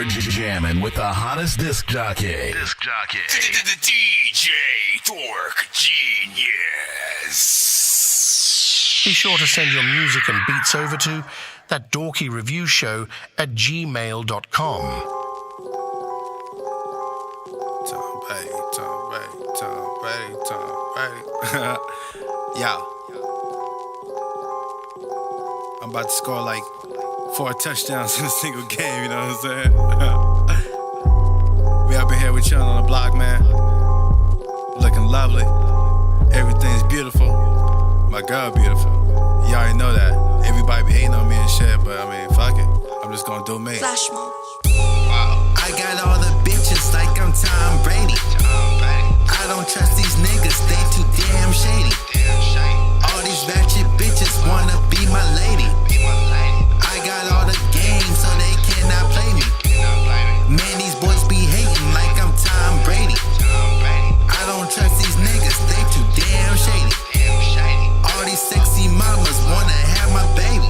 You're jamming with the hottest disc jockey. DJ Dork Genius. Be sure to send your music and beats over to ThatDorkyReviewShow at gmail.com. Yeah. I'm about to score like 4 touchdowns in a single game, you know what I'm saying? We up in here, we chillin' on the block, man. Looking lovely. Everything's beautiful. My girl beautiful. You already know that. Everybody be hating on me and shit, but I mean, fuck it. I'm just gonna do me. Flash mode. I got all the bitches like I'm Tom Brady. I don't trust these niggas, they too damn shady. All these ratchet bitches wanna be my lady. I got all the game, so they cannot play me. Man, these boys be hating like I'm Tom Brady. I don't trust these niggas, they too damn shady. All these sexy mamas wanna have my baby.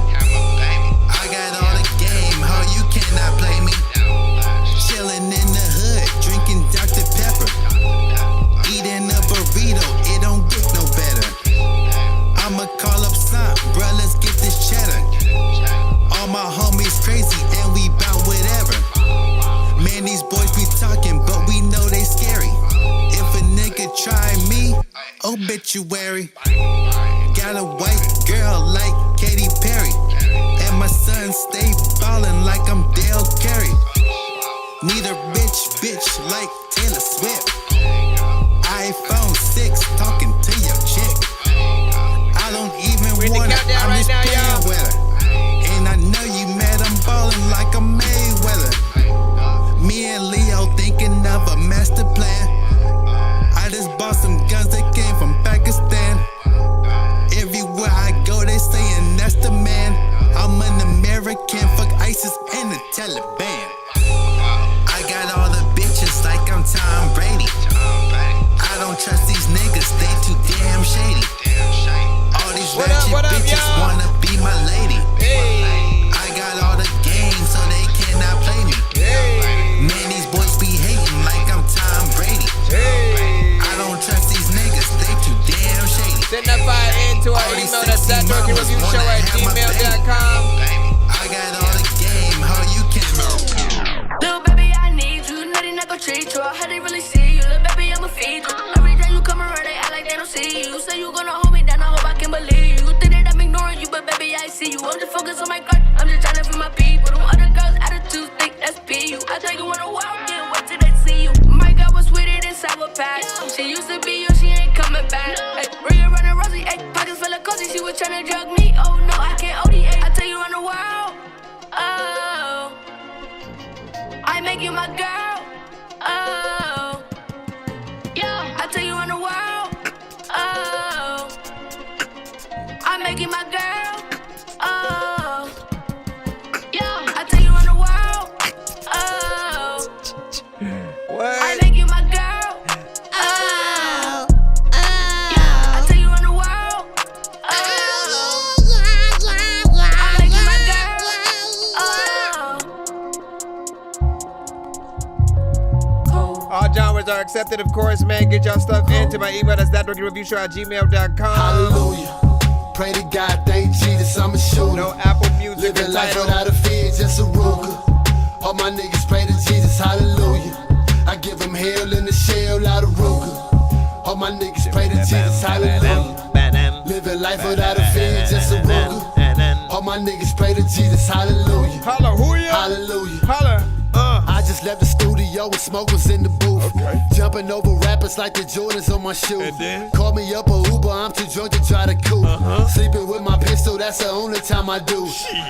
I got all the game, ho, you cannot play me. Chillin' in the hood, drinking Dr. Pepper. Eating a burrito, it don't get no better. I'ma call up son, bruh, let's get this cheddar. All my homies crazy and we bout whatever. Man, these boys be talking, but we know they scary. If a nigga try me, obituary. Got a white girl like Katy Perry, and my son stay ballin' like I'm Dale Carey. Need a rich bitch like Taylor Swift. iPhone 6 talking to your chick. I don't even want her, I'm just playing with her. And I know you mad, I'm ballin' like a Mayweather. Me and Leo thinking of a master plan. I just bought some guns that came from Pakistan. Everywhere I go, they sayin' that's the man. I'm an American, fuck ISIS and the Taliban. I got all the bitches like I'm Tom Brady. I don't trust these niggas, they too damn shady. All these ratchet bitches wanna be my lady. I got all the game, so they cannot play me. Man, these boys be hating like I'm Tom Brady. I don't trust these niggas, they too damn shady. Send that file into our email, that's ThatDorkyReviewShow at gmail.com. I got all the game, how you can know. Little baby, I need you. Nutty, not gon' treat you. How they really see you? Little baby, I'ma feed you. Every day you come around, they act like they don't see you. Say you gonna hold me down, I hope I can believe you. Think that I'm ignoring you, but baby, I see you. I'm just focused on my card, I'm just trying to free my people. Them other girls' attitudes think that's PU. I take you on a walk, can't wait till they see you. My girl was sweeter than Sour Patch. She used to be you, she ain't coming back. Ay, bring her running Rosie, ay, pockets full of cozy. She was trying to drug me, oh no, I can't ODA. I tell you on the world, oh, I make you my girl, oh, yeah. I tell you on the world, oh, I make you my girl, oh, yeah. I tell you on the world, oh, I make you my girl, oh, yeah. I tell you on the world, oh, I make you my girl, oh. All genres are accepted, of course, man. Get y'all stuff into my email. That's ThatDorkyReviewShow at gmail.com. Hallelujah. Pray to God, thank Jesus, I'm a shooter. No Apple Music Living life entitled. without a fear, just a Ruger. All my niggas pray to Jesus, hallelujah. I give him hell in the shell out of Ruger. All my niggas pray to Jesus, hallelujah. Living life without a fear, just a Ruger. All my niggas pray to Jesus, hallelujah. Hallelujah. Hallelujah. Holla. I just left the studio and smoke was in the booth. Okay. Jumping over rappers like the Jordans on my shoe. Call me up a Uber, I'm too drunk to try to cool. Sleeping with my pistol, that's the only time I do.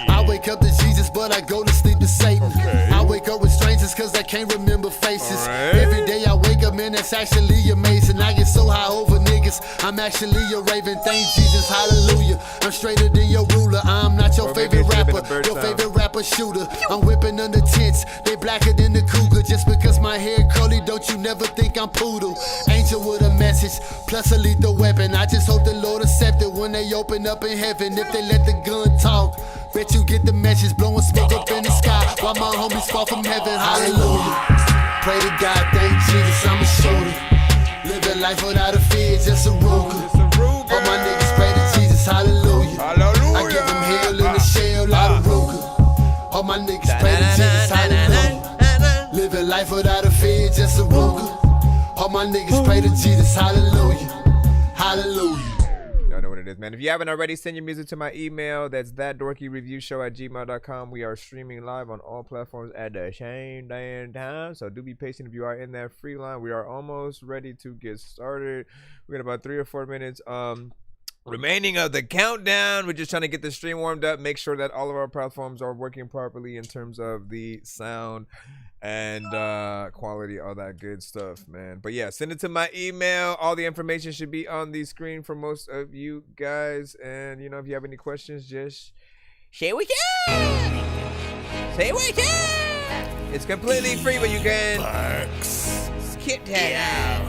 I wake up to Jesus, but I go to sleep to Satan. I wake up with strangers cause I can't remember faces. Every day I wake up, man, that's actually amazing. I get so high over niggas, I'm actually a raven. Thank Jesus, hallelujah. I'm straighter than your ruler, I'm not your favorite rapper. Your favorite rapper shooter. I'm whipping under tents, they blacker than the cougar. Just because my hair curly, don't you never think I'm poodle. Angel with a message, plus a lethal weapon. I just hope the Lord accept it when they open up in heaven. If they let the gun talk, bet you get the message, blowing smoke up in the sky while my homies fall from heaven. Hallelujah. Pray to God, thank Jesus, I'm a shooter. Living life without a fear, just a Ruger. All my niggas pray to Jesus, hallelujah. I give them hell in the shell, out of Ruger. All my niggas pray to Jesus, hallelujah. Living life without a fear, just a Ruger. All my niggas pray to Jesus, hallelujah. Hallelujah. Y'all know what it is, man. If you haven't already, send your music to my email. That's ThatDorkyReviewShow@gmail.com. We are streaming live on all platforms at the same day and time. So do be patient if you are in that free line. We are almost ready to get started. We got about 3 or 4 minutes remaining of the countdown. We're just trying to get the stream warmed up, make sure that all of our platforms are working properly in terms of the sound and quality, all that good stuff, man. But yeah, send it to my email. All the information should be on the screen for most of you guys. And you know, if you have any questions, just say we can. Say we can. It's completely free, but you can skip that.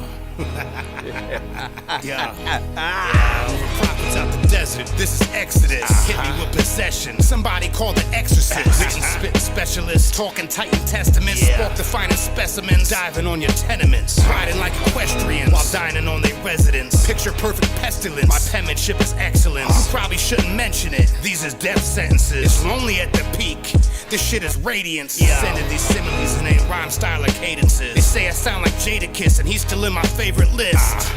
Prophets out the desert, this is Exodus. Hit me with possession, somebody call the exorcist. Written spit specialist, talking Titan testaments. Walk the finest specimens, diving on your tenements. Riding like equestrians, while dining on their residence. Picture perfect pestilence, my penmanship is excellent. You probably shouldn't mention it, these is death sentences. It's lonely at the peak, this shit is radiance. Sending these similes and ain't rhyme style or cadences. They say I sound like Jadakiss and he's still in my favorite list.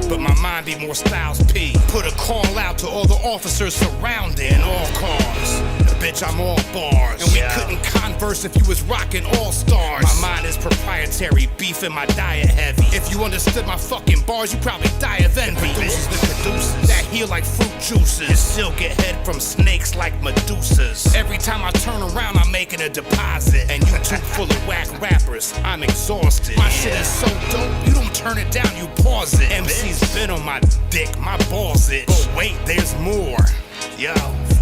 But my mind be more Styles P. Put a call out to all the officers surrounding all cars. Bitch, I'm all bars. And we couldn't converse if you was rocking all stars. My mind is proprietary, beef in my diet heavy. If you understood my fucking bars, you probably die of envy. Producers the caduceus that heal like fruit juices. You still get head from snakes like Medusas. Every time I turn around, I'm making a deposit. And you too full of whack rappers, I'm exhausted. My shit is so dope, you don't turn it down, you pause it. MC's been on my dick, my balls itch. But wait, there's more. Yo,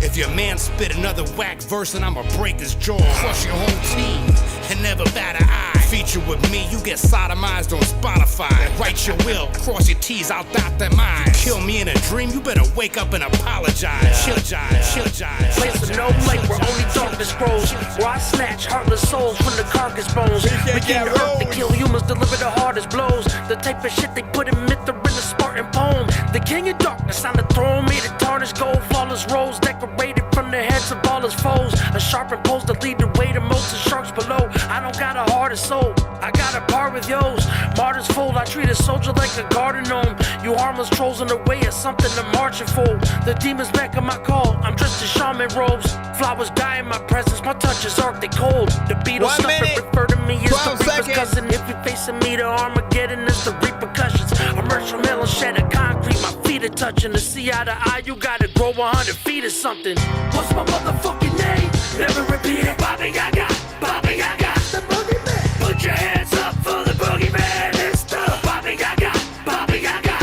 if your man spit another whack verse and I'ma break his jaw, crush your whole team and never bat an eye. Feature with me, you get sodomized on Spotify. Write your will, cross your T's, I'll dot them I's. Kill me in a dream, you better wake up and apologize. She'll jive. Place of no light where only darkness grows. Where I snatch heartless souls from the carcass bones. Begin to earth to kill humans, deliver the hardest blows. The type of shit they put in Mithra in the Spartan poem. The king of darkness on the throne, made of tarnished gold. Flawless rose decorated from the heads of all his foes. A sharpened post to lead the way to most of sharks below. I don't got a heart or soul, I got a bar with yo's. Martyrs fold, I treat a soldier like a garden gnome. You harmless trolls in the way of something to marching for. The demons back on my call, I'm dressed in shaman robes. Flowers die in my presence, my touch is arctic cold. The Beatles snuff and refer to me as the Reaper's cousin. If you're facing me, the Armageddon is the repercussions. Emerge from hell and shed a concrete, my feet are touching. To see eye to eye, you gotta grow 100 feet or something. What's my motherfucking name? Never repeat it. Bobby Gaga, Bobby Gaga, the boogeyman. Put your hands up for the boogeyman. It's the Bobby Gaga, Bobby Gaga.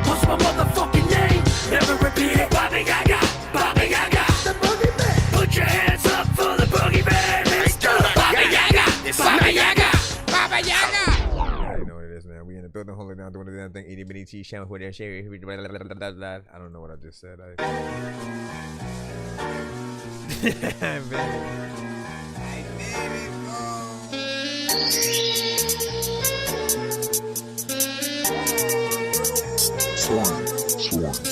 What's my motherfucking name? Never repeat it. Bobby Gaga, Bobby Gaga, the boogeyman. Put your hands up for the boogeyman. It's the Bobby Gaga, Bobby Gaga, Bobby Gaga. You know what it is, man. We in the building, holding down, doing the damn thing. Itty bitty tea, shampoo, who there, share. I don't know what I just said.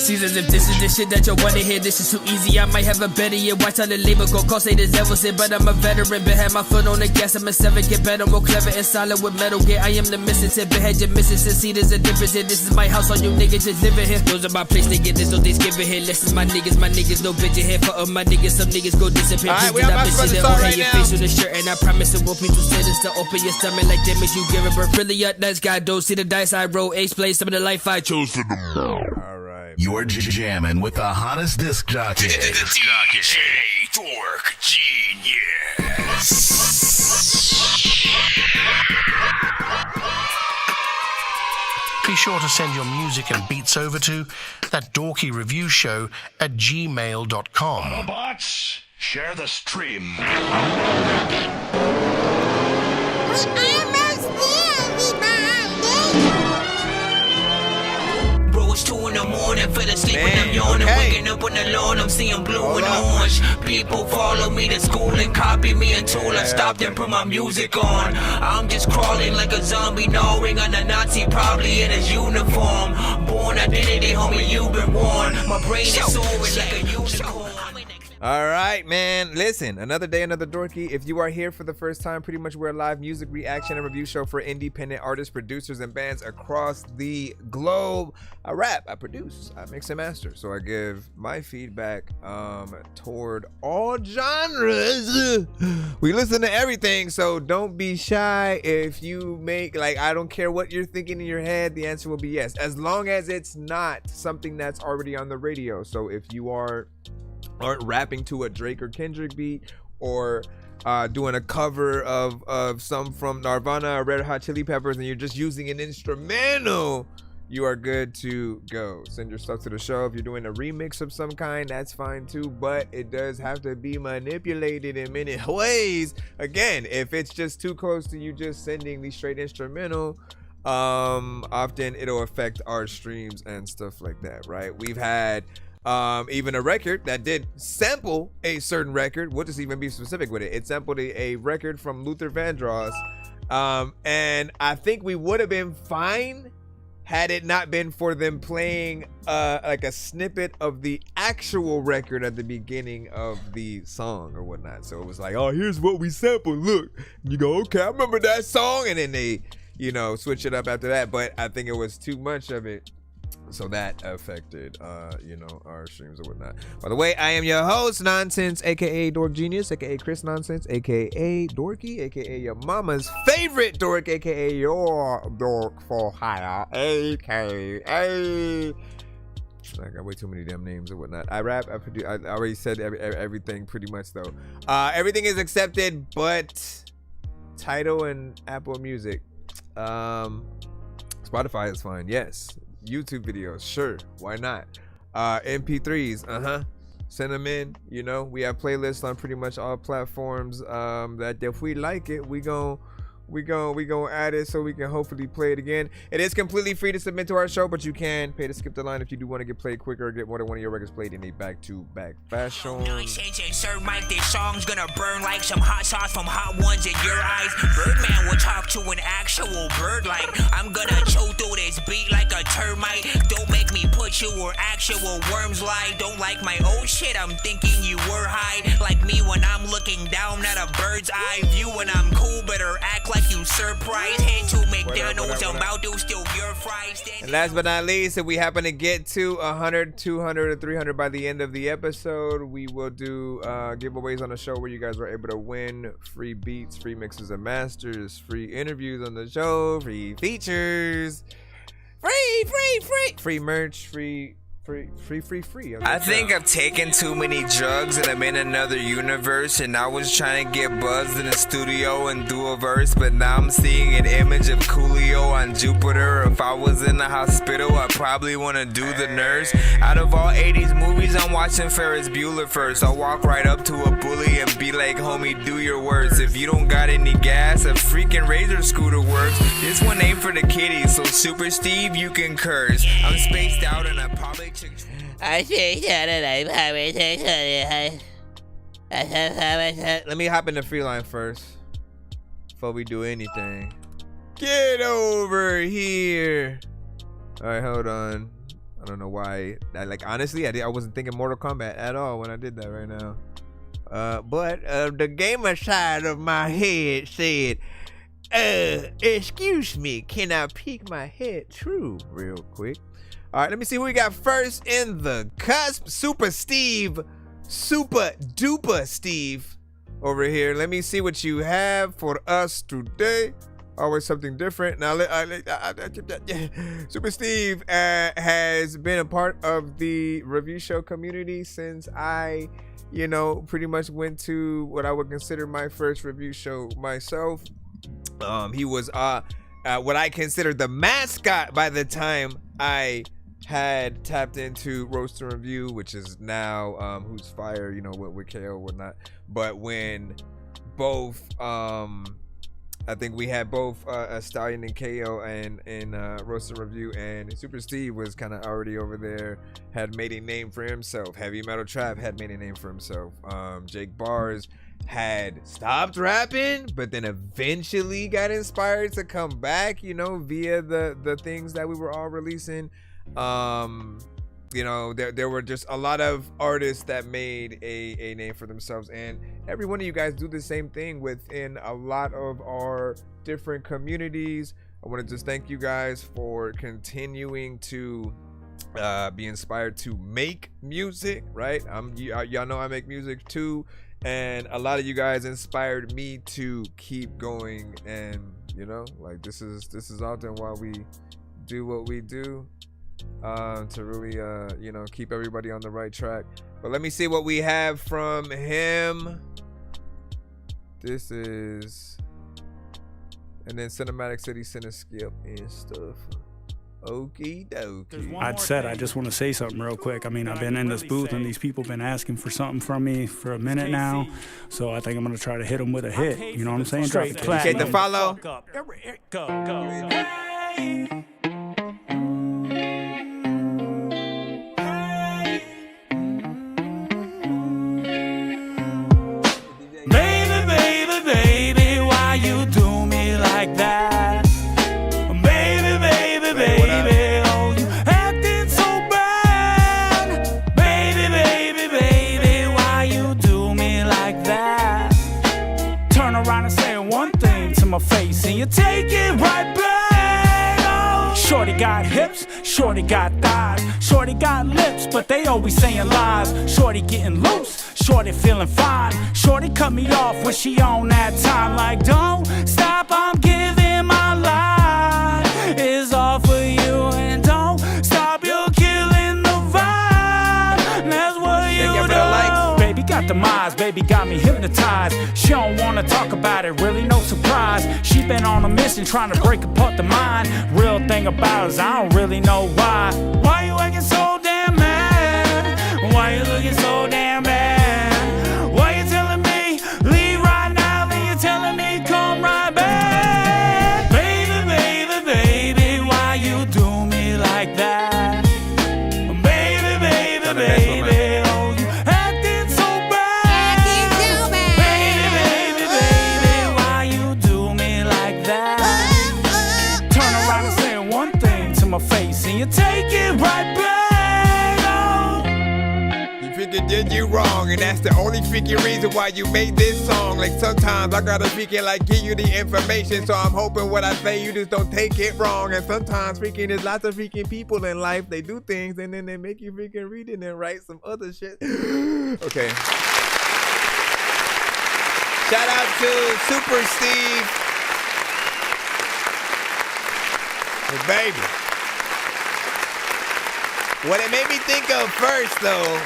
Seasons, if this is the shit that you wanna hear, this is too easy. I might have a better year. Watch how the labor go cost, say the devil said, but I'm a veteran. Been had my foot on the gas, I'm a 7, get better, more clever and solid with metal gear. I am the missing tip, had your missing since see there's a difference here. This is my house, all you niggas just living here. Those are my place, they get this, no Thanksgiving here. Listen, my niggas, no bitch here. For my niggas, some niggas go disappear. Alright, we about to start right your now. face with a shirt, and I promise it won't be too serious to open your stomach like that makes you give a birth. Really up, nice guy, don't see the dice I roll. Ace plays some of the life I chose for them. Alright. You're jamming with the hottest disc jockey. DJ Dork Genius. Be sure to send your music and beats over to ThatDorkyReviewShow@gmail.com. Autobots, Share the stream. Bro, it's 2 in the morning, fell asleep when I'm yawning. Waking up on the lawn, I'm seeing blue and orange. People follow me to school and copy me until I stop and put my music on. I'm just crawling like a zombie, gnawing on a Nazi, probably in his uniform. Born identity, homie, you've been warned. My brain is soaring like a unicorn. All right, man. Listen, another day, another dorky. If you are here for the first time, pretty much we're a live music reaction and review show for independent artists, producers, and bands across the globe. I rap, I produce, I mix and master. So I give my feedback toward all genres. We listen to everything, so don't be shy. If you make, like, I don't care what you're thinking in your head, the answer will be yes, as long as it's not something that's already on the radio. So if you aren't rapping to a Drake or Kendrick beat, or doing a cover of some from Nirvana or Red Hot Chili Peppers, and you're just using an instrumental, you are good to go. Send your stuff to the show. If you're doing a remix of some kind, that's fine too, but it does have to be manipulated in many ways. Again, if it's just too close to you just sending the straight instrumental, often it'll affect our streams and stuff like that, right? We've had even a record that did sample a certain record. We'll just even be specific with it. It sampled a record from Luther Vandross, and I think we would have been fine had it not been for them playing like a snippet of the actual record at the beginning of the song or whatnot. So it was like, oh, here's what we sampled, look. You go, okay, I remember that song, and then they, you know, switch it up after that. But I think it was too much of it, so that affected you know, our streams or whatnot. By the way, I am your host, Nonsense, aka Dork Genius, aka Chris Nonsense, aka Dorky, aka your mama's favorite dork, aka your dork for hire, aka I got way too many damn names or whatnot. I rap, I produce. I already said everything pretty much though. Everything is accepted but Tidal and Apple Music. Spotify is fine, yes. YouTube videos, sure, why not? MP3s, send them in. You know, we have playlists on pretty much all platforms that if we like it, we gon' add it so we can hopefully play it again. It is completely free to submit to our show, but you can pay to skip the line if you do want to get played quicker or get more than one of your records played in a back-to-back fashion. Sir Mike, this song's gonna burn like some hot sauce from hot ones in your eyes. Birdman will talk to an actual bird like I'm gonna chew through this beat like a termite. Don't make me put you where actual worms lie. Don't like my old shit, I'm thinking you were high. Like me when I'm looking down at a bird's eye view. When I'm cool, better act like you surprised. Head to McDonald's, I'm about to steal your fries. And last but not least, if we happen to get to 100, 200, or 300 by the end of the episode, we will do giveaways on the show where you guys are able to win free beats, free mixes and masters, free interviews on the show, free features, free merch, free. I think I've taken too many drugs and I'm in another universe, and I was trying to get buzzed in the studio and do a verse, but now I'm seeing an image of Coolio on Jupiter. If I was in the hospital, I'd probably want to do the nurse. Out of all 80s movies, I'm watching Ferris Bueller first. I'll walk right up to a bully and be like, homie, do your worst. If you don't got any gas, a freaking Razor scooter works. This one ain't for the kiddies, so Super Steve, you can curse. I'm spaced out and I probably let me hop in the free line first before we do anything. Get over here. All right, hold on. I don't know why. Honestly, I wasn't thinking Mortal Kombat at all when I did that right now. But the gamer side of my head said, excuse me, can I peek my head through real quick? All right, let me see who we got first in the cusp. Super duper Steve over here. Let me see what you have for us today. Always something different. Now, Super Steve has been a part of the review show community since I, pretty much went to what I would consider my first review show myself. He was what I consider the mascot by the time I had tapped into Roast and Review, which is now Who's Fire, you know, with KO and whatnot. But when both I think we had both Stallion and KO and Roast and Review, and Super Steve was kind of already over there, had made a name for himself. Heavy Metal Trap had made a name for himself. Jake Bars had stopped rapping, but then eventually got inspired to come back, you know, via the things that we were all releasing. You know, there were just a lot of artists that made a name for themselves, and every one of you guys do the same thing within a lot of our different communities. I want to just thank you guys for continuing to be inspired to make music, right? Y'all know I make music too, and a lot of you guys inspired me to keep going, and you know, like this is often why we do what we do, to really you know, keep everybody on the right track. But let me see what we have from him. This is, and then Cinematic City Cinescape and stuff. Okie dokie. I just want to say something real quick. I mean, I've been in this booth and these people been asking for something from me for a minute now, so I think I'm gonna try to hit them with a hit. You know what I'm saying? Straight appreciate the follow. Go. Baby, why you do me like that? Baby, oh, you acting so bad. Baby, why you do me like that? Turn around and say one thing to my face and you take it right back. Oh. Shorty got hips, shorty got thighs, shorty got lips, but they always saying lies. Shorty getting loose, shorty feeling fine. Shorty cut me off when she on that time. Like, don't stop, I'm giving my life. It's all for you, and don't stop, you're killing the vibe. That's what you do. Baby got the minds, baby got me hypnotized. She don't wanna talk about it, really no surprise. She been on a mission trying to break apart the mind. Real thing about it is I don't really know why. Why you acting so damn mad? Why you looking so damn bad? Why you telling me leave right now, then you telling me come right back? Baby, why you do me like that? Baby, oh, you acting so bad. Baby, why you do me like that? Turn around and say one thing to my face and you take it right back. Did you wrong, and that's the only freaking reason why you made this song. Like sometimes I gotta freaking like give you the information, so I'm hoping what I say you just don't take it wrong. And sometimes freaking there's lots of freaking people in life, they do things and then they make you freaking read it and write some other shit. Okay. Shout out to Super Steve. Hey, baby. What it made me think of first though,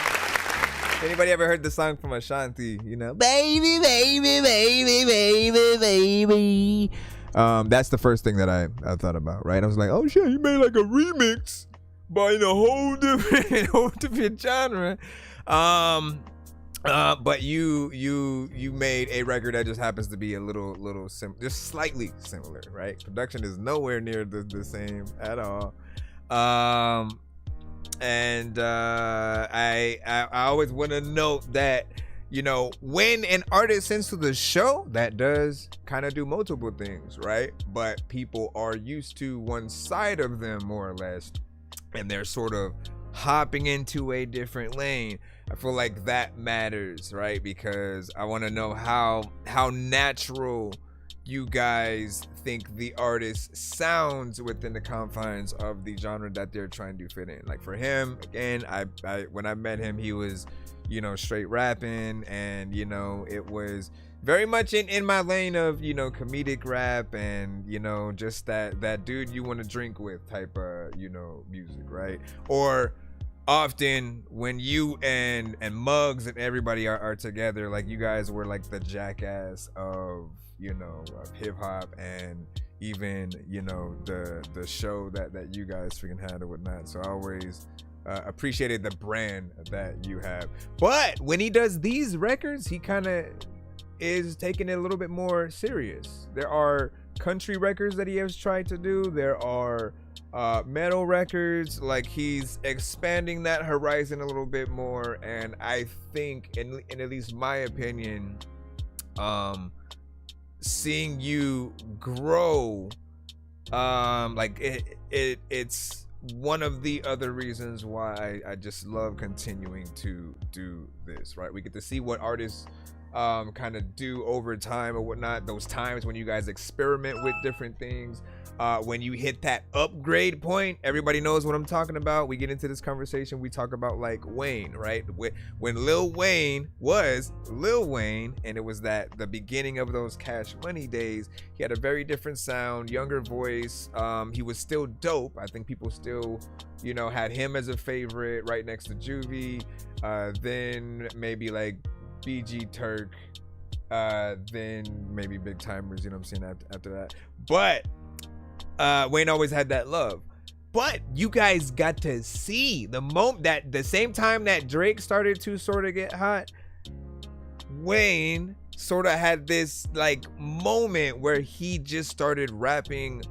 anybody ever heard the song from Ashanti? You know, baby. That's the first thing that I thought about, right? I was like, oh shit, he made like a remix by a whole different genre. But you made a record that just happens to be a little just slightly similar, right? Production is nowhere near the same at all. And I always want to note that, you know, when an artist sends to the show, that does kind of do multiple things, right? But people are used to one side of them more or less, and they're sort of hopping into a different lane. I feel like that matters, right? Because I want to know how natural you guys think the artist sounds within the confines of the genre that they're trying to fit in. Like for him, again, I when I met him, he was, you know, straight rapping, and you know, it was very much in my lane of, you know, comedic rap and, you know, just that dude you want to drink with type of, you know, music, right? Or often when you and Muggs and everybody are together, like you guys were like the Jackass of, you know, of hip hop, and even, you know, the show that you guys freaking had or whatnot. So I always appreciated the brand that you have. But when he does these records, he kind of is taking it a little bit more serious. There are country records that he has tried to do. There are metal records. Like, he's expanding that horizon a little bit more. And I think, in at least my opinion, seeing you grow, like it's one of the other reasons why I just love continuing to do this, right? We get to see what artists kind of do over time or whatnot. Those times when you guys experiment with different things, when you hit that upgrade point, everybody knows what I'm talking about. We get into this conversation, we talk about like Wayne, right? When Lil Wayne was Lil Wayne, and it was the beginning of those Cash Money days, he had a very different sound, younger voice. He was still dope. I think people still, you know, had him as a favorite right next to Juvie. Then maybe like BG Turk, then maybe Big Timers, you know what I'm saying, after that. But Wayne always had that love. But you guys got to see the same time that Drake started to sort of get hot, Wayne sort of had this like moment where he just started rapping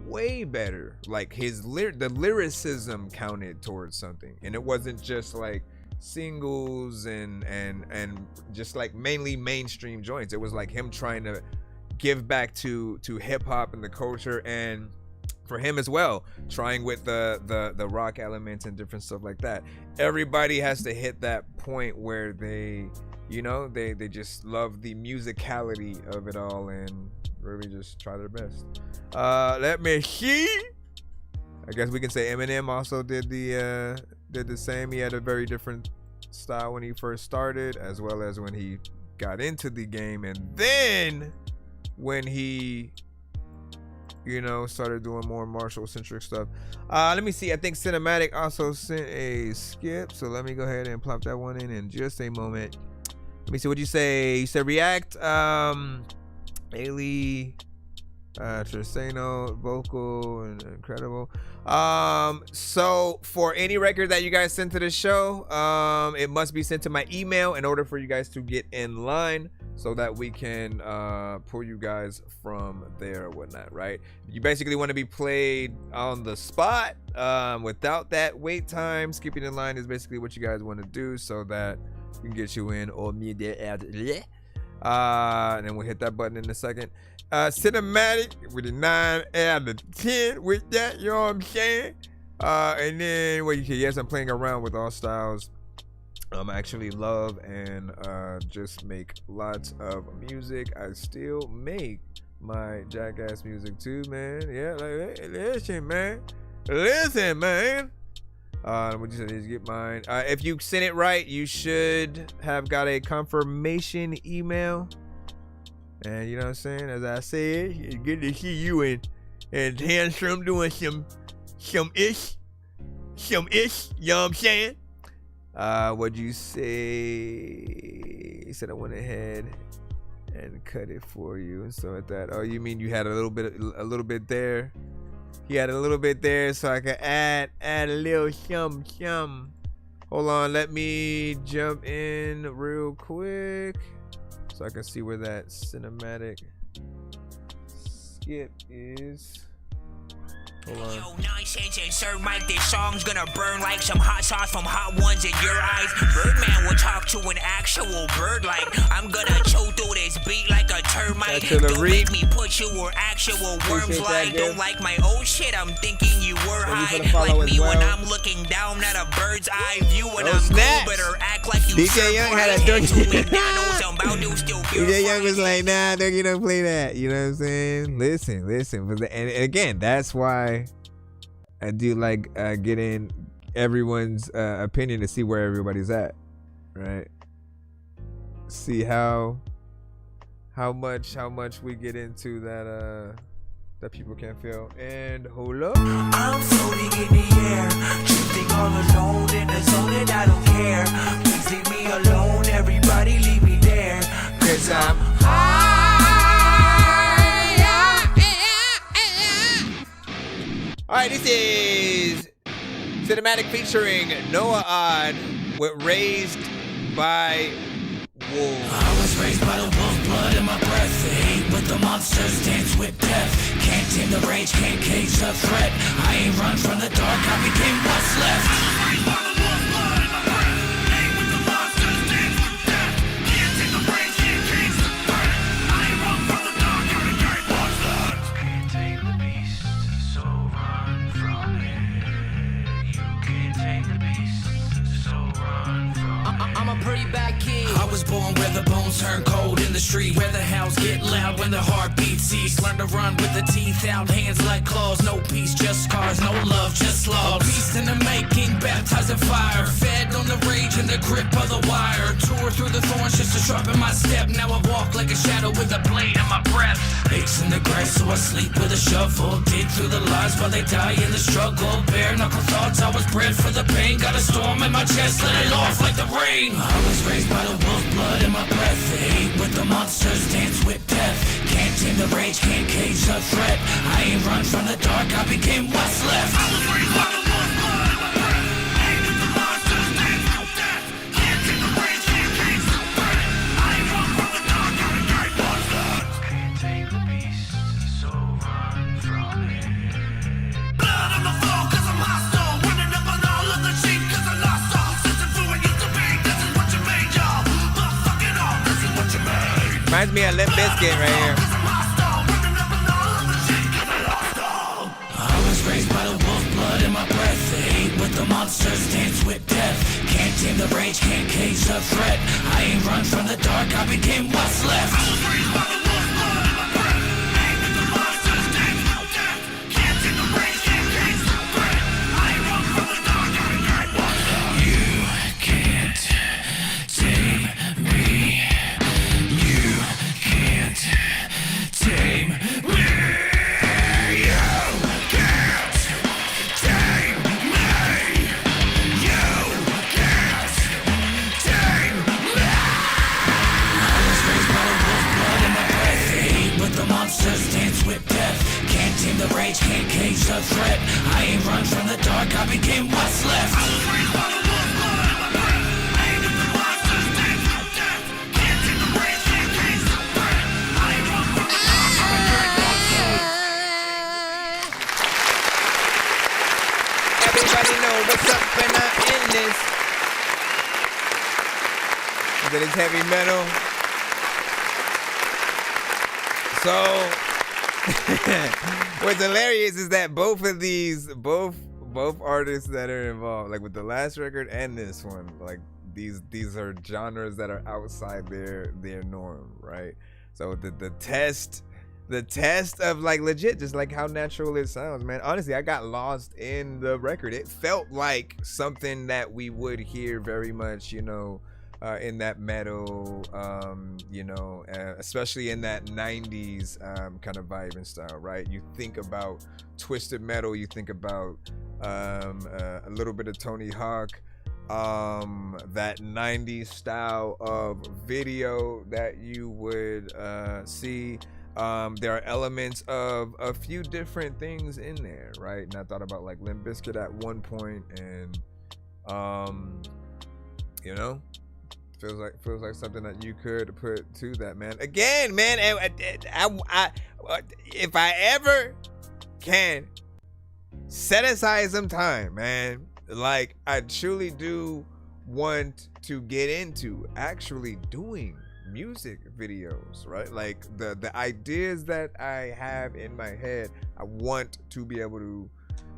way better. Like the lyricism counted towards something, and it wasn't just like singles and just like mainly mainstream joints. It was like him trying to give back to hip hop and the culture, and for him as well, trying with the rock elements and different stuff like that. Everybody has to hit that point where they, you know, they just love the musicality of it all and really just try their best. Let me see. I guess we can say Eminem also did the same. He had a very different style when he first started, as well as when he got into the game, and then when he, you know, started doing more Marshall centric stuff. Let me see. I think Cinematic also sent a skip, so let me go ahead and plop that one in just a moment. Let me see what you say. You said React, Ailey, Trisano, vocal and incredible. So for any record that you guys send to the show, it must be sent to my email in order for you guys to get in line, so that we can pull you guys from there or whatnot, right? You basically want to be played on the spot, without that wait time. Skipping in line is basically what you guys want to do, so that we can get you in immediately. And then we'll hit that button in a second. Cinematic with a 9 out of 10 with that, you know what I'm saying? And then what you can, yes, I'm playing around with all styles. I actually love and just make lots of music. I still make my jackass music too, man. Yeah, like, hey, listen, man. Listen, man. What you said is get mine. If you sent it right, you should have got a confirmation email. And you know what I'm saying? As I said, it's good to see you and Handsome doing some ish. You know what I'm saying? What'd you say? He said I went ahead and cut it for you and so at that. Oh, you mean you had a little bit there? He had a little bit there, so I could add a little some. Hold on, let me jump in real quick so I can see where that cinematic skip is. Yo, nonsense and Sir Mike, this song's gonna burn like some hot sauce from hot ones in your eyes. Birdman will talk to an actual bird like I'm gonna chew through this beat like a termite. Don't make me put you where actual worms lie. Don't like my old shit, I'm thinking you were high. Like me when I'm looking down at a bird's eye view and I'm cool, better act like you DJ Young had a Dorky. DJ Young was like, nah, Dorky don't play that. You know what I'm saying? Listen. And again, that's why I do like getting everyone's opinion to see where everybody's at, right? See how much we get into that that people can feel. And hold up, I'm floating in the air, drifting all alone in the zone, and I don't care. Please leave me alone, everybody leave me there, 'cause I'm high. right, this is Cinematic featuring Noah Odd with Raised by Wolves. I was raised by the wolf blood in my breath. The hate with the monsters, dance with death. Can't tame the rage, can't cage the threat. I ain't run from the dark, I became what's left. I was raised by the wolf blood in my breath. Hate with the monsters, dance with death. Can't tame the rage, can't cage the threat. I ain't run from the dark, I became what's left. Can't tame the beast, so run from it. You can't tame the beast, so run from it. I'm a pretty bad kid. I was born where the bones turn cold in the street, where the howls get loud when the heartbeat cease. Learn to run with the teeth out, hands like claws. No peace, just scars, no love, just loss. Beast in the making, baptized in fire. Fed on the rage and the grip of the wire. Tore through the thorns just to sharpen my step. Now I walk like a shadow with a blade in my breath. Aches in the grass, so I sleep with a shovel. Dig through the lies while they die in the struggle. Bare knuckle thoughts, I was bred for the pain. Got a storm in my chest, let it off like the rain. I was raised by the wolf blood in my breath. The hate with the monsters, dance with death. Can't tame the rage, can't cage the threat. I ain't run from the dark, I became what's left. I was raised by the wolf blood in my breath. Hate with the monsters, dance with death. Can't tame the rage, can't cage the threat. I ain't run from the dark, I became what's left. Can't tame the beast, so run from it. Blood on the floor, cause I'm hostile. Running up on all of the sheep, cause I lost all. Since who it used to be, this is what you made, y'all. But fuck it all, this is what you made. Reminds me of Limp Bizkit right here. I was raised by the wolf blood in my breath. The hate with the monsters, dance with death. Can't tame the rage, can't cage the threat. I ain't run from the dark, I became what's left. I was raised by the wolf blood in my breath. Hate with the monsters, dance with death. Can't tame the rage, can't cage the threat. I ain't run from the dark, I became what's left. You can't tame me. You can't tame me. Monsters dance with death. Can't tame the rage, can't cage the threat. I ain't run from the dark, I became what's left. I was raised by the wolf blood in my breath. Hate with the monsters, dance with death. Can't tame the rage, can't cage the threat. I ain't run from the dark, I became what's left. Everybody know what's up when I end this. That is heavy metal. So, what's hilarious is that both of these, both artists that are involved, like with the last record and this one, like these are genres that are outside their norm, right? So the test of like legit, just like how natural it sounds, man. Honestly, I got lost in the record. It felt like something that we would hear very much, you know, in that metal, you know, especially in that 90s kind of vibe and style, right? You think about twisted metal, you think about a little bit of Tony Hawk, that 90s style of video that you would see. There are elements of a few different things in there, right? And I thought about like Limp Bizkit at one point, and you know, feels like something that you could put to that, man. Again, man, I if I ever can set aside some time, man, like I truly do want to get into actually doing music videos, right? Like the ideas that I have in my head, I want to be able to,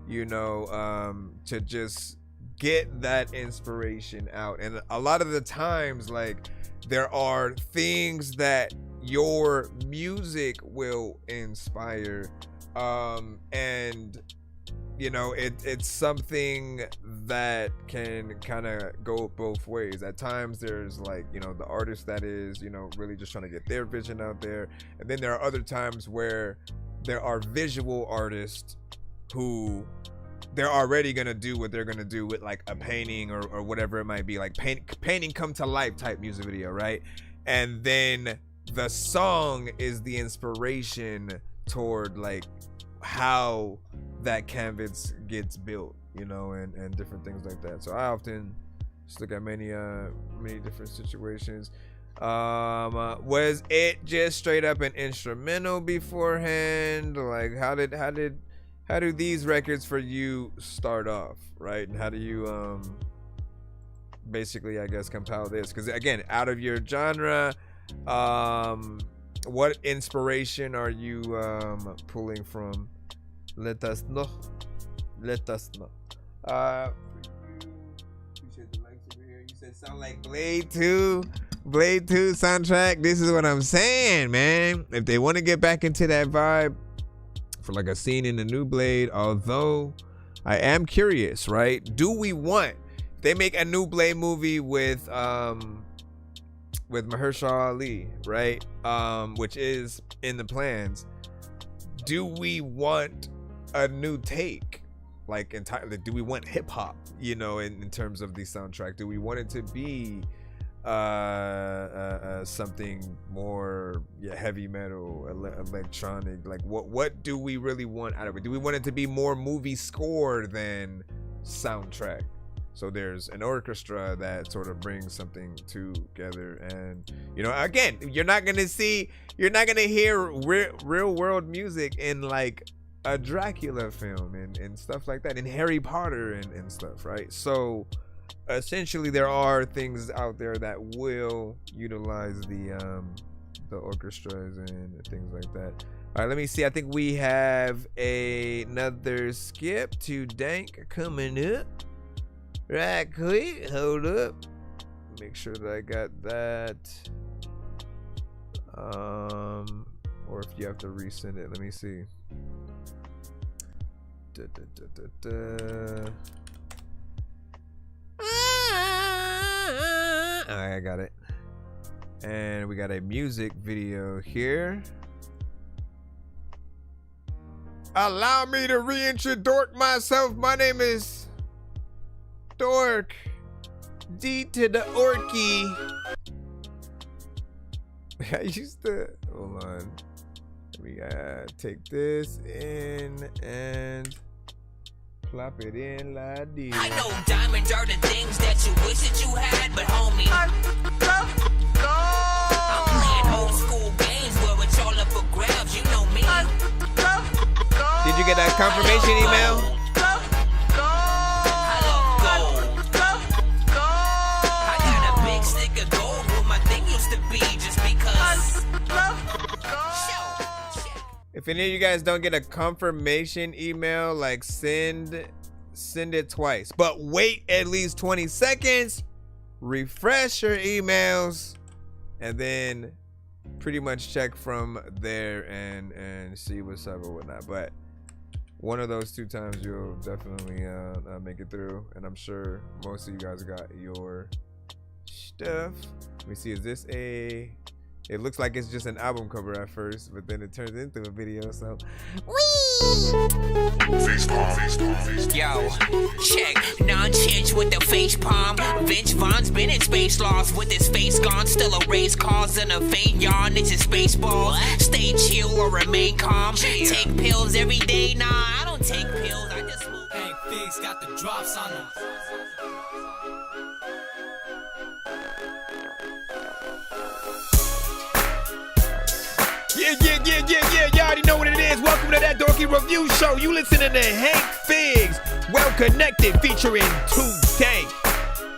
you know, to just get that inspiration out. And a lot of the times, like, there are things that your music will inspire, and you know, it's something that can kind of go both ways. At times there's like, you know, the artist that is, you know, really just trying to get their vision out there, and then there are other times where there are visual artists who they're already gonna do what they're gonna do with like a painting or whatever it might be, like painting come to life type music video, right? And then the song is the inspiration toward like how that canvas gets built, you know, and different things like that. So I often just look at many different situations. Was it just straight up an instrumental beforehand? Like how do these records for you start off, right? And how do you basically, I guess, compile this? Because again, out of your genre, what inspiration are you pulling from? Let us know. Let us know. Appreciate the likes over here. You said sound like Blade 2 soundtrack. This is what I'm saying, man. If they want to get back into that vibe for like a scene in the new Blade, although I am curious, right? Do we want, if they make a new Blade movie with Mahershala Ali, right? Which is in the plans. Do we want a new take? Like entirely, do we want hip hop, you know, in terms of the soundtrack? Do we want it to be something more heavy metal, electronic? Like what do we really want out of it? Do we want it to be more movie score than soundtrack? So there's an orchestra that sort of brings something together, and you know, again, you're not gonna hear real world music in like a Dracula film and stuff like that, in Harry Potter and stuff, right? So essentially there are things out there that will utilize the orchestras and things like that. All right, let me see. I think we have another skip to Dank coming up right quick. Hold up, make sure that I got that. Or if you have to resend it, let me see. Alright, I got it. And we got a music video here. Allow me to reintroduce myself. My name is Dork. D to the Orky. I used to, hold on. We take this in and plop it in like this. I know diamonds are the things that you wish that you had, but homie, I'm playing old school games where it's all up for grabs. You know me. Did you get that confirmation email? I got a big stick of gold where my thing used to be, just because. If any of you guys don't get a confirmation email, like send it twice, but wait at least 20 seconds, refresh your emails, and then pretty much check from there and see what's up or whatnot. But one of those two times you'll definitely make it through, and I'm sure most of you guys got your stuff. Let me see, is this it looks like it's just an album cover at first, but then it turns into a video, so. Yo, check. Non-change with the face palm. Vince Vaughn's been in space lost with his face gone. Still a race cause and a faint yawn. It's a space ball. Stay chill or remain calm. Take pills every day. Nah, I don't take pills. I just move. Hank Figs got the drops on them. Yeah, you already know what it is. Welcome to That Dorky Review Show. You listening to Hank Figs, Well Connected, featuring 2 Tank.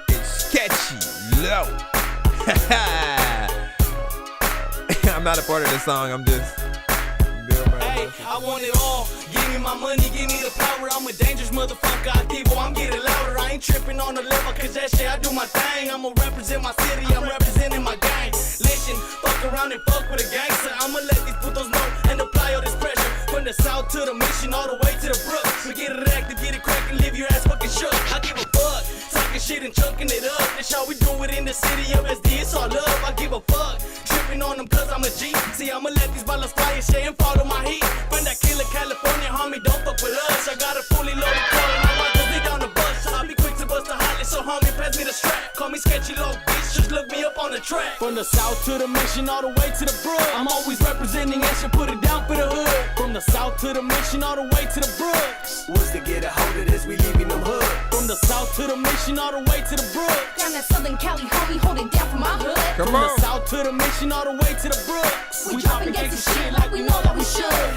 It's sketchy, low. I'm not a part of the song, I'm just doing my Hey, I want it all. Give me my money, give me the power. I'm a dangerous motherfucker. I Devo, I'm getting louder. I ain't tripping on the level, cause that shit, I do my thing. I'ma represent my city, I'm representing my gang. Listen, fuck around and fuck with a gangster. I'ma let these putos know and apply all this pressure. From the south to the mission, all the way to the brook. We get it active, get it crackin', leave your ass fucking shook. I give a fuck, talking shit and chucking it up. That's how we do it in the city of SD, it's all love. I give a fuck, tripping on them cause I'm a G. See, I'ma let these ballas fly and shit and follow my heat. From that killer California, homie, don't fuck with us. I got a fully loaded car and I'm about to be down the bus. I'll be quick to bust a holly, so homie, pass me the strap. Call me sketchy low bitch, just look me up on the track. For From the south to the mission, all the way to the brook. I'm always representing and should put it down for the hood. From the south to the mission, all the way to the brooks. What's to get a hold of this? We leaving them hood. From the south to the mission, all the way to the brooks. Down that Southern Cali, homie, hold it down for my hood. From the south to the mission, all the way to the brooks. We dropping gangsta shit like we know that we should.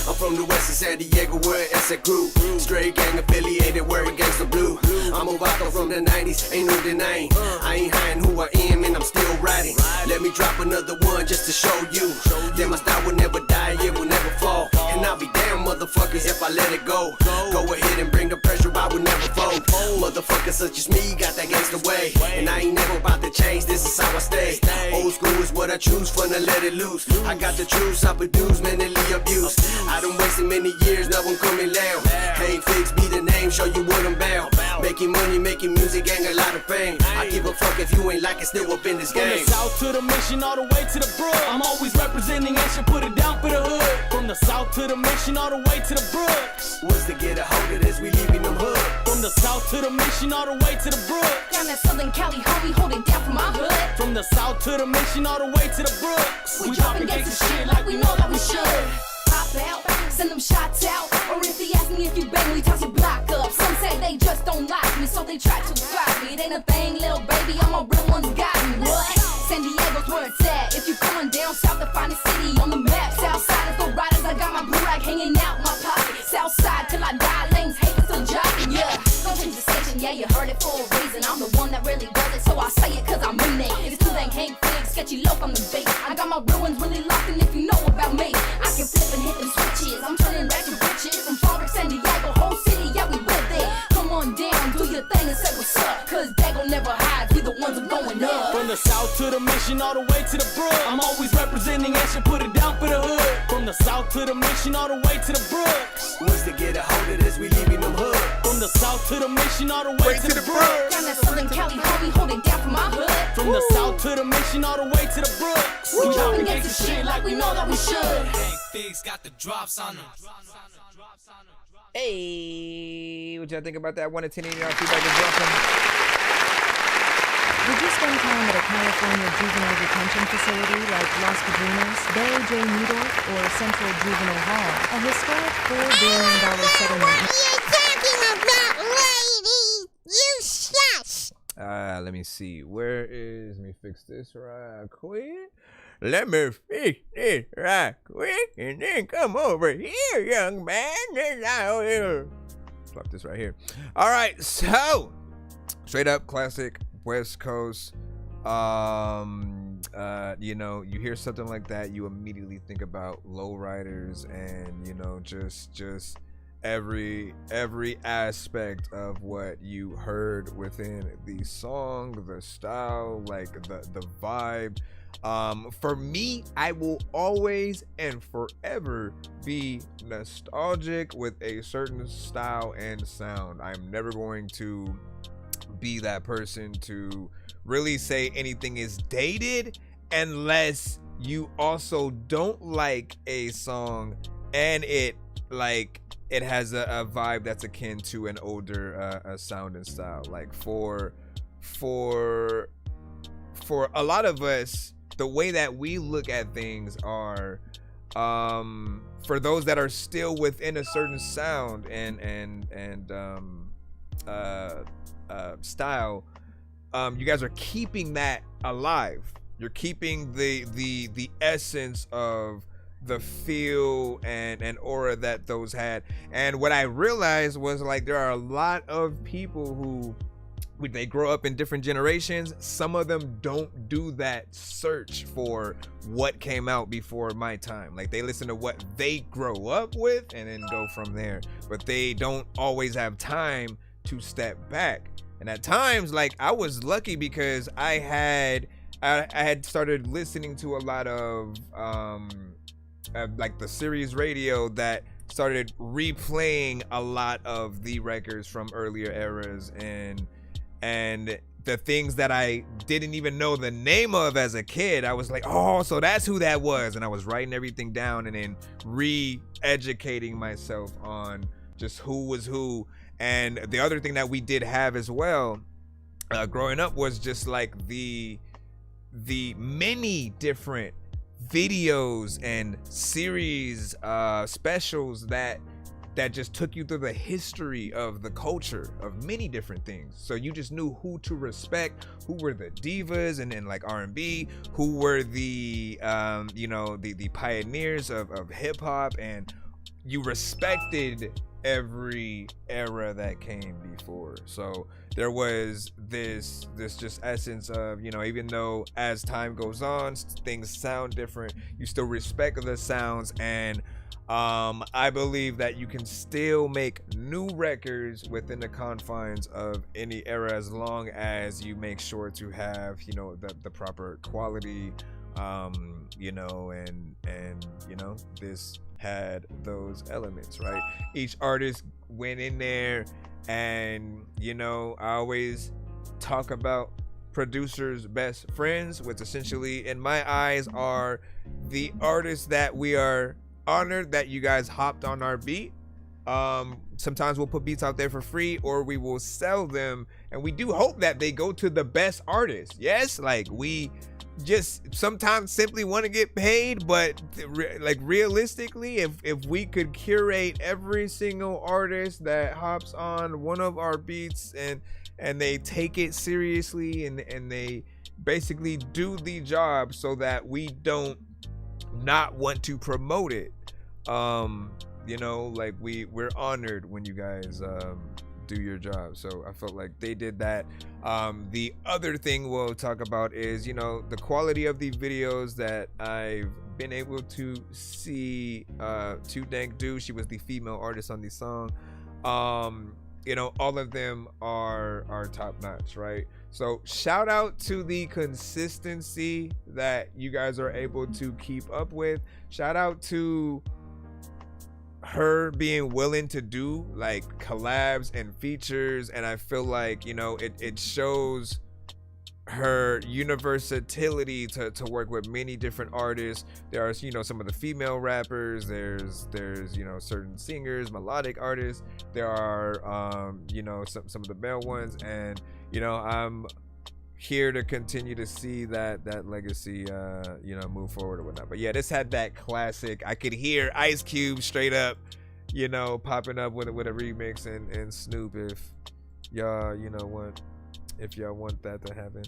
I'm from the west of San Diego where it's a group. Straight gang affiliated wearing gangsta blue. I'm a vato from the 90s, ain't no denying. I ain't hiding who I am and I'm still riding. Let me drop another one just to show you that my style will never die, it will never fall. And I'll be damn motherfuckers if I let it go. Go ahead and bring the pressure, I will never fold. Motherfuckers such as me got that gangsta way. And I ain't never about to change, this is how I stay. Old school is what I choose, fun to let it loose. I got the truth, I produce mentally abused. I done wasted many years, now I'm coming down. Ain't fix, be the name, show you what I'm bound. Making money, making music, ain't a lot of fame. I give a fuck if you ain't like it, still up in this game. From the south to the mission, all the way to the brook. I'm always representing and should put it down for the hood. From the south to the mission, all the way to the brooks. What's to get a hold of this? We leaving them hood. From the south to the mission, all the way to the brooks. Down that Southern Cali, homie, hold it down for my hood. From the south to the mission, all the way to the brooks. We dropping gangsta shit like we know that we should. Pop out, send them shots out. Or if they ask me if you bang, we toss your block up. Some say they just don't like me, so they try to fight me. It ain't a thing, little baby, I'm a real one's got me. What? San Diego's where it's at. If you coming down south, the finest city on the map. South side is the riders, I got my blue rag hanging out my pocket. South side till I die, lanes hate it, still jogging, yeah. Don't change the station, yeah, you heard it for a reason. I'm the one that really does it, so I say it cause I mean it. It's too dang Hank Fig, sketchy low from the beat. I got my ruins really locked in if you know about me. I can flip and hit them switches, I'm turning back to riches. From Florida, San Diego, whole city, yeah, we with it. Come on down, do your thing and say what's up. Cause Dago never hides, we the ones who going up. From the south to the mission, all the way to the brook. I'm always representing and should put it down for the hood. From the south to the mission, all the way to the brooks. What's to get a hold of this? We leaving them hood. From the south to the mission, all the way to the brooks. Down that Southern Cali, homie, hold it down for my hood. From the south to the mission, all the way to the brooks. We dropping gangsta shit like we know that we should. Hank Fig's got the drops on them. Hey, what y'all think about that? 1 to 10 in y'all feedback is welcome. Would you spend time at a California juvenile detention facility like Las Padrinas, Barry J. Needle, or Central Juvenile Hall? A historic $4 billion settlement. What are you talking about, lady? You shush! Let me see. Where is, let me fix this right quick. Let me fix this right quick and then come over here, young man. Plop this right here. All right, so straight up classic West Coast. You know, you hear something like that, you immediately think about lowriders and, you know, just every aspect of what you heard within the song, the style, like the vibe. For me, I will always and forever be nostalgic with a certain style and sound. I'm never going to be that person to really say anything is dated unless you also don't like a song and it has a vibe that's akin to an older sound and style. Like for a lot of us, the way that we look at things are for those that are still within a certain sound and style, you guys are keeping that alive. You're keeping the essence of the feel and aura that those had. And what I realized was, like, there are a lot of people who, when they grow up in different generations, some of them don't do that search for what came out before my time. Like, they listen to what they grow up with and then go from there, but they don't always have time to step back. And at times, like, I was lucky because I had started listening to a lot of like the Sirius radio that started replaying a lot of the records from earlier eras, and the things that I didn't even know the name of as a kid, I was like, oh, so that's who that was. And I was writing everything down and then re-educating myself on just who was who. And the other thing that we did have as well, growing up, was just like the the many different videos and series, specials that just took you through the history of the culture of many different things. So you just knew who to respect, who were the divas and like R&B, who were the the pioneers of hip hop, and you respected every era that came before. So there was this just essence of, even though as time goes on things sound different, you still respect the sounds. And I believe that you can still make new records within the confines of any era, as long as you make sure to have, the proper quality, and this had those elements, right? Each artist went in there, and I always talk about producers' best friends, which essentially in my eyes are the artists that we are honored that you guys hopped on our beat. Sometimes we'll put beats out there for free, or we will sell them, and we do hope that they go to the best artists. Yes, like we just sometimes simply want to get paid, but like realistically, if we could curate every single artist that hops on one of our beats and they take it seriously and they basically do the job so that we don't not want to promote it, like we're honored when you guys do your job. So I felt like they did that. The other thing we'll talk about is the quality of the videos that I've been able to see To Dank do. She was the female artist on the song. All of them are top notch, right? So shout out to the consistency that you guys are able to keep up with. Shout out to her being willing to do like collabs and features, and I feel like it shows her universality to work with many different artists. There are some of the female rappers, there's certain singers, melodic artists, there are some of the male ones, and I'm here to continue to see that legacy move forward or whatnot. But yeah, this had that classic, I could hear Ice Cube straight up popping up with a remix, and Snoop, if y'all want that to happen.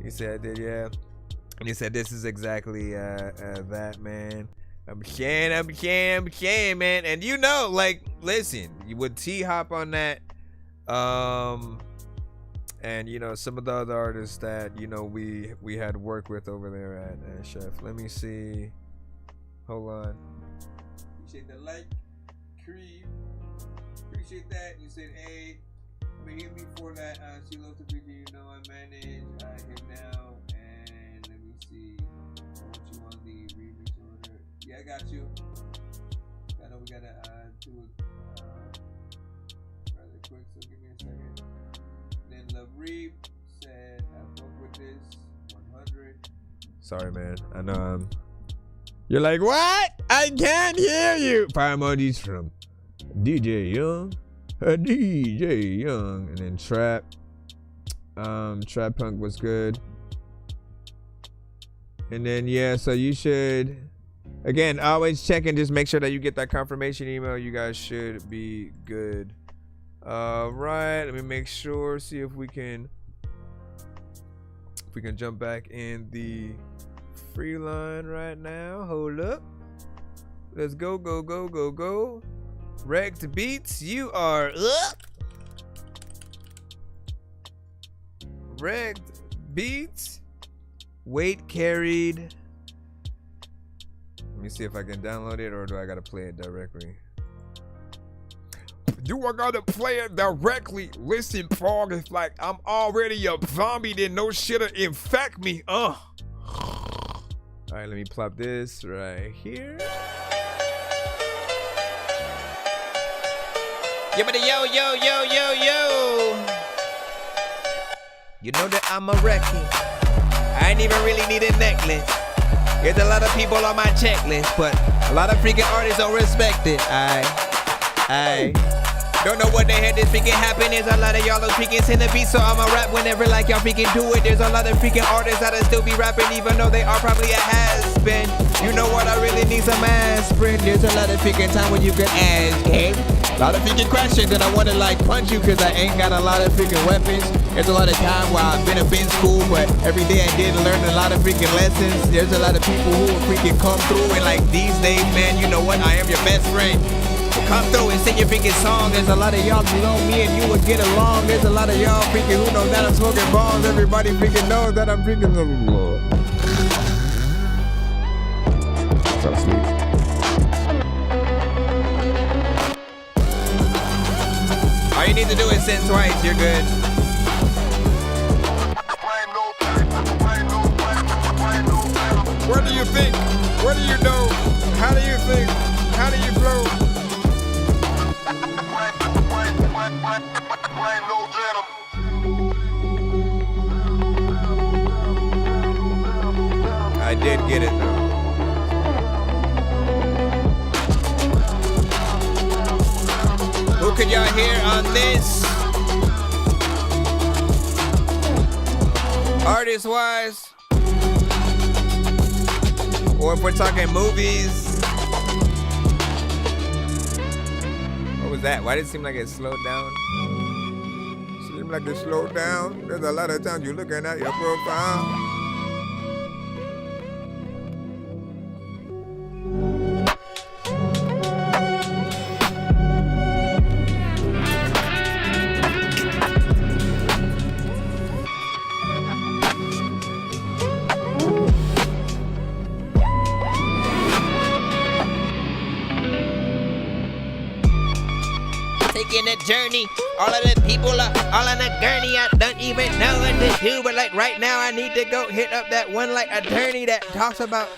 He said that, yeah, and he said this is exactly that, man. I'm saying, man. And like, listen, you would T-Hop on that, and some of the other artists that we had worked with over there at Chef. Let me see. Hold on. Appreciate the like, Creed. Appreciate that. You said, hey, hit me for that. She loves the video. I manage him now. And let me see. I want you on the remix order. Yeah, I got you. I know we gotta do it rather quick, so give me a second. Then LaReep said, I fuck with this 100. Sorry, man. I know you're like, what? I can't hear you. Fire emojis from DJ Young. DJ Young. And then Trap. Trap Punk was good. And then, yeah, so you should, again, always check and just make sure that you get that confirmation email. You guys should be good. Right, let me make sure, see if we can jump back in the free line right now. Hold up. Let's go. Wrecked Beats, you are up. Wrecked Beats, weight carried. Let me see if I can download it, or do I gotta play it directly? You are gonna play it directly. Listen, frog, it's like I'm already a zombie, then no shit'll infect me. All right, let me plop this right here. Give me the yo. You know that I'm a wrecking. I ain't even really need a necklace. There's a lot of people on my checklist, but a lot of freaking artists don't respect it. Don't know what the heck is freaking happen. There's a lot of y'all who freaking send the beat, so I'ma rap whenever like y'all freaking do it. There's a lot of freaking artists that'll still be rapping even though they are probably a has-been. You know what, I really need some aspirin. There's a lot of freaking time when you can ask, hey? A lot of freaking questions that I wanna like punch you cause I ain't got a lot of freaking weapons. There's a lot of time where I've been up in school, but every day I did learn a lot of freaking lessons. There's a lot of people who will freaking come through and like these days, man, you know what, I am your best friend. Come through and sing your freaking song. There's a lot of y'all who know me and you would get along. There's a lot of y'all freaking who know that I'm smoking bombs. Everybody freaking knows that I'm freaking fell asleep. All you need to do is sing twice, you're good. What do you think? What do you know? How do you think? How do you flow? I did get it though. Who could y'all hear on this? Artist wise, or if we're talking movies. What was that? Why did it seem like it slowed down? Seemed like it slowed down. There's a lot of times you're looking at your profile. The journey, all of the people are all on a gurney. I don't even know what to do, but like right now I need to go hit up that one like attorney that talks about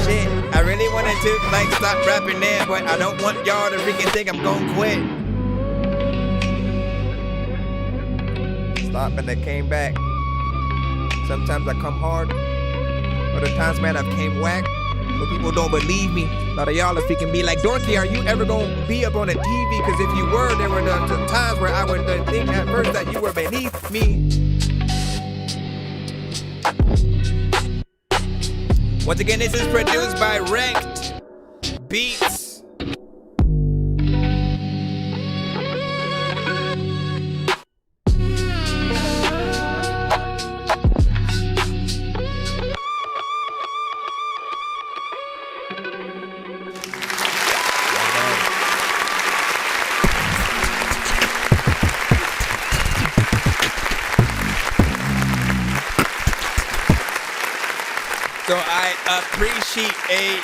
shit. I really wanted to like stop rapping there, but I don't want y'all to freaking think I'm gonna quit. Stop and I came back. Sometimes I come hard, other times man I've came whack. But people don't believe me. A lot of y'all if you can be like, Dorky, are you ever gonna be up on the TV? Because if you were, there were the times where I would think at first that you were beneath me. Once again, this is produced by Wrecked Beats. So I appreciate,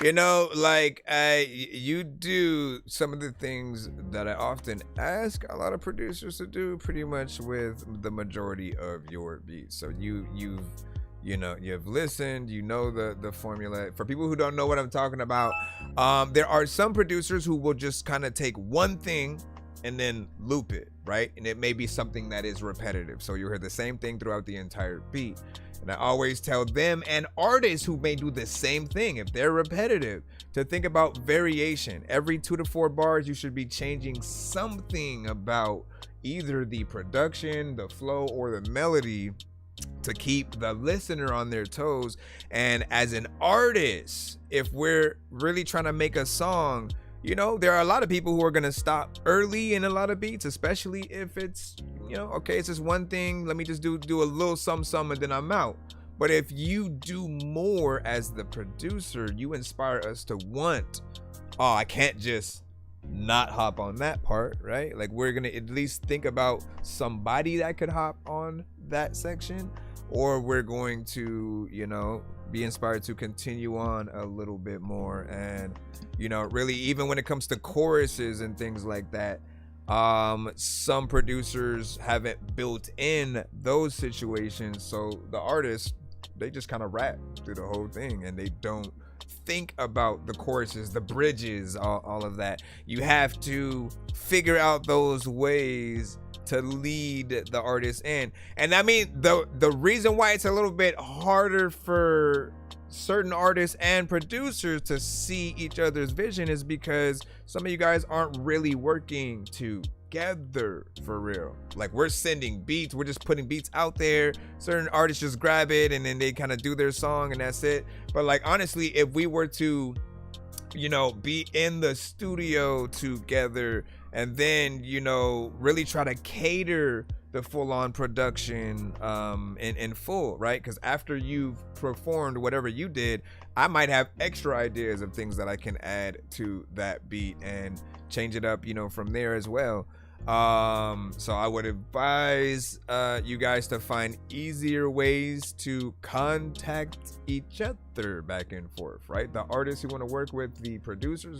you know, like you do some of the things that I often ask a lot of producers to do pretty much with the majority of your beats. So you've listened, you know the formula. For people who don't know what I'm talking about, there are some producers who will just kind of take one thing and then loop it, right? And it may be something that is repetitive. So you hear the same thing throughout the entire beat. And I always tell them and artists who may do the same thing, if they're repetitive, to think about variation. Every 2 to 4 bars, you should be changing something about either the production, the flow, or the melody to keep the listener on their toes. And as an artist, if we're really trying to make a song, you know, there are a lot of people who are going to stop early in a lot of beats, especially if it's, you know, okay, it's just one thing. Let me just do a little some and then I'm out. But if you do more as the producer, you inspire us to want, oh, I can't just not hop on that part, right? Like we're going to at least think about somebody that could hop on that section, or we're going to, you know, be inspired to continue on a little bit more. And, you know, really, even when it comes to choruses and things like that, some producers haven't built in those situations, so the artists, they just kind of rap through the whole thing and they don't think about the choruses, the bridges, all of that. You have to figure out those ways to lead the artist in. And I mean, the reason why it's a little bit harder for certain artists and producers to see each other's vision is because some of you guys aren't really working together for real. Like, we're sending beats, we're just putting beats out there. Certain artists just grab it and then they kind of do their song and that's it. But like, honestly, if we were to, you know, be in the studio together and then, you know, really try to cater the full-on production in full, right? Because after you've performed whatever you did, I might have extra ideas of things that I can add to that beat and change it up, you know, from there as well. So I would advise you guys to find easier ways to contact each other back and forth, right? The artists who want to work with the producers,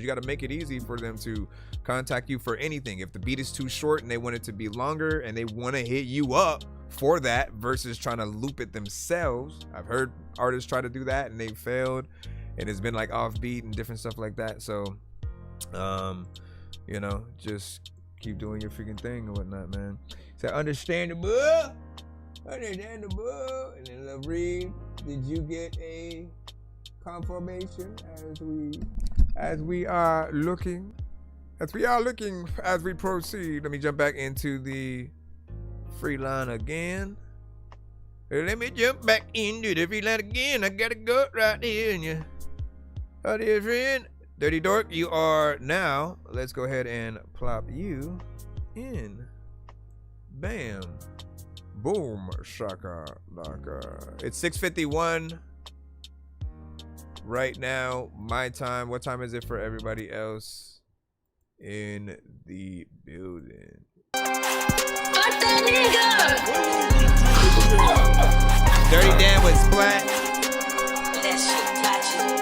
you got to make it easy for them to contact you for anything. If the beat is too short and they want it to be longer and they want to hit you up for that versus trying to loop it themselves. I've heard artists try to do that and they failed and it's been like offbeat and different stuff like that. So you know, just keep doing your freaking thing and whatnot, man. So understandable. And then Love Reed, did you get a confirmation as we proceed? Let me jump back into the free line again. Let me jump back into the free line again. I gotta go right here and you. Oh dear friend. Dirty Dork, you are now. Let's go ahead and plop you in. Bam. Boom. Shaka laka. It's 6:51 right now. My time. What time is it for everybody else in the building? Fuck that nigga! Dirty Dan with Splat. That shit touching.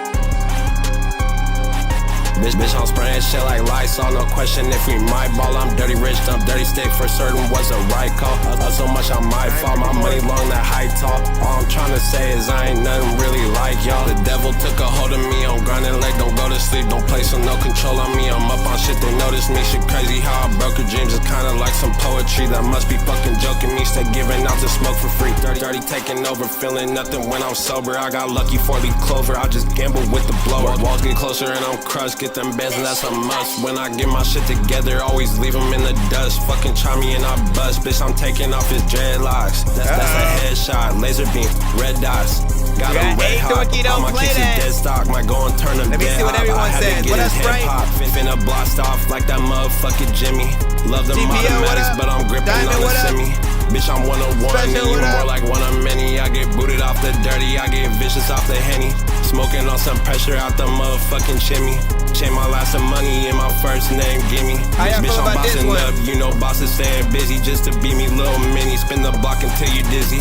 Bitch, I'm spraying shit like Lysol, no question if we might ball. I'm dirty rich, dump dirty stick for certain was a right call. Up so much I might fall, my money long that high talk. All I'm trying to say is I ain't nothing really like y'all. The devil took a hold of me, I'm grinding like don't go to sleep. Don't play so no control on me, I'm up on shit, they notice me. Shit crazy how I broke her dreams, it's kinda like some poetry. That must be fucking joking me, stay giving out to smoke for free. Dirty taking over, feeling nothing when I'm sober. I got lucky 4-leaf clover, I just gamble with the blower. Walls get closer and I'm crushed, get them bands and that's a must. When I get my shit together, always leave them in the dust. Fucking try me and I bust, bitch, I'm taking off his dreadlocks. That's a headshot, laser beam, red dots. Got him red hot, all my kicks is dead stock. Might go and turn them dead. Let me see what everyone says. What up, Sprite? Finna blast off like that motherfucking Jimmy. Love them automatics, but I'm gripping on the semi. Bitch, I'm one of one, even more like one of many. I get booted off the dirty, I get vicious off the Henny. Smoking on some pressure out the motherfucking chimney. Chain my last of money in my first name, gimme. Bitch, I'm bossing up, you know bosses staying busy just to be me, little mini. Spin the block until you dizzy.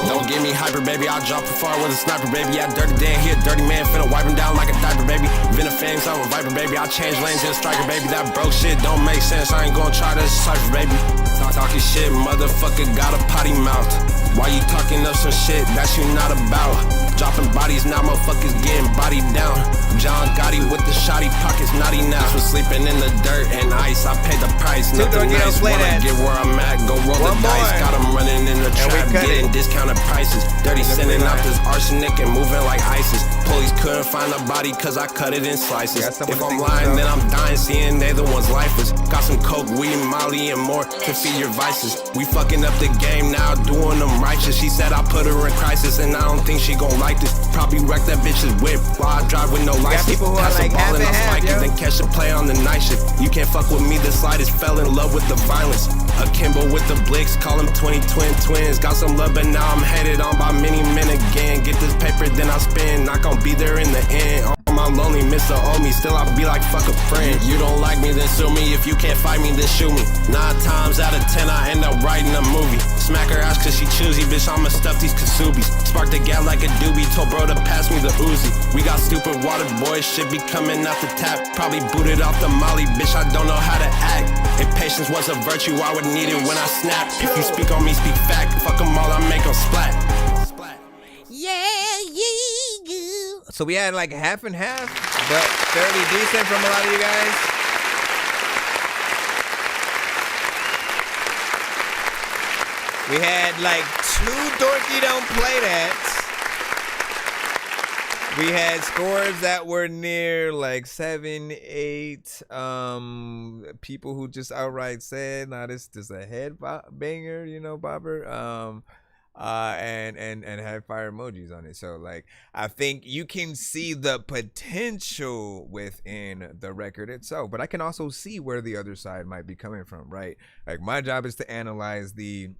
Don't get me hyper, baby, I'll drop it far with a sniper, baby. Yeah, dirty Dan here, dirty man, finna wipe him down like a diaper, baby. Been a fangs, I'm a viper, baby. I change lanes in a striker, baby. That broke shit don't make sense, I ain't gonna try to cipher, baby. Talking shit, motherfucker got a potty mouth. Why you talking up some shit that you not about? Dropping bodies now, motherfuckers getting bodied down. John Gotti with the shoddy pockets, naughty now. Was sleeping in the dirt and ice, I paid the price. Nothing nice, wanna get where I'm at, go roll the dice. Got them running in the trap, getting discounted prices. Dirty sending out this arsenic and moving like ISIS. Police couldn't find the body cause I cut it in slices. If I'm lying, then I'm dying, seeing they the ones lifeless. Got some coke, weed, molly, and more to feed your vices. We fucking up the game now, doing them righteous. She said I put her in crisis and I don't think she gon' like this. Probably wreck that bitch's whip while I drive with no license. People who are like half and half, yo. Then catch a play on the night shift. You can't fuck with me the slightest, fell in love with the violence. Akimbo with the blicks, call them 20 twins. Got some love but now I'm headed on by many men again. Get this paper then I spin, not gon' be there in the end. My lonely Mr. Owe me, still I'll be like fuck a friend. You don't like me, then sue me. If you can't fight me, then shoot me. 9 times out of 10, I end up writing a movie. Smack her ass cause she choosy, bitch, I'ma stuff these Kasubies. Spark the gat like a doobie, told bro to pass me the Uzi. We got stupid water boys, shit be coming out the tap. Probably booted off the molly, bitch, I don't know how to act. If patience was a virtue, I would need it when I snap. If you speak on me, speak fact. Fuck them all, I make them splat. Yeah, So we had like half and half, but fairly decent from a lot of you guys. We had like 2 Dorky Don't Play That. We had scores that were near like 7, 8. People who just outright said, "Nah, this is a head banger," you know, bobber. And had fire emojis on it. So like, I think you can see the potential within the record itself, but I can also see where the other side might be coming from, right? Like, my job is to analyze the,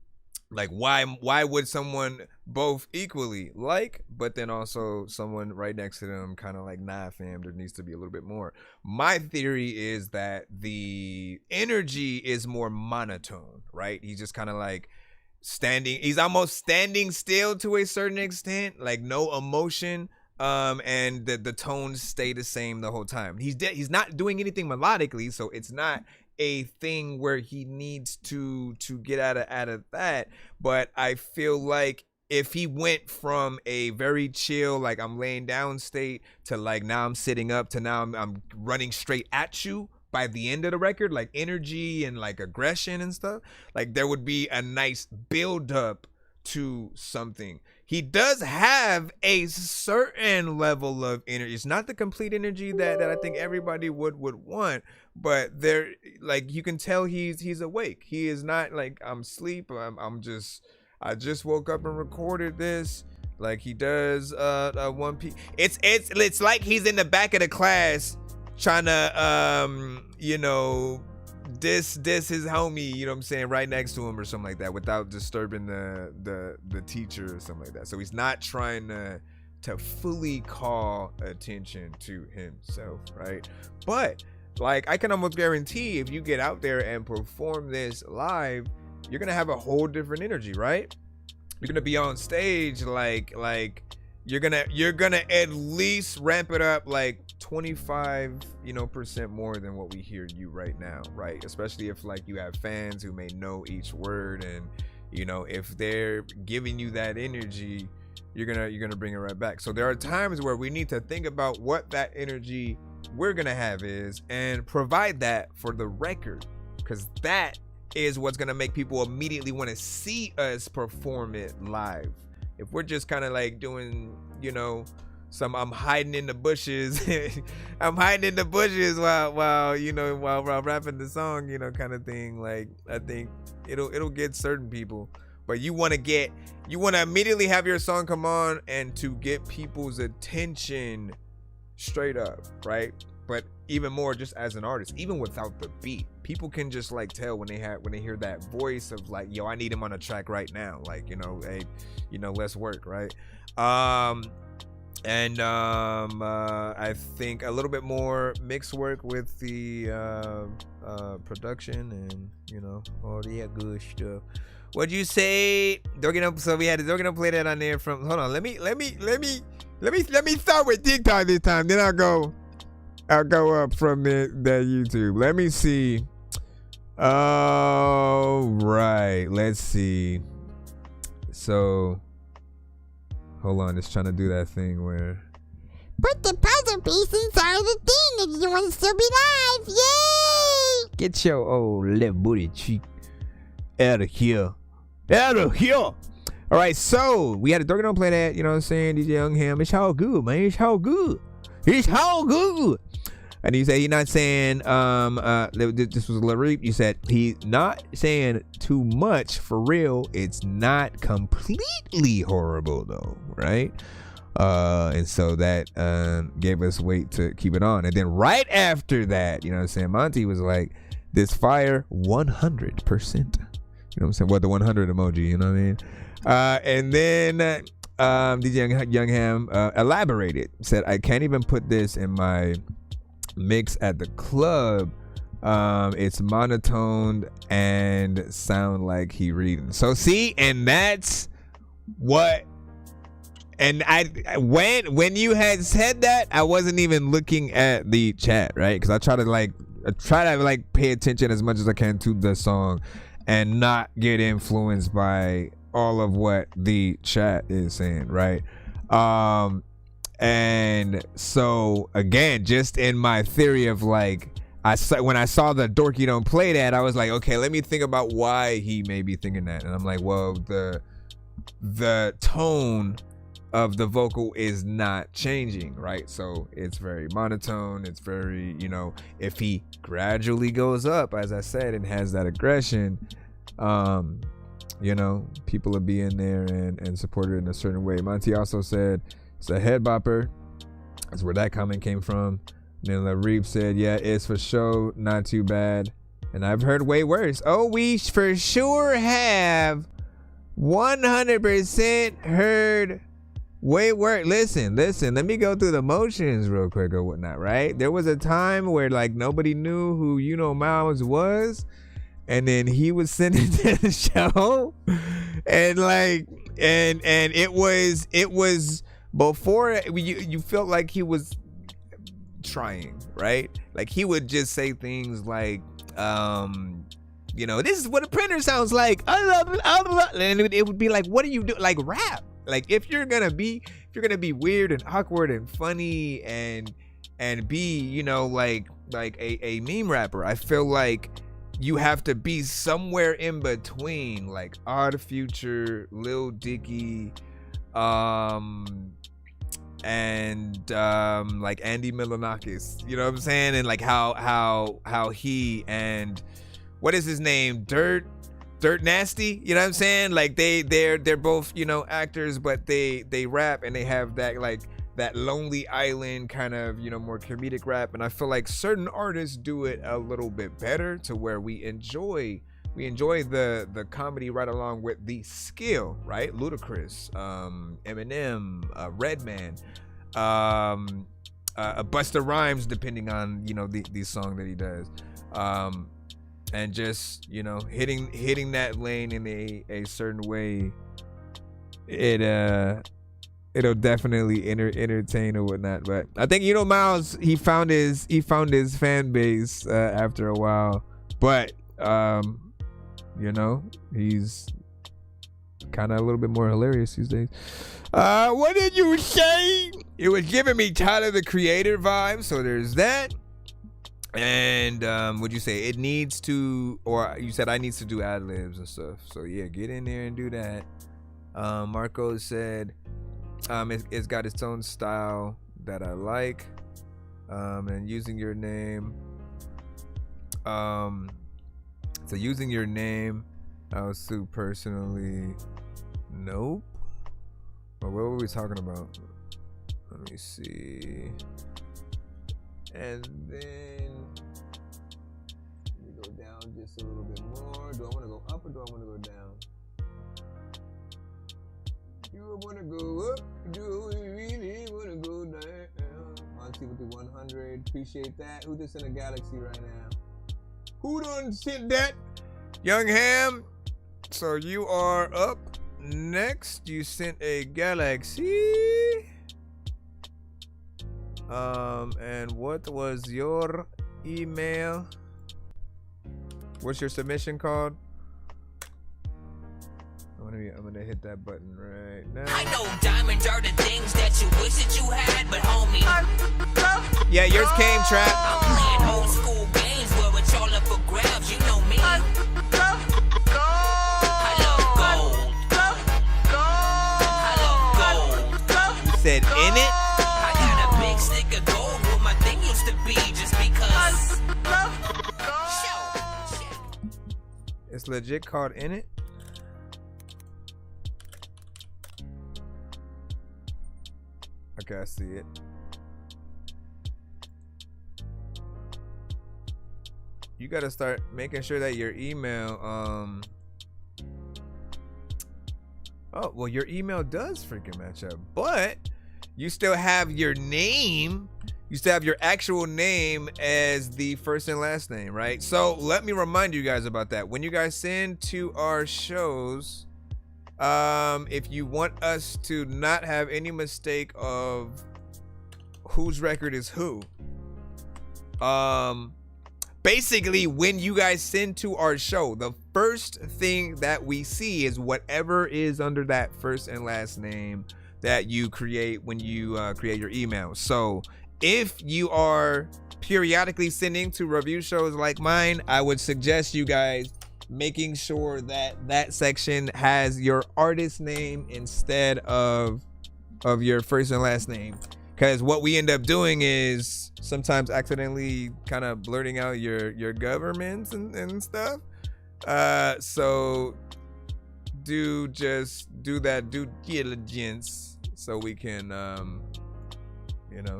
like, why would someone both equally like, but then also someone right next to them kind of like, nah fam, there needs to be a little bit more. My theory is that the energy is more monotone, right? He's just kind of like he's almost standing still to a certain extent, like no emotion, and the tones stay the same the whole time. He's not doing anything melodically, so it's not a thing where he needs to get out of that. But I feel like if he went from a very chill, like I'm laying down state, to like now I'm sitting up, to now I'm running straight at you by the end of the record, like energy and like aggression and stuff, like there would be a nice build up to something. He does have a certain level of energy. It's not the complete energy that I think everybody would want, but there, like, you can tell he's awake. He is not like, I'm asleep. I just woke up and recorded this. Like he does 1P. It's like he's in the back of the class trying to you know, diss his homie, you know what I'm saying, right next to him or something like that, without disturbing the teacher or something like that. So he's not trying to fully call attention to himself, right? But like, I can almost guarantee if you get out there and perform this live, you're gonna have a whole different energy, right? You're gonna be on stage like you're gonna at least ramp it up like 25% more than what we hear you right now, right? Especially if like you have fans who may know each word, and you know, if they're giving you that energy, you're gonna bring it right back. So there are times where we need to think about what that energy we're gonna have is, and provide that for the record, because that is what's gonna make people immediately want to see us perform it live. If we're just kind of like doing, you know, I'm hiding in the bushes I'm hiding in the bushes while you know, while rapping the song, you know, kind of thing, like, I think it'll get certain people. But you want to immediately have your song come on and to get people's attention straight up, right? But even more just as an artist, even without the beat, people can just like tell when they hear that voice of like, yo, I need him on a track right now, like, you know, hey, you know, let's work, right? I think a little bit more mix work with the production and, you know, all the good stuff. What'd you say? Dorky? So we had Dorky play that on there from. Hold on, let me start with TikTok this time. Then I'll go up from that YouTube. Let me see. All right, let's see. So, hold on, just trying to do that thing where. Put the puzzle piece inside the thing if you want to still be live. Yay! Get your old left booty cheek out of here. Out of here. All right, so we had a Dorky Don't Play That, you know what I'm saying? DJ Young Ham, it's all good, man. It's all good. It's all good. And you say he's not saying, this was Lareep. You said he's not saying too much for real. It's not completely horrible though, right? And so that gave us weight to keep it on. And then right after that, you know what I'm saying, Monty was like, this fire 100%. You know what I'm saying? Well, the 100 emoji, you know what I mean? And then DJ Young Ham elaborated, said, I can't even put this in my mix at the club. It's monotoned and sound like he reading. So see, and that's what. And when you had said that, I wasn't even looking at the chat, right? Because I try to pay attention as much as I can to the song and not get influenced by all of what the chat is saying, right? And so again, just in my theory of like, when I saw the Dorky Don't Play That, I was like, okay, let me think about why he may be thinking that. And I'm like, well, the tone of the vocal is not changing, right? So it's very monotone. It's very, you know, if he gradually goes up, as I said, and has that aggression, you know, people will be in there and support it in a certain way. Monty also said it's a head bopper. That's where that comment came from. And then Lareep said, yeah, it's for sure not too bad. And I've heard way worse. Oh, we for sure have 100% heard way worse. Listen, let me go through the motions real quick or whatnot, right? There was a time where like nobody knew who You Know Miles was. And then he was sent into the show, and like, and it was before you felt like he was trying, right? Like he would just say things like, you know, this is what a printer sounds like. I love it. And it would be like, what do you do? Like rap. Like if you're gonna be weird and awkward and funny and be, you know, like a meme rapper, I feel like you have to be somewhere in between, like Odd Future, Lil Dicky, and like Andy Milonakis, you know what I'm saying? And like how he and what is his name? Dirt Nasty, you know what I'm saying? Like they're both, you know, actors, but they rap and they have that like that Lonely Island kind of, you know, more comedic rap. And I feel like certain artists do it a little bit better to where we enjoy the comedy right along with the skill, right? Ludacris, Eminem, Redman, Busta Rhymes, depending on, you know, the song that he does, and just, you know, hitting that lane in a certain way. It'll definitely entertain or whatnot. But I think, you know, Miles, he found his fan base after a while. But you know, he's kind of a little bit more hilarious these days. What did you say? It was giving me Tyler the Creator vibes, so there's that. And what'd you say? It needs to, or you said I needs to do ad-libs and stuff. So yeah, get in there and do that. Marco said it's got its own style that I like, and using your name, so using your name, I'll sue personally. Nope. But what were we talking about? Let me see. And then we go down just a little bit more. Do I want to go up or do I want to go down? You want to go up? Do we really want to go down? Monty with the 100. Appreciate that. Who just in a galaxy right now? Who done sent that? Young Ham. So you are up next. You sent a galaxy. And what was your email? What's your submission called? I'm gonna hit that button right now. I know diamonds are the things that you wish that you had, but homie, yeah, yours came, Trap. I'm playing old school games where it's all up for grabs. You know me. I love gold. You said in it? I got a big stick of gold where my thing used to be, just because. It's legit called in it? Okay, I see it. You gotta start making sure that your email, oh, well, your email does freaking match up, but you still have your name. You still have your actual name as the first and last name, right? So let me remind you guys about that. When you guys send to our shows, if you want us to not have any mistake of whose record is who, basically when you guys send to our show, the first thing that we see is whatever is under that first and last name that you create when you create your email. So if you are periodically sending to review shows like mine, I would suggest you guys making sure that that section has your artist name instead of of your first and last name. Because what we end up doing is sometimes accidentally kind of blurting out your governments and stuff. So do that due diligence so we can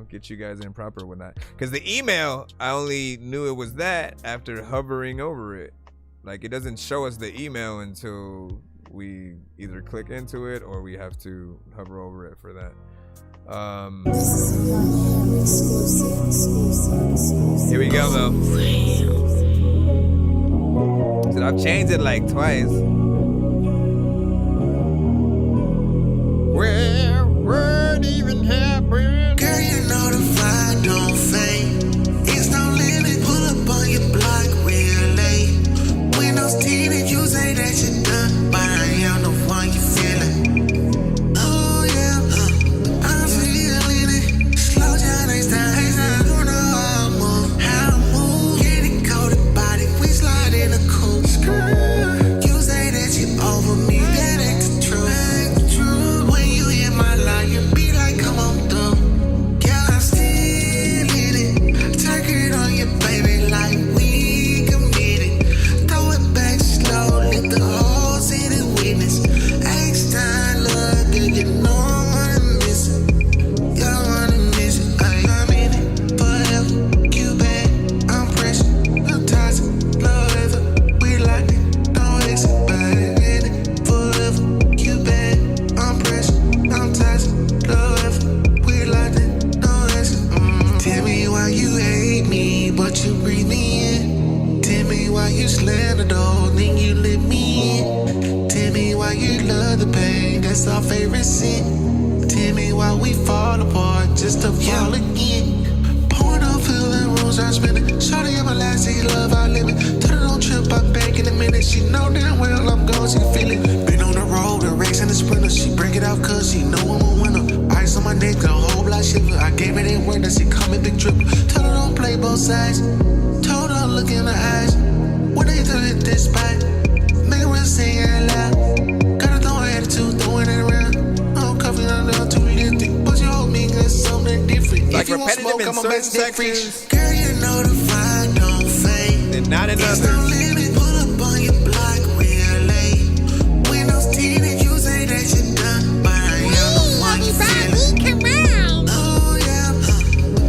get you guys in proper or whatnot. Because the email, I only knew it was that after hovering over it. Like, it doesn't show us the email until we either click into it or we have to hover over it for that. Here we go though. So I've changed it like twice. Well, what even happened? Girl, you know the vibe don't fade. It's no limit, pull up on your block real late. Windows tinted, you say that you're done, but I am the one you feeling. Oh yeah, I'm feeling it. Slow down, next time, you know how I move. Get it coated body, we slide in a coupe. You say that you over me, that ain't the truth. When you hit my line, you be like, come on through. Girl, I'm still in it. Take it on your baby like we committed. Throw it back slow, let the whole city witness. X-time, look good, you know I'm gonna miss it. Y'all wanna miss it, I'm in it. Forever, you bad, I'm pressure, I'm toxic, love ever. We like it, no exit, but I'm in it. Forever, you bad, I'm pressure, I'm toxic, love ever. We like it, no exit. Tell me why you hate me, but you breathe me in. Tell me why you slam the door, then you let me in. Tell me why you love the pain, that's our favorite sin. Tell me why we fall apart just to fall again. Pouring up, filling rooms, I'm spinning. Shorty, I'm a last day, love, I live it. Turn it on trip, I'm back in a minute. She know damn well I'm gone, she feel it. Been on the road, the race and the sprinter. She break it out cause she know I'm a winner. Ice on my neck, a whole block shiver. I gave it in winter, she call me big drip. Tell her don't play both sides. Told her look in her eyes. When they do it this spot, make her sing out loud. Gotta throw her attitude, throwing it around. I'm coffee on the too realistic, but you hold me cause something different. Like If you want repetitive smoke, in I'm a certain best dick freak. sections. Girl, you know the vibe don't fade. And not in It's no others. limit, pull up on your block real late. Windows tinted, you say that you're done, but I am the one you feeling. Come on. Oh yeah,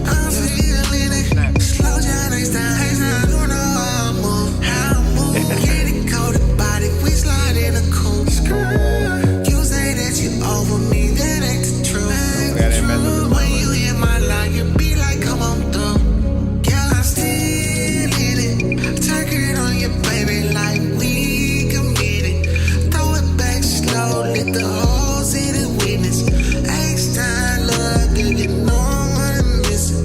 I'm feeling it. Slow down, next time, you know how I move. Get it coated body, we slide in a coupe. You say that you over me, that ain't the truth. When you hit my line, you be like, come on through. Girl, I'm still in it. Take it on your baby like we committed. Throw it back slow, let the whole city witness. X-time, look good, you know I'm gonna miss it.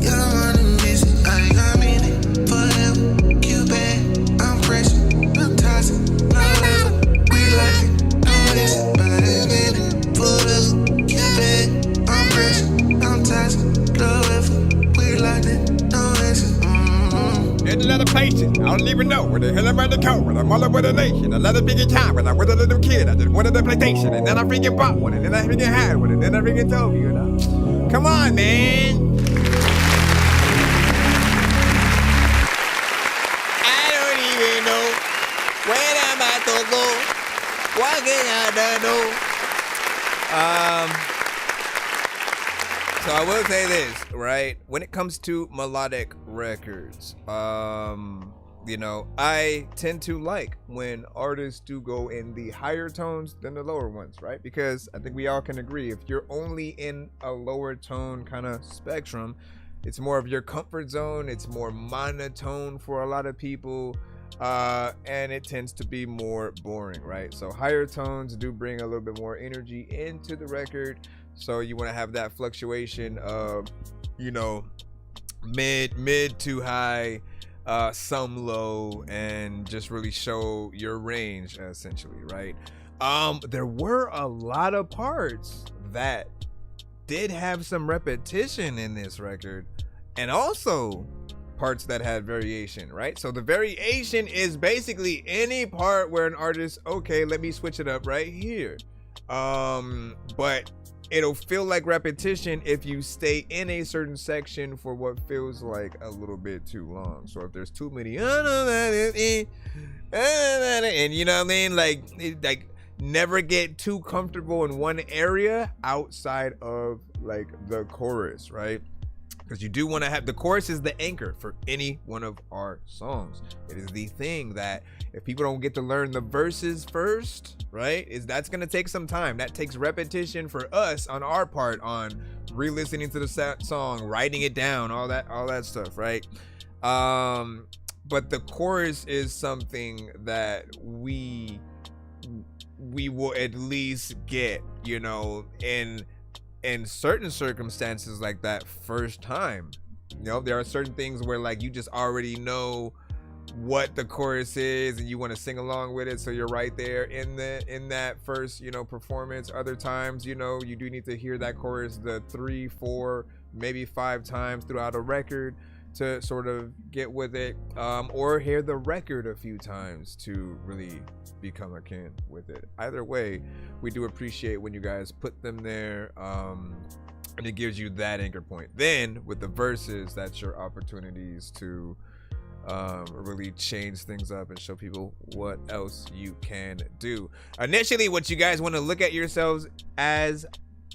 You don't wanna miss it, I'm in it. Forever, you bad, I'm fresh, I'm toxic, love ever. We like it, no exit, but I'm in it. Forever, you bad, I'm fresh, I'm toxic, love ever. We like it, no exit. There's a lot of places. I don't even know where the hell I'm at the code. When I'm all over the nation. A lot of biggie time. When I was a little kid, I just wanted the PlayStation. And then I freaking bought one. And then I freaking had one. And then I freaking told you, Come on, man. I don't even know where I'm at to go. Walking out the door. So I will say this, right? When it comes to melodic records, I tend to like when artists do go in the higher tones than the lower ones, right? Because I think we all can agree, if you're only in a lower tone kind of spectrum, it's more of your comfort zone. It's more monotone for a lot of people. And it tends to be more boring, right? So higher tones do bring a little bit more energy into the record. So you want to have that fluctuation of, mid to high, some low, and just really show your range essentially, right? There were a lot of parts that did have some repetition in this record, and also parts that had variation, right? So the variation is basically any part where an artist, okay, let me switch it up right here. But it'll feel like repetition if you stay in a certain section for what feels like a little bit too long. So if there's too many, and you know what I mean, like never get too comfortable in one area outside of like the chorus, right? Because you do want to have the chorus is the anchor for any one of our songs. It is the thing that if people don't get to learn the verses first, right, that's gonna take some time. That takes repetition for us on our part on re-listening to the song, writing it down, all that stuff, right? But the chorus is something that we will at least get, you know, in certain circumstances like that first time. You know, there are certain things where like you just already know what the chorus is and you want to sing along with it, so you're right there in that first, you know, performance. Other times, you know, you do need to hear that chorus the 3, 4, maybe 5 times throughout a record to sort of get with it, or hear the record a few times to really become akin with it. Either way, we do appreciate when you guys put them there, and it gives you that anchor point. Then with the verses, that's your opportunities to really change things up and show people what else you can do. Initially, what you guys want to look at yourselves as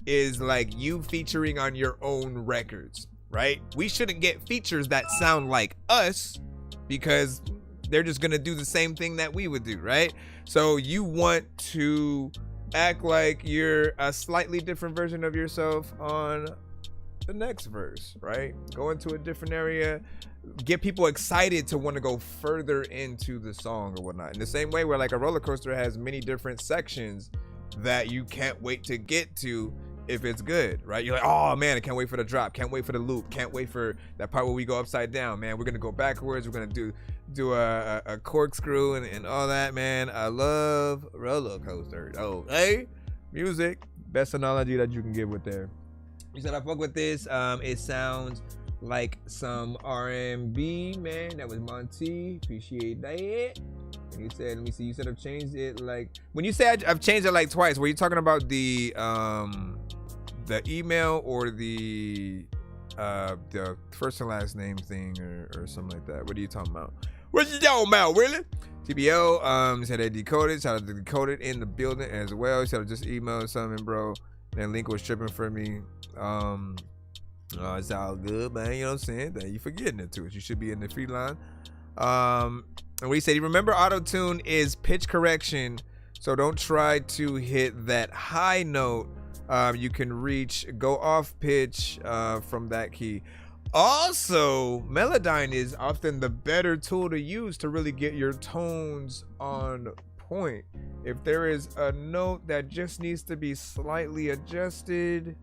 is like you featuring on your own records, right? We shouldn't get features that sound like us because they're just gonna do the same thing that we would do, right? So you want to act like you're a slightly different version of yourself on the next verse, right? Go into a different area, get people excited to want to go further into the song or whatnot. In the same way where like a roller coaster has many different sections that you can't wait to get to if it's good, right? You're like, oh man, I can't wait for the drop, can't wait for the loop, can't wait for that part where we go upside down, man. We're gonna go backwards, we're gonna do a corkscrew and all that, man. I love roller coasters. Oh, hey, music, best analogy that you can give with there. You said I fuck with this. It sounds like some R&B, man. That was Monty. Appreciate that. And you said, let me see. You said I've changed it like when you said I've changed it like twice. Were you talking about the email or the first and last name thing or something like that? What are you talking about? What you talking about, really? TBO said they decoded. Shout out to Decoded in the building as well. He said I just emailed something, bro. And Link was tripping for me. It's all good, man. You know what I'm saying? That you forgetting it too. You should be in the free line. And we said, remember, auto-tune is pitch correction, so don't try to hit that high note. You can go off pitch from that key. Also, Melodyne is often the better tool to use to really get your tones on point. If there is a note that just needs to be slightly adjusted,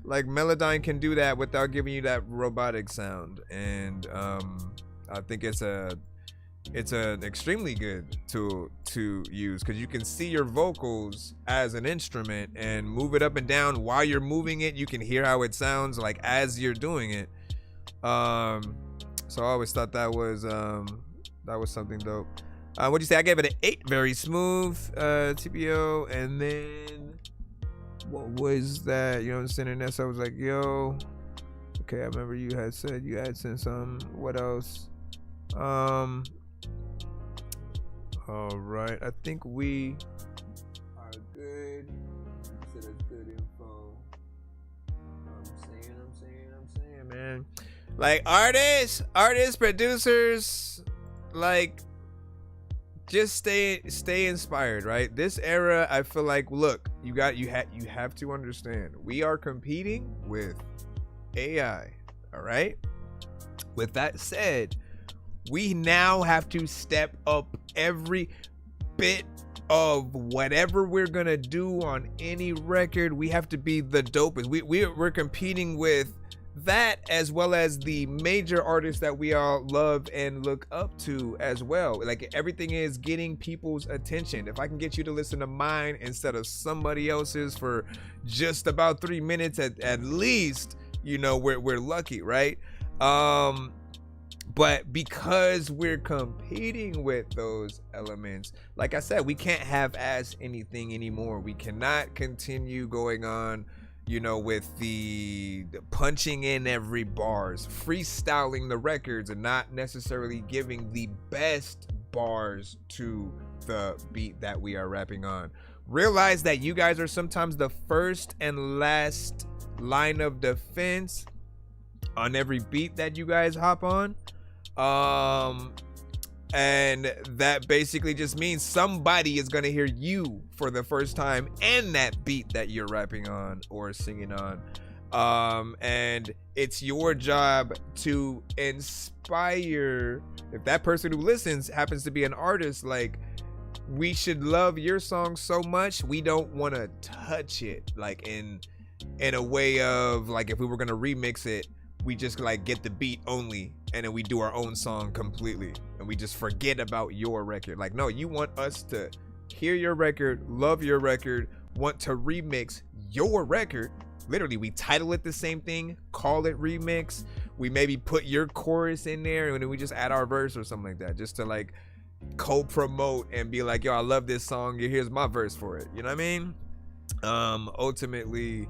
like Melodyne can do that without giving you that robotic sound. And I think it's an extremely good tool to use because you can see your vocals as an instrument and move it up and down while you're moving it. You can hear how it sounds like as you're doing it. So I always thought that was something dope. What'd you say? I gave it an 8. Very smooth, TPO. And then what was that? You know what I'm saying? And so I was like, yo, okay, I remember you had sent some. What else? All right, I think we are good. You said it's good info. I'm saying, man. Like artists, producers, like just stay inspired, right? This era, I feel like, look, you have to understand, we are competing with AI, all right? With that said, we now have to step up every bit of whatever we're gonna do on any record. We have to be the dopest. We're competing with that as well as the major artists that we all love and look up to as well. Like everything is getting people's attention. If I can get you to listen to mine instead of somebody else's for just about 3 minutes at least, you know, we're lucky, right? But because we're competing with those elements, like I said, we can't have anything anymore. We cannot continue going on, you know, with the punching in every bars, freestyling the records, and not necessarily giving the best bars to the beat that we are rapping on. Realize that you guys are sometimes the first and last line of defense on every beat that you guys hop on. And that basically just means somebody is gonna hear you for the first time and that beat that you're rapping on or singing on. And it's your job to inspire. If that person who listens happens to be an artist, like, we should love your song so much we don't want to touch it, like in a way of, like, if we were gonna remix it, we just like get the beat only and then we do our own song completely and we just forget about your record. Like, no, you want us to hear your record, love your record, want to remix your record. Literally, we title it the same thing, call it remix. We maybe put your chorus in there and then we just add our verse or something like that, just to like co-promote and be like, yo, I love this song, here's my verse for it. You know what I mean? Ultimately,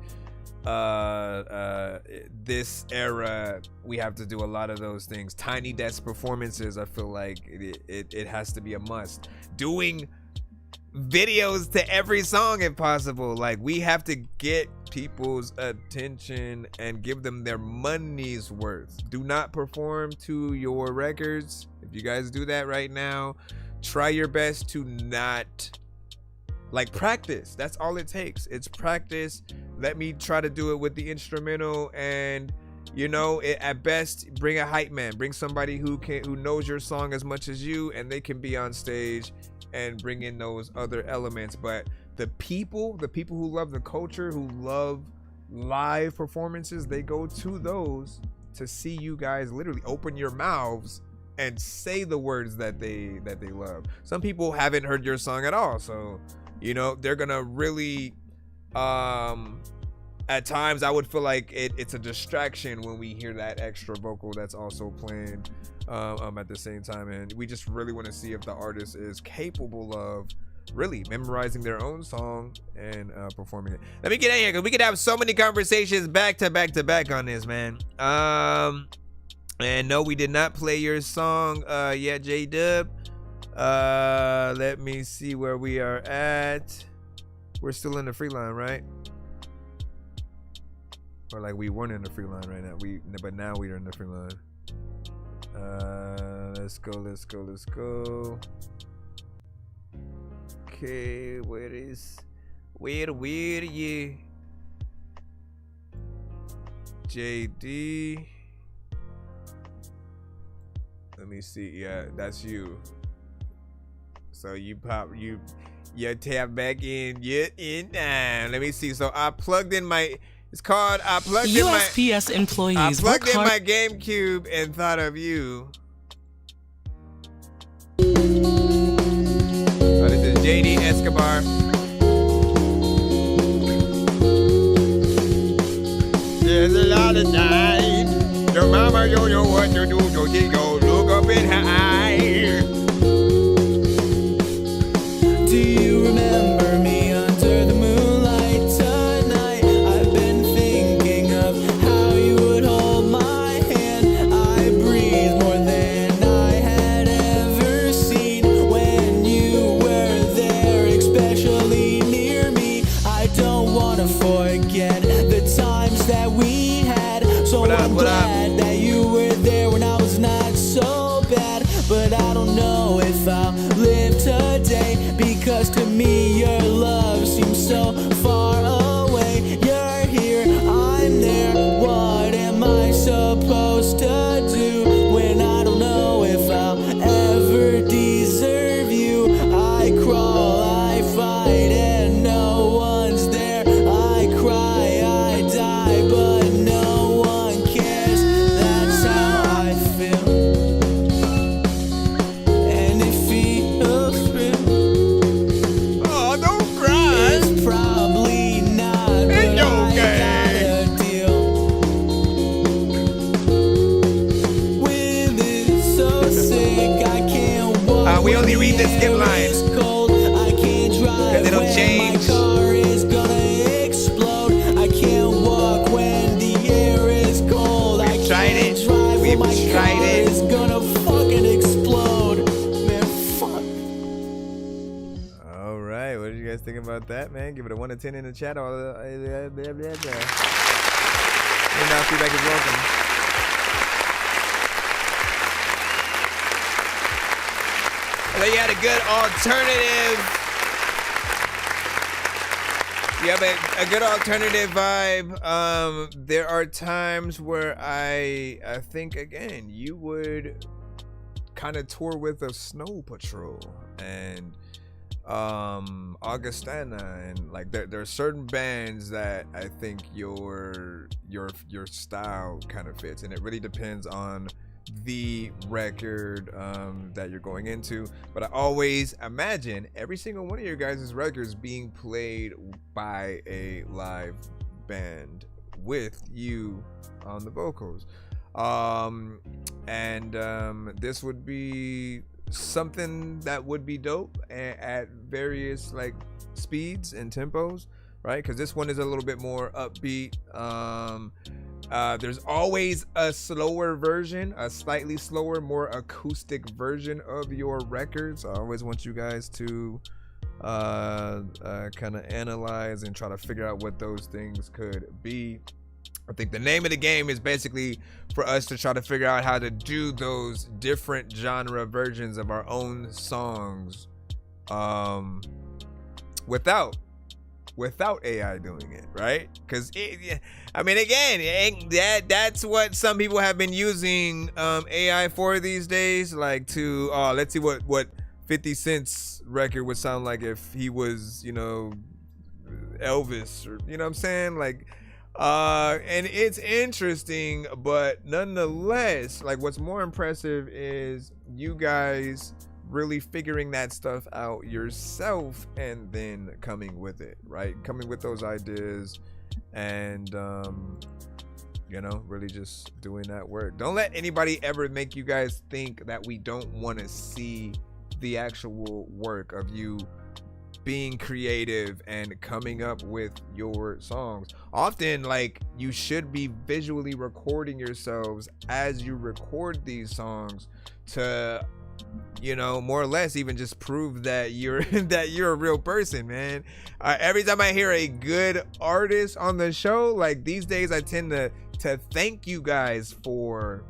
this era, we have to do a lot of those things. Tiny desk performances, I feel like it has to be a must. Doing videos to every song if possible. Like, we have to get people's attention and give them their money's worth. Do not perform to your records. If you guys do that right now, try your best to not, like, practice. That's all it takes. It's practice. Let me try to do it with the instrumental, and you know, at best, bring a hype man, bring somebody who knows your song as much as you, and they can be on stage and bring in those other elements. But the people who love the culture, who love live performances, they go to those to see you guys literally open your mouths and say the words that they love. Some people haven't heard your song at all, so you know, they're gonna really at times I would feel like it's a distraction when we hear that extra vocal that's also playing at the same time. And we just really want to see if the artist is capable of really memorizing their own song and performing it. Let me get in here because we could have so many conversations back to back to back on this, man. And no, we did not play your song yet, J-Dub. Let me see where we are at. We're still in the free line, right? Or like we weren't in the free line right now. But now we are in the free line. Let's go. Okay, where are you? JD. Let me see. Yeah, that's you. So you tap back in. You're in now. Let me see. So I plugged in my. It's called. I plugged USPS in my. employees. I plugged in my GameCube and thought of you. Oh, this is JD Escobar. There's a lot of time. Your mama don't know what to do, so she go look up in her eye. Do you remember me under the moonlight tonight? I've been thinking of how you would hold my hand. I breathed more than I had ever seen when you were there, especially near me. I don't want to forget the times that we had. So I'm glad that you were there when I was not so bad. But I don't know if I'll live today, because to me your love seems so far away. You're here, I'm there. What am I supposed to do when I don't know if I'll ever deserve you? I crawl, I fight, and no one's there. I cry, I die, but no one cares. That's how I feel, and it feels real. Oh, don't cry. It's probably not, but It's I okay. gotta deal with it. So sick, I can't walk. We only read the skip lines. It's cold, I can't drive. Because it'll when change. My car is gonna explode. I can't We've my tried car it. is gonna fucking explode. Man, fuck. All right, what did you guys think about that, man? Give it a 1 to 10 in the chat. All the now feedback is welcome. Well, you had a good alternative. You have a good alternative vibe. There are times where I think again you would kind of tour with a Snow Patrol and Augustana, and like there are certain bands that I think your style kind of fits, and it really depends on the record that you're going into. But I always imagine every single one of your guys' records being played by a live band with you on the vocals, this would be something that would be dope at various like speeds and tempos, right? Because this one is a little bit more upbeat. There's always a slower version, a slightly slower, more acoustic version of your records. I always want you guys to kind of analyze and try to figure out what those things could be. I think the name of the game is basically for us to try to figure out how to do those different genre versions of our own songs without AI doing it, right? Because I mean, again, that's what some people have been using AI for these days, like to let's see what 50 Cent's record would sound like if he was, you know, Elvis, or you know what I'm saying, like. And it's interesting, but nonetheless, like what's more impressive is you guys really figuring that stuff out yourself and then coming with it, right? Coming with those ideas and, you know, really just doing that work. Don't let anybody ever make you guys think that we don't want to see the actual work of you being creative and coming up with your songs. Often, like, you should be visually recording yourselves as you record these songs to, you know, more or less even just prove that you're a real person, man. Every time I hear a good artist on the show, like these days, I tend to thank you guys for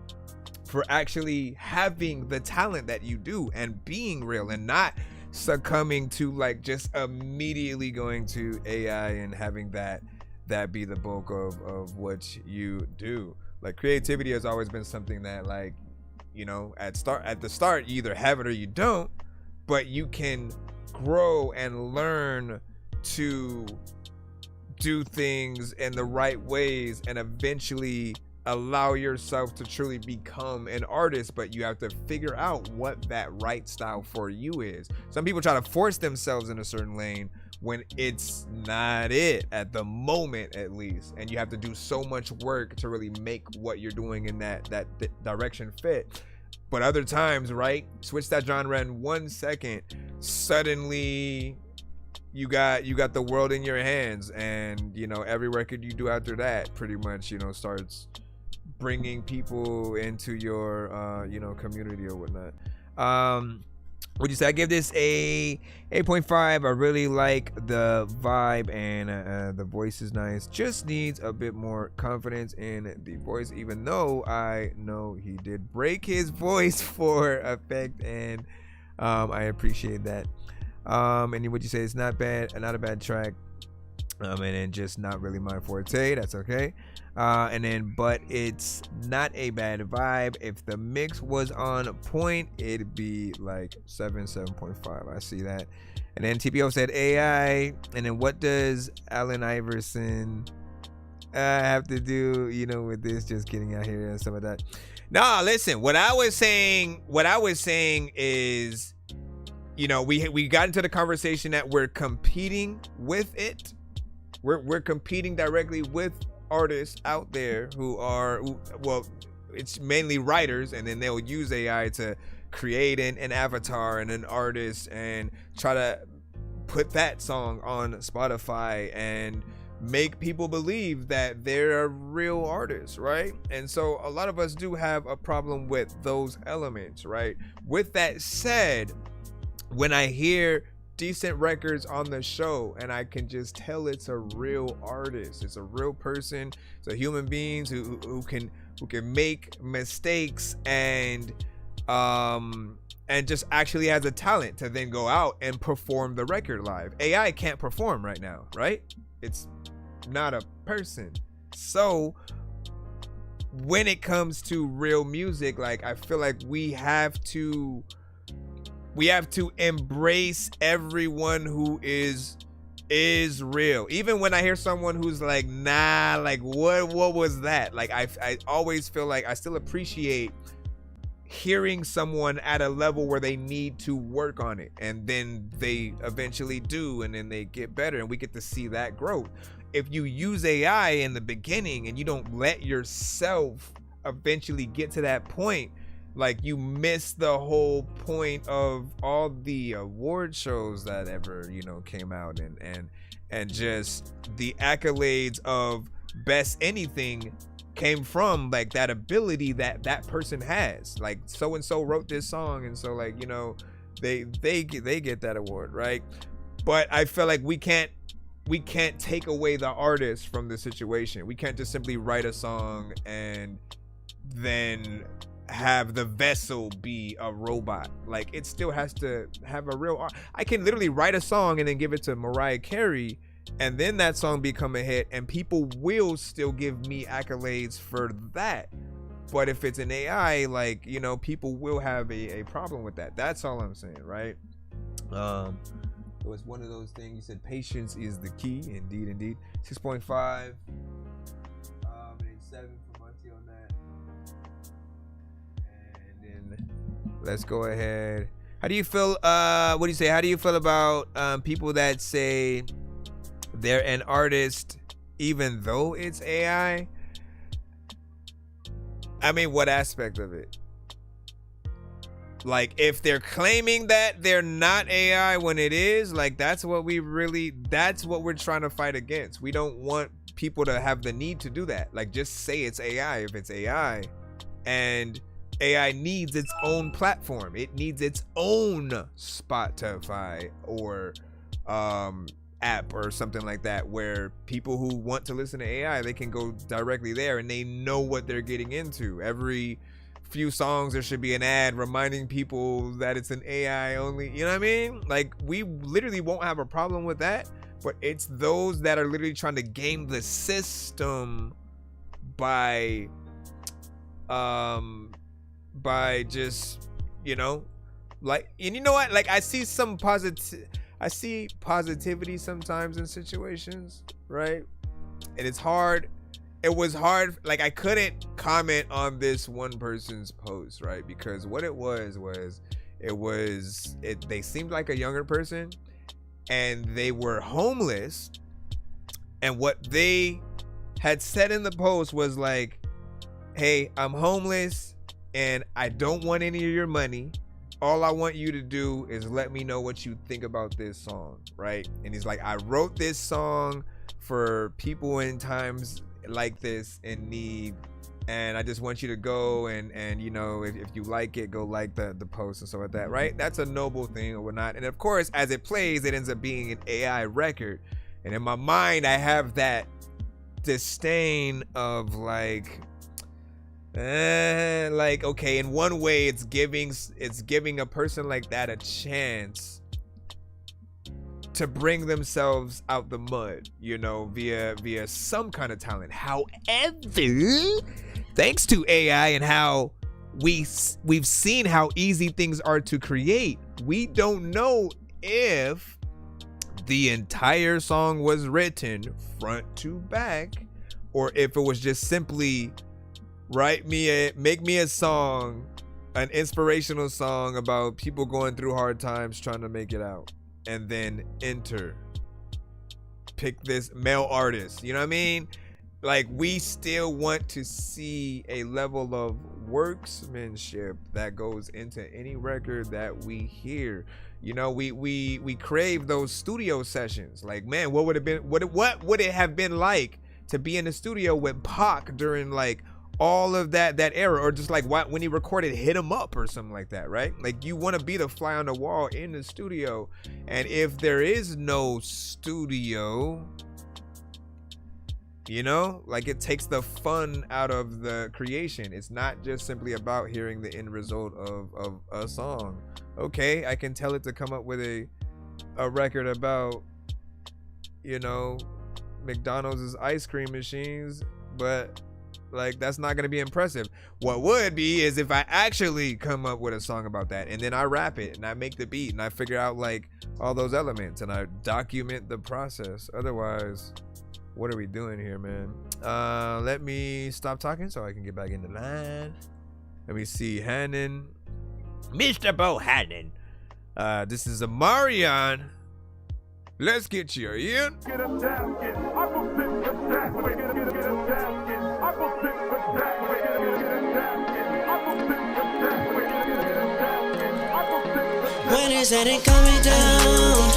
actually having the talent that you do and being real and not succumbing to like just immediately going to AI and having that be the bulk of what you do. Like creativity has always been something that, like, you know, at the start you either have it or you don't, but you can grow and learn to do things in the right ways and eventually allow yourself to truly become an artist. But you have to figure out what that right style for you is. Some people try to force themselves in a certain lane when it's not it at the moment, at least, and you have to do so much work to really make what you're doing in that direction fit. But other times, right, switch that genre in 1 second, suddenly you got the world in your hands, and you know every record you do after that pretty much, you know, starts bringing people into your you know, community or whatnot. Would you say? I give this a 8.5. I really like the vibe, and the voice is nice. Just needs a bit more confidence in the voice, even though I know he did break his voice for effect, and I appreciate that. And would you say it's not bad, not a bad track, and then just not really my forte? That's okay. But it's not a bad vibe. If the mix was on point, it'd be like 7.5. I see that. And then TPO said AI. And then what does Allen Iverson have to do, you know, with this? Just kidding out here and some of that. Nah, listen, what I was saying is, you know, we got into the conversation that we're competing with it. We're competing directly with artists out there well, it's mainly writers, and then they'll use AI to create an avatar and an artist and try to put that song on Spotify and make people believe that they're a real artist, right? And so a lot of us do have a problem with those elements, right? With that said, when I hear decent records on the show and I can just tell it's a real artist, it's a real person, it's a human being who can make mistakes and just actually has a talent to then go out and perform the record live. AI can't perform right now, right? It's not a person. So when it comes to real music, like, I feel like we have to embrace everyone who is real. Even when I hear someone who's like, nah, like what was that? Like I always feel like I still appreciate hearing someone at a level where they need to work on it, and then they eventually do, and then they get better, and we get to see that growth. If you use AI in the beginning and you don't let yourself eventually get to that point, like, you miss the whole point of all the award shows that ever, came out, and just the accolades of best anything came from like that ability that person has. Like, so and so wrote this song, and so, like, they get that award, right? But I feel like we can't take away the artist from the situation. We can't just simply write a song and then have the vessel be a robot. Like, it still has to have a real art. I can literally write a song and then give it to Mariah Carey, and then that song become a hit, and people will still give me accolades for that. But if it's an AI, like, people will have a problem with that. That's all I'm saying, right? It was one of those things. You said patience is the key. Indeed. 6.5. And 7 for Monty on that. And then let's go ahead. How do you feel? What do you say? How do you feel about people that say they're an artist even though it's AI? I mean, what aspect of it? Like, if they're claiming that they're not AI when it is, like, that's what we're trying to fight against. We don't want people to have the need to do that. Like, just say it's AI if it's AI. And AI needs its own platform. It needs its own Spotify or app or something like that, where people who want to listen to AI, they can go directly there and they know what they're getting into. Every few songs there should be an ad reminding people that it's an AI only, you know what I mean? Like, we literally won't have a problem with that, but it's those that are literally trying to game the system by just, like, and you know what, like, I see positivity sometimes in situations, right? And it's hard. It was hard. Like, I couldn't comment on this one person's post, right? Because what it was they seemed like a younger person, and they were homeless. And what they had said in the post was like, hey, I'm homeless and I don't want any of your money. All I want you to do is let me know what you think about this song, right? And he's like, I wrote this song for people in times like this in need, and I just want you to go and if you like it, go like the post and stuff like that, right? That's a noble thing or whatnot. And of course, as it plays, it ends up being an AI record, and in my mind I have that disdain of like, okay, in one way it's giving a person like that a chance to bring themselves out the mud, via some kind of talent. However, thanks to AI and how we've seen how easy things are to create, we don't know if the entire song was written front to back, or if it was just simply make me a song, an inspirational song about people going through hard times trying to make it out, and then pick this male artist, you know what I mean? Like, we still want to see a level of workmanship that goes into any record that we hear. You know, we crave those studio sessions. Like, man, what would it have been like to be in the studio with Pac during like all of that era, or just like when he recorded Hit 'Em Up or something like that, right? Like, you want to be the fly on the wall in the studio. And if there is no studio, you know, like, it takes the fun out of the creation. It's not just simply about hearing the end result of a song. Okay, I can tell it to come up with a record about, you know, McDonald's ice cream machines, but like, that's not gonna be impressive. What would be is if I actually come up with a song about that, and then I rap it, and I make the beat, and I figure out like all those elements, and I document the process. Otherwise, what are we doing here, man? Let me stop talking so I can get back into line. Let me see, Hannon, Mr. Bohannon. This is a Marion. Let's get you in. Get up, down, get up, I will sit the jack, get up, down, get up, I will sit the jack, get up, down, I will sit the jack, when is that it coming down?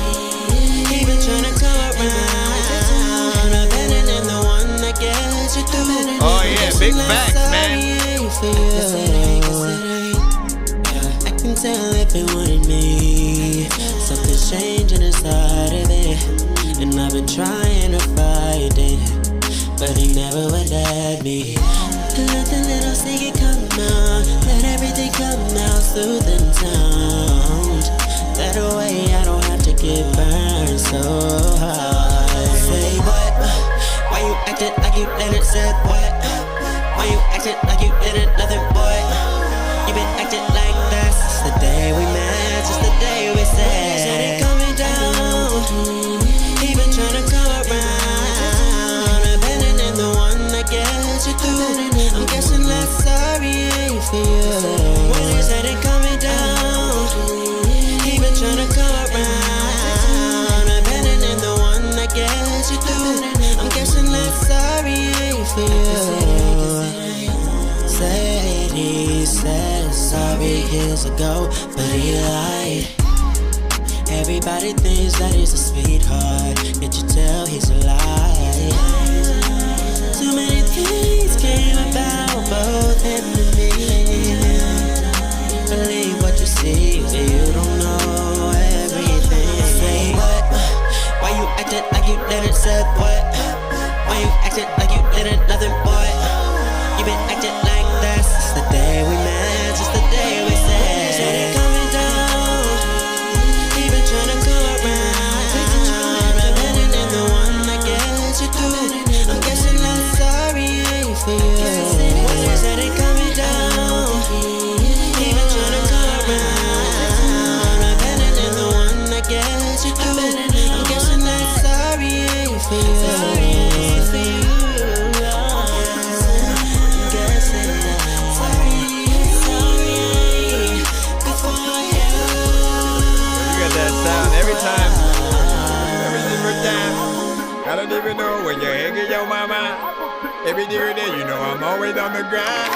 Even trying to come around, abandoning the one that gets you through. Oh yeah, big facts, man. I can tell if it wanted me, something's changing inside of it, and I've been trying to fight it, but he never would let me. Let the little singing come out, let everything come out, soothing sound. That way I don't have to get burned so hard. Say what? Why you acting like you didn't say what? Why you acting like you didn't nothing, boy? You been acting like that since the day we met, since the day we said it coming down. Even trying to come around, abandoning the one that gets you through. I'm guessing that sorry ain't for you. When is that it coming down? Even trying to come around, abandoning the one that gets you through. I'm guessing that sorry ain't for you. Said he said sorry years ago, but he lied. Everybody thinks that he's a sweetheart, can't you tell he's a lie? Too many things came about, both him and me. Believe what you see, you don't know everything. Say what? Why you acting like you didn't say what? Why you acting like you didn't nothing, boy? You been acting like that since the day we met, since the day we said it coming down. Even trying to come around, abandoning the one that gets you through. I'm guessing that sorry ain't for you. When is that it coming down? Even trying to come around, abandoning the one that gets you through. I'm guessing that sorry ain't for you. Every time, I don't even know when you're hanging your mama. Every day, you know I'm always on the grind.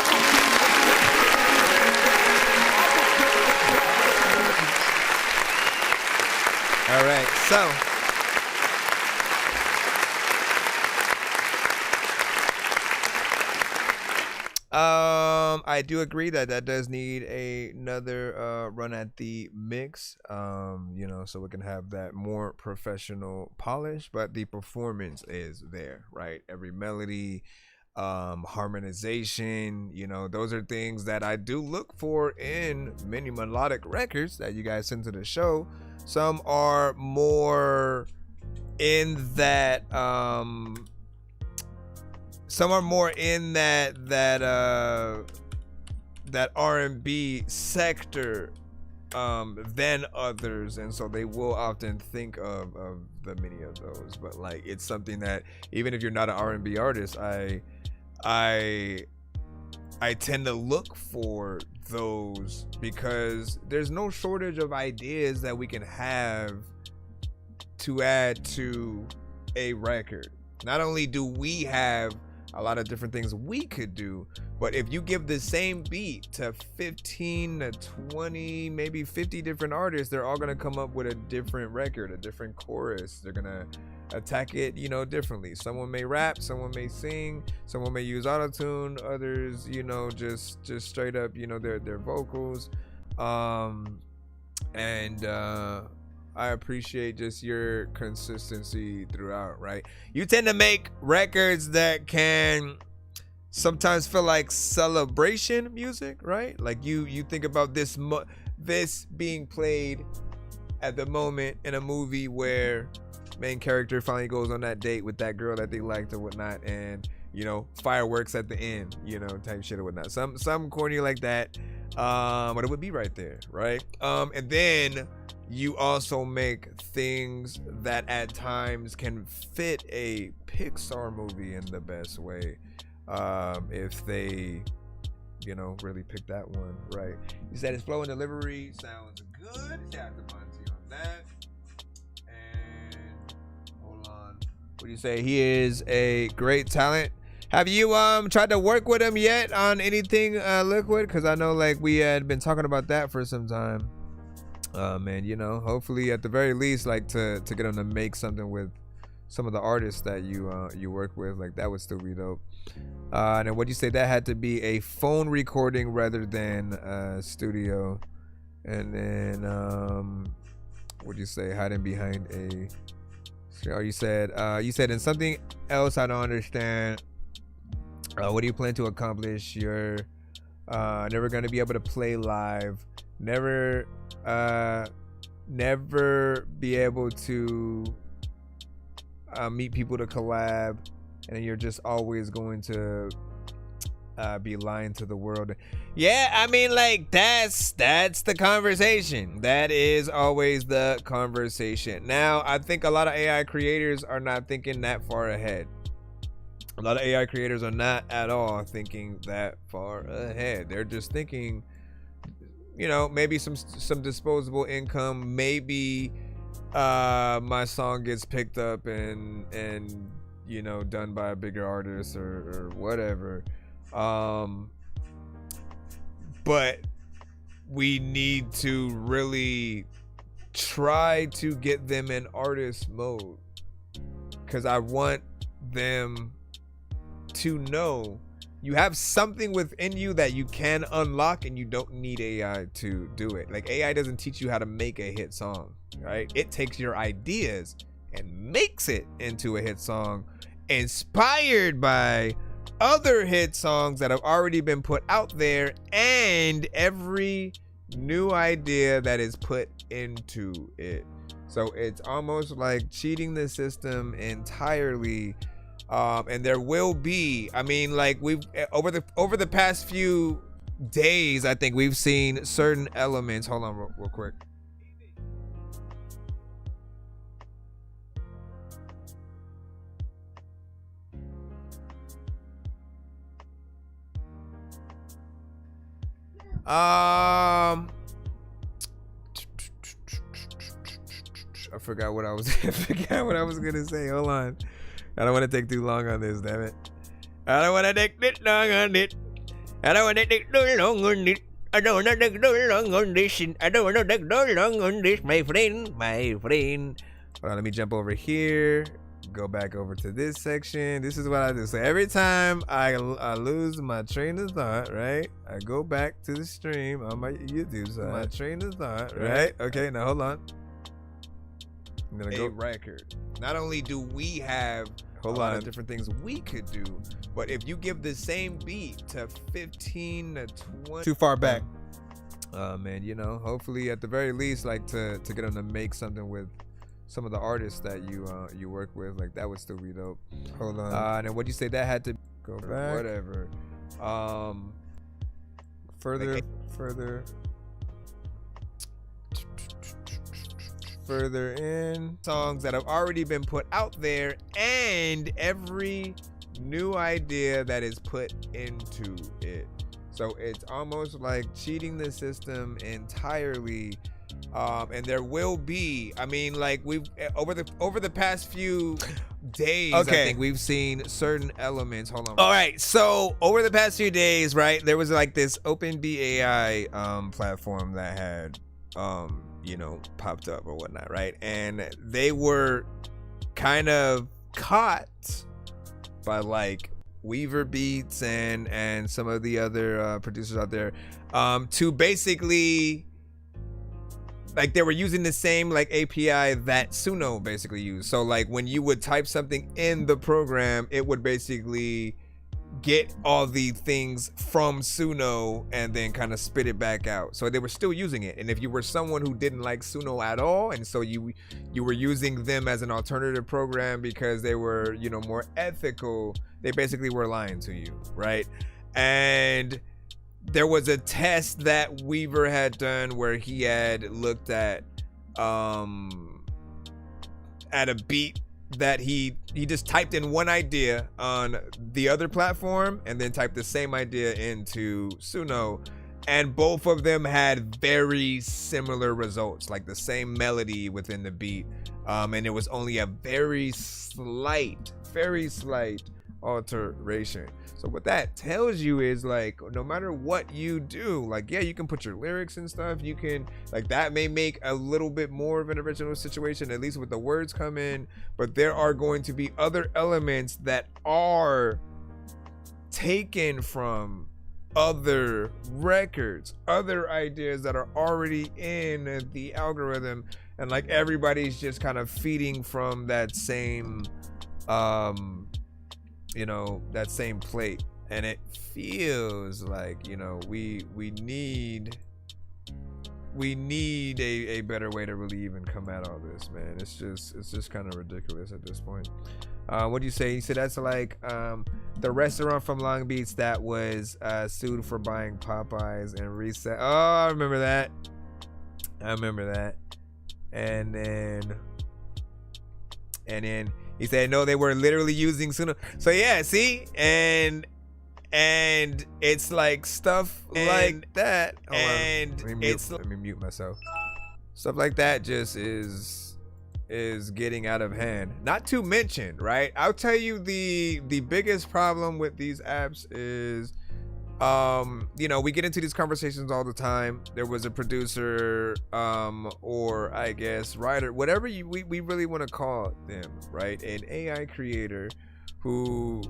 All right, so I do agree that does need another run at the mix, you know, so we can have that more professional polish, but the performance is there, right? Every melody, harmonization, you know, those are things that I do look for in many melodic records that you guys send to the show. Some are more in that some are more in that R&B sector than others, and so they will often think of the many of those. But like, it's something that even if you're not an R&B artist, I tend to look for those, because there's no shortage of ideas that we can have to add to a record. Not only do we have a lot of different things we could do. But if you give the same beat to 15 to 20, maybe 50 different artists, they're all gonna come up with a different record, a different chorus. They're gonna attack it, you know, differently. Someone may rap, someone may sing, someone may use autotune, others, you know, just straight up, you know, their vocals. I appreciate just your consistency throughout, right? You tend to make records that can sometimes feel like celebration music, right? Like you think about this being played at the moment in a movie where main character finally goes on that date with that girl that they liked or whatnot, and you know, fireworks at the end, you know, type shit or whatnot. Some corny like that, but it would be right there, right? And then you also make things that at times can fit a Pixar movie in the best way, if they, you know, really pick that one right. You said his flow and delivery sounds good. Shout out to Monty on that. And hold on, what do you say? He is a great talent. Have you tried to work with him yet on anything Liquid? Because I know like we had been talking about that for some time. Man, you know, hopefully at the very least, like to get him to make something with some of the artists that you work with, like that would still be dope. And then what do you say that had to be a phone recording rather than studio? And then what do you say hiding behind a? Oh, you said in something else I don't understand. What do you plan to accomplish? You're never gonna be able to play live. Never be able to meet people to collab, and you're just always going to be lying to the world. Yeah, I mean, like that's the conversation. That is always the conversation. Now, I think a lot of AI creators are not thinking that far ahead. A lot of AI creators are not at all thinking that far ahead. They're just thinking, you know, maybe some disposable income, maybe my song gets picked up and you know, done by a bigger artist or whatever. But we need to really try to get them in artist mode, because I want them to know you have something within you that you can unlock, and you don't need AI to do it. Like, AI doesn't teach you how to make a hit song, right? It takes your ideas and makes it into a hit song inspired by other hit songs that have already been put out there and every new idea that is put into it. So it's almost like cheating the system entirely. And there will be, I mean, like we've over the past few days, I think we've seen certain elements. Hold on real quick. I forgot what I was gonna say. Hold on. I don't want to take too long on this, damn it. I don't want to take too long on it. I don't want to take too long on it. I don't want to take too long on this. I don't want to take too long on this, my friend. Hold on, let me jump over here. Go back over to this section. This is what I do. So every time I lose my train of thought, right? I go back to the stream on my YouTube side. My train of thought, right? Okay, now hold on. I'm gonna go record. Not only do we have a lot of different things we could do, but if you give the same beat to 15 to 20, too far back. Man, you know, hopefully at the very least, like to get them to make something with some of the artists that you work with, like that would still be dope. Hold on. And then what you say that had to go back? Whatever. Further in songs that have already been put out there and every new idea that is put into it. So it's almost like cheating the system entirely. And there will be, I mean, like we've over the past few days, Okay. I think we've seen certain elements. Hold on. All right, so over the past few days, right, there was like this OpenBAI platform that had, popped up or whatnot, right? And they were kind of caught by like Weaver Beats and some of the other producers out there to basically, like, they were using the same like API that Suno basically used. So like when you would type something in the program, it would basically get all the things from Suno and then kind of spit it back out. So they were still using it. And if you were someone who didn't like Suno at all, and so you were using them as an alternative program because they were, more ethical, they basically were lying to you, right? And there was a test that Weaver had done where he had looked at a beat that he just typed in one idea on the other platform and then typed the same idea into Suno, and both of them had very similar results, like the same melody within the beat, and it was only a very slight alteration. So what that tells you is, like, no matter what you do, like, yeah, you can put your lyrics and stuff, you can, like, that may make a little bit more of an original situation, at least with the words come in, but there are going to be other elements that are taken from other records, other ideas that are already in the algorithm, and like everybody's just kind of feeding from that same that same plate. And it feels like, we need a better way to really even come at all this, man. It's just kind of ridiculous at this point. What do you say? You said that's like the restaurant from Long Beach that was sued for buying Popeyes and reset. Oh, I remember that. And then he said no, they were literally using Suno. So yeah, see, and it's like stuff like that, and let me mute myself. Stuff like that just is getting out of hand. Not to mention, right? I'll tell you the biggest problem with these apps is, we get into these conversations all the time. There was a producer, or I guess writer, whatever we really want to call them, right? An AI creator who,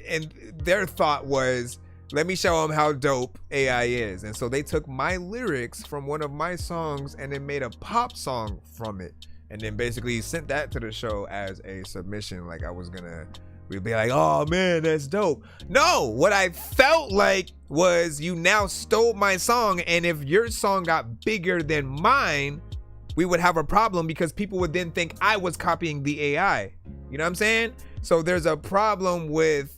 and their thought was, let me show them how dope AI is. And so they took my lyrics from one of my songs and then made a pop song from it, and then basically sent that to the show as a submission. Like we'd be like, oh man, that's dope. No, what I felt like was, you now stole my song, and if your song got bigger than mine, we would have a problem because people would then think I was copying the AI. You know what I'm saying? So there's a problem with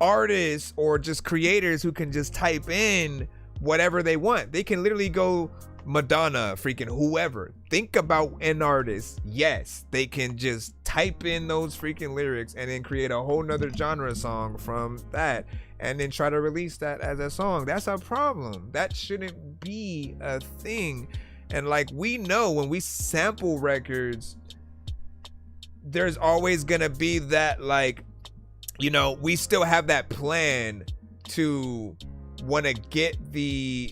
artists or just creators who can just type in whatever they want. They can literally go Madonna, freaking whoever. Think about an artist. Yes, they can just type in those freaking lyrics and then create a whole nother genre song from that and then try to release that as a song. That's a problem. That shouldn't be a thing. And like, we know when we sample records, there's always gonna be that, like, we still have that plan to want to get the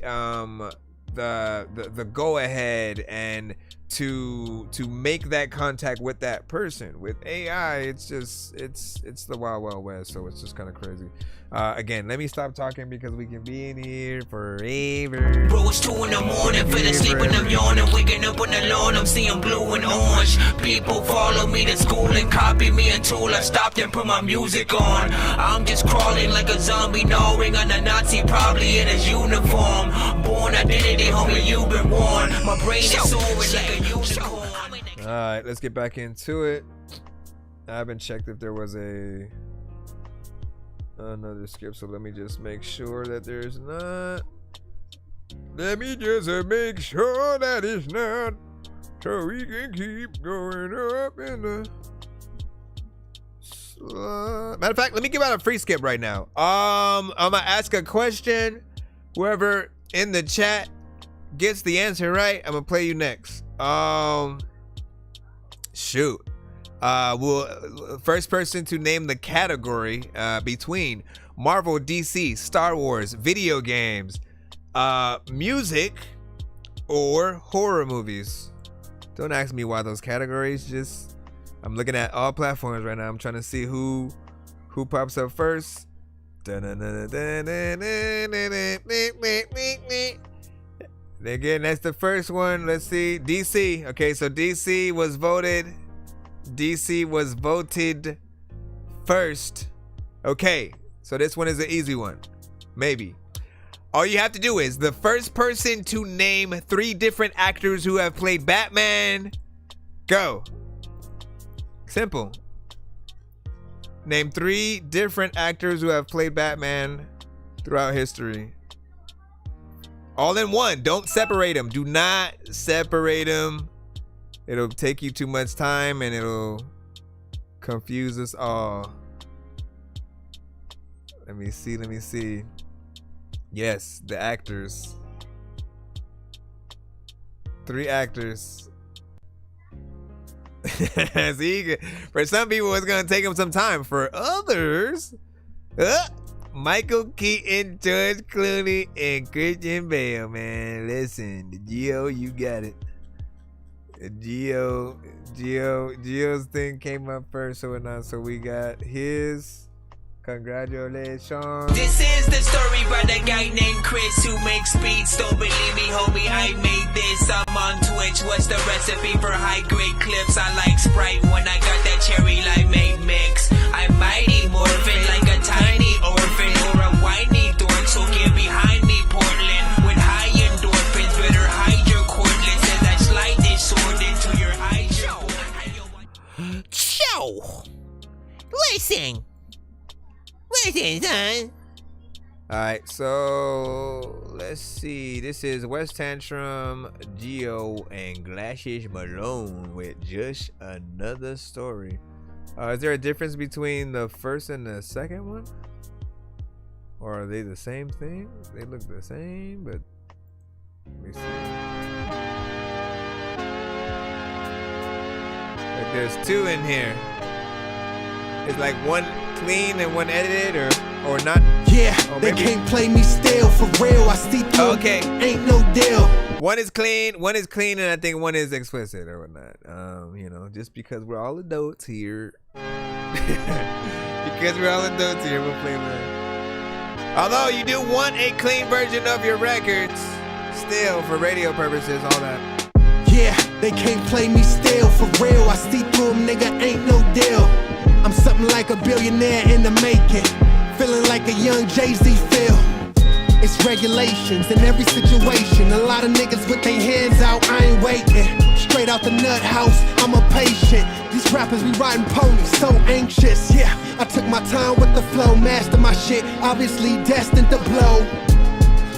go ahead and to make that contact with that person. With AI, it's the wild west, so it's just kind of crazy. Again, let me stop talking because we can be in here forever. Bro, it's 2 in the morning, feeling sleeping, I'm yawning, waking up on the lawn, I'm seeing blue and orange. People follow me to school and copy me until I stopped and put my music on. I'm just crawling like a zombie, gnawing on a Nazi, probably in his uniform. Born identity, homie, you've been warned. My brain is soaring like a unicorn. Alright, let's get back into it. I haven't checked if there was another skip, so let me just make sure that there's not. Let me just make sure that it's not, so we can keep going up in the slide. Matter of fact, let me give out a free skip right now. I'm gonna ask a question. Whoever in the chat gets the answer right, I'm gonna play you next. Shoot. First person to name the category between Marvel, DC, Star Wars, video games, music, or horror movies. Don't ask me why those categories. Just I'm looking at all platforms right now. I'm trying to see who pops up first. Again, that's the first one. Let's see. DC. Okay, so DC was voted first. Okay, so this one is an easy one. Maybe. All you have to do is the first person to name 3 different actors who have played Batman. Go. Simple. Name 3 different actors who have played Batman throughout history. All in one. Don't separate them. Do not separate them. It'll take you too much time and it'll confuse us all. Let me see. Yes, the actors. 3 actors. See, for some people, it's going to take them some time. For others, Michael Keaton, George Clooney, and Christian Bale, man. Listen, the Geo, you got it. Geo's thing came up first, so we got his. Congratulations. This is the story about a guy named Chris who makes beats. Don't believe me, homie, I made this. I'm on Twitch. What's the recipe for high-grade clips? I like Sprite when I got that cherry limeade mix. I'm mighty morphin' like a tiny orphan or a whiny dork, so get behind me, Portland. With high endorphins, better hide your cordless as I slide this sword into your eyes. Show. Listen, son. Alright, so let's see. This is West Tantrum, Geo, and Glacius Malone with Just Another Story. Is there a difference between the first and the second one? Or are they the same thing? They look the same, but let me see. Like there's 2 in here. It's like one clean and one edited, or not. Yeah, they can't play me still for real. I see through. Okay, ain't no deal. One is clean, and I think one is explicit or whatnot. Just because we're all adults here. We'll play that. Although you do want a clean version of your records, still for radio purposes, all that. Yeah, they can't play me still for real. I see through them, nigga, ain't no deal. I'm something like a billionaire in the making, feeling like a young Jay-Z feel. It's regulations in every situation. A lot of niggas with their hands out, I ain't waiting. Straight out the nut house, I'm a patient. These rappers be riding ponies, so anxious. Yeah, I took my time with the flow, master my shit, obviously destined to blow.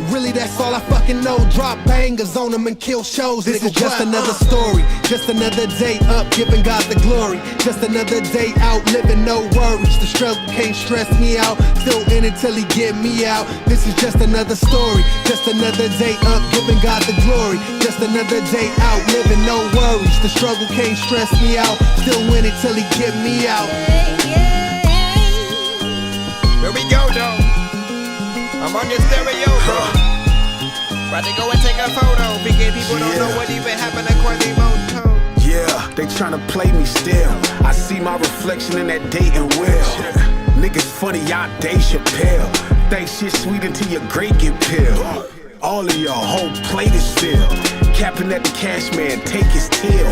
Really, that's all I fucking know. Drop bangers on them and kill shows. This is just another story, just another day up, giving God the glory. Just another day out, living no worries. The struggle can't stress me out, still in it till he get me out. This is just another story, just another day up, giving God the glory. Just another day out, living no worries. The struggle can't stress me out, still in it till he get me out. Here we go, though. I'm on your stereo, bro. About to go and take a photo because people don't know what even happened to Quasimodo. Yeah, they tryna play me still. I see my reflection in that dating wheel. Niggas funny, y'all Dave Chappelle. Think shit sweet until your grape get peeled. All of y'all whole plate is filled. Capping at the cash man, take his tail.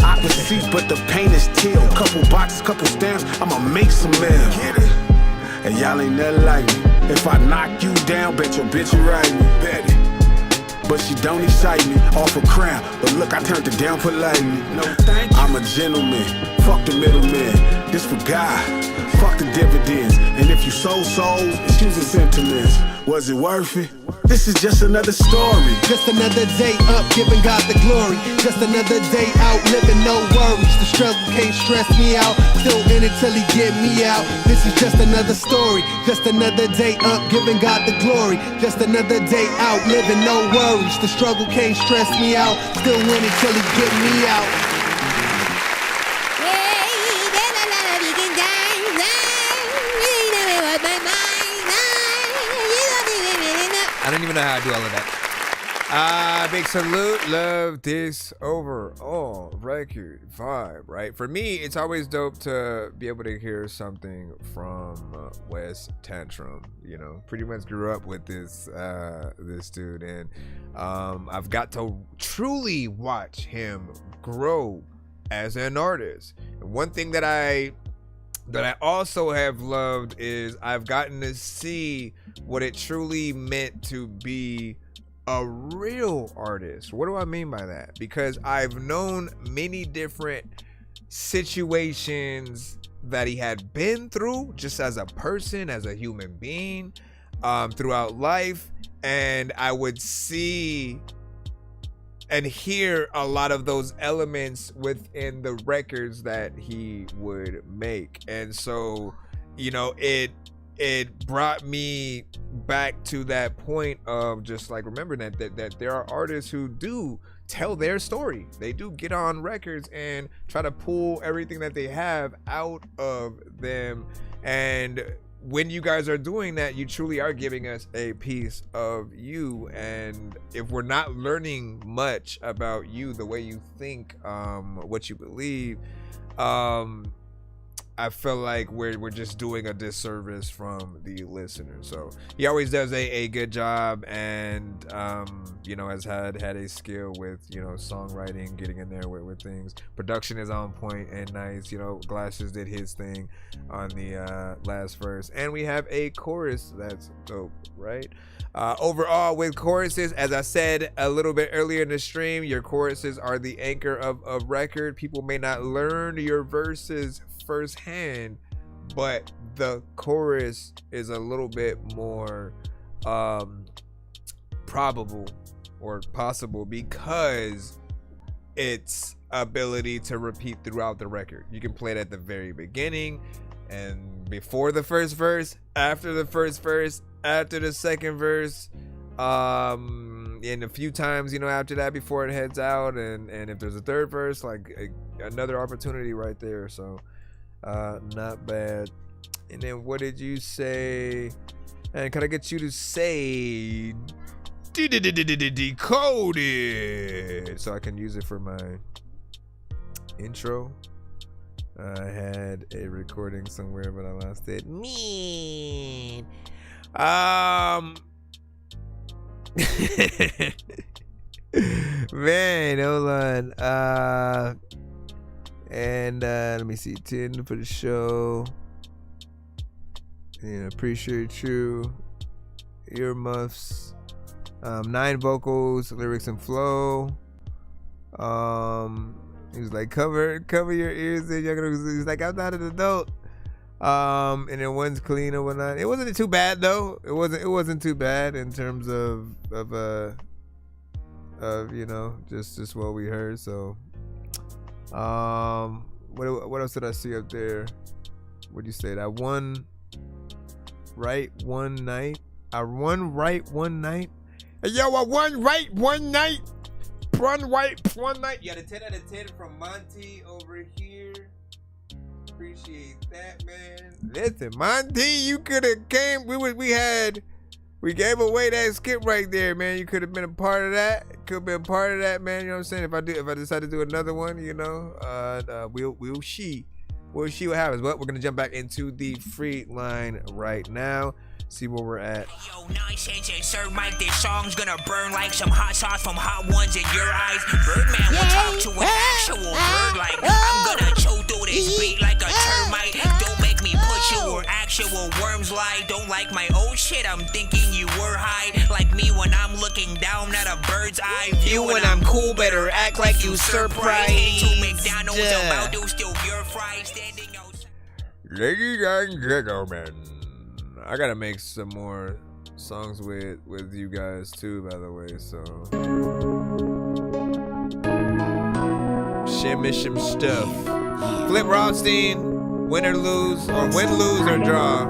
Opposites, but the pain is teal. Couple boxes, couple stamps, I'ma make some mail. And y'all ain't nothing like me. If I knock you down, bet your bitch will ride me. Bet it. But she don't excite me, off a crown. But look, I turned it down politely. No thank you. I'm a gentleman, fuck the middleman. This for God, fuck the dividends. And if you sold souls, excuse the sentiments. Was it worth it? This is just another story. Just another day up, giving God the glory. Just another day out, living no worries. The struggle can't stress me out. Still in it till he get me out. This is just another story. Just another day up, giving God the glory. Just another day out, living no worries. The struggle can't stress me out. Still in it till he get me out. I don't even know how I do all of that. Big salute. Love this overall record vibe, right? For me, it's always dope to be able to hear something from West Tantrum. You know, pretty much grew up with this dude, and I've got to truly watch him grow as an artist. And one thing that I also have loved is I've gotten to see what it truly meant to be a real artist. What do I mean by that? Because I've known many different situations that he had been through just as a person, as a human being, throughout life, and I would see and hear a lot of those elements within the records that he would make. And so, you know, it brought me back to that point of just like remembering that there are artists who do tell their story. They do get on records and try to pull everything that they have out of them. And when you guys are doing that, you truly are giving us a piece of you. And if we're not learning much about you, the way you think, what you believe, I feel like we're just doing a disservice from the listener. So he always does a good job, and you know, has had a skill with, you know, songwriting, getting in there with things. Production is on point and nice. You know, Glasses did his thing on the last verse, and we have a chorus that's dope, right? Overall, with choruses, as I said a little bit earlier in the stream, your choruses are the anchor of a record. People may not learn your verses firsthand, but the chorus is a little bit more probable or possible because its ability to repeat throughout the record. You can play it at the very beginning and before the first verse, after the first verse, after the second verse, and a few times, you know, after that before it heads out, and if there's a third verse, like another opportunity right there. So not bad. And then what did you say? And can I get you to say decode it so I can use it for my intro? I had a recording somewhere, but I lost it. Man. Man, hold on. And let me see. 10 for the show. Yeah, appreciate you. Earmuffs. 9 vocals, lyrics and flow. He was like, cover your ears. He's like, I'm not an adult. And then one's clean or whatnot. It wasn't too bad though. It wasn't too bad in terms of you know, just what we heard. So what else did I see up there? What'd you say? That one right one night. I won right one night. Hey, yo, I won right one night. Run right one night. You got a 10 out of 10 from Monty over here. Appreciate that, man. Listen, Monty, you could have came. We gave away that skip right there, man. You could have been a part of that. Could have been a part of that, man. You know what I'm saying? If I decide to do another one, you know, we'll see what happens. But we're gonna jump back into the free line right now. See where we're at. Yo, 9 cents and Sir Mike, this song's gonna burn like some hot sauce from hot ones in your eyes. Birdman will talk to an actual bird like I'm gonna chew through this beat like a termite. Don't make me put you where actual worms lie. Don't like my old shit, I'm thinking you were high. Like me when I'm looking down at a bird's eye view. When I'm cool, better act like you surprised. To McDonald's, about to steal your fries. Standing outside. Ladies and gentlemen, I gotta make some more songs with you guys too, by the way. So shim stuff. Flip Rothstein, win or lose, or win, lose, or draw.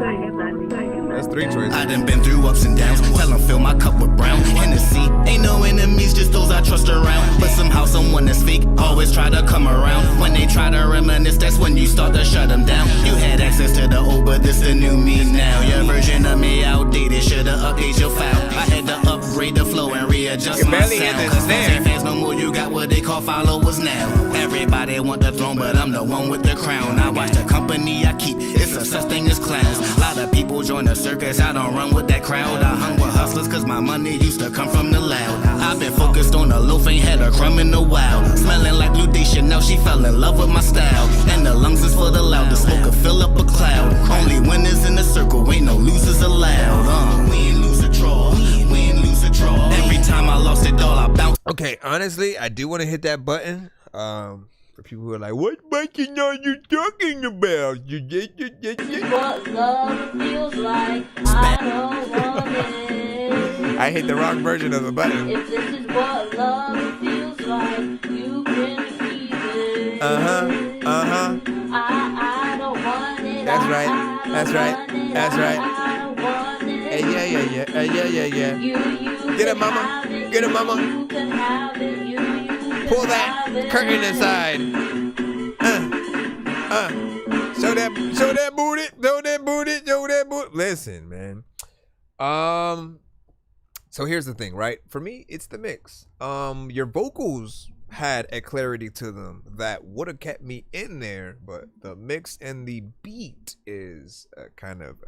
That's 3 choices. I done been through ups and downs. Tell them fill my cup with brown Hennessy. Ain't no enemies, just those I trust around. But somehow someone that's fake always try to come around. When they try to reminisce, that's when you start to shut them down. You had access to the old, but this the new me now. Your version of me outdated, shoulda updated your file. I had to upgrade the flow and readjust my sound. Cause fans no more, you got what they call followers now. Everybody want the throne, but I'm the one with the crown. I watch the company I keep, it's a such thing as clowns. A lot of people join the circus, I don't run with that crowd. I hung with hustlers cause my money used to come from the loud. I've been focused on the loaf, ain't had a crumb in a while. Smelling like Blue Day Chanel, she fell in love with my style. And the lungs is for the loud, the smoke could fill up a cloud. Only winners in the circle, ain't no losers allowed. Win, lose or draw, win, lose or draw. Every time I lost it all, I bounced. Okay, honestly, I do want to hit that button. For people who are like, what button are you talking about? What love feels like, I don't want it. I hit the wrong version of the button. If this is what love feels like, you can receive it. Uh-huh. I don't want it. That's right. That's right. That's right. I don't want it. Hey, yeah. Get it, mama. Get it, mama. You can have it. Pull that curtain aside. Show that booty. Listen, man. So here's the thing, right? For me, it's the mix. Your vocals had a clarity to them that would have kept me in there, but the mix and the beat is kind of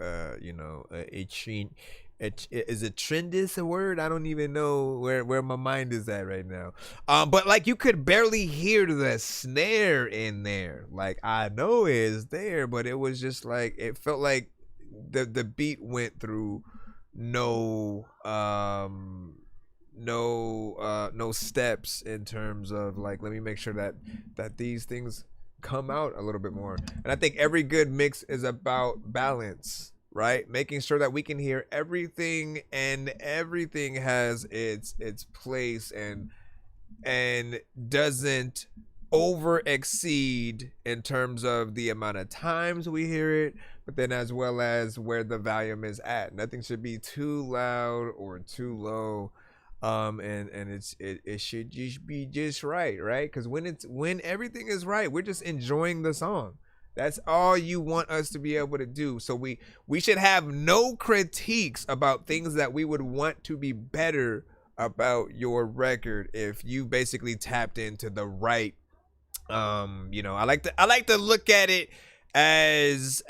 is a trend is a word? I don't even know where my mind is at right now. But like you could barely hear the snare in there. Like I know it's there, but it was just like it felt like the beat went through no steps in terms of like, let me make sure that these things come out a little bit more. And I think every good mix is about balance. Right, making sure that we can hear everything and everything has its place and doesn't over exceed in terms of the amount of times we hear it, but then as well as where the volume is at. Nothing should be too loud or too low, and it should just be just right, because when everything is right, we're just enjoying the song. That's all you want us to be able to do. So we should have no critiques about things that we would want to be better about your record if you basically tapped into the right I like to look at it as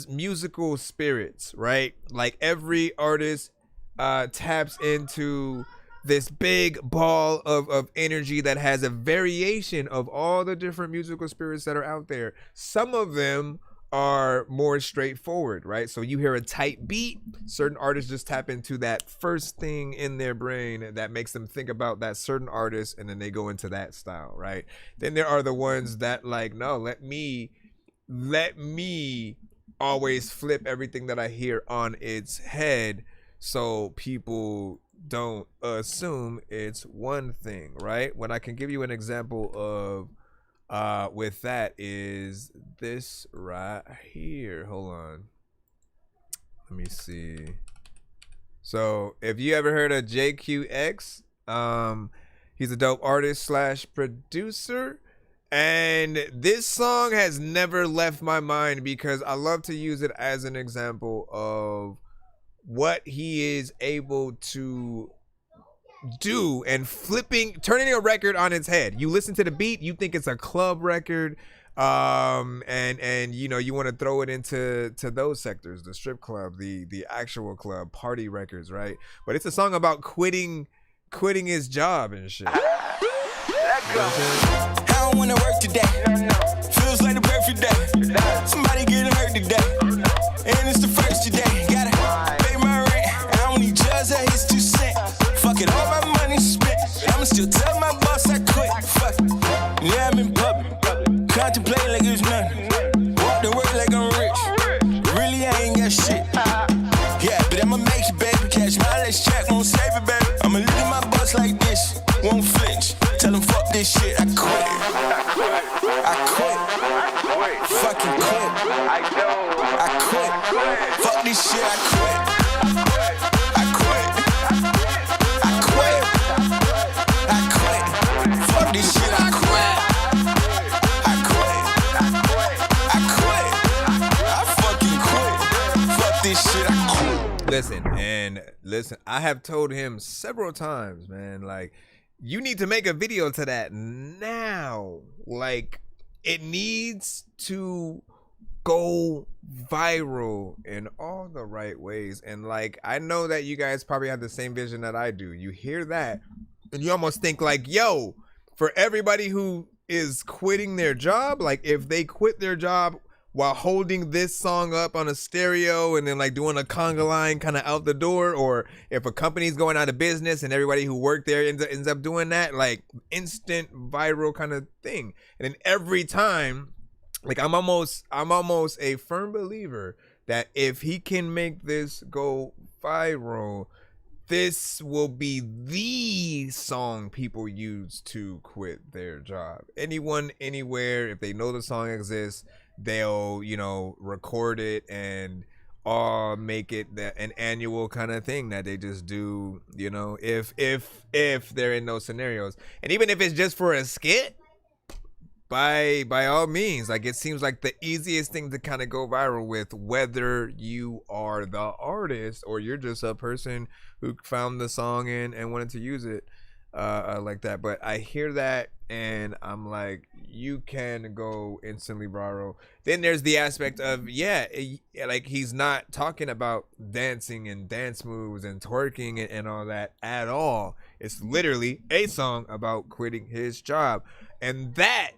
musical spirits, right? Like every artist taps into this big ball of energy that has a variation of all the different musical spirits that are out there. Some of them are more straightforward, right? So you hear a tight beat, certain artists just tap into that first thing in their brain that makes them think about that certain artist, and then they go into that style, right? Then there are the ones that like, no, let me always flip everything that I hear on its head so people don't assume it's one thing, right? When I can give you an example of with that is this right here. Hold on, let me see. So if you ever heard of JQX, he's a dope artist / producer, and this song has never left my mind because I love to use it as an example of what he is able to do and turning a record on its head. You listen to the beat, you think it's a club record, and you want to throw it into those sectors, the strip club, the actual club, party records, right? But it's a song about quitting his job and shit. I don't wanna work today. Feels like the perfect day. Somebody getting hurt today, and it's the first today. Gotta pay my rent. I don't need just a hits 2 cents. Fuck it, all my money spent. I'ma still tell my boss I quit. Fuck it. Yeah, I'm in public. Contemplating like it's nothing. Walk the work like I'm rich. Really, I ain't got shit. Yeah, but I'ma make it, baby. Catch my I'ma live in my bus like this, won't flinch. Tell them fuck this shit, I quit. I quit. Fucking quit. I quit. Fuck this shit, I quit. I quit. I quit. I quit. Fuck this shit, I quit. I quit. I quit. I fucking quit. Fuck this shit, I quit. Listen, I have told him several times, man, like, you need to make a video to that now. Like, it needs to go viral in all the right ways. And like, I know that you guys probably have the same vision that I do. You hear that and you almost think like, yo, for everybody who is quitting their job, like if they quit their job while holding this song up on a stereo and then like doing a conga line kind of out the door, or if a company's going out of business and everybody who worked there ends up doing that, like instant viral kind of thing. And then every time, like I'm almost a firm believer that if he can make this go viral, this will be the song people use to quit their job. Anyone, anywhere, if they know the song exists, they'll, you know, record it and make it an annual kind of thing that they just do, you know, if they're in those scenarios. And even if it's just for a skit, by all means, like it seems like the easiest thing to kind of go viral with, whether you are the artist or you're just a person who found the song and wanted to use it like that. But I hear that and I'm like, you can go instantly viral. Then there's the aspect of, yeah, like he's not talking about dancing and dance moves and twerking and all that at all. It's literally a song about quitting his job. And that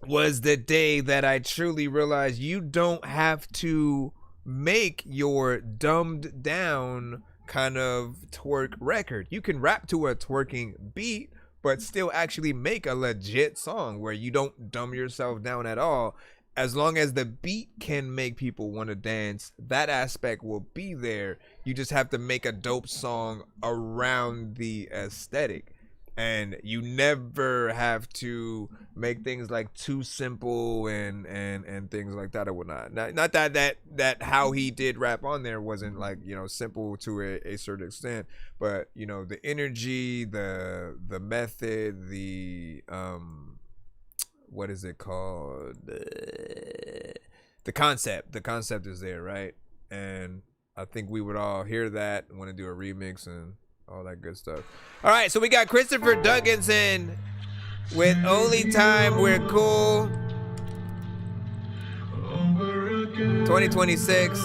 was the day that I truly realized you don't have to make your dumbed down kind of twerk record. You can rap to a twerking beat, but still actually make a legit song where you don't dumb yourself down at all. As long as the beat can make people want to dance, that aspect will be there. You just have to make a dope song around the aesthetic. And you never have to make things like too simple and things like that or whatnot. Not that how he did rap on there wasn't like, you know, simple to a certain extent, but you know, the energy, the method, the what is it called? The concept is there, right? And I think we would all hear that and want to do a remix and all that good stuff. All right, so we got Christopher Dugganson with Only Time We're Cool 2026.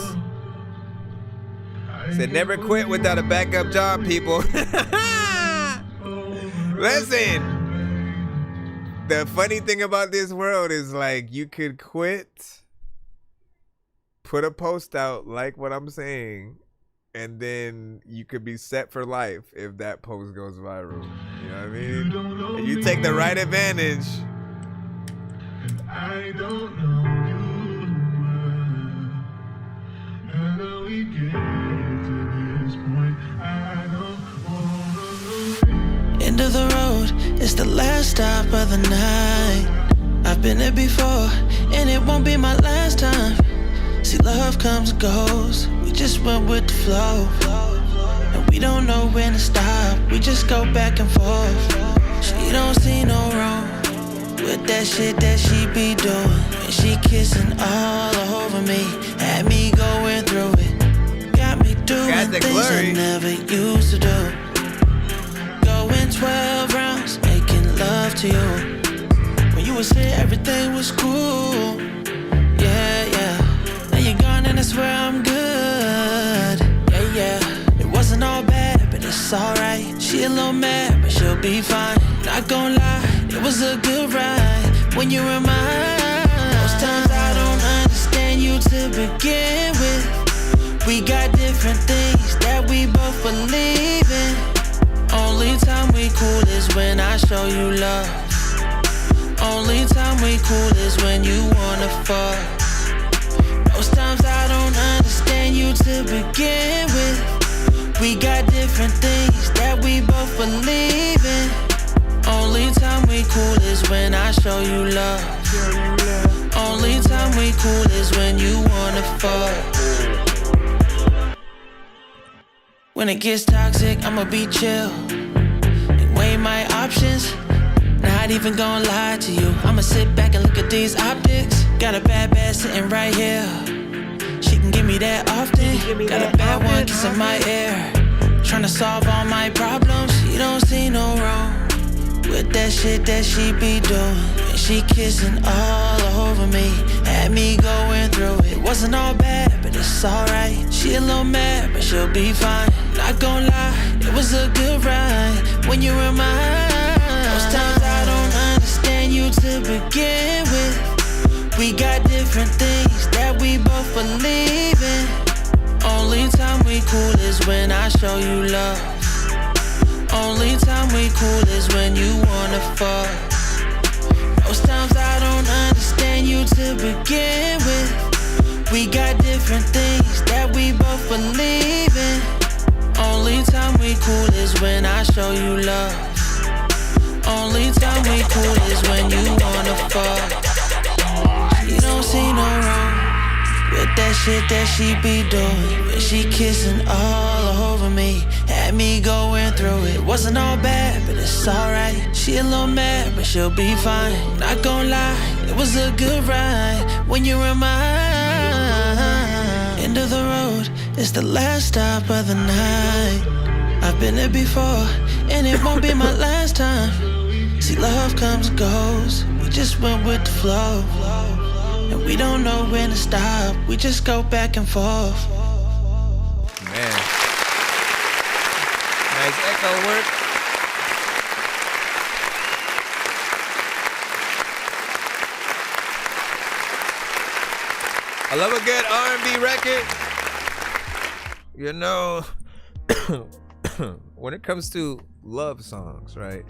Said never quit without a backup job, people. Listen, the funny thing about this world is like you could quit, put a post out like what I'm saying, and then you could be set for life if that post goes viral. You know what I mean? And you take the right advantage. I don't know you, and how we get to this point. I don't End of the road, it's the last stop of the night. I've been there before, and it won't be my last time. See, love comes and goes, we just went with the flow. And we don't know when to stop, we just go back and forth. She don't see no wrong with that shit that she be doing. And she kissing all over me, had me going through it. Got me doing things I never used to do. Going 12 rounds, making love to you. When you was here, everything was cool. Yeah, yeah. You're gone and I swear I'm good. Yeah, yeah. It wasn't all bad, but it's alright. She a little mad, but she'll be fine. Not gonna lie, it was a good ride when you were mine. Most times I don't understand you to begin with. We got different things that we both believe in. Only time we cool is when I show you love. Only time we cool is when you wanna fuck. Most times I don't understand you to begin with. We got different things that we both believe in. Only time we cool is when I show you love. Only time we cool is when you wanna fuck. When it gets toxic, I'ma be chill and weigh my options. Not even gonna lie to you, I'ma sit back and look at these optics. Got a bad sitting right here. She can give me that often. Got a bad one kissing my ear. Tryna solve all my problems. She don't see no wrong with that shit that she be doing. And she kissing all over me, had me going through it. Wasn't all bad, but it's alright. She a little mad, but she'll be fine. Not gonna lie, it was a good ride when you were mine. Most times I don't understand you to begin with. We got different things that we both believe in. Only time we cool is when I show you love. Only time we cool is when you wanna fuck. Most times I don't understand you to begin with. We got different things that we both believe in. Only time we cool is when I show you love. Only time we cool is when you wanna fuck. You don't see no wrong with that shit that she be doing. When she kissing all over me, had me going through it. Wasn't all bad, but it's alright. She a little mad, but she'll be fine. Not gonna lie, it was a good ride when you were mine. End of the road, it's the last stop of the night. I've been there before, and it won't be my last time. See, love comes and goes, we just went with the flow. And we don't know when to stop, we just go back and forth. Man. Nice echo work. I love a good R&B record. You know, when it comes to love songs, right?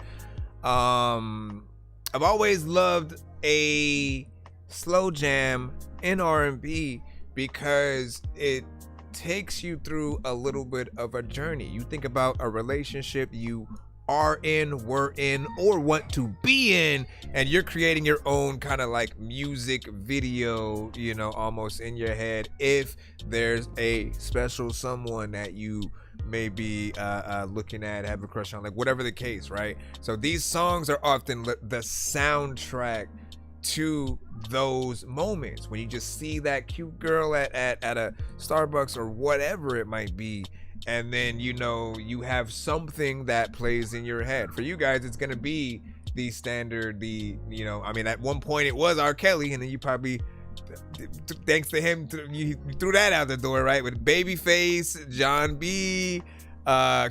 I've always loved a slow jam in R&B because it takes you through a little bit of a journey. You think about a relationship you are in, were in, or want to be in, and you're creating your own kind of like music video, you know, almost in your head, if there's a special someone that you may be looking at, have a crush on, like whatever the case, right? So these songs are often the soundtrack to those moments when you just see that cute girl at a Starbucks or whatever it might be, and then you know you have something that plays in your head. For you guys, it's gonna be the standard, you know, I mean, at one point it was R. Kelly, and then you probably, thanks to him, you threw that out the door, right? With Babyface, John B,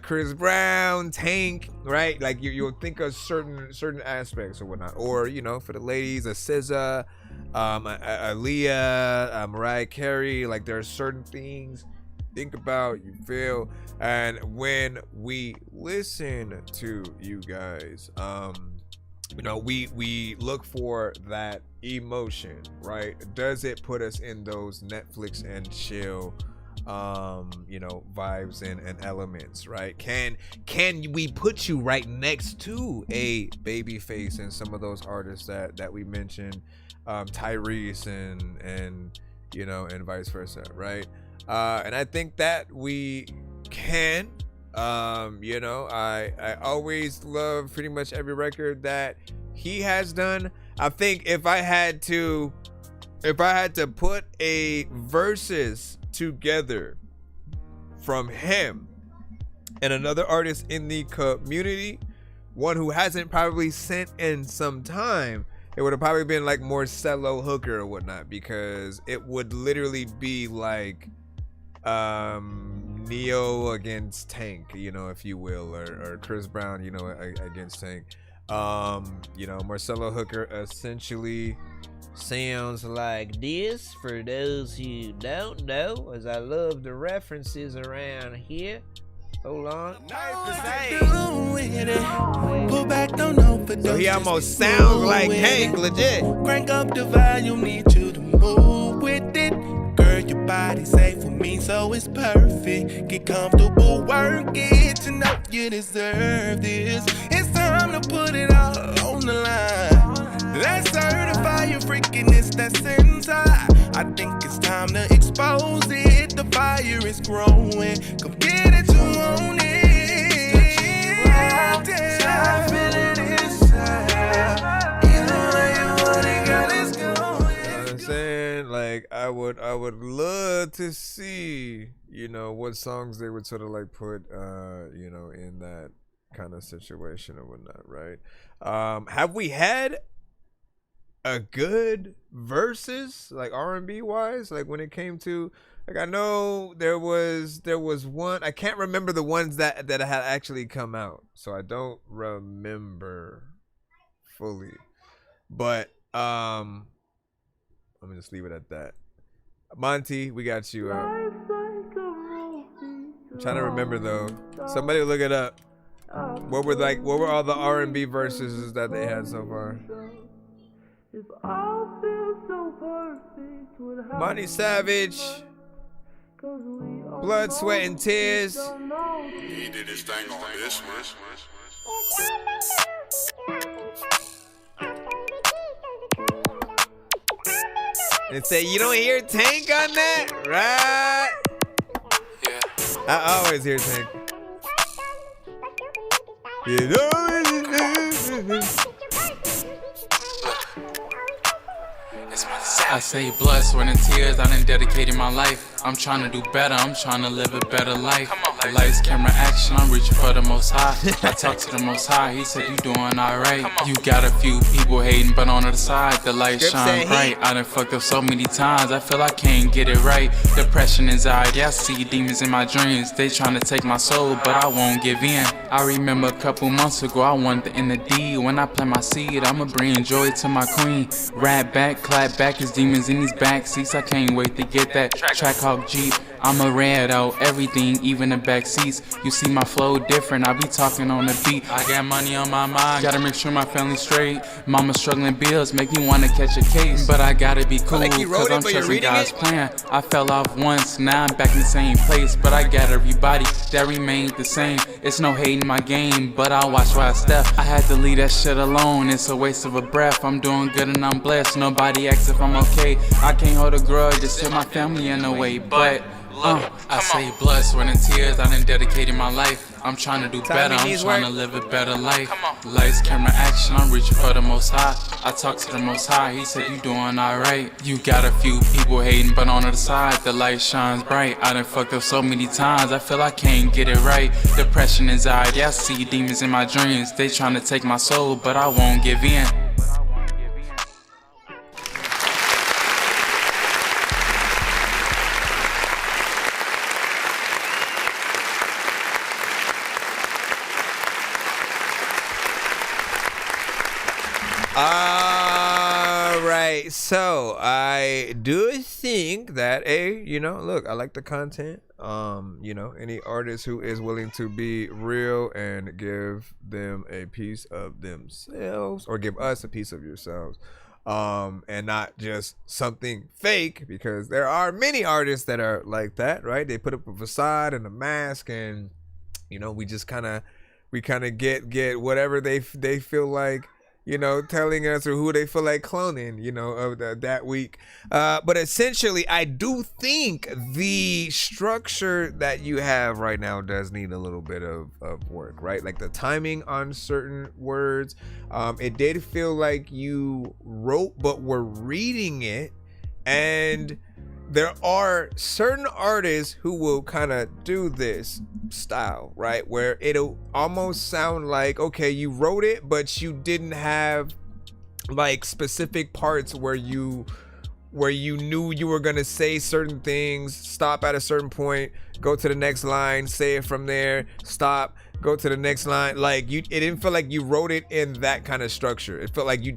Chris Brown, Tank, right? Like you'll think of certain aspects or whatnot. Or, you know, for the ladies, a SZA, Aaliyah, Mariah Carey. Like there are certain things think about, you feel, and when we listen to you guys, you know, we look for that emotion, right? Does it put us in those Netflix and chill you know, vibes and elements, right? Can we put you right next to a Babyface and some of those artists that we mentioned, Tyrese and you know, and vice versa, right? And I think that we can. You know, I always love pretty much every record that he has done. I think if I had to put a verses together from him and another artist in the community, one who hasn't probably sent in some time, it would have probably been like Marcelo Hooker or whatnot, because it would literally be like Neo against Tank, you know, if you will, or Chris Brown, you know, against Tank. You know, Marcelo Hooker essentially sounds like this, for those who don't know, as I love the references around here. Hold on. So he almost sounds like Tank, legit. Crank up the volume, need you to move with it. Girl, your body safe for me. me, so it's perfect. Get comfortable, work it to know you deserve this. It's time to put it all on the line. Let's certify your freakiness that's inside. I think it's time to expose it. The fire is growing. Come get it, you own it. Stop feeling inside. Either way you want it, girl, it's going. You know what I'm saying? Like, I would love to see, you know, what songs they would sort of like put, you know, in that kind of situation or whatnot, right? Have we had a good versus, like R&B wise, like when it came to, like, I know there was one, I can't remember the ones that had actually come out, so I don't remember fully, but let me just leave it at that. Monty, we got you. I'm trying to remember though. Somebody look it up. What were all the R&B verses that they had so far? Monty Savage, Blood, Sweat, and Tears. He did his thing on this one. And say, you don't hear Tank on that? Right? Yeah. I always hear Tank. You know I say blood, sweat, and tears, I done dedicated my life. I'm trying to do better, I'm trying to live a better life. The lights, camera, action, I'm reaching for the most high. I talk to the most high, he said you doing alright. You got a few people hating, but on the side, the light shine bright. I done fucked up so many times, I feel I can't get it right. Depression, anxiety, I see demons in my dreams. They trying to take my soul, but I won't give in. I remember a couple months ago, I wanted to end the deed. When I plant my seed, I'ma bring joy to my queen. Rap back, clap back, his demons in these back seats. I can't wait to get that Trackhawk Jeep. I'ma red out everything, even the back seats. You see my flow different, I be talking on the beat. I got money on my mind, gotta make sure my family's straight. Mama struggling bills make me wanna catch a case, but I gotta be cool, cause I'm trusting God's plan. I fell off once, now I'm back in the same place, but I got everybody that remained the same. It's no hate in my game, but I'll watch where I step. I had to leave that shit alone, it's a waste of a breath. I'm doing good and I'm blessed, nobody asks if I'm okay. I can't hold a grudge, it's still my family in the way, but I say blood, sweat, and tears, I done dedicated my life. I'm trying to do better, I'm trying to live a better life. Lights, camera, action, I'm reaching for the most high. I talk to the most high, he said you doing alright. You got a few people hating, but on the side, the light shines bright. I done fucked up so many times, I feel I can't get it right. Depression, anxiety, I see demons in my dreams. They trying to take my soul, but I won't give in. Alright, so I do think that you know, look, I like the content. You know, any artist who is willing to be real and give them a piece of themselves, or give us a piece of yourselves, and not just something fake, because there are many artists that are like that, right? They put up a facade and a mask, and you know, we kind of get whatever they feel like, you know, telling us, or who they feel like cloning, you know, of that week. But essentially, I do think the structure that you have right now does need a little bit of work, right? Like the timing on certain words. It did feel like you wrote, but were reading it. And there are certain artists who will kind of do this style, right? Where it'll almost sound like, okay, you wrote it, but you didn't have like specific parts where you knew you were gonna say certain things, stop at a certain point, go to the next line, say it from there, stop, go to the next line. Like it didn't feel like you wrote it in that kind of structure. It felt like you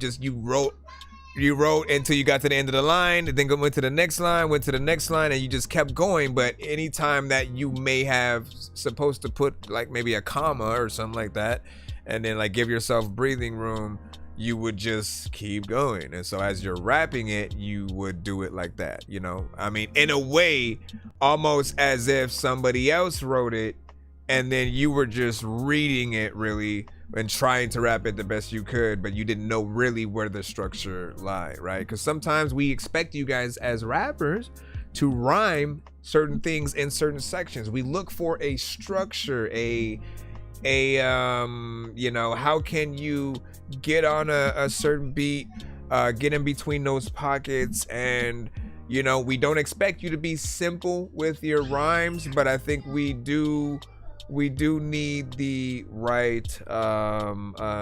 wrote until you got to the end of the line, and then went to the next line, and you just kept going. But anytime that you may have supposed to put like maybe a comma or something like that, and then like give yourself breathing room, you would just keep going. And so as you're rapping it, you would do it like that, you know? I mean, in a way, almost as if somebody else wrote it and then you were just reading it really and trying to rap it the best you could, but you didn't know really where the structure lied, right? Because sometimes we expect you guys as rappers to rhyme certain things in certain sections. We look for a structure, you know, how can you get on a certain beat, get in between those pockets, and you know, we don't expect you to be simple with your rhymes, but I think we do need the right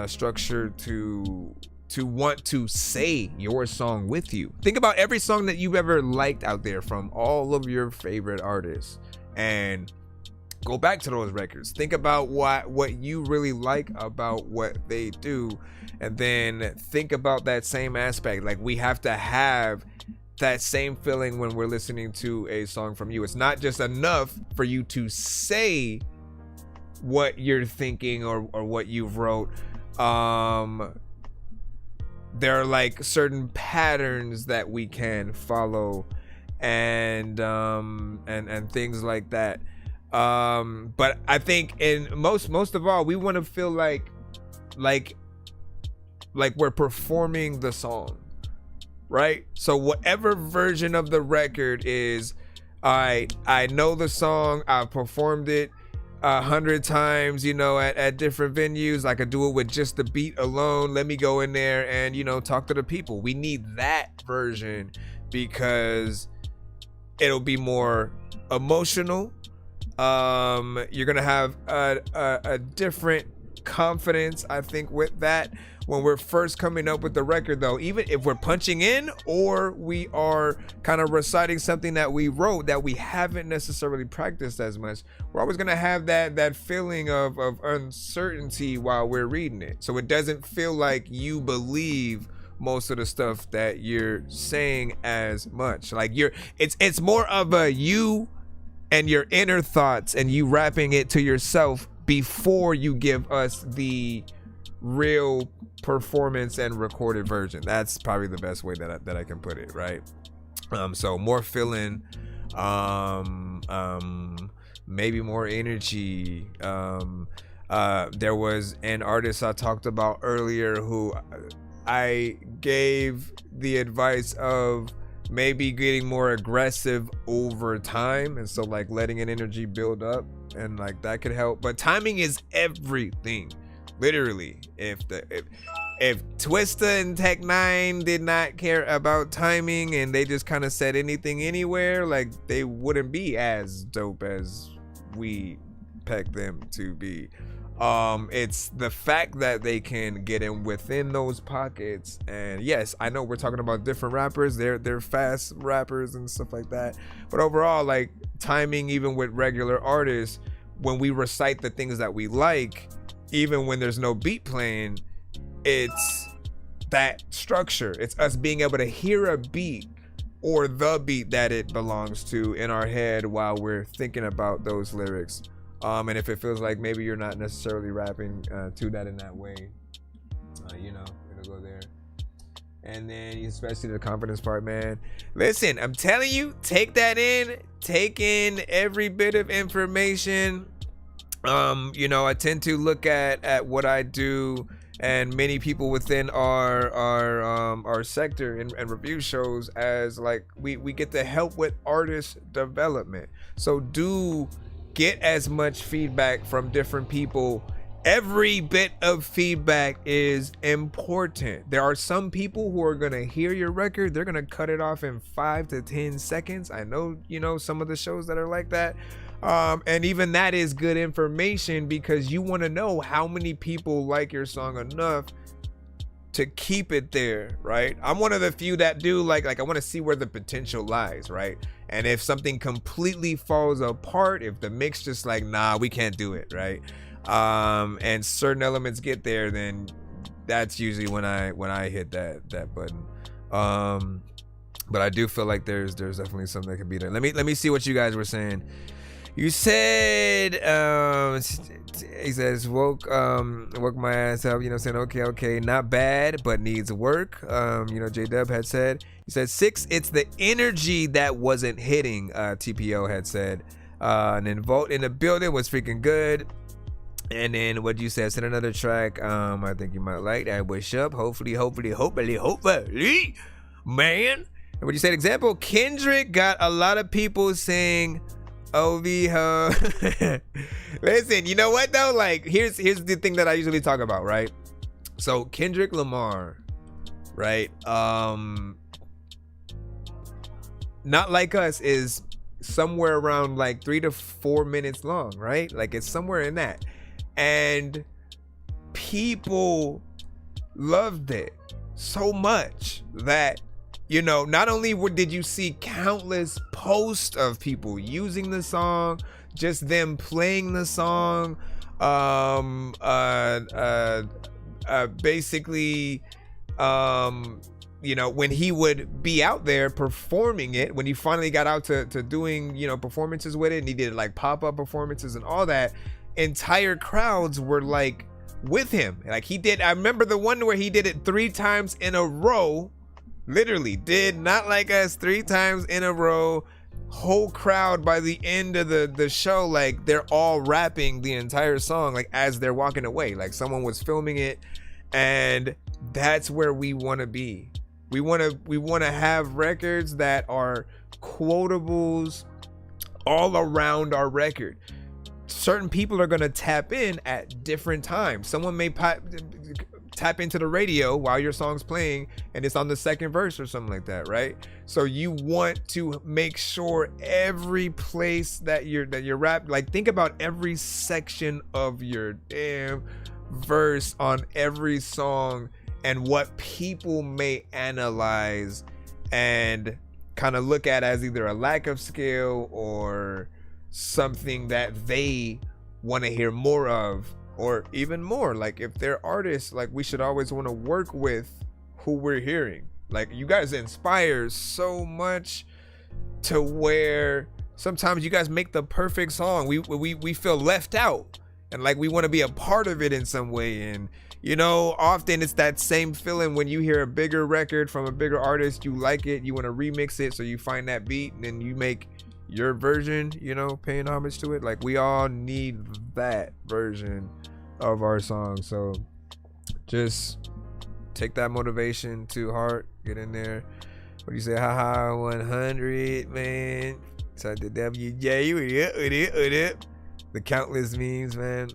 structure to want to say your song with you. Think about every song that you've ever liked out there from all of your favorite artists and go back to those records. Think about what you really like about what they do, and then think about that same aspect. Like, we have to have that same feeling when we're listening to a song from you. It's not just enough for you to say what you're thinking or what you've wrote. There are like certain patterns that we can follow and things like that. But I think in most of all, we want to feel like we're performing the song, right? So whatever version of the record is, I know the song, I've performed it 100 times, you know, at different venues. I could do it with just the beat alone. Let me go in there and, you know, talk to the people. We need that version because it'll be more emotional. You're gonna have a different confidence, I think, with that when we're first coming up with the record, though. Even if we're punching in or we are kind of reciting something that we wrote that we haven't necessarily practiced as much, we're always gonna have that feeling of uncertainty while we're reading it, so it doesn't feel like you believe most of the stuff that you're saying as much. Like, it's more of a you and your inner thoughts and you rapping it to yourself before you give us the real performance and recorded version. That's probably the best way that I can put it, right? So more feeling, maybe more energy. There was an artist I talked about earlier who I gave the advice of maybe getting more aggressive over time, and so like letting an energy build up, and like that could help. But timing is everything, literally. If Twista and Tech 9 did not care about timing and they just kind of said anything anywhere, like they wouldn't be as dope as we peg them to be. It's the fact that they can get in within those pockets. And yes, I know we're talking about different rappers, they're fast rappers and stuff like that, but overall, like, timing, even with regular artists, when we recite the things that we like, even when there's no beat playing, it's that structure. It's us being able to hear a beat or the beat that it belongs to in our head while we're thinking about those lyrics. And if it feels like maybe you're not necessarily rapping to that in that way, you know, it'll go there. And then especially the confidence part, man. Listen, I'm telling you, take that in. Take in every bit of information. You know, I tend to look at what I do and many people within our sector and review shows as like we get to help with artist development. So do get as much feedback from different people. Every bit of feedback is important. There are some people who are gonna hear your record, they're gonna cut it off in 5 to 10 seconds. I know, you know, some of the shows that are like that. And even that is good information because you want to know how many people like your song enough to keep it there, right? I'm one of the few that do like I want to see where the potential lies, right? And if something completely falls apart, if the mix just like, nah, we can't do it, right? And certain elements get there, then that's usually when I hit that button. But I do feel like there's definitely something that could be there. Let me see what you guys were saying You said he says woke my ass up, you know, saying okay, not bad, but needs work. You know, J-Dub had said, he said 6, it's the energy that wasn't hitting, TPO had said. And then Vote in the Building was freaking good. And then what you said, send another track. I think you might like that. Wish up, hopefully, man. And what you said, example, Kendrick got a lot of people saying OV ho. Listen, you know what though? Like, here's the thing that I usually talk about, right? So Kendrick Lamar, right? Not Like Us is somewhere around like 3 to 4 minutes long, right? Like it's somewhere in that. And people loved it so much that, you know, not only did you see countless posts of people using the song, just them playing the song, basically, you know, when he would be out there performing it, when he finally got out to doing, you know, performances with it, and he did like pop-up performances and all that, entire crowds were like with him. Like he did, I remember the one where he did it 3 times in a row. Literally did Not Like Us 3 times in a row. Whole crowd by the end of the show, like they're all rapping the entire song, like as they're walking away, like someone was filming it. And that's where we want to be. We want to have records that are quotables all around our record. Certain people are going to tap in at different times. Someone may tap into the radio while your song's playing and it's on the second verse or something like that, right? So you want to make sure every place that you're rap, like think about every section of your damn verse on every song and what people may analyze and kind of look at as either a lack of skill or something that they want to hear more of. Or even more, like if they're artists, like we should always want to work with who we're hearing. Like you guys inspire so much to where sometimes you guys make the perfect song. We feel left out and like we want to be a part of it in some way. And you know, often it's that same feeling when you hear a bigger record from a bigger artist, you like it, you want to remix it, so you find that beat and then you make your version, you know, paying homage to it. Like we all need that version of our song. So just take that motivation to heart, get in there. What do you say? Haha 100, man. So the WJ with it. The countless memes, man.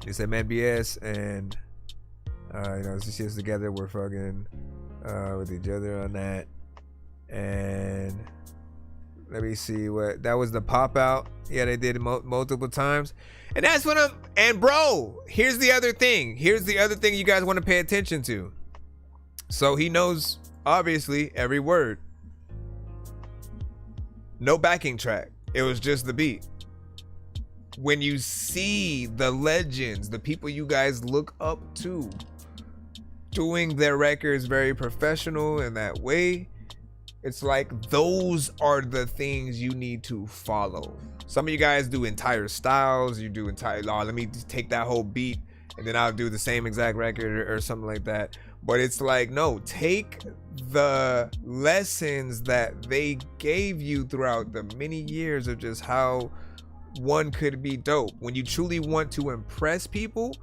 You said man BS and you know, this shit's together, we're fucking with each other on that. And let me see what that was, the pop out. Yeah, they did it multiple times. And that's what and bro, here's the other thing. Here's the other thing you guys want to pay attention to. So he knows obviously every word. No backing track. It was just the beat. When you see the legends, the people you guys look up to doing their records very professional in that way, it's like those are the things you need to follow. Some of you guys do entire styles. You do entire, let me take that whole beat and then I'll do the same exact record or something like that. But it's like, no, take the lessons that they gave you throughout the many years of just how one could be dope. When you truly want to impress people,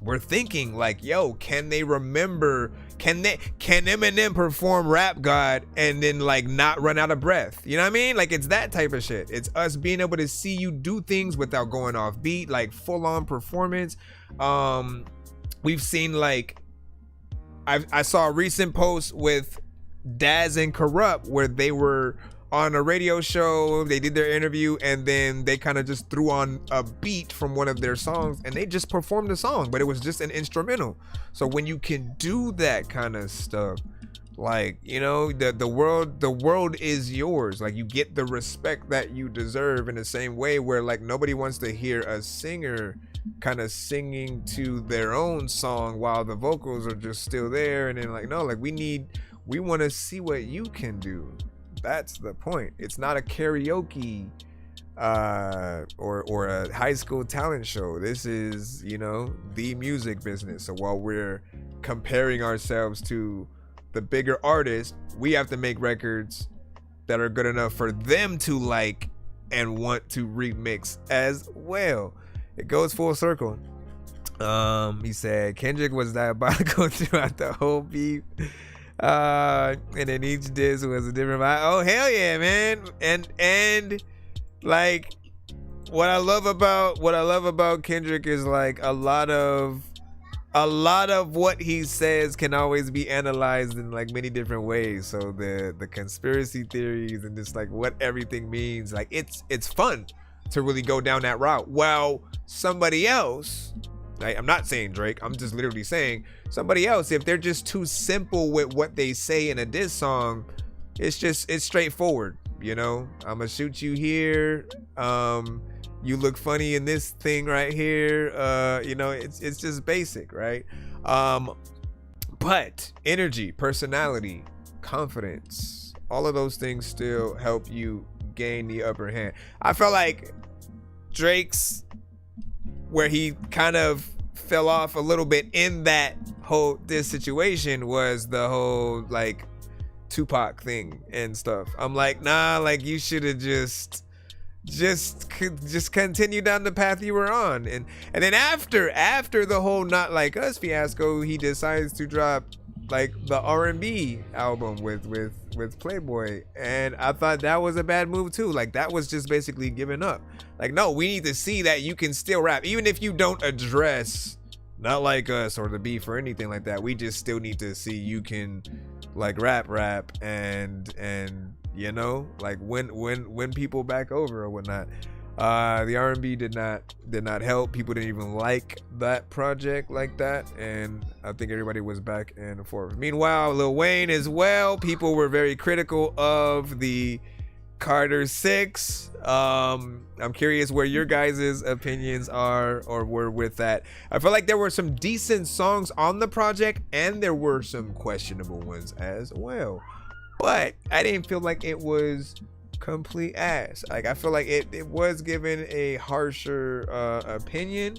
we're thinking like, yo, can they remember, can Eminem perform Rap God and then like not run out of breath? You know what I mean? Like it's that type of shit. It's us being able to see you do things without going off beat, like full on performance. We've seen like, I saw a recent post with Daz and Corrupt where they were on a radio show, they did their interview, and then they kind of just threw on a beat from one of their songs and they just performed the song, but it was just an instrumental. So when you can do that kind of stuff, like, you know, the world is yours. Like you get the respect that you deserve in the same way where like nobody wants to hear a singer kind of singing to their own song while the vocals are just still there. And then like, no, like we want to see what you can do. That's the point. It's not a karaoke or a high school talent show. This is, you know, the music business. So while we're comparing ourselves to the bigger artists, we have to make records that are good enough for them to like and want to remix as well. It goes full circle. He said Kendrick was diabolical throughout the whole beef. And then each diss was a different vibe. Oh hell yeah, man. And like what I love about Kendrick is like a lot of what he says can always be analyzed in like many different ways. So the conspiracy theories and just like what everything means, like it's fun to really go down that route. While somebody else, I'm not saying Drake, I'm just literally saying somebody else, if they're just too simple with what they say in a diss song, it's straightforward, you know? I'm gonna shoot you here, you look funny in this thing right here, you know, it's just basic, right? But energy, personality, confidence, all of those things still help you gain the upper hand. I felt like Drake's, where he kind of fell off a little bit in this situation, was the whole like Tupac thing and stuff. I'm like, nah, like you should have just continue down the path you were on. And then after the whole Not Like Us fiasco, he decides to drop like the R&B album with Playboy, and I thought that was a bad move too. Like that was just basically giving up. Like, no, we need to see that you can still rap, even if you don't address Not Like Us or the beef or anything like that. We just still need to see you can like rap and you know, like win people back over or whatnot. The R&B did not help. People didn't even like that project like that, and I think everybody was back and forth. Meanwhile, Lil Wayne as well, people were very critical of the Carter 6. I'm curious where your guys' opinions are or were with that. I feel like there were some decent songs on the project and there were some questionable ones as well, but I didn't feel like it was complete ass. Like I feel like it was given a harsher opinion,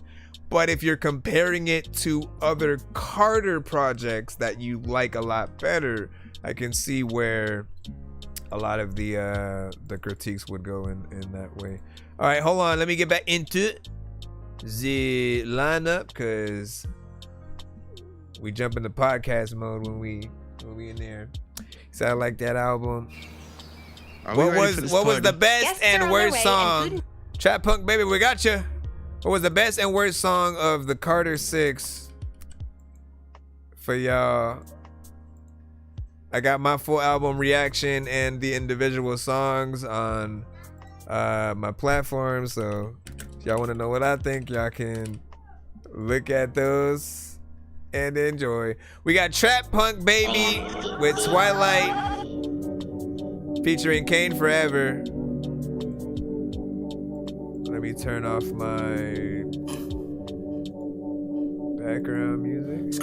but if you're comparing it to other Carter projects that you like a lot better, I can see where a lot of the critiques would go in that way. All right, hold on, let me get back into the lineup because we jump into podcast mode when we in there. So I like that album. What was the best and worst song? Trap Punk Baby, we got you. What was the best and worst song of the Carter 6 for y'all? I got my full album reaction and the individual songs on my platform, so if y'all want to know what I think, y'all can look at those and enjoy. We got Trap Punk Baby with Twilight featuring Kane Forever. Let me turn off my background music.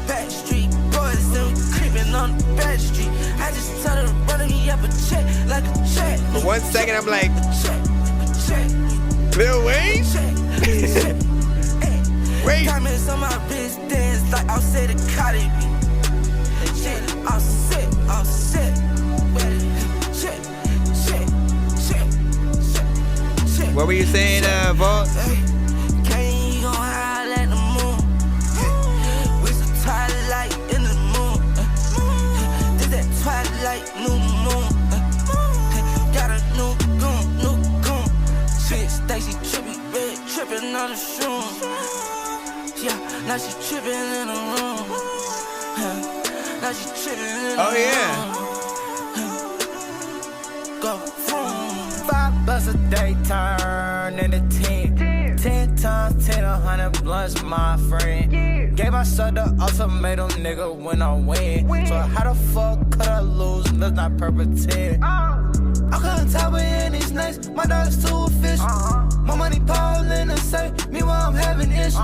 Backstreet boys, them creeping on the back street. I just tell her to run me up a check like a check. For 1 second, I'm like, Lil Wayne? Wait. Comments on my wrist dance like I'll say the Cardi B. I'll sit. What were you saying, Vault? Can't you gon' howl at the moon? With some twilight in the moon. This that twilight, new moon. Got a new goon. Shit, Stacy trippin' on the shroom. Yeah, now she trippin' in the room. Now she trippin' in the room. Oh yeah. Go vroom. $5 a day turn into 10. 10 times 10, 100 blunts, my friend. Gave myself the ultimatum, nigga, when I win. So how the fuck could I lose? Let's not pretend. I couldn't tell with any snakes, my dog's too official. My money pile in the safe, meanwhile I'm having issues.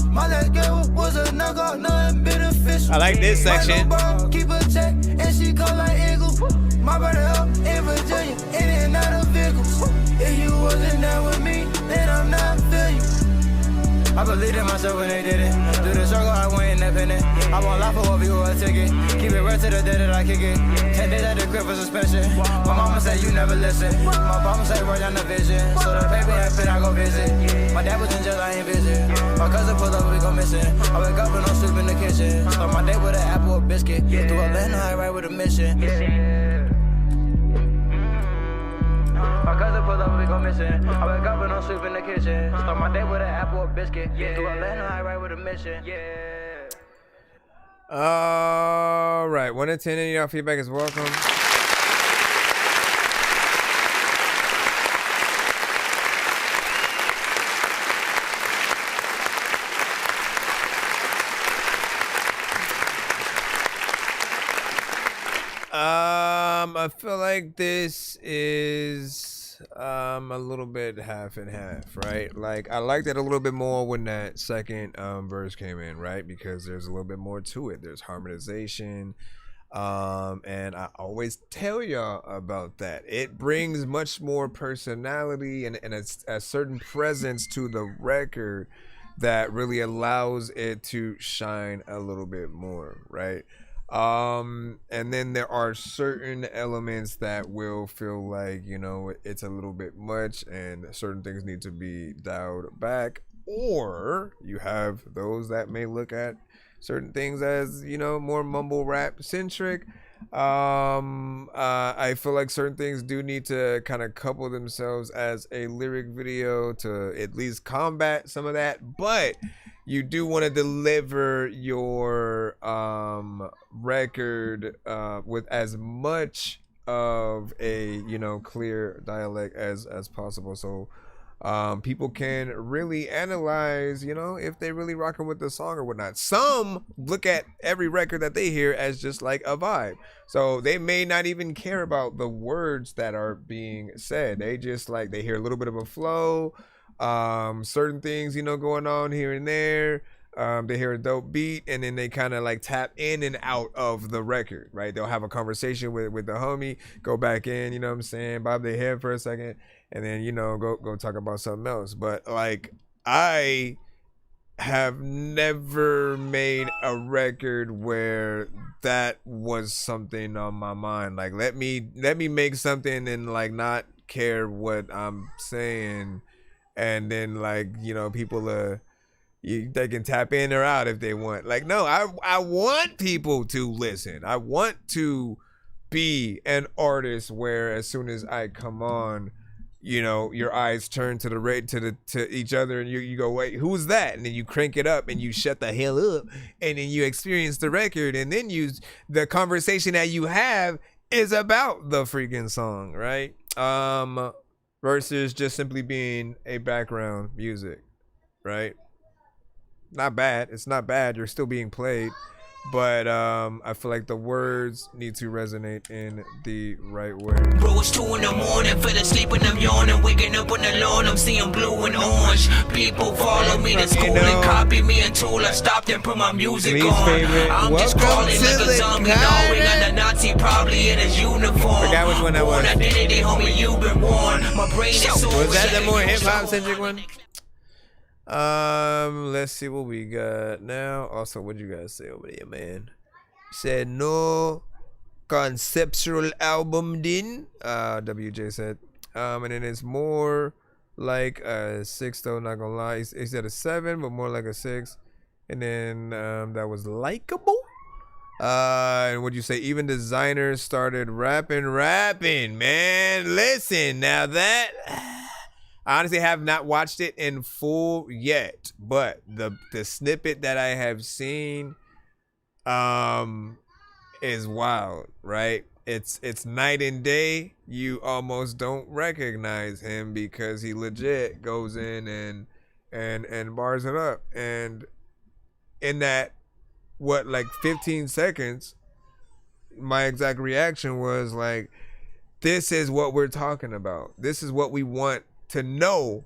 My last girl was a knockout, nothing beneficial. I like this section. Keep a check, and she go like eagle. My brother up in Virginia, in and out of wasn't there with me, then I'm not feeling you. I believed in myself when they did it. Through the struggle, I went independent. I won't lie for what people will take it. Keep it real to the day that I kick it. 10 days at the crib for suspension. My mama said you never listen. My mama said write down the vision. So the paper and pen I go visit. My dad was in jail, I ain't visit. My cousin pulled up, we go missing. I wake up and I'm sleep in the kitchen. Start my day with an apple or biscuit. Through Atlanta, I ride with a mission. My cousin pulled up, we go missing. I wake up and I'm sleep in the kitchen. Start my day with an apple or biscuit. Through Atlanta, I ride with a mission. All right, 1 to 10, any of y'all feedback is welcome. I feel like this is a little bit half and half, right? Like I liked it a little bit more when that second verse came in, right? Because there's a little bit more to it. There's harmonization, and I always tell y'all about that. It brings much more personality and a certain presence to the record that really allows it to shine a little bit more, right? And then there are certain elements that will feel like, you know, it's a little bit much and certain things need to be dialed back, or you have those that may look at certain things as, you know, more mumble rap centric. I feel like certain things do need to kind of couple themselves as a lyric video to at least combat some of that, but you do want to deliver your record with as much of a, you know, clear dialect as possible, so people can really analyze, you know, if they really rocking with the song or whatnot. Some look at every record that they hear as just like a vibe, so they may not even care about the words that are being said. They just like, they hear a little bit of a flow, certain things, you know, going on here and there. They hear a dope beat and then they kind of like tap in and out of the record, right? They'll have a conversation with the homie, go back in, you know what I'm saying, bob their head for a second, and then, you know, go talk about something else. But like, I have never made a record where that was something on my mind. Like, let me make something and like not care what I'm saying, and then like, you know, people they can tap in or out if they want. Like, no, I want people to listen. I want to be an artist where as soon as I come on, you know, your eyes turn to to each other and you go, wait, who's that? And then you crank it up and you shut the hell up and then you experience the record, and then the conversation that you have is about the freaking song, right? Versus just simply being a background music, right? Not bad. It's not bad. You're still being played. But I feel like the words need to resonate in the right way. Bro, it's 2 in the morning, fell asleep and I'm yawning, waking up on the lawn, I'm seeing blue and orange. People follow me to school and copy me until I stopped and put my music on. I'm just crawling like a zombie, gnawing on the Nazi, probably in his uniform. Forgot which one that was. Identity, homie, you've been warned. My brain is so was that the more hip hop centric one? Let's see what we got now. Also, what'd you guys say over there, man? Said no conceptual album din. WJ said. And then it's more like a 6 though, not gonna lie. He said a 7, but more like a 6. And then that was likable. And what'd you say? Even designers started rapping, man. Listen, now that I honestly have not watched it in full yet, but the snippet that I have seen is wild, right? It's night and day. You almost don't recognize him because he legit goes in and bars it up. And in that, what, like 15 seconds, my exact reaction was like, this is what we're talking about. This is what we want to know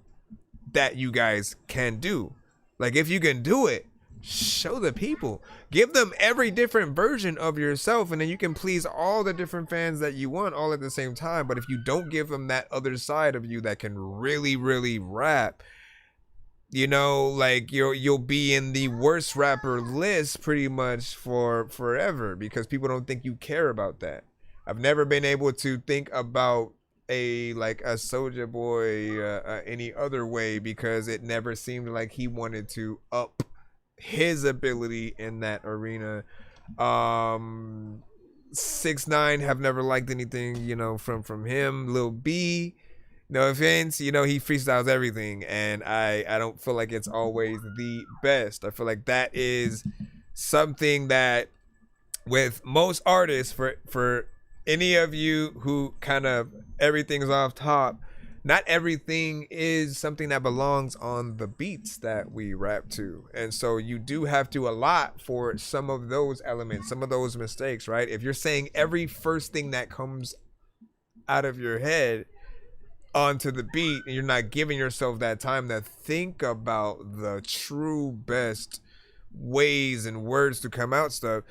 that you guys can do. Like, if you can do it, show the people. Give them every different version of yourself, and then you can please all the different fans that you want all at the same time. But if you don't give them that other side of you that can really, really rap, you know, like you'll be in the worst rapper list pretty much for forever, because people don't think you care about that. I've never been able to think about a Soulja Boy any other way, because it never seemed like he wanted to up his ability in that arena. 6ix9ine, have never liked anything, you know, from him. Lil B, no offense, you know, he freestyles everything, and I don't feel like it's always the best. I feel like that is something that with most artists, for any of you who kind of everything's off top, not everything is something that belongs on the beats that we rap to. And so you do have to allot for some of those elements, some of those mistakes, right? If you're saying every first thing that comes out of your head onto the beat, and you're not giving yourself that time to think about the true best ways and words to come out stuff,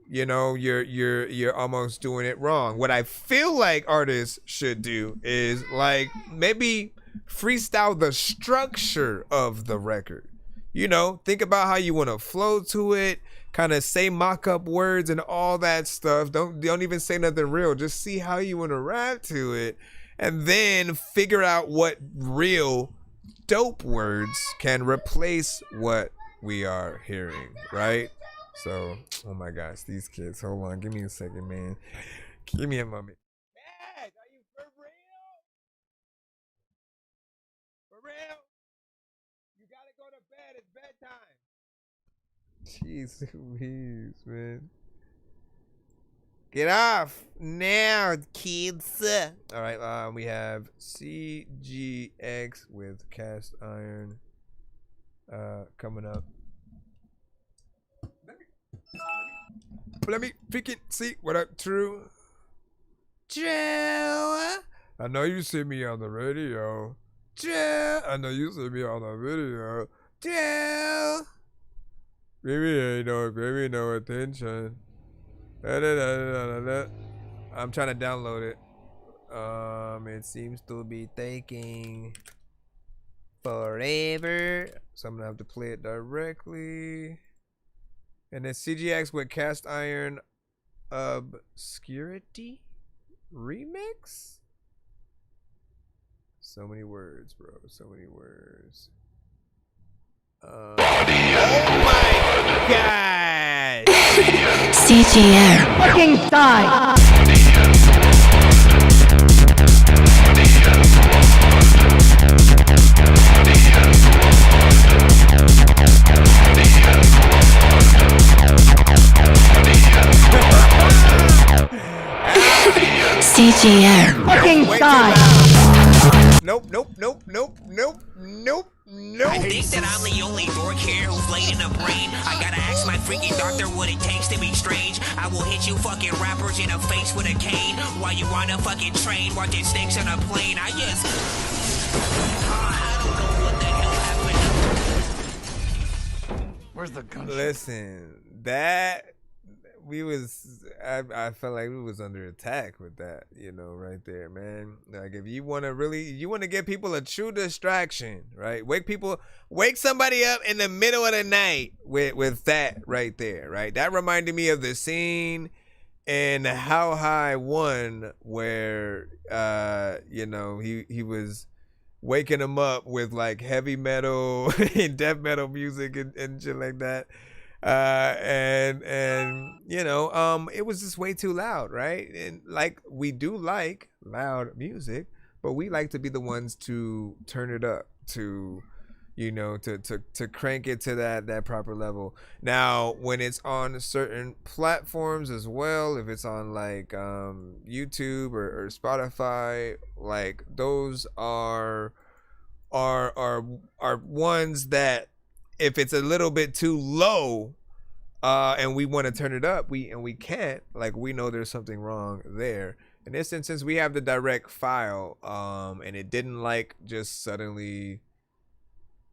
you know, you're almost doing it wrong. What I feel like artists should do is like maybe freestyle the structure of the record. You know, think about how you want to flow to it, kind of say mock-up words and all that stuff. Don't even say nothing real. Just see how you want to rap to it, and then figure out what real dope words can replace what we are hearing, right? So, oh my gosh, these kids. Hold on, give me a second, man. Give me a moment. Dad, are you for real? For real? You gotta go to bed. It's bedtime. Jeez Louise, man. Get off now, kids. All right, we have CGX with Cast Iron coming up. Let me freaking see what up, True. Joe, I know you see me on the radio. Joe, I know you see me on the video. Joe, baby ain't no attention. I'm trying to download it. It seems to be taking forever, so I'm gonna have to play it directly. And then CGX with Cast Iron Obscurity Remix? So many words, bro. So many words. Oh my god! CGR. Fucking die! CGR. Fucking die! Nope. I think that I'm the only dork here who's laid in the brain. I gotta ask my freaking doctor what it takes to be strange. I will hit you fucking rappers in the face with a cane while you on a fucking train watching snakes on a plane. I don't know what the hell happened. Where's the gun? Listen, that I felt like we was under attack with that, you know, right there, man. Like, if you want to give people a true distraction, right? Wake somebody up in the middle of the night with that right there, right? That reminded me of the scene in How High 1 where, you know, he was waking him up with like heavy metal and death metal music and shit like that. And you know, it was just way too loud, right? And like, we do like loud music, but we like to be the ones to turn it up, to, you know, to crank it to that proper level. Now, when it's on certain platforms as well, if it's on like YouTube or Spotify, like those are ones that, if it's a little bit too low and we want to turn it up, we can't, like, we know there's something wrong there. In this instance, we have the direct file, and it didn't like just suddenly,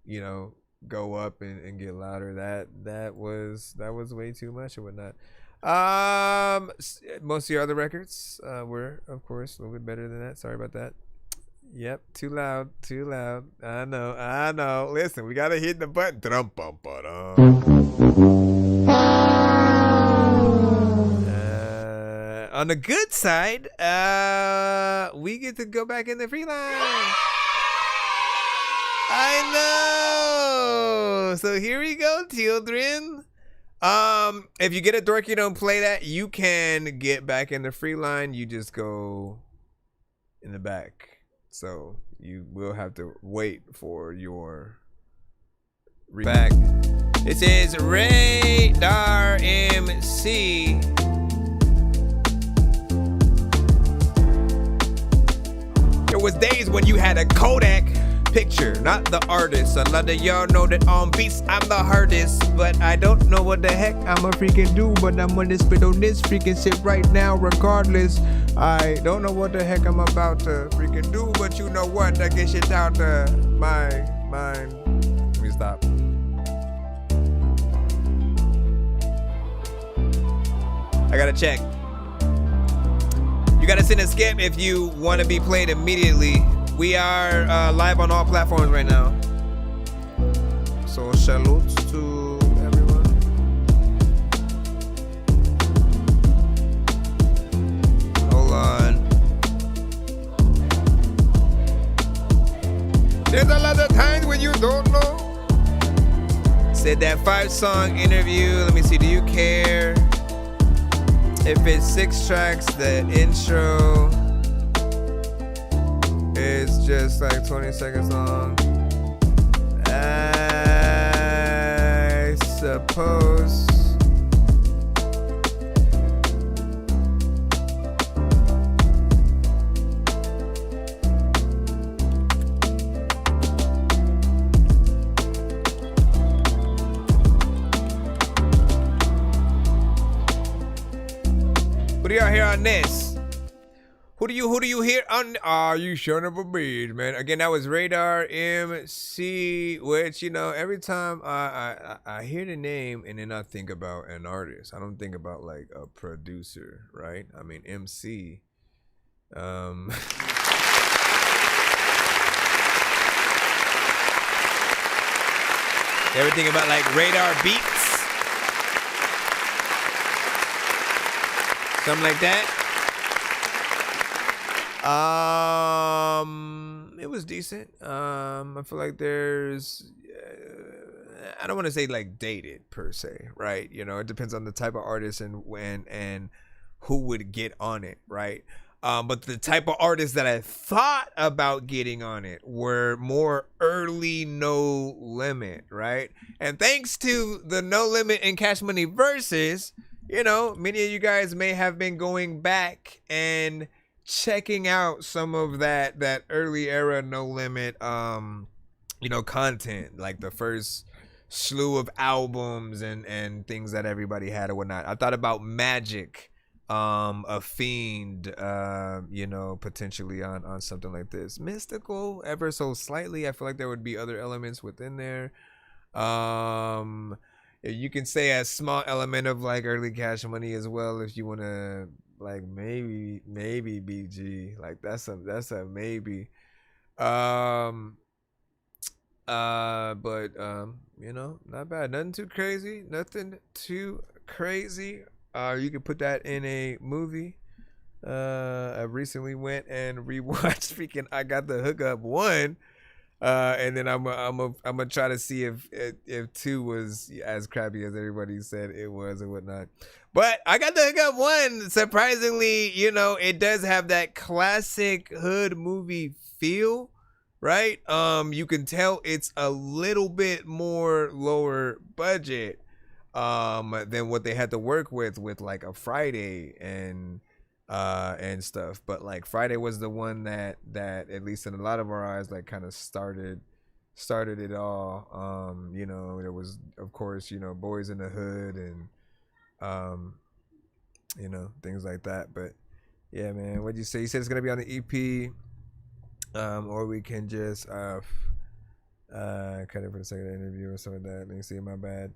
you know, go up and get louder. That was way too much and whatnot. Most of your other records were, of course, a little bit better than that. Sorry about that. Yep, too loud. I know. Listen, we gotta hit the button. On the good side, we get to go back in the free line. I know. So here we go, children. If you get a dorky, don't play that, you can get back in the free line. You just go in the back. So you will have to wait for your back. This is Radar MC. There was days when you had a Kodak picture, not the artist. A lot of y'all know that on beats I'm the hardest, but I don't know what the heck I'ma freaking do. But I'm gonna spit on this freaking shit right now, regardless. I don't know what the heck I'm about to freaking do, but you know what? I get shit out to my mind. Let me stop. I gotta check. You gotta send a skip if you want to be played immediately. We are live on all platforms right now. So salutes to everyone. Hold on. There's a lot of times when you don't know. Said that 5-song interview. Let me see, do you care? If it's 6 tracks, the intro is just like 20 seconds long. I suppose. Who do y'all hear on this? Who do you hear on? You son of a bitch, man. Again, that was Radar MC, which, you know, every time I hear the name and then I think about an artist. I don't think about like a producer, right? I mean, MC. Ever think about like Radar Beats? Something like that. It was decent. I feel like there's, I don't want to say like dated per se, right? You know, it depends on the type of artist and when and who would get on it, right? But the type of artists that I thought about getting on it were more early No Limit, right? And thanks to the No Limit and Cash Money verses, you know, many of you guys may have been going back and checking out some of that early era No Limit, you know, content, like the first slew of albums and things that everybody had or whatnot. I thought about Magic, a Fiend, you know, potentially on something like this. Mystical, ever so slightly. I feel like there would be other elements within there. You can say a small element of like early Cash Money as well if you want to, like maybe BG, like that's a maybe. But you know, not bad, nothing too crazy. You can put that in a movie. I recently went and rewatched freaking I Got the Hookup 1. And then I'm gonna try to see if 2 was as crappy as everybody said it was or whatnot. But I Got the Hookup 1, surprisingly, you know, it does have that classic hood movie feel, right? You can tell it's a little bit more lower budget than what they had to work with like a Friday and stuff. But like Friday was the one that at least in a lot of our eyes like kind of started it all. You know, there was of course, you know, Boys in the Hood and you know, things like that. But yeah, man, what'd you say? You said it's gonna be on the EP, or we can just Cut it for the sake of the interview or something like that. Let me see, my bad.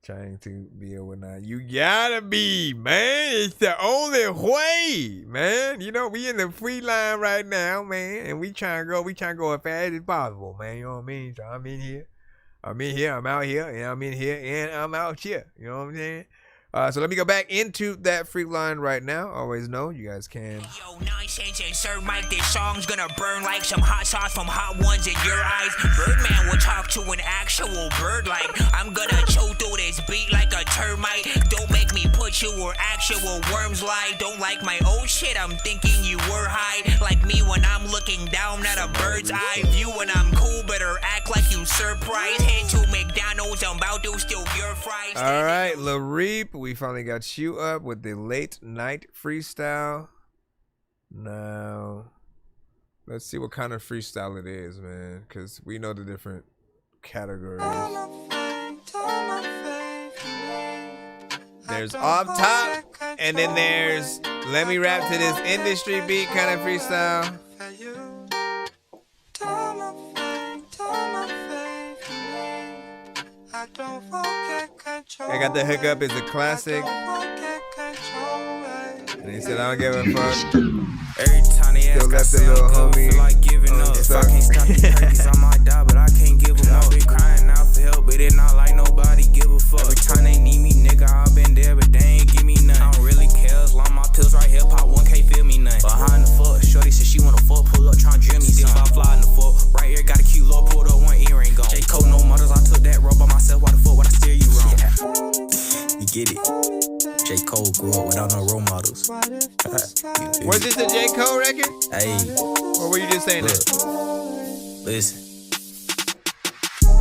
Trying to be or whatnot. You gotta be, man. It's the only way, man. You know, we in the free line right now, man, and we trying to go as fast as possible, man. You know what I mean? So I'm in here, I'm out here, and I'm in here, and I'm out here. You know what I'm saying? So let me go back into that free line right now. Always know you guys can. Yo, nonsense and Sir Mike, this song's gonna burn like some hot sauce from Hot Ones in your eyes. Birdman will talk to an actual bird like I'm gonna choke through this beat like a termite. Don't make me put you where actual worms lie. Don't like my old shit, I'm thinking you were high. Like me when I'm looking down at a bird's eye view. When I'm cool, better act like you surprised. Head to McDonald's, I'm about to steal your fries. All right, LaReep, we finally got you up with the late night freestyle. Now, let's see what kind of freestyle it is, man, because we know the different categories. There's off top, and then there's let me rap to this industry beat kind of freestyle. I got the hookup is a classic. And he said I don't give a fuck. Every time they ask, I say little I'm good, homie. feel like giving up. If I can't stop the crazies, I might die, but I can't give them up. Been crying out for help, but it not like nobody give a fuck. Every time they need me, nigga, I been there, but they ain't give me nothing. I don't really care, as long my pills right here, pop one can't feel me nothing. Behind the fuck, shorty said she wanna fuck, pull up, tryna drill me. Still I fly in the fuck, right here got a cute low, pulled up one earring gone. J. Cole, no models, I took that road by myself, why the fuck would I steer you wrong? You get it. J. Cole grew up without no role models. Was this a J. Cole record? Hey. Or were you just saying that? Listen.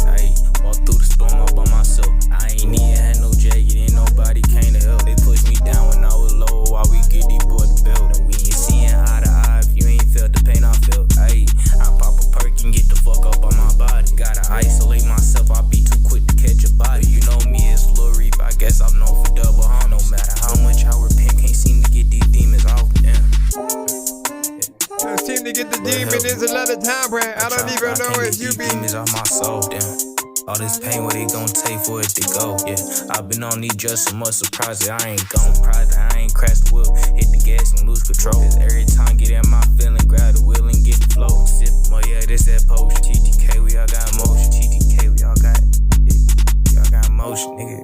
Hey, walk through the storm all by myself. I ain't even had no jacket, ain't nobody came to help. They pushed me down when I was low while we get these boys belt. We ain't seeing eye to eye if you ain't felt the pain I felt. Hey, I pop a perk and get the fuck up on my body. Gotta isolate myself, I be too quick to catch a body. You know me, it's Lil Reap, I guess I'm known for double harm. No matter how much I repent, can't seem to get these demons off. Can't seem to get the demon. There's another time where I don't even know if you be. Demons off my soul, damn. All this pain, what it gon' take for it to go? Yeah, I've been on these drugs so much surprised that I ain't gon' prize that I ain't crashed the whip, hit the gas and lose control. Cause every time get in my feeling, grab the wheel and get the flow. Sip, oh yeah, this that potion. TTK, we all got emotion. TTK, we all got, yeah, we all got emotion, nigga.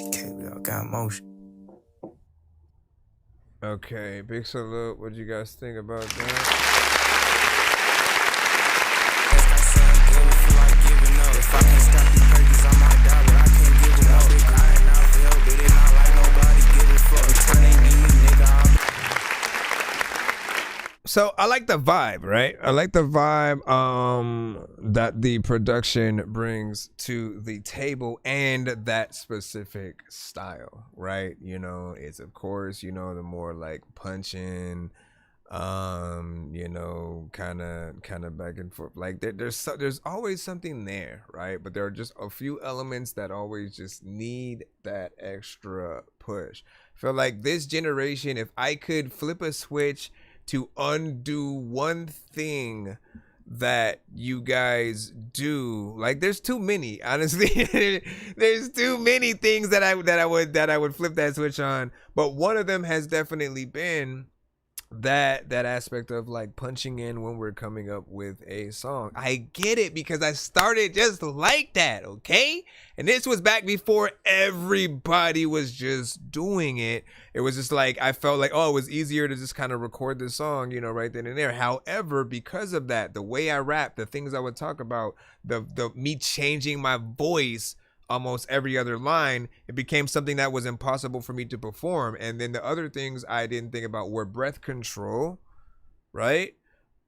TTK, we all got emotion. Okay, big salute. What do you guys think about that? If I can't stop these crazies, I might die, but I can't give them up. They crying out for help, but it not like nobody give a fuck. Every time they need me, nigga, So I like the vibe, right? I like the vibe that the production brings to the table and that specific style, right? You know, it's of course, you know, the more like punching, you know, kind of back and forth. Like there's always something there, right? But there are just a few elements that always just need that extra push. I feel like this generation, if I could flip a switch to undo one thing that you guys do, like there's too many, honestly. There's too many things that I would flip that switch on, but one of them has definitely been that aspect of like punching in when we're coming up with a song. I get it because I started just like that, okay? And this was back before everybody was just doing it. It was just like I felt like, oh, it was easier to just kind of record the song, you know, right then and there. However, because of that, the way I rap, the things I would talk about, the me changing my voice almost every other line, it became something that was impossible for me to perform. And then the other things I didn't think about were breath control, right?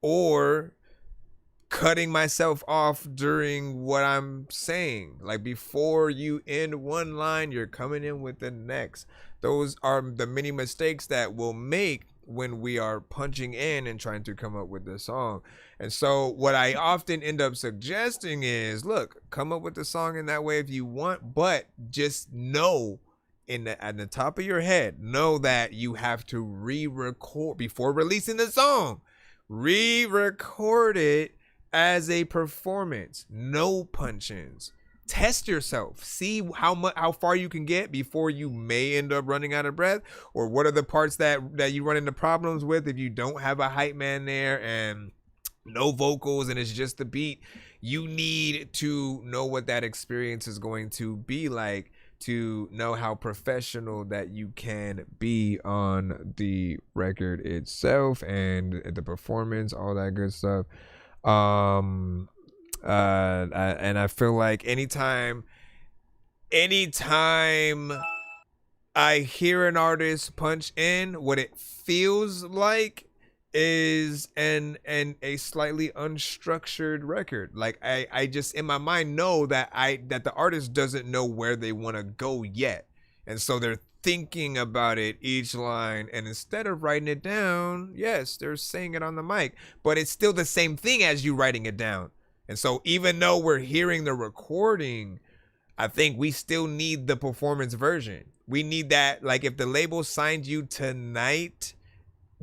Or cutting myself off during what I'm saying. Like before you end one line, you're coming in with the next. Those are the many mistakes that we'll make when we are punching in and trying to come up with the song. And so what I often end up suggesting is, look, come up with the song in that way if you want, but just know at the top of your head, know that you have to re-record before releasing the song. re-record it as a performance. No punch-ins. Test yourself. See how far you can get before you may end up running out of breath, or what are the parts that you run into problems with if you don't have a hype man there and no vocals and it's just the beat. You need to know what that experience is going to be like to know how professional that you can be on the record itself and the performance, all that good stuff. And I feel like anytime I hear an artist punch in, what it feels like is a slightly unstructured record. Like I just in my mind know that the artist doesn't know where they want to go yet, and so they're thinking about it each line, and instead of writing it down, yes, they're saying it on the mic, but it's still the same thing as you writing it down. And so even though we're hearing the recording, I think we still need the performance version. We need that. Like if the label signed you tonight,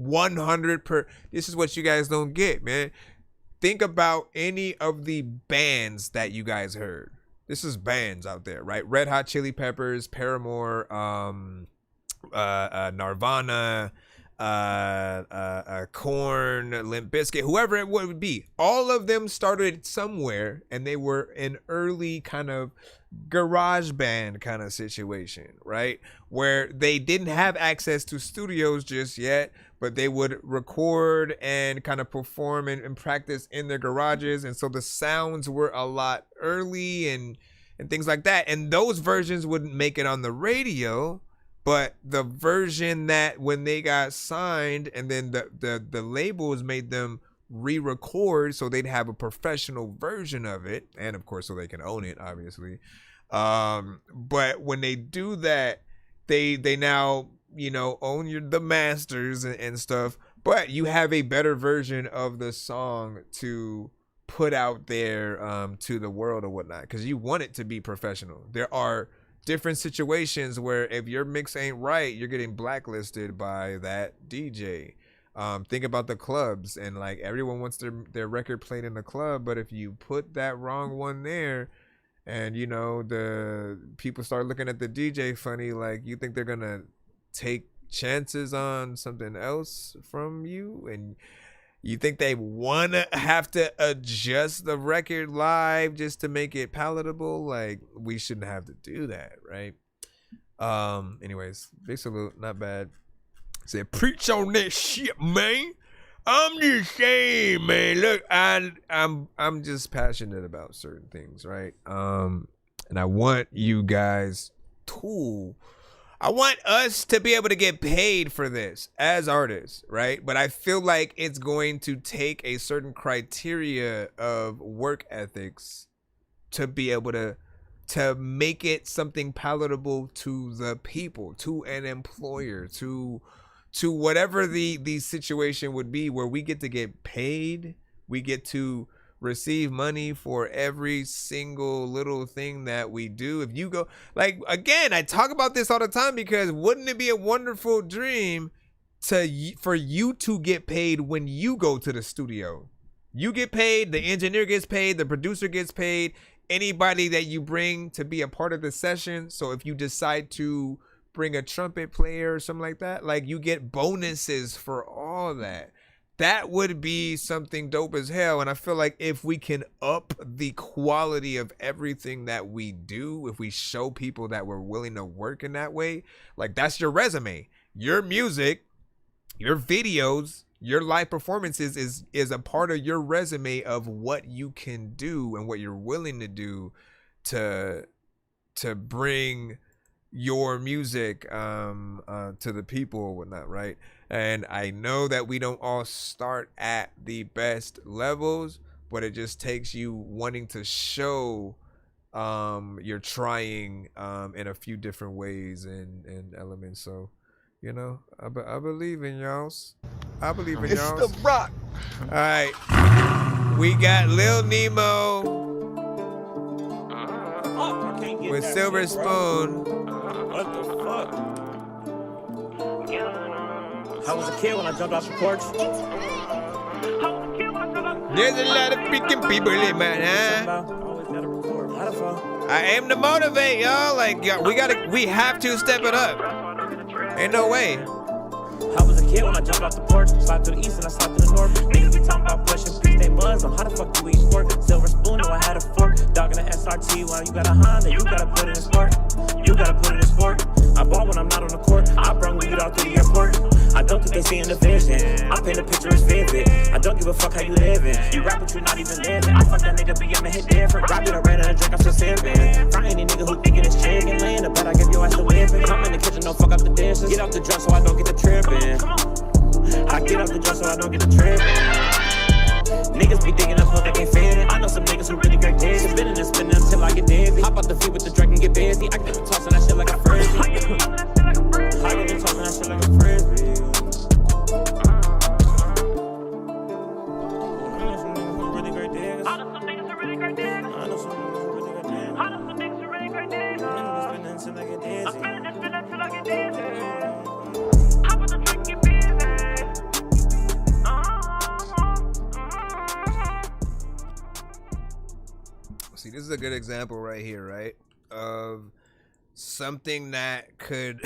100%. This is what you guys don't get, man. Think about any of the bands that you guys heard. This is bands out there, right? Red Hot Chili Peppers, Paramore, Nirvana, Korn, Limp Bizkit, whoever it would be. All of them started somewhere, and they were an early kind of garage band kind of situation, right? Where they didn't have access to studios just yet, but they would record and kind of perform and practice in their garages. And so the sounds were a lot early and things like that. And those versions wouldn't make it on the radio, but the version that when they got signed and then the labels made them re-record so they'd have a professional version of it. And of course, so they can own it, obviously. But when they do that, they now, you know, own the masters and stuff, but you have a better version of the song to put out there to the world or whatnot, because you want it to be professional. There are different situations where if your mix ain't right, you're getting blacklisted by that DJ. Think about the clubs, and like everyone wants their record played in the club, but if you put that wrong one there, and you know the people start looking at the DJ funny, like you think they're gonna take chances on something else from you, and you think they wanna have to adjust the record live just to make it palatable. Like we shouldn't have to do that, right? Anyways, big salute, not bad. Said preach on that shit, man. I'm just saying, man. Look, I'm just passionate about certain things, right? And I want you guys to, I want us to be able to get paid for this as artists, right? But I feel like it's going to take a certain criteria of work ethics to be able to make it something palatable to the people, to an employer, to whatever the situation would be, where we get to get paid, we get to receive money for every single little thing that we do. If you go, like, again, I talk about this all the time, because wouldn't it be a wonderful dream for you to get paid when you go to the studio? You get paid, the engineer gets paid, the producer gets paid, anybody that you bring to be a part of the session. So if you decide to bring a trumpet player or something like that, like you get bonuses for all that. That would be something dope as hell. And I feel like if we can up the quality of everything that we do, if we show people that we're willing to work in that way, like that's your resume. Your music, your videos, your live performances is a part of your resume of what you can do and what you're willing to do to bring your music to the people or whatnot, right? And I know that we don't all start at the best levels, but it just takes you wanting to show you're trying in a few different ways and elements. So, you know, I believe in y'all's. I believe in y'all's. It's the rock. All right, we got Lil Nemo with Silver Spoon. What the fuck? I was a kid when I jumped off the porch. There's a lot of freaking people in man, huh? I aim to motivate y'all. Like we have to step it up. Ain't no way. I was a kid when I jumped off the porch. Slide to the east and I slide to the north. Niggas be talking about pushing, piece they Muslim. How the fuck you eat pork? Silver spoon, no, I had a fork. Dog in the SRT, while you got a Honda, you gotta put it in sport. You gotta put it in sport. I ball when I'm not on the court. I bring weed out to the airport. I don't think they see in the vision. I paint the picture as vivid. I don't give a fuck how you living. You rap but you not even living. I fuck that nigga, but yeah, man, hit different. Rap it, I ran out of drink, I'm still sipping. Fry any nigga who thinking it's chicken. Laying the bed, I give your ass a whipping. I'm in the kitchen, don't fuck up the dishes. Get out the drum so I don't get the tripping. I get off the drum so I don't get the tripping. Niggas be digging up hook, I can't fit it. I know some niggas who really great dish. Spinning and spinning until I get dizzy. Hop out the feet with the drink and get busy. I get the tossing that shit like a frisbee. I get the tossing that shit like a frisbee. See, this is a good example right here, right? Of something that could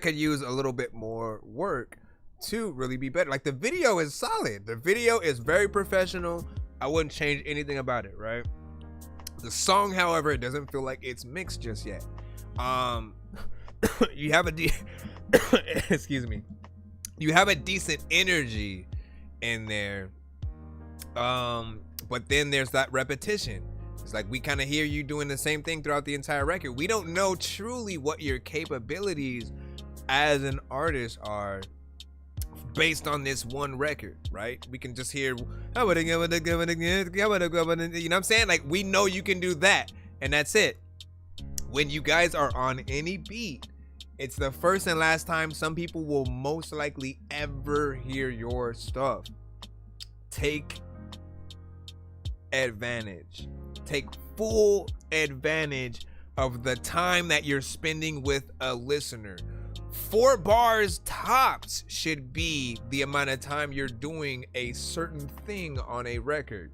use a little bit more work to really be better. Like the video is solid. The video is very professional. I wouldn't change anything about it, right? The song, however, it doesn't feel like it's mixed just yet. You have excuse me. You have a decent energy in there. But then there's that repetition. It's like we kind of hear you doing the same thing throughout the entire record. We don't know truly what your capabilities as an artist are based on this one record, right? We can just hear, you know what I'm saying? Like, we know you can do that, and that's it. When you guys are on any beat, it's the first and last time some people will most likely ever hear your stuff. Take advantage. Take full advantage of the time that you're spending with a listener. 4 bars tops should be the amount of time you're doing a certain thing on a record.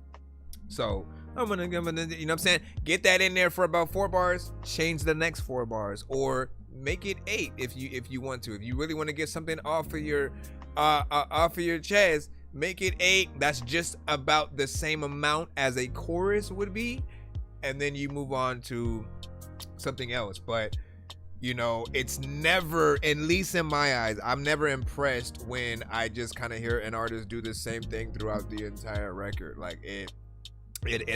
So I'm gonna, you know what I'm saying? Get that in there for about 4 bars, change the next 4 bars, or make it 8 if you want to. If you really want to get something off of your chest, make it 8. That's just about the same amount as a chorus would be, and then you move on to something else. But you know, it's never, at least in my eyes, I'm never impressed when I just kind of hear an artist do the same thing throughout the entire record. Like it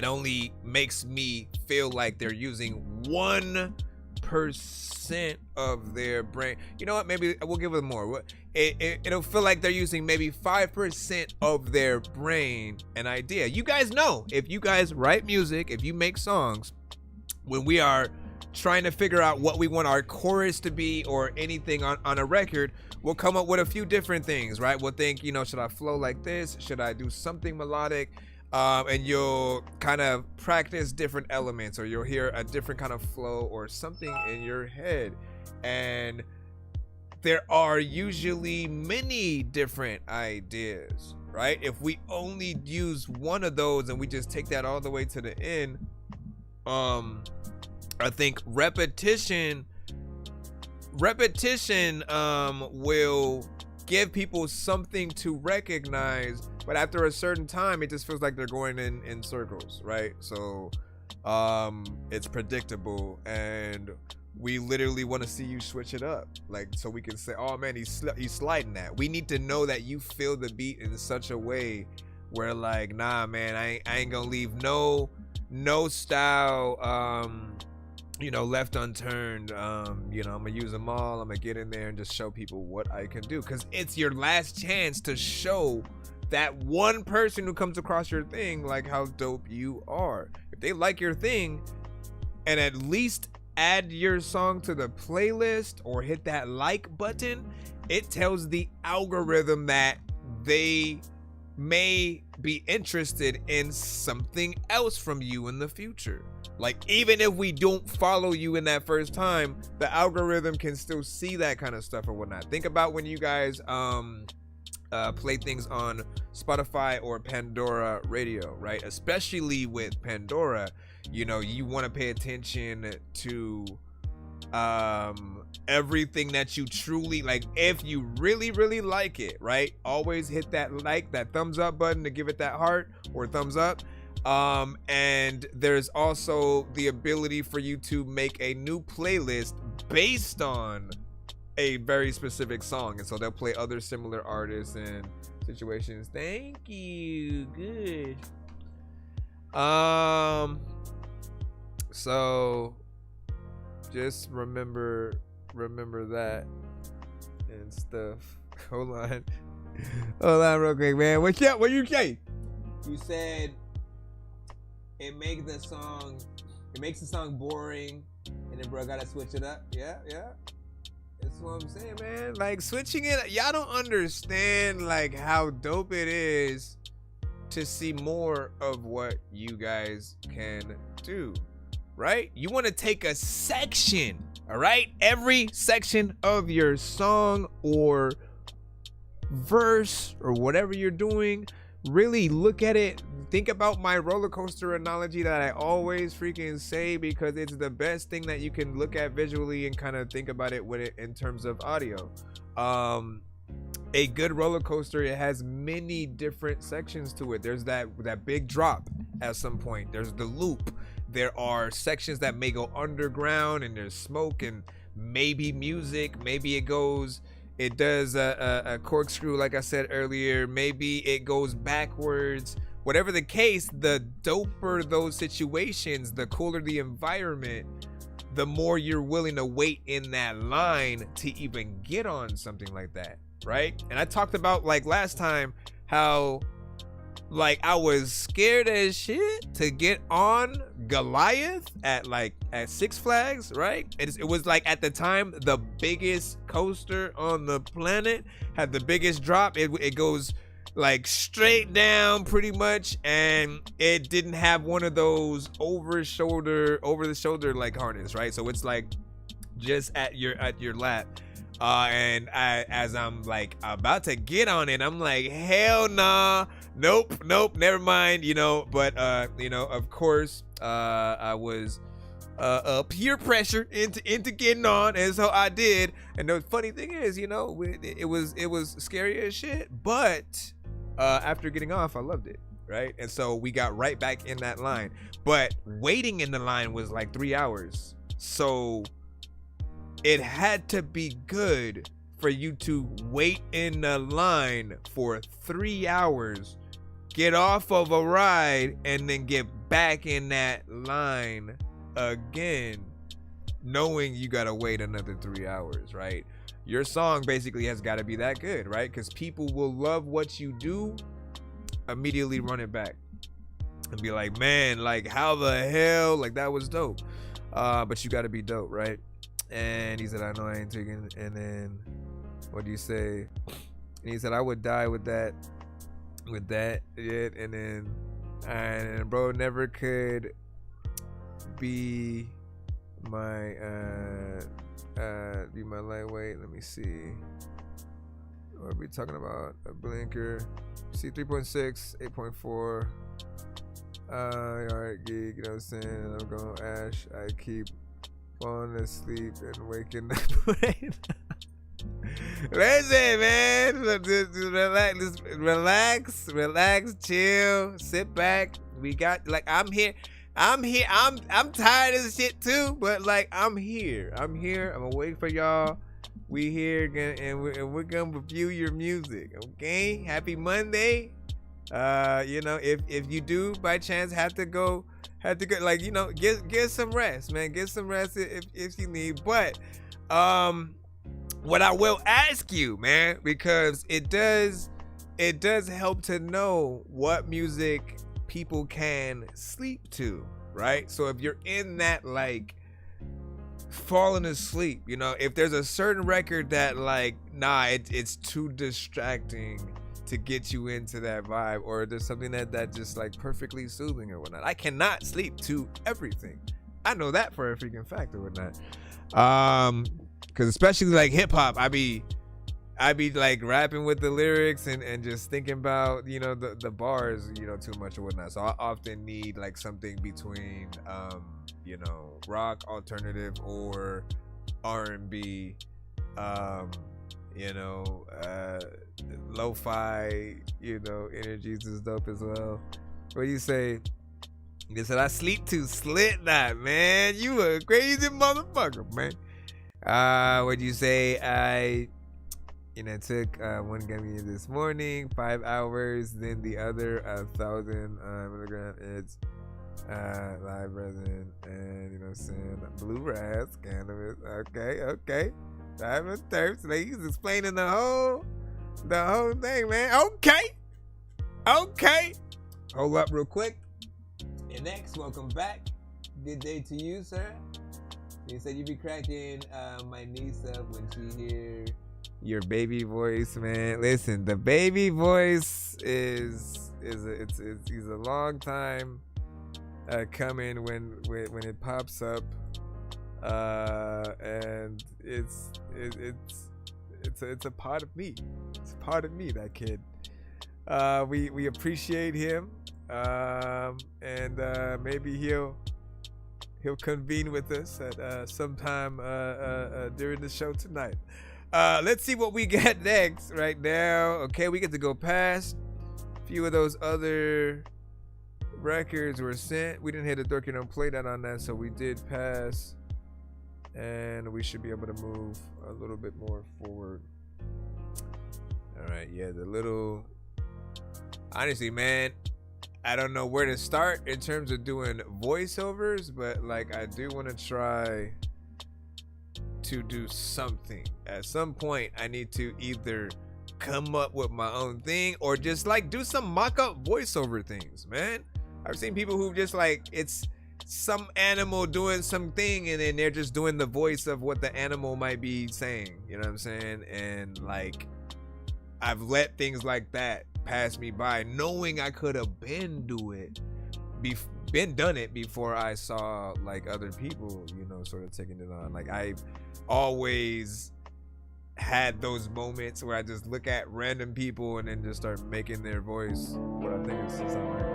only makes me feel like they're using 1% of their brain. You know what? Maybe we'll give it more. It'll feel like they're using maybe 5% of their brain and idea. You guys know, if you guys write music, if you make songs, when we are trying to figure out what we want our chorus to be or anything on a record, we'll come up with a few different things, right? We'll think, you know, should I flow like this? Should I do something melodic? And you'll kind of practice different elements, or you'll hear a different kind of flow or something in your head. And there are usually many different ideas, right? If we only use one of those and we just take that all the way to the end, I think repetition will give people something to recognize, but after a certain time, it just feels like they're going in circles, right? So it's predictable, and we literally want to see you switch it up, like, so we can say, oh man, he's sliding that. We need to know that you feel the beat in such a way where, like, nah man, I ain't gonna leave no style you know, left unturned. You know, I'm gonna use them all. I'm gonna get in there and just show people what I can do, because it's your last chance to show that one person who comes across your thing like how dope you are. If they like your thing and at least add your song to the playlist or hit that like button, it tells the algorithm that they may be interested in something else from you in the future. Like, even if we don't follow you in that first time, the algorithm can still see that kind of stuff or whatnot. Think about when you guys play things on Spotify or Pandora radio, right? Especially with Pandora, you know, you want to pay attention to everything that you truly like. If you really like it, right, always hit that thumbs up button to give it that heart or thumbs up. And there's also the ability for you to make a new playlist based on a very specific song, and so they'll play other similar artists and situations. Thank you. Good. So just remember that and stuff. Hold on real quick, man. What you say? You said it makes the song boring, and then bro gotta switch it up. Yeah. That's what I'm saying, man. Like, switching it, y'all don't understand like how dope it is to see more of what you guys can do, right? You want to take a section, all right? Every section of your song or verse or whatever you're doing, really look at it. Think about my roller coaster analogy that I always freaking say, because it's the best thing that you can look at visually and kind of think about it with it in terms of audio. A good roller coaster, it has many different sections to it. There's that big drop at some point. There's the loop. There are sections that may go underground, and there's smoke and maybe music. Maybe it does a corkscrew, like I said earlier. Maybe it goes backwards. Whatever the case, the doper those situations, the cooler the environment, the more you're willing to wait in that line to even get on something like that, right? And I talked about, like, last time how, like, I was scared as shit to get on Goliath at Six Flags, right? It was like, at the time, the biggest coaster on the planet, had the biggest drop. It goes like straight down pretty much, and it didn't have one of those over the shoulder like harness, right? So it's like just at your lap. And as I'm like about to get on it, I'm like, hell nah, nope, never mind, but of course, I was peer pressure into getting on, and so I did. And the funny thing is, it was scary as shit, but after getting off, I loved it, right? And so we got right back in that line, but waiting in the line was like 3 hours. So it had to be good for you to wait in the line for 3 hours, get off of a ride, and then get back in that line again, knowing you gotta wait another 3 hours, right? Your song basically has got to be that good, right? Because people will love what you do, immediately run it back and be like, man, like, how the hell, like, that was dope. But you got to be dope, right? And he said, I know I ain't taking. And then what do you say? And he said, I would die with that and then bro never could be my lightweight. Let me see. What are we talking about? A blinker. See, 3.6, 8.4. Alright, gig, you know what I'm saying? I'm going Ash. I keep falling asleep and waking up. Listen, man. Just relax, chill, sit back. We got, like, I'm here. I'm tired of this shit too, but like, I'm here. I'm gonna wait for y'all. We here and we're gonna review your music. Okay, happy Monday. If you do by chance have to go, like, get some rest, man. Get some rest if you need. But what I will ask you, man, because it does help to know what music people can sleep to, right? So if you're in that, like, falling asleep, if there's a certain record that, like, it's too distracting to get you into that vibe, or there's something that just, like, perfectly soothing or whatnot. I cannot sleep to everything. I know that for a freaking fact or whatnot. Because especially like hip hop, I be I be like rapping with the lyrics and just thinking about, you know, the bars, you know, too much or whatnot. So I often need like something between, you know, rock, alternative, or R&B, you know, lo-fi, you know, energies is dope as well. What do you say? They said I sleep to Slipknot, man. You a crazy motherfucker, man. What'd you say? I took one gummy this morning, 5 hours, then the other 1,000 milligram. It's live resin and, you know what I'm saying, blue ras, cannabis. Okay. Diamond terps. Like, he's explaining the whole thing, man. Okay. Hold up real quick. And next, welcome back. Good day to you, sir. You said you be cracking my niece up when she hear your baby voice, man. Listen, the baby voice is a long time coming when it pops up, and it's a part of me. It's a part of me, that kid. We appreciate him, and maybe he'll convene with us at sometime during the show tonight. Let's see what we got next right now. Okay, we get to go past a few of those other records were sent. We didn't hit a Dorky Don't Play That on that, so we did pass, and we should be able to move a little bit more forward. All right, yeah, honestly, man, I don't know where to start in terms of doing voiceovers, but like I do want to try to do something. At some point, I need to either come up with my own thing or just like do some mock-up voiceover things, man. I've seen people who just like, it's some animal doing something and then they're just doing the voice of what the animal might be saying, you know what I'm saying? And like, I've let things like that pass me by, knowing I could have been done it before I saw like other people, you know, sort of taking it on. Like, I've always had those moments where I just look at random people and then just start making their voice what I think it's something like.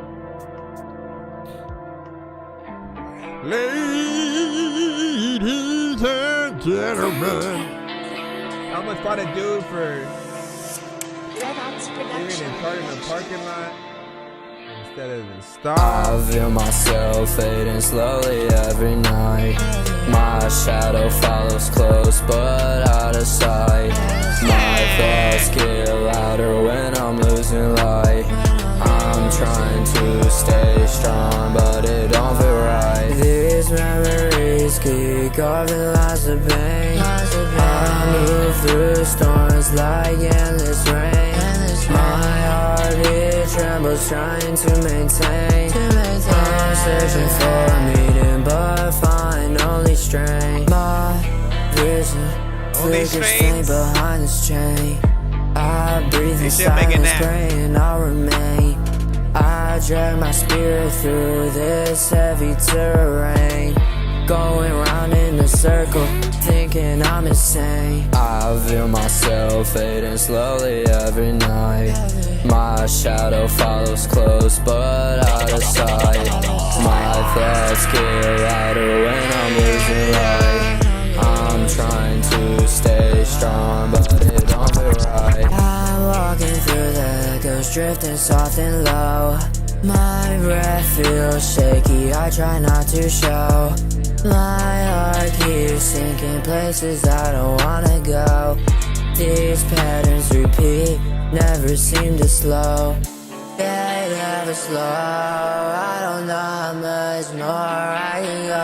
Ladies and gentlemen, how much fun a dude for living in the parking lot instead of the star. I feel myself fading slowly every night. My shadow follows close but out of sight. My thoughts get louder when I'm losing light. I'm trying to stay strong but it don't feel right. These memories keep carving lots of pain. I move through storms like endless rain. My heart it trembles trying to maintain. I'm searching for a meaning but find only strain. My vision flickers faint behind this chain. I breathe in silence praying I'll remain. I drag my spirit through this heavy terrain, going round in a circle, thinking I'm insane. I feel myself fading slowly every night. My shadow follows close but out of sight. My thoughts get louder when I'm losing light. I'm trying to stay strong but it don't feel right. I'm walking through the echoes, drifting soft and low. My breath feels shaky, I try not to show. My heart keeps sinking places I don't wanna go. These patterns repeat, never seem to slow. They never slow, I don't know how much more I can go.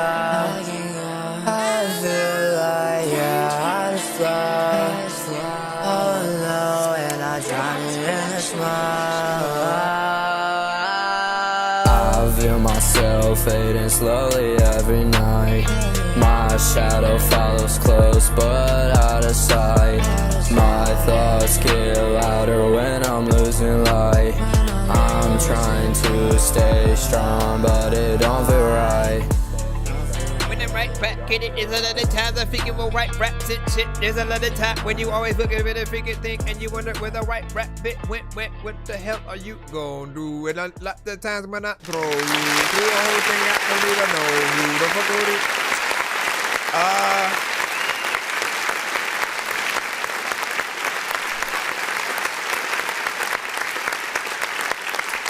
I feel like I just flow. Oh no, and I drown in the smoke. I feel myself fading slowly every night. My shadow follows close but out of sight. My thoughts get louder when I'm losing light. I'm trying to stay strong but it don't feel right. right back in it. There's a lot of times I think you will write raps and shit. There's a lot of time when you always look at a freaking thing and you wonder where the right rap bit went. What the hell are you gonna do? And a lot of times when I throw you through a whole thing, I don't even know who the fuck would it.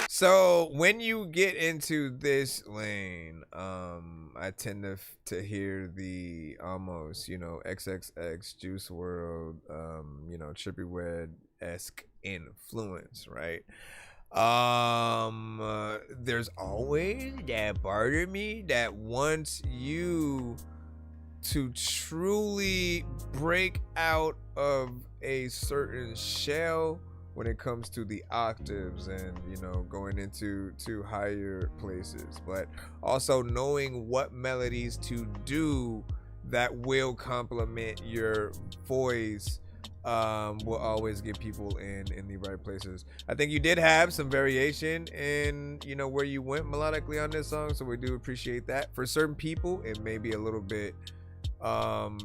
So when you get into this lane, I tend to hear the almost, you know, XXX Juice WRLD, you know, Trippie Redd-esque influence, right? There's always that part of me that wants you to truly break out of a certain shell when it comes to the octaves and, you know, going into higher places, but also knowing what melodies to do that will complement your voice will always get people in the right places. I think you did have some variation in, you know, where you went melodically on this song, so we do appreciate that. For certain people, it may be a little bit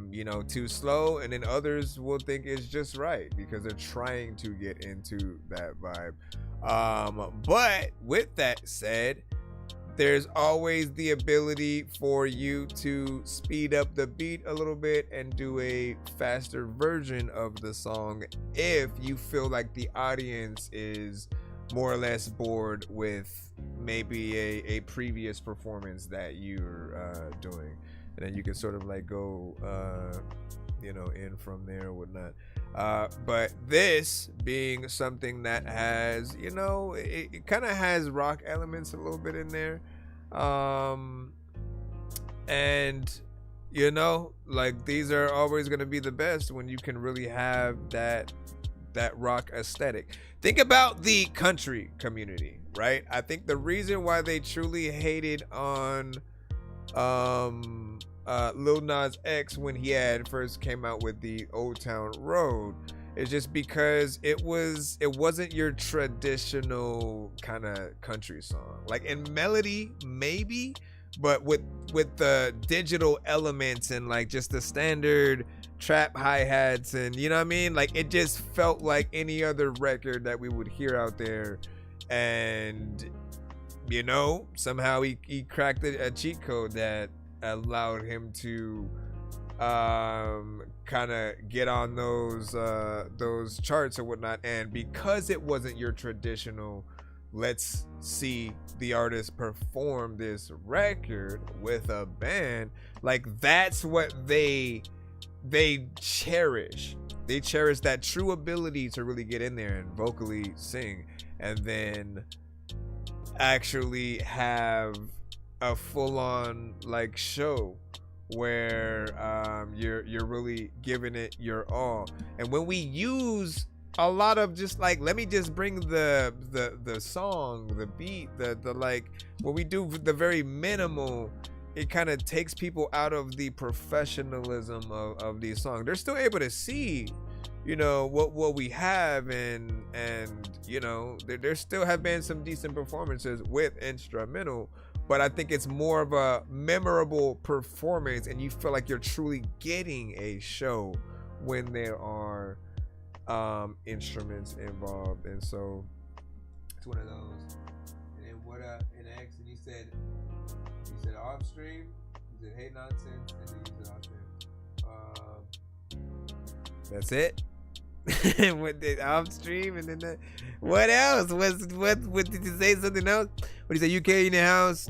you know, too slow, and then others will think it's just right because they're trying to get into that vibe. But with that said, there's always the ability for you to speed up the beat a little bit and do a faster version of the song if you feel like the audience is more or less bored with maybe a previous performance that you're doing. And then you can sort of like go, you know, in from there or whatnot. But this being something that has, you know, it kind of has rock elements a little bit in there. And, you know, like these are always going to be the best when you can really have that rock aesthetic. Think about the country community, right? I think the reason why they truly hated on Lil Nas X when he had first came out with the Old Town Road is just because it wasn't your traditional kind of country song. Like in melody maybe, but with the digital elements and like just the standard trap hi-hats and, you know what I mean, like it just felt like any other record that we would hear out there. And, you know, somehow he cracked a cheat code that allowed him to kind of get on those charts or whatnot. And because it wasn't your traditional let's see the artist perform this record with a band, like that's what they cherish. They cherish that true ability to really get in there and vocally sing and then actually have a full-on like show where you're really giving it your all. And when we use a lot of just like, let me just bring the song, the beat, the like, when we do the very minimal, it kind of takes people out of the professionalism of these songs. They're still able to see, you know, what we have, and you know, there still have been some decent performances with instrumental, but I think it's more of a memorable performance and you feel like you're truly getting a show when there are instruments involved. And so it's one of those. And then what in X, and you said off stream, you said hey nonsense, and then you said off stream. That's it. What did off stream, and then what else? What did you say? Something else? What did you say? UK in the house,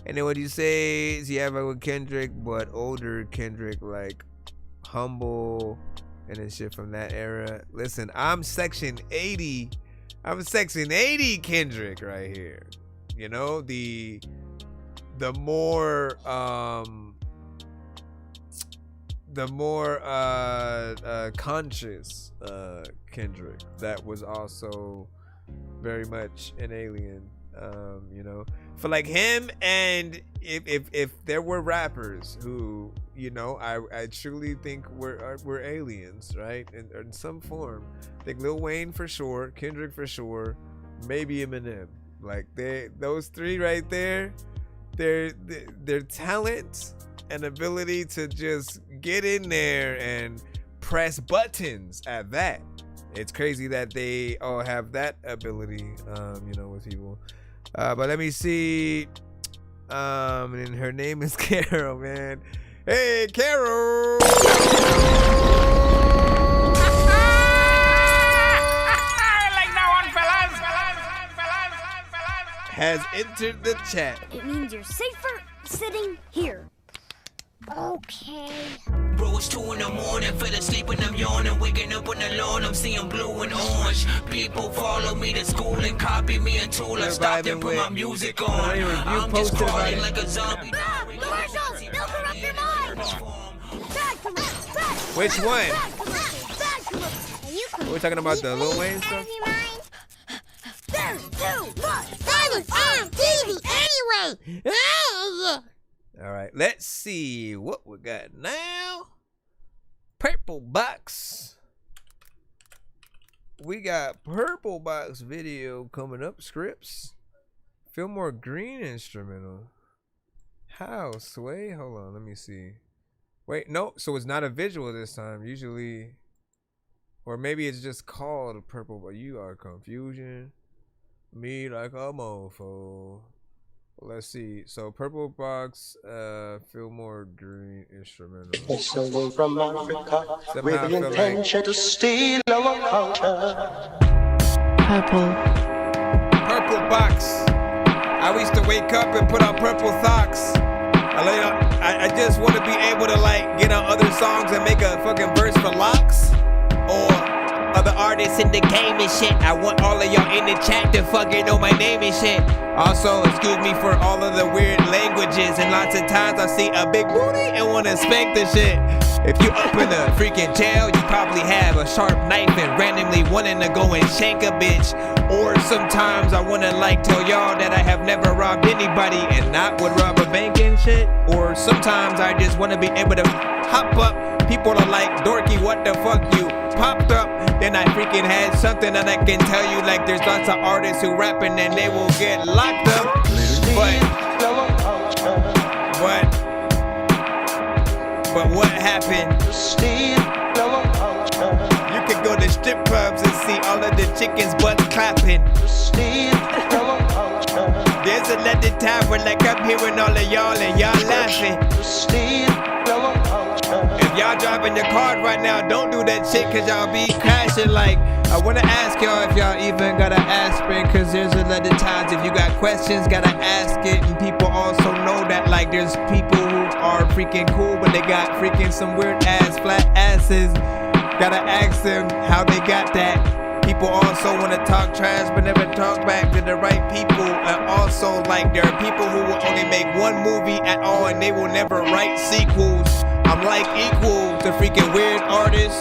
and then what do you say? Is yeah, with Kendrick, but older Kendrick, like humble, and then shit from that era. Listen, I'm section 80. I'm section 80 Kendrick right here. You know, the more conscious Kendrick that was also very much an alien, you know, for like him. And if there were rappers who, you know, I truly think we're aliens, right, in some form, I think Lil Wayne for sure, Kendrick for sure, maybe Eminem. Like those three right there, their talent an ability to just get in there and press buttons at that. It's crazy that they all have that ability, you know, with people. But let me see. And her name is Carol, man. Hey, Carol! Has entered the chat. It means you're safer sitting here. Okay. Bro, it's 2 in the morning, fell asleep and I'm yawning, waking up on the lawn, I'm seeing blue and orange. People follow me to school and copy me until I stop and put my music on. I'm just crawling like a zombie. Commercials! They'll corrupt your mind! Bad commercials! Which one? Bad commercials! We're talking about the Lil Wayne stuff? There's too much violence on TV anyway! All right, let's see what we got now. Purple box. We got purple box video coming up. Scripts. Fillmore Green instrumental. How, Sway? Hold on, let me see. Wait, no, so it's not a visual this time. Usually, or maybe it's just called purple, but you are confusion. Me like a mofo. Let's see. So purple box, Fillmore Green instrumental. It's away from Africa with the intention to steal our culture. Purple box. I used to wake up and put on purple socks. I just want to be able to like get on other songs and make a fucking verse for Locks or other artists in the game and shit. I want all of y'all in the chat to fucking know my name and shit. Also, excuse me for all of the weird languages, and lots of times I see a big booty and want to spank the shit. If you up in a freaking jail, you probably have a sharp knife and randomly wanting to go and shank a bitch. Or sometimes I want to like tell y'all that I have never robbed anybody and not would rob a bank and shit. Or sometimes I just want to be able to hop up. People are like, Dorky, what the fuck you popped up? Then I freaking had something that I can tell you, like there's lots of artists who rapping and they will get locked up. But what happened? You can go to strip clubs and see all of the chickens butts clapping. There's another time where like I'm hearing all of y'all and y'all laughing. If y'all driving your car right now, don't do that shit cause y'all be crashing. Like, I wanna ask y'all if y'all even got an aspirin, cause there's a lot of times if you got questions, gotta ask it. And people also know that like there's people who are freaking cool, but they got freaking some weird ass flat asses. Gotta ask them how they got that. People also wanna talk trash but never talk back to the right people. And also like there are people who will only make one movie at all and they will never write sequels. I'm like equal to freaking weird artists.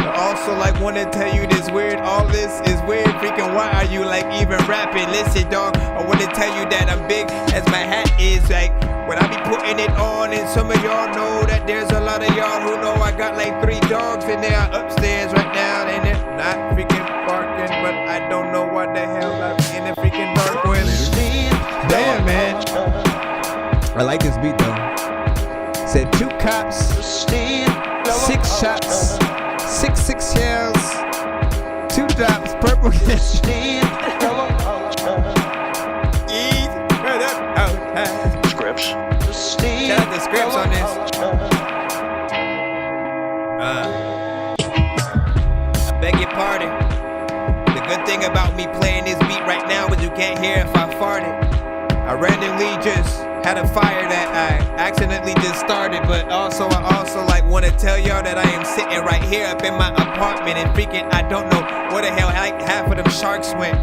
I also like want to tell you this weird, all this is weird. Freaking why are you like even rapping? Listen dog, I want to tell you that I'm big as my hat is. Like when I be putting it on, and some of y'all know that there's a lot of y'all who know I got like 3 dogs and they are upstairs right now and they're not freaking barking, but I don't know what the hell I'm in the freaking dark with. Damn man, I like this beat though. Said 2 cops, 6 shots, 6 shells, 2 drops, purple gas. Scripts. Shout out to Scripts on this. I beg your pardon. The good thing about me playing this beat right now is you can't hear if I farted. I randomly just had a fire that I accidentally just started, but also I like want to tell y'all that I am sitting right here up in my apartment and freaking I don't know where the hell half of them sharks went.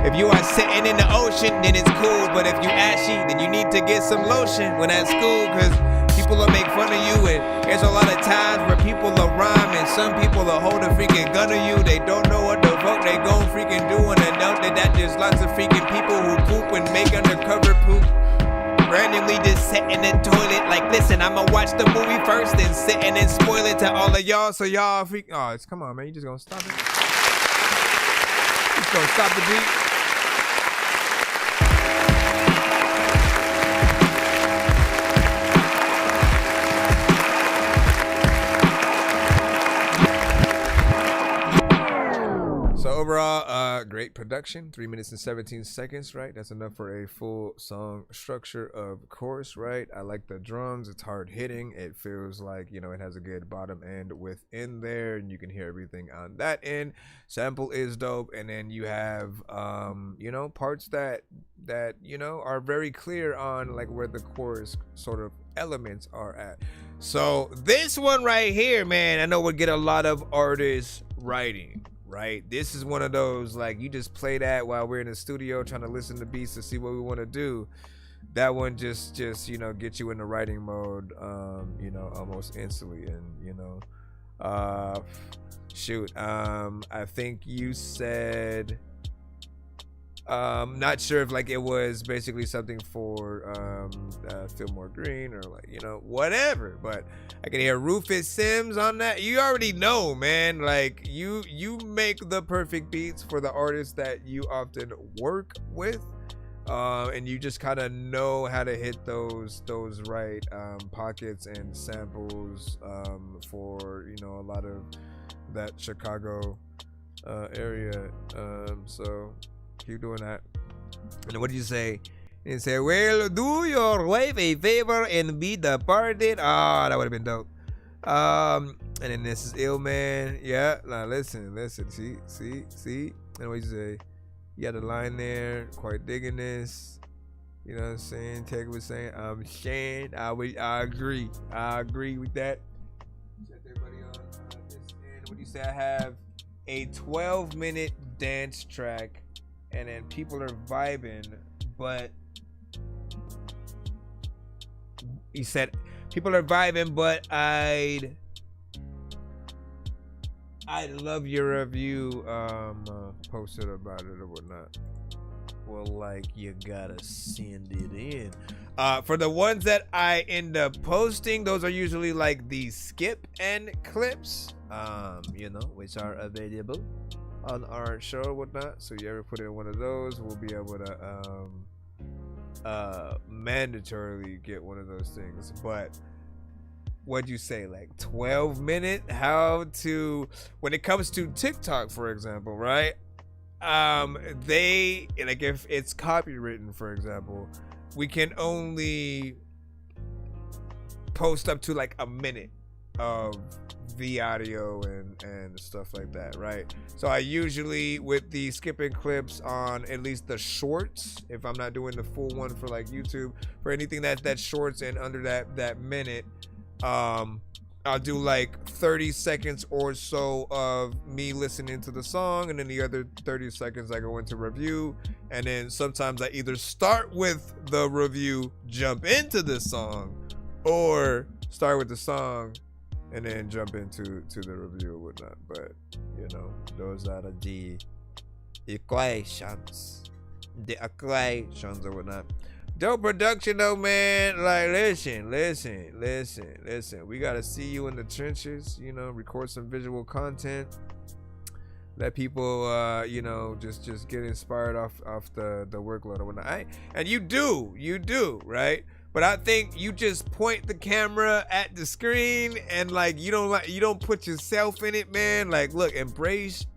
If you are sitting in the ocean, then it's cool, but if you ashy, then you need to get some lotion when at school, cause people will make fun of you, and there's a lot of times where people will rhyme and some people will hold a freaking gun to you. They don't know what the fuck they gon' freaking do, and they know that there's lots of freaking people who poop and make undercover poop. Randomly just sitting in the toilet, like listen, I'ma watch the movie first and sitting and spoil it to all of y'all, so y'all freak. Oh, come on, man, you just gonna stop it? Just gonna stop the beat? Great production, 3 minutes and 17 seconds, right? That's enough for a full song structure, of course, right? I like the drums. It's hard hitting. It feels like, you know, it has a good bottom end within there, and you can hear everything on that end. Sample is dope, and then you have, you know, parts that you know are very clear on like where the chorus sort of elements are at. So this one right here, man, I know would get a lot of artists writing. Right, this is one of those like you just play that while we're in the studio trying to listen to beats to see what we want to do. That one just you know get you in the writing mode, you know, almost instantly. And you know, shoot, I think you said, not sure if like it was basically something for Fillmore Green or like, you know, whatever, but I can hear Rufus Sims on that. You already know, man, like you make the perfect beats for the artists that you often work with, and you just kind of know how to hit those right pockets and samples for, you know, a lot of that Chicago area, so keep doing that. And what did you say? And say, well, do your wife a favor and be the party. Ah, that would have been dope. And then this is ill, man. Yeah, now listen. See. And what you say? You got a line there. Quite digging this. You know what I'm saying? Tech was saying, I'm Shane. I agree. I agree with that. Check everybody on this end. What do you say? I have a 12-minute dance track, and then people are vibing, but he said people are vibing, but I'd love your review posted about it or whatnot. Well, like, you gotta send it in. For the ones that I end up posting, those are usually like the skip and clips, you know, which are available on our show or whatnot. So you ever put in one of those, we'll be able to mandatorily get one of those things. But what'd you say, like 12-minute how to, when it comes to TikTok, for example, right? They, like, if it's copywritten, for example, we can only post up to like a minute of the audio and stuff like that, right? So I usually, with the skipping clips on at least the shorts, if I'm not doing the full one for like YouTube, for anything that's shorts and under that minute, I'll do like 30 seconds or so of me listening to the song, and then the other 30 seconds I go into review. And then sometimes I either start with the review, jump into the song, or start with the song and then jump into the review or whatnot. But you know, those are the equations or whatnot. Dope production though, man. Like, listen. We gotta see you in the trenches, you know, record some visual content. Let people you know, just get inspired off the workload or whatnot. And you do, right? But I think you just point the camera at the screen and like you don't put yourself in it, man. Like, look, embrace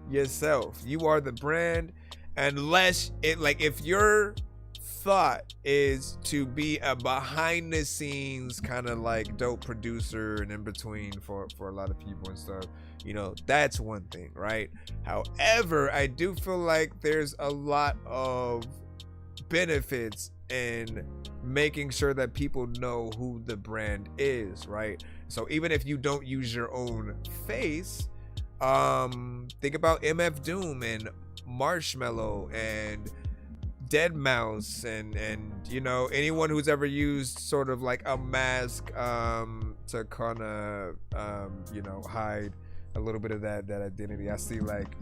yourself. You are the brand. Unless it, like, if your thought is to be a behind the scenes kind of like dope producer and in between for a lot of people and stuff, you know, that's one thing, right? However, I do feel like there's a lot of benefits in making sure that people know who the brand is, right? So even if you don't use your own face, think about MF Doom and Marshmello and Deadmau5 and you know, anyone who's ever used sort of like a mask to kind of you know, hide a little bit of that identity. I see like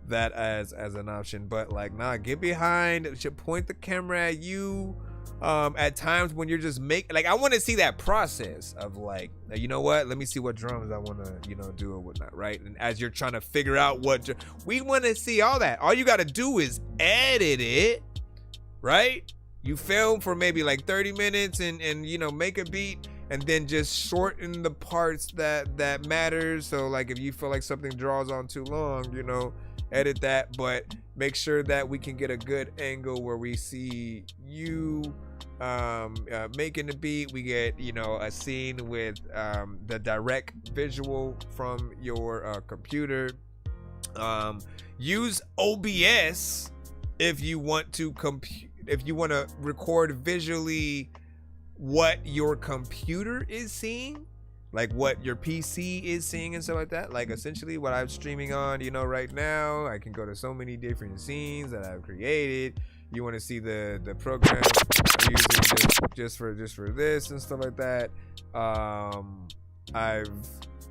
that as an option. But like, nah, get behind, should point the camera at you at times when you're just I want to see that process of like, you know what, let me see what drums I want to, you know, do or whatnot, right? And as you're trying to figure out what we want to see, all that, all you got to do is edit it, right? You film for maybe like 30 minutes and you know, make a beat and then just shorten the parts that matters. So like if you feel like something draws on too long, you know, edit that, but make sure that we can get a good angle where we see you making the beat. We get, you know, a scene with the direct visual from your computer. Use OBS if you want to record visually what your computer is seeing, like what your PC is seeing and stuff like that. Like essentially what I'm streaming on, you know, right now, I can go to so many different scenes that I've created. You want to see the program I'm using just for this and stuff like that. I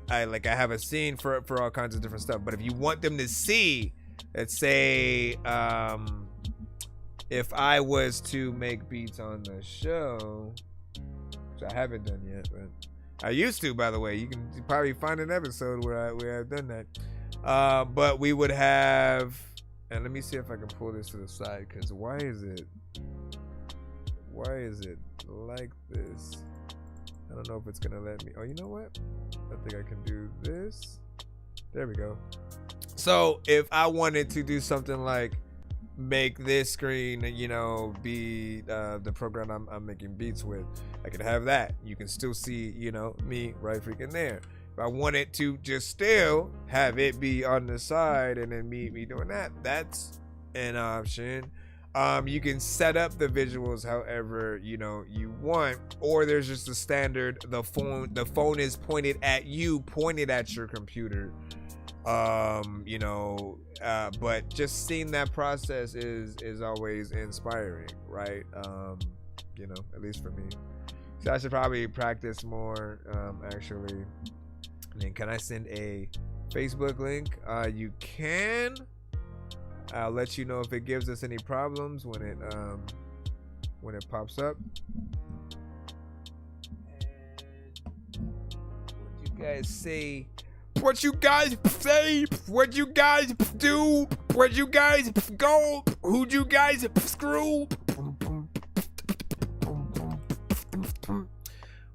have a scene for all kinds of different stuff. But if you want them to see, let's say if I was to make beats on the show, which I haven't done yet, but I used to, by the way. You can probably find an episode where I've done that. But we would have, and let me see if I can pull this to the side, because why is it like this? I don't know if it's gonna let me. Oh, you know what? I think I can do this. There we go. So if I wanted to do something like make this screen, you know, be the program I'm making beats with, I could have that. You can still see, you know, me right freaking there. If I wanted to just still have it be on the side and then me doing that, that's an option. You can set up the visuals however, you know, you want, or there's just a standard, the phone is pointed at you, pointed at your computer. You know, but just seeing that process is always inspiring, right? You know, at least for me. So I should probably practice more, actually. And then can I send a Facebook link? You can. I'll let you know if it gives us any problems when it pops up. What you guys say? What you guys say? What you guys do? What you guys go? Who'd you guys screw?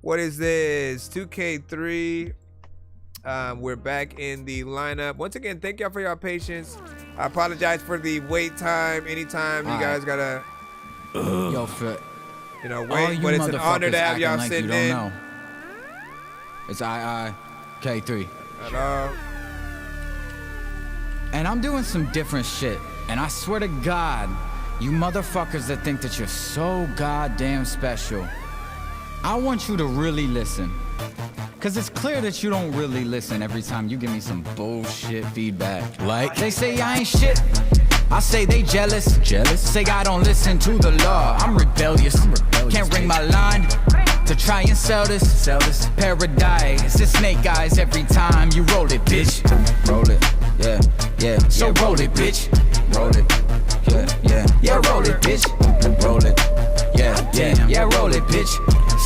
What is this? 2K3. We're back in the lineup. Once again, thank y'all for y'all patience. I apologize for the wait time. Anytime you guys gotta, yo, for you know, wait. But it's an honor to have y'all like sitting you don't in. know. It's K3. Hello. And I'm doing some different shit. And I swear to God, you motherfuckers that think that you're so goddamn special, I want you to really listen. Cause it's clear that you don't really listen every time you give me some bullshit feedback. Like, they say I ain't shit. I say they jealous. Say I don't listen to the law. I'm rebellious. Can't ring my line to try and sell this paradise. It's snake eyes every time you roll it, bitch. Roll it, yeah. So roll it, bitch. Roll it, yeah. Roll it, bitch. Roll it, yeah. Roll it, bitch.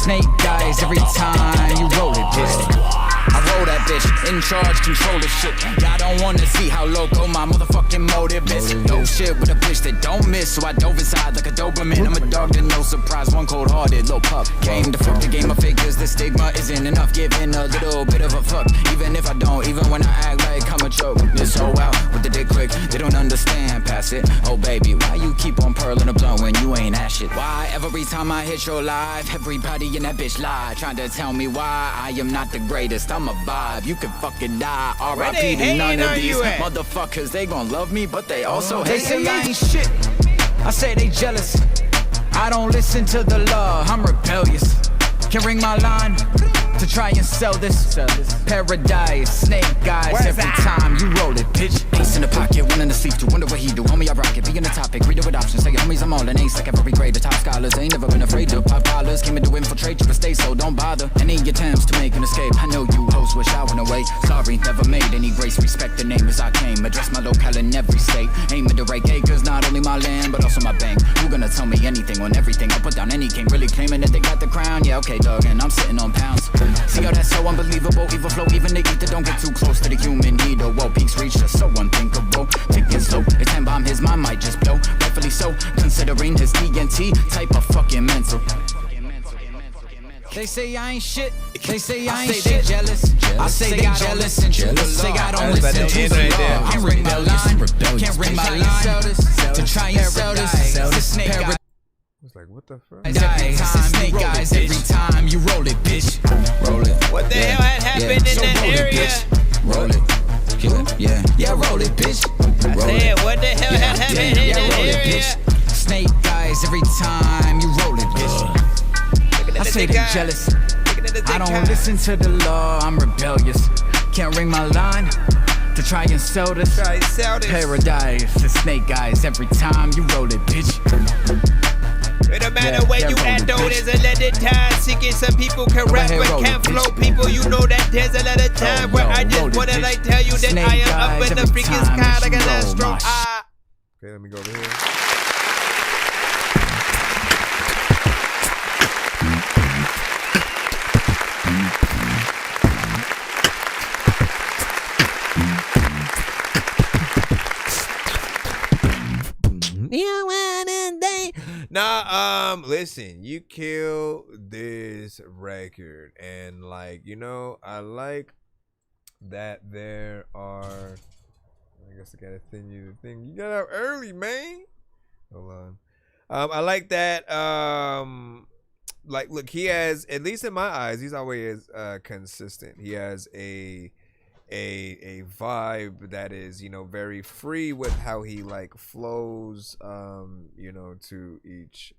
Snake eyes every time you roll it, bitch. I roll that bitch, in charge, control the shit. Y'all don't wanna see how local my motherfucking motive is. Dope shit with a bitch that don't miss, so I dove inside like a Doberman. I'm a dog that no surprise, one cold-hearted little pup. Came to fuck the game of figures, the stigma isn't enough. Giving a little bit of a fuck, even if I don't, even when I act like I'm a joke. This whole out with the dick quick, they don't understand, pass it. Oh baby, why you keep on purling a blunt when you ain't that shit? Why every time I hit your live, everybody in that bitch lie, trying to tell me why I am not the greatest. I'm a vibe, you can fucking die. R.I.P. to none of these motherfuckers. They gon' love me, but they also hate. They say I ain't shit. I say they jealous. I don't listen to the law. I'm rebellious. Can ring my line to try and sell this paradise. Snake eyes every time you roll it, bitch. Ace in the pocket, one in the sleeve, to wonder what he do. Homie, I rock it, be in the topic, read it with options. Say homies, I'm all an ace like every grade. The top scholars ain't never been afraid to pop dollars. Came in to infiltrate you, but stay so don't bother. Any attempts to make an escape, I know you hoes wish I went away. Sorry, never made any grace. Respect the name as I came. Address my locale in every state. Aim at the right acres, not only my land, but also my bank. Who gonna tell me anything on everything? I put down any king, really claiming that they got the crown. Yeah, okay, dog, and I'm sitting on pounds. See how that's so unbelievable, evil flow, even the ether don't get too close to the human needle. Whoa, peaks reach just so unthinkable. Ticking slow, a 10 bomb, his mind might just blow. Rightfully so, considering his TNT type of fucking mental. They say I ain't shit. They say I ain't shit. Jealous. I say they jealous and jealous. Say I don't listen to the law. I'm ring my line. Can't ring my line to try and sell this. The snake guy. It's like, what the fuck? Every time, snake eyes. Every time you roll it, bitch. Roll it. What the hell had happened in that area? Roll it. Kill it. Yeah. Yeah, roll it, bitch. I said, what the hell had happened in that area? Snake eyes. Every time you roll it, bitch. I say they jealous. I don't listen to the law. I'm rebellious. Can't ring my line to try and sell this. Paradise. The snake eyes. Every time you roll it, bitch. It don't matter where you at though, there's a lot of time seeking. Some people can rap but can't flow. People, you know that there's a lot of time where I just wanna like tell you that I am up in the freaking sky like an astro. Okay, let me go over here. Nah, listen, you kill this record, and like, you know, I like that there are, I guess I gotta send you the thing. You got out early, man. Hold on. I like that, like, look, he has, at least in my eyes, he's always consistent. He has a vibe that is, you know, very free with how he like flows, you know, to each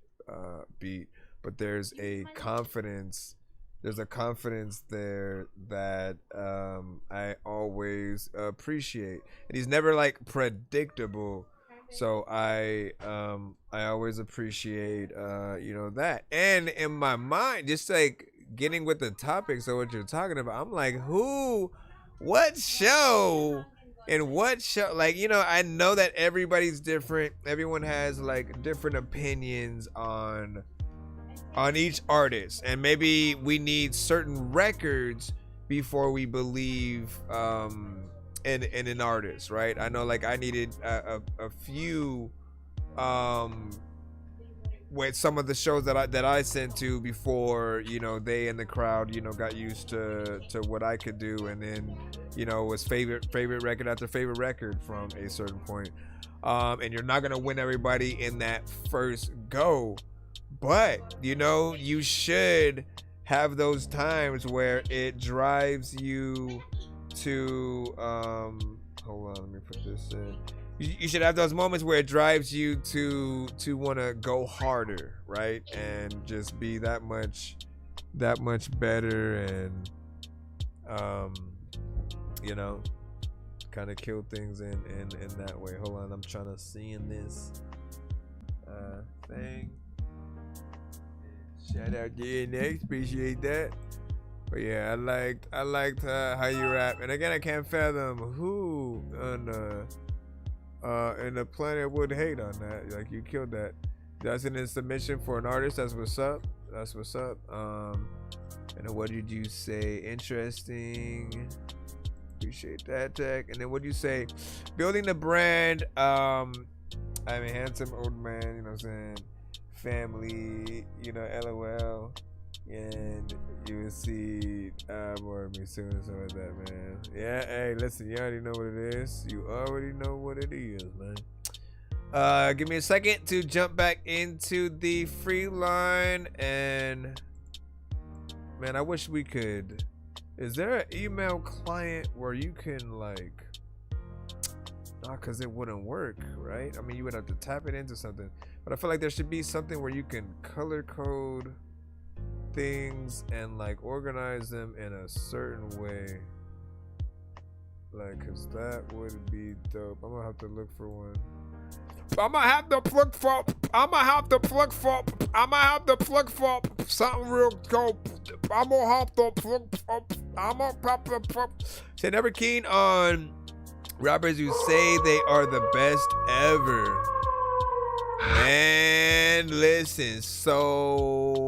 beat, but there's a confidence there that I always appreciate, and he's never like predictable, so I always appreciate you know, that. And in my mind, just like getting with the topics of what you're talking about, I'm like, what show, like, you know, I know that everybody's different. Everyone has like different opinions on each artist, and maybe we need certain records before we believe in an artist, right? I know, like, I needed a few with some of the shows that I sent to before, you know, they and the crowd, you know, got used to what I could do, and then, you know, it was favorite record after favorite record from a certain point. And you're not gonna win everybody in that first go, but you know, you should have those times where it drives you to hold on, let me put this in. You should have those moments where it drives you to want to go harder, right? And just be that much better, and you know, kind of kill things in that way. Hold on, I'm trying to see in this thing. Shout out DNX, appreciate that. But yeah, I liked how you rap, and again, I can't fathom who and the planet would hate on that. Like, you killed that. That's an submission for an artist. That's what's up. That's what's up. And then what did you say? Interesting. Appreciate that tag. And then what do you say? Building the brand. I'm a handsome old man. You know what I'm saying? Family. You know, LOL. And you will see more of me soon and stuff like that, man. Yeah, hey, listen, you already know what it is. You already know what it is, man. Give me a second to jump back into the free line, and man, I wish we could. Is there an email client where you can like? Nah, cause it wouldn't work, right? I mean, you would have to tap it into something, but I feel like there should be something where you can color code things and like organize them in a certain way, like, cause that would be dope. I'm gonna have to look for one. I'm gonna have to plug for something real dope. I'm gonna have to plug. So never keen on rappers who say they are the best ever. And listen, so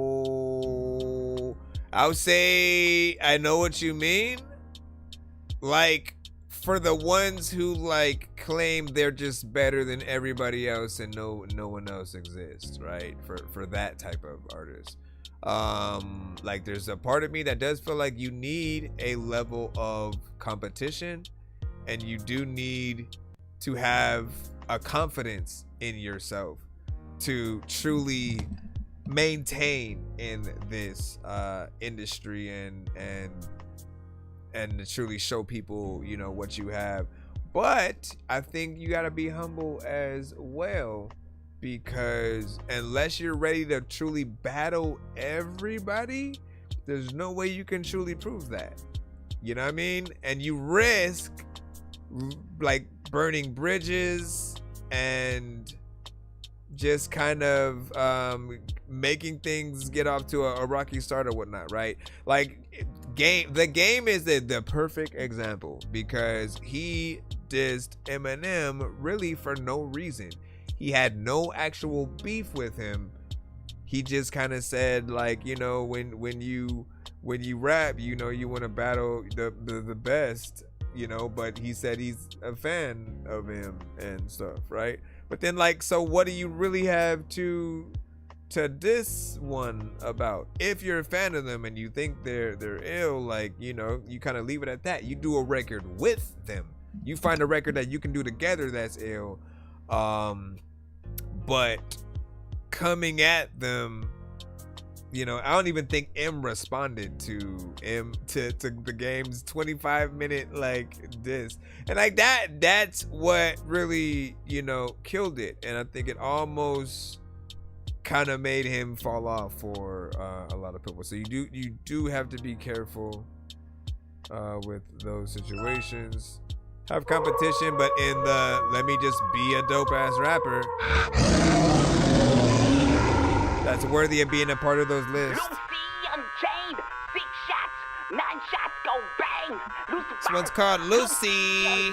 I would say I know what you mean. Like, for the ones who like claim they're just better than everybody else and no one else exists, right? For that type of artist, Like there's a part of me that does feel like you need a level of competition, and you do need to have a confidence in yourself to truly maintain in this industry and to truly show people, you know, what you have. But I think you got to be humble as well, because unless you're ready to truly battle everybody, there's no way you can truly prove that. You know what I mean? And you risk like burning bridges and just kind of making things get off to a rocky start or whatnot, right? Like the game is the perfect example, because he dissed Eminem really for no reason. He had no actual beef with him. He just kind of said, like, you know, when you rap, you know, you want to battle the best, you know, but he said he's a fan of him and stuff, right? But then, like, so what do you really have to diss one about? If you're a fan of them and you think they're ill, like, you know, you kind of leave it at that. You do a record with them. You find a record that you can do together that's ill. But coming at them, you know, I don't even think M responded to the game's 25-minute like diss, and like that's what really, you know, killed it. And I think it almost kind of made him fall off for a lot of people. So you do have to be careful with those situations. Have competition, but in the let me just be a dope ass rapper, that's worthy of being a part of those lists. This one's called Lucy.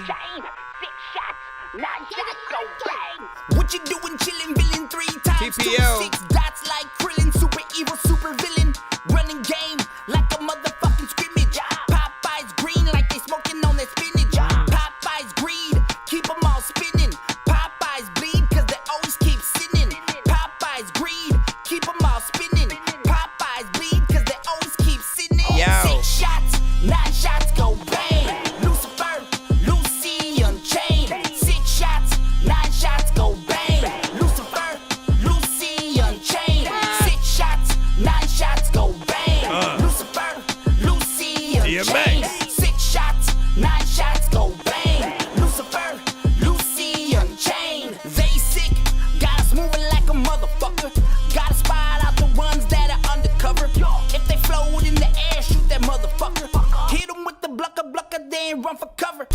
What you doing, chillin', villain 3 times, TPO. 6 dots like Krillin, super evil, super villain, running game like a motherfucking scrimmage. Popeye's green like they smoking on that spinach. Popeye's greed, keep them all spinning. Popeye's bleed cause they always keep sinning. Popeye's greed, keep them all spinning. Popeye's bleed cause they always keep sinning. Yo. 6 shots, 9 shots go bang. Lucifer, Lucy Unchained. 6 shots, 9 shots go bang. Lucifer, Lucy Unchained. 6 shots, 9 shots go bang. Lucifer, Lucy Unchained. 6 shots, 9 shots go bang. Lucifer, Lucy Unchained. They sick, got us moving like a motherfucker. Gotta spot out the ones that are undercover. If they float in the air, shoot that motherfucker. Hit them with the blucker, they ain't run for cover.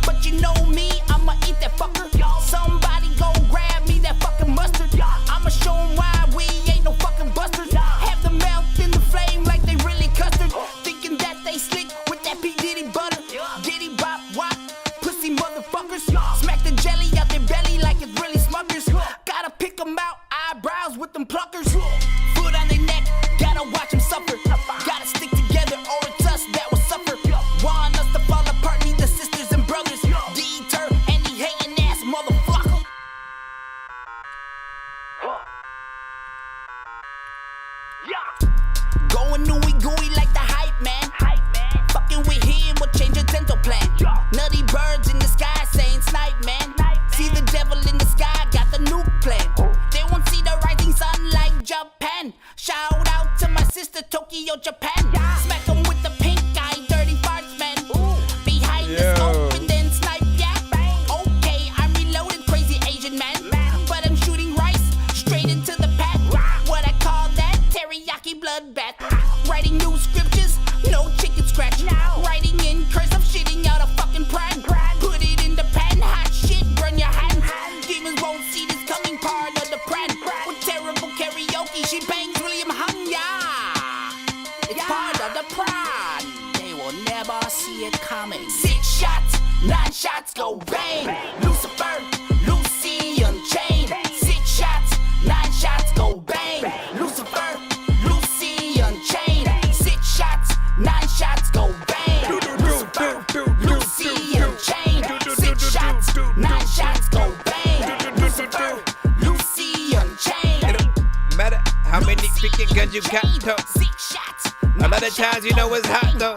But you know me, I'ma eat that fucker. Somebody go grab me that fucking mustard. I'ma show them why we ain't no fucking busters. Have them melt in the flame like they really custard. Thinking that they slick with that P. Diddy butter. Diddy bop wop, pussy motherfuckers. Smack the jelly out their belly like it's really Smuckers. Gotta pick them out, eyebrows with them pluckers. Foot on their neck, gotta watch them suffer. Gotta stick together or it's us that will suffer. Want us to fall apart, need the sisters and brothers. Deter any hating ass motherfucker. Going ooey-gooey like the hype man. Fucking with him will change your dental plan. Nutty birds in the sky saying snipe man. See the devil in the sky, got the nuke plan. They won't see the rising sun like Japan. Shout out to my sister Tokyo, Japan. Smack them with the pink eye, dirty farts man. Behind the smoke and then snipe, yeah. Okay, I'm reloaded, crazy Asian man. But I'm shooting rice straight into the pack. What I call that, teriyaki bloodbath. Writing new scriptures, no chicken scratch. Writing in cursive, shitting out a fucking pran. Put it in the pan, hot shit, burn your hands. Demons won't see this coming, part of the pran. With terrible karaoke, she bangs William Hung, yeah. It's part of the pran. They will never see it coming. 6 shots, 9 shots go bang. Lucifer, Lucy Unchained. 6 shots, 9 shots go bang. Lucifer, Lucy Unchained. 6 shots, 9 shots go bang. Lucifer, Lucy Unchained. 6 shots, 9 shots go bang. Lucifer, Lucy Unchained. Matter how many freaking guns you got though. A lot of times you know it's hot though.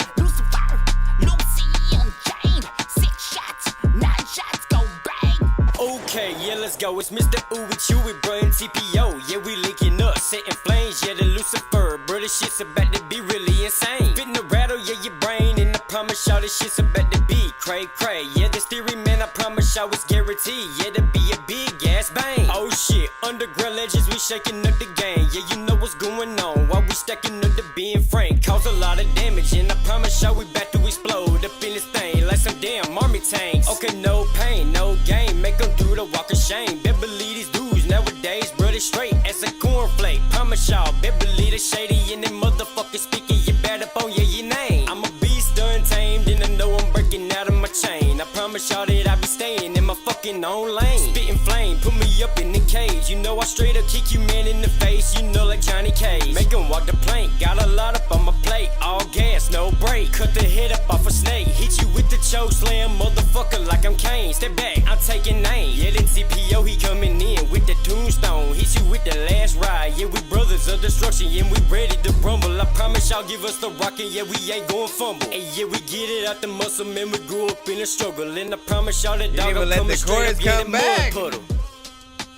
Okay, yeah, let's go. It's Mr. Ooh with you with bro and TPO. Yeah, we linking up, setting flames. Yeah, the Lucifer, bro, this shit's about to be really insane. Fitting to rattle, yeah, your brain. And I promise y'all this shit's about to be cray. Yeah, this theory, man, I promise y'all it's guaranteed. Yeah, to be a big ass bang. Oh shit, underground legends, we shaking up the game. Yeah, you know what's going on. While we stacking up the being frank, cause a lot of damage. And I promise y'all we about to explode up in this thing like some damn army tanks. Okay, no pain, no gain. Make them do the walk of shame. Bet believe these dudes nowadays, bro, they straight as a cornflake. Promise y'all, bet believe they shady and they motherfuckers speaking you bad up on your name. I'm a beast untamed and I know I'm breaking out of my chain. I promise y'all that I be staying in my fucking own lane. Spitting flame, put me up in the cage. You know I straight up kick you man in the face. You know like Johnny Cage. Make him walk the plank, got a lot up on my plate. All gas, no break. Cut the head up off a snake. Hit you with the choke slam, motherfucker, like I'm Kane. Step back, I'm taking aim. Yeah, then CPO, he coming in with the tombstone. Hit you with the last ride. Yeah, we brothers of destruction, and we ready to rumble. I promise y'all give us the rockin', yeah, we ain't gon' fumble. And yeah, we get it out the muscle, man, we grew up in a struggle. And I promise y'all that dog let the chorus come back. Puddle.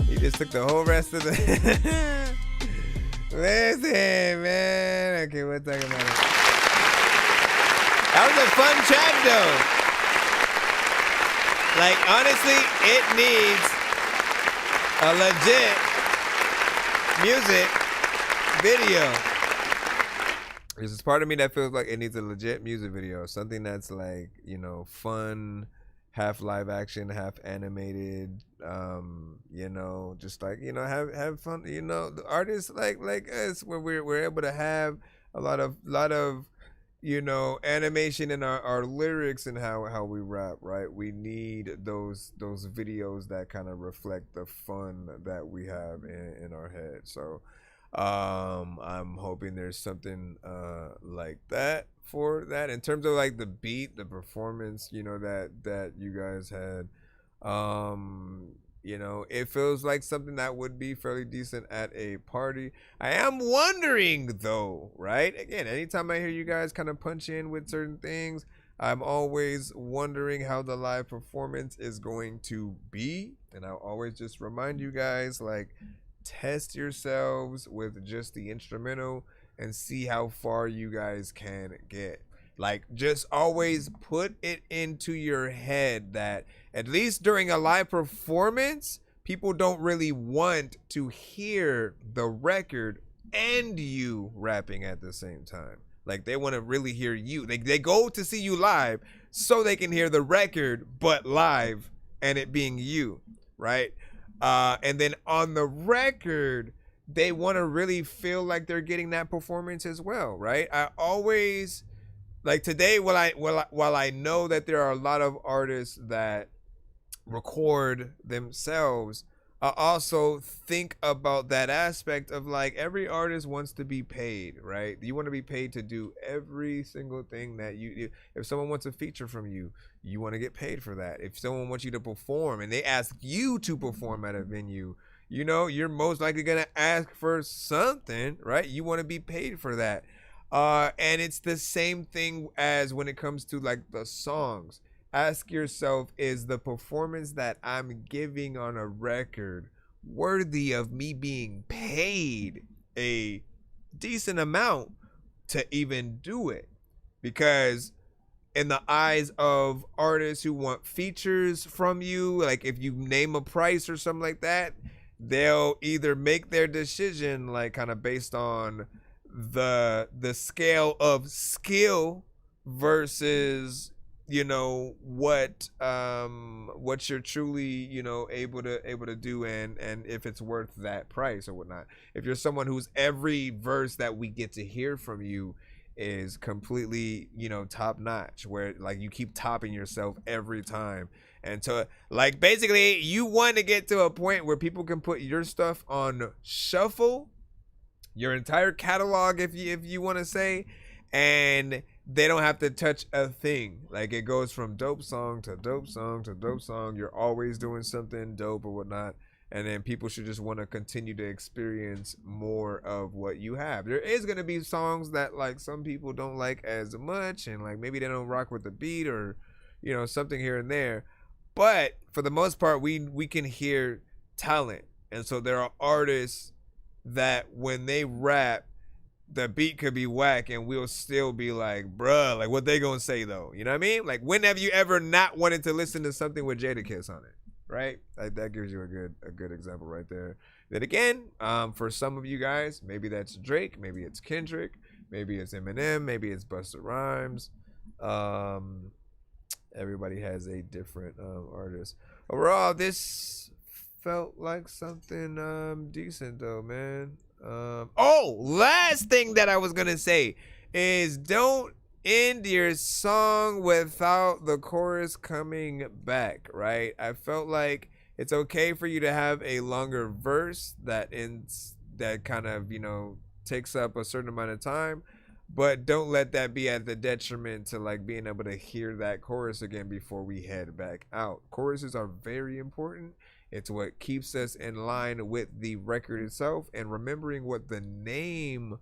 He just took the whole rest of the. Listen, man. Okay, we'll talk about it. That was a fun track though. Like honestly, it needs a legit music video. There's this part of me that feels like it needs a legit music video, something that's like, you know, fun, half live action, half animated, you know, just like, you know, have fun, you know, the artists like us, where we're able to have a lot of you know, animation in our lyrics and how we rap, right? We need those videos that kind of reflect the fun that we have in our head. So I'm hoping there's something like that for that in terms of like the beat, the performance, you know, that you guys had. You know, it feels like something that would be fairly decent at a party. I am wondering though, right? Again, anytime I hear you guys kind of punch in with certain things, I'm always wondering how the live performance is going to be. And I'll always just remind you guys, like, test yourselves with just the instrumental and see how far you guys can get. Like, just always put it into your head that at least during a live performance, people don't really want to hear the record and you rapping at the same time. Like, they want to really hear you. They go to see you live so they can hear the record, but live and it being you, right? And then on the record, they want to really feel like they're getting that performance as well, right? I always... Like today, while I know that there are a lot of artists that record themselves, I also think about that aspect of like every artist wants to be paid, right? You want to be paid to do every single thing that you do. If someone wants a feature from you, you want to get paid for that. If someone wants you to perform and they ask you to perform at a venue, you know, you're most likely going to ask for something, right? You want to be paid for that. And it's the same thing as when it comes to like the songs. Ask yourself, is the performance that I'm giving on a record worthy of me being paid a decent amount to even do it? Because in the eyes of artists who want features from you, like if you name a price or something like that, they'll either make their decision like kind of based on the scale of skill versus, you know, what you're truly, you know, able to do and if it's worth that price or whatnot. If you're someone who's every verse that we get to hear from you is completely, you know, top notch, where like you keep topping yourself every time, and to like basically you want to get to a point where people can put your stuff on shuffle, your entire catalog if you want to say, and they don't have to touch a thing. Like it goes from dope song to dope song to dope song. You're always doing something dope or whatnot, and then people should just want to continue to experience more of what you have. There is going to be songs that like some people don't like as much, and like maybe they don't rock with the beat, or you know, something here and there, but for the most part we can hear talent. And so there are artists that when they rap, the beat could be whack and we'll still be like, bruh, like what they gonna say though? You know what I mean? Like, when have you ever not wanted to listen to something with Jadakiss on it? Right? Like, that gives you a good example right there. Then again, for some of you guys, maybe that's Drake, maybe it's Kendrick, maybe it's Eminem, maybe it's Busta Rhymes. Everybody has a different artist. Overall, this felt like something decent though, man. Last thing that I was gonna say is don't end your song without the chorus coming back, right? I felt like it's okay for you to have a longer verse that ends, that kind of, you know, takes up a certain amount of time, but don't let that be at the detriment to like being able to hear that chorus again before we head back out. Choruses are very important. It's what keeps us in line with the record itself, and remembering what the name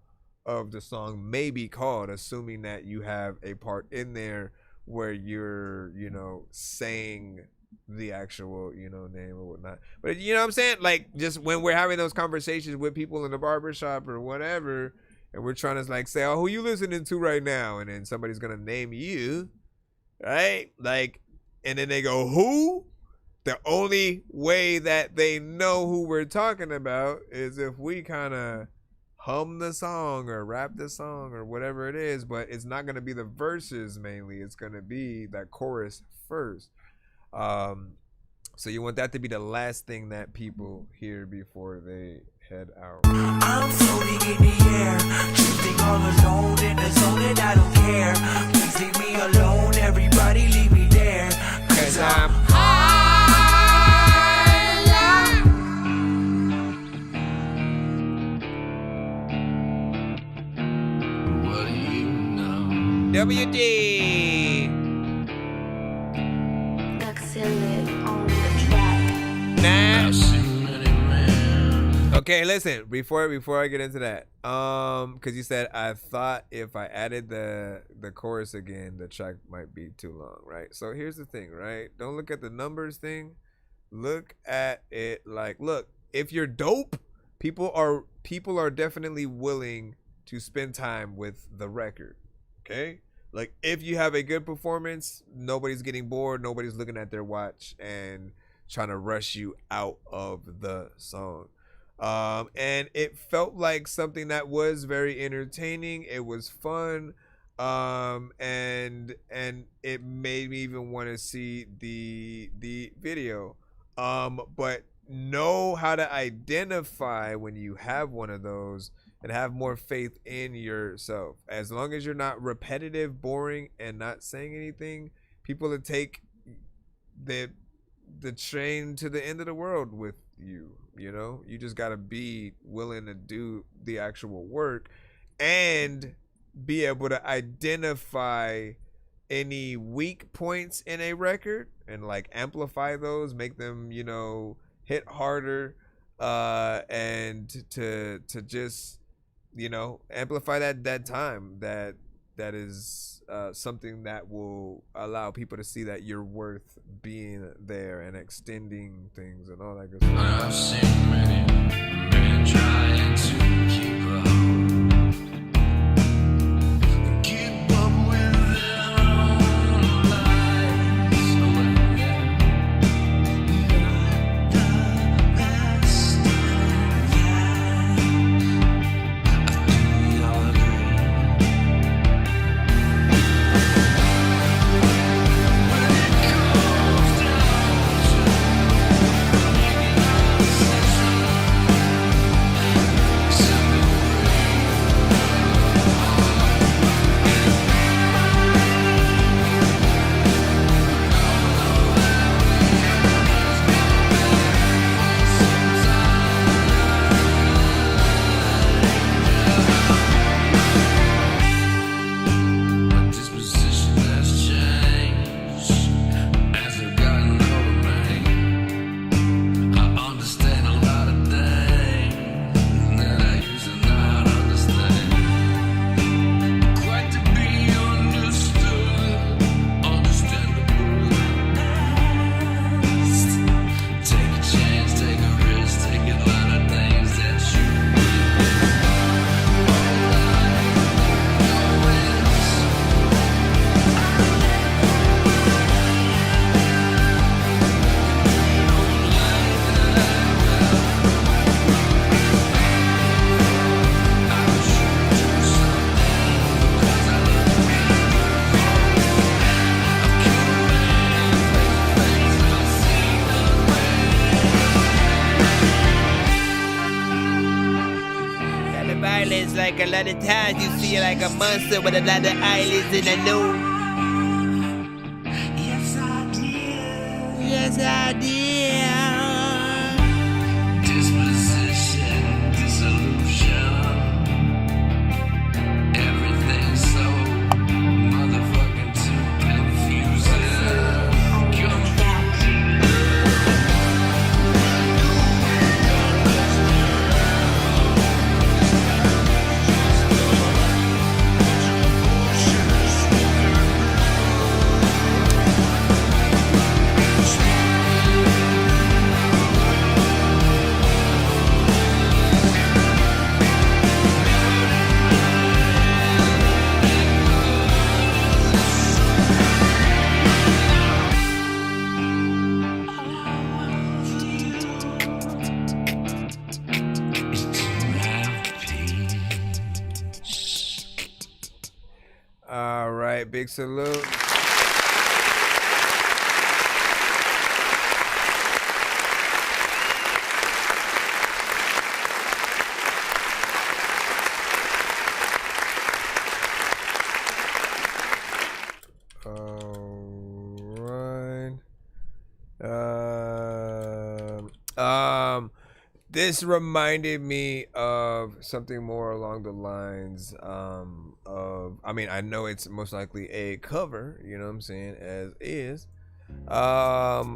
of the song may be called, assuming that you have a part in there where you're, you know, saying the actual, you know, name or whatnot. But you know what I'm saying? Like, just when we're having those conversations with people in the barbershop or whatever, and we're trying to like say, oh, who you listening to right now? And then somebody's gonna name you, right? Like, and then they go, who? The only way that they know who we're talking about is if we kind of hum the song or rap the song or whatever it is, but it's not going to be the verses mainly. It's going to be that chorus first. So you want that to be the last thing that people hear before they head out. I'm floating in the air, drifting all alone in the zone, and I don't care. Please leave me alone, everybody leave me there, 'cause I'm high. WD. on the track. Okay, listen, before I get into that, because you said I thought if I added the chorus again, the track might be too long, right? So here's the thing, right? Don't look at the numbers thing. Look at it like, look, if you're dope, people are definitely willing to spend time with the record. Okay? Like, if you have a good performance, nobody's getting bored, nobody's looking at their watch and trying to rush you out of the song. And it felt like something that was very entertaining. It was fun. And it made me even want to see the video. But know how to identify when you have one of those and have more faith in yourself. As long as you're not repetitive, boring, and not saying anything, people will take the train to the end of the world with you. You know, you just gotta be willing to do the actual work and be able to identify any weak points in a record and like amplify those, make them, you know, hit harder, and to just, you know, amplify that time that is something that will allow people to see that you're worth being there and extending things and all that good stuff. I've seen many trying to keep up. Keep up with their own lives. Not the best yet. Do we all agree? like a lot of times you see like a monster with a lot of eyelids in a nose. Yes, I did. Disposition, dissolution. Everything so motherfucking too confusing. All right, big salute. This reminded me of something more along the lines of, I mean, I know it's most likely a cover, you know what I'm saying, as is, but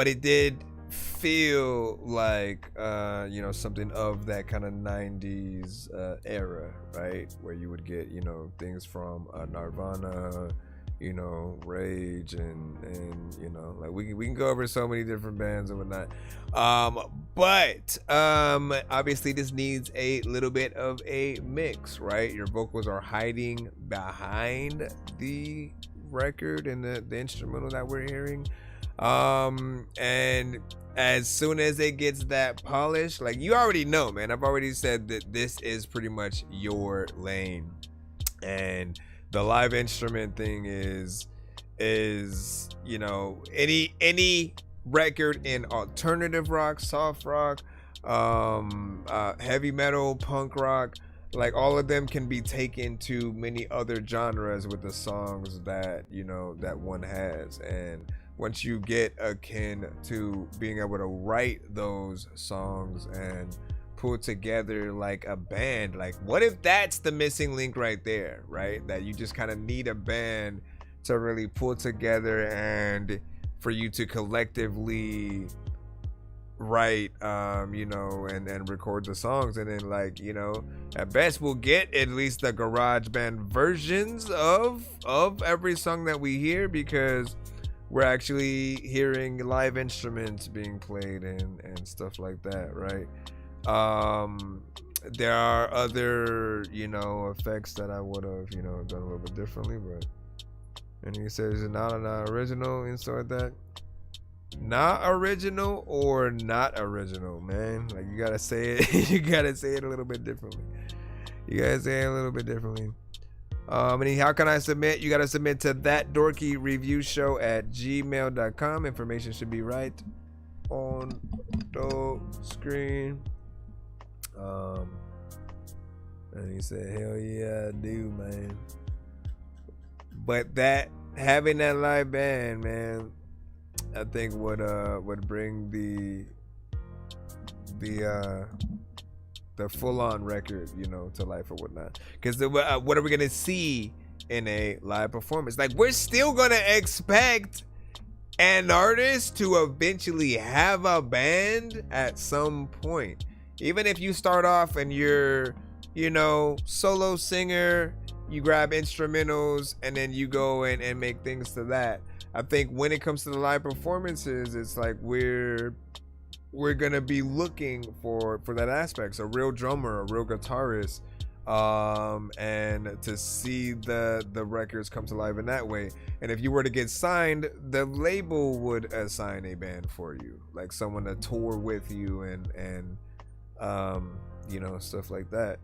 it did feel like, you know, something of that kind of 90s era, right, where you would get, you know, things from Nirvana, you know, Rage, and you know, like we can go over so many different bands and whatnot, but obviously this needs a little bit of a mix, right? Your vocals are hiding behind the record and the instrumental that we're hearing, and as soon as it gets that polish, like, you already know, man, I've already said that this is pretty much your lane, and the live instrument thing is, you know, any record in alternative rock, soft rock, heavy metal, punk rock, like, all of them can be taken to many other genres with the songs that, you know, that one has. And once you get akin to being able to write those songs and pull together like a band, like, what if that's the missing link right there, right? That you just kind of need a band to really pull together and for you to collectively write, you know, and record the songs. And then, like, you know, at best we'll get at least the garage band versions of every song that we hear, because we're actually hearing live instruments being played and stuff like that, right? There are other, you know, effects that I would have, you know, done a little bit differently, but, and he says it's not an original and stuff like that. Not original or not original, man. Like, you gotta say it, you gotta say it a little bit differently. You gotta say it a little bit differently. And how can I submit? You gotta submit to ThatDorkyReviewShow@gmail.com. Information should be right on the screen. And he said, hell yeah, I do, man. But that, having that live band, man, I think would bring the full-on record, you know, to life or whatnot. Because what are we gonna see in a live performance? Like, we're still gonna expect an artist to eventually have a band at some point. Even if you start off and you're, you know, solo singer, you grab instrumentals and then you go and make things to that. I think when it comes to the live performances, it's like we're gonna be looking for that aspect. So a real drummer, a real guitarist, and to see the records come to life in that way. And if you were to get signed, the label would assign a band for you, like someone to tour with you and you know, stuff like that.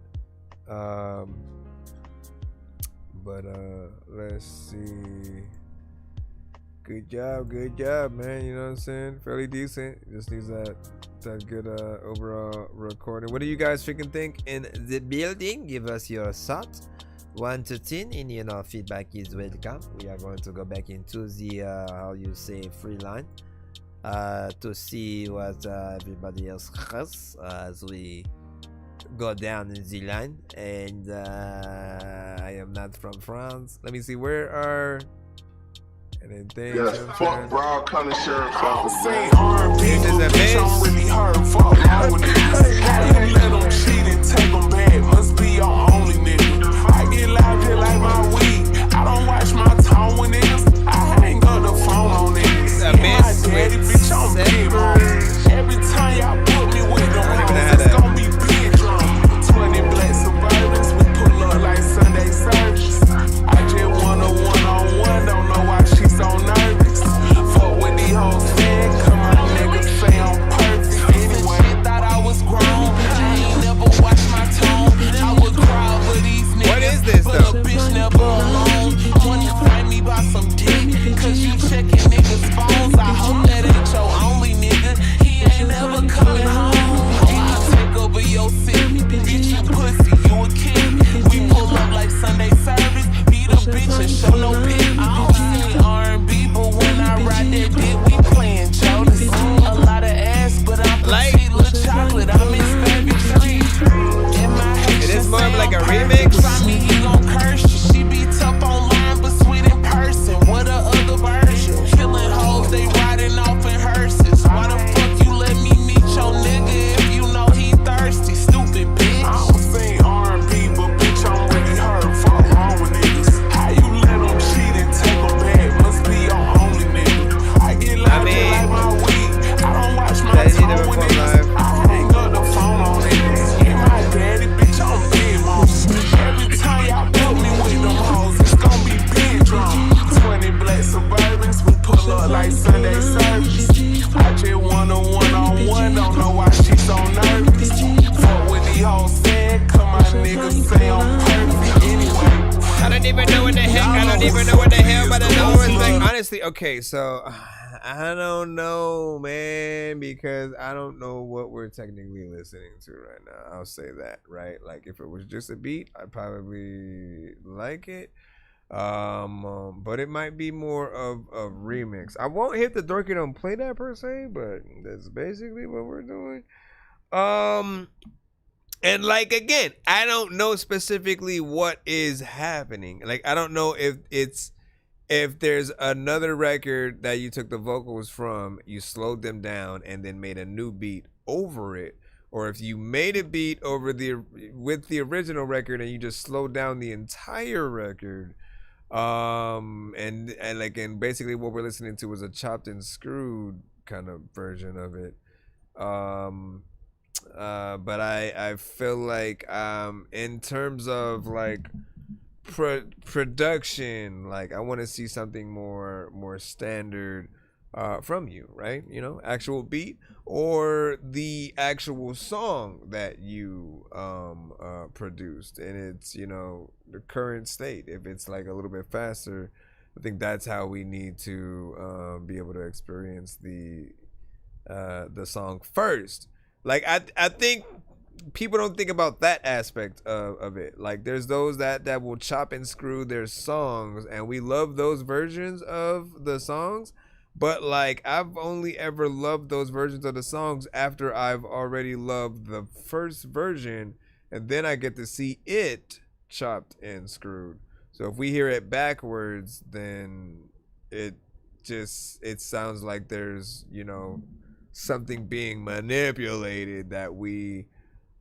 But let's see, Good job, man. You know what I'm saying? Fairly decent. Just needs that good overall recording. What do you guys freaking think in the building? Give us your thoughts. 1 to 10, and you know, feedback is welcome. We are going to go back into the how you say free line to see what everybody else has as we go down in the line. And I am not from France. Let me see, where are yes, fuck Brown County Sheriff Office. Say R&B, bitch, I'm really hurt. Fuck wrong with niggas. How you let them cheat and take them back? Must be your only nigga. I get loud here like my weed. I don't watch my tone when niggas. I hang up the phone on niggas. My daddy, bitch, I'm big wrong. Every time y'all put me with them hoes, it's gon' be big drum. 20 black Suburbans, we pull up like Sunday service. I just want a one-on-one, don't know why she's so nervous. Fuck with these hoes fed, come on niggas say I'm perfect. Anyway, thought I was grown, I ain't never watched my tone. I would cry for these niggas, what is this, but a bitch never alone. Wanna find me by some dick, cause you checking niggas' phones. I hope that ain't your only nigga, he ain't never coming home. I'ma take over your city, bitch, you pussy, you a kid. We pull up like Sunday service, beat a bitch and show no pick. I don't sing R&B, but when I ride that dick, we playin' Jonas. A lot of ass, but I'm petite, little chocolate, I'm his favorite treat. In my head, it is more of like a remix. Try me, he gon' curse you. She be tough online, but sweet in person. What a other version? Killing hoes, they riding off in hearses. Why the fuck you let me meet your nigga if you know he thirsty? Stupid bitch. I don't sing R&B, but bitch, I'm really hurt. Fuck wrong with niggas. How you let them cheat and take them back? Must be your only nigga. I get loud like my weed. I don't watch my tone when niggas. I hang up the phone on niggas. Yeah, my daddy, bitch, I'm big mom. Every time y'all put me with them hoes, it's gon' be big drum. 20 black Suburbans, we pull up like Sunday service. I just want a one-on-one, don't know why she's so nervous. Fuck with these hoes said, come on niggas say I'm perfect. Anyway, I don't even know what the heck. I don't even know what the hell, but I know it's like, honestly, okay, so I don't know, man, because I don't know what we're technically listening to right now. I'll say that, right? Like, if it was just a beat, I'd probably like it. But it might be more of a remix. I won't hit the Dorky don't play that per se, but that's basically what we're doing. And like, again, I don't know specifically what is happening. Like, I don't know if there's another record that you took the vocals from, you slowed them down and then made a new beat over it, or if you made a beat over with the original record and you just slowed down the entire record. And basically what we're listening to is a chopped and screwed kind of version of it. But I feel like in terms of like production, like I want to see something more standard from you, right? You know, actual beat or the actual song that you produced, and it's, you know, the current state. If it's like a little bit faster, I think that's how we need to be able to experience the song first. Like I think people don't think about that aspect of it. Like, there's those that will chop and screw their songs, and we love those versions of the songs. But like, I've only ever loved those versions of the songs after I've already loved the first version, and then I get to see it chopped and screwed. So if we hear it backwards, then it sounds like there's, you know, something being manipulated that we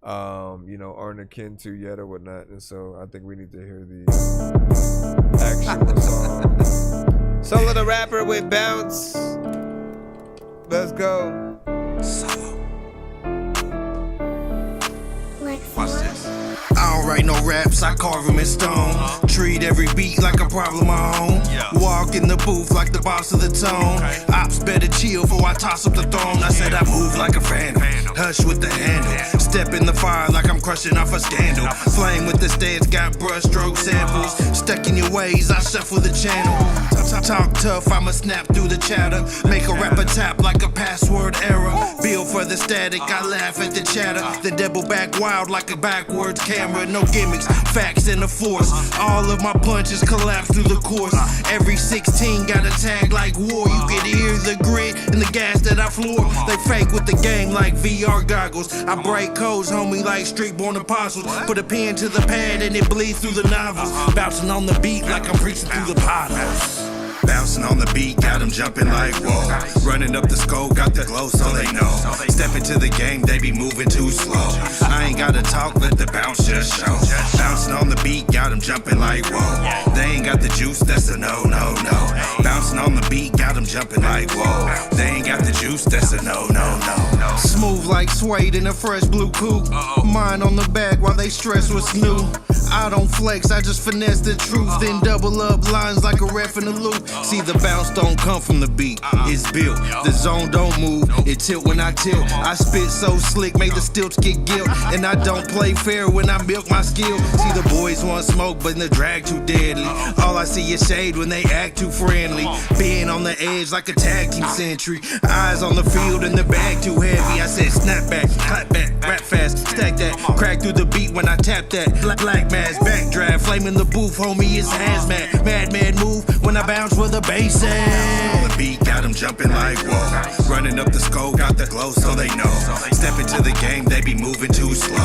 you know, aren't akin to yet or whatnot. And so I think we need to hear the actual song. Solo the Rapper with Bounce. Let's go. Solo. Watch this. I don't write no raps, I carve them in stone. Treat every beat like a problem I own. Walk in the booth like the boss of the tone. Ops better chill before I toss up the throne. I said I move like a phantom. Hush with the handle. Step in the fire like I'm crushing off a scandal. Flame with the stage, got brush stroke samples. Stuck in your million ways I shuffle the channel. Talk tough, I'ma snap through the chatter. Make a rapper tap like a password error. Build for the static, I laugh at the chatter. Then double back wild like a backwards camera. No gimmicks, facts and the force. All of my punches collapse through the course. Every 16 got a tag like war. You can hear the grit and the gas that I floor. They fake with the game like VR goggles. I break codes, homie, like street-born apostles. Put a pen to the pad and it bleeds through the novels. Bouncing on the beat like I'm preaching through the potholes. Bouncing on the beat, got them jumping like whoa. Running up the scope, got the glow so they know. Step into the game, they be moving too slow. I ain't gotta talk, let the bounce just show. Bouncing on the beat, got them jumping like whoa. They ain't got the juice, that's a no, no, no. Bouncing on the beat, got them jumping like whoa. They ain't got the juice, that's a no, no, no. Smooth like suede in a fresh blue coupe. Mine on the back while they stress what's new. I don't flex, I just finesse the truth. Then double up lines like a ref in the loop. See, the bounce don't come from the beat, it's built. The zone don't move, it tilt when I tilt. I spit so slick, make the stilts get guilt. And I don't play fair when I milk my skill. See, the boys want smoke, but the drag too deadly. All I see is shade when they act too friendly. Being on the edge like a tag team century. Eyes on the field and the bag too heavy. I said snap back, clap back, rap fast, stack that. Crack through the beat when I tap that. Black mask, backdraft, flame in the booth, homie, it's hazmat. Madman move when I bounce with the bass at. On the beat, got them jumping like whoa. Running up the scope, got the glow so they know. Step into the game, they be moving too slow.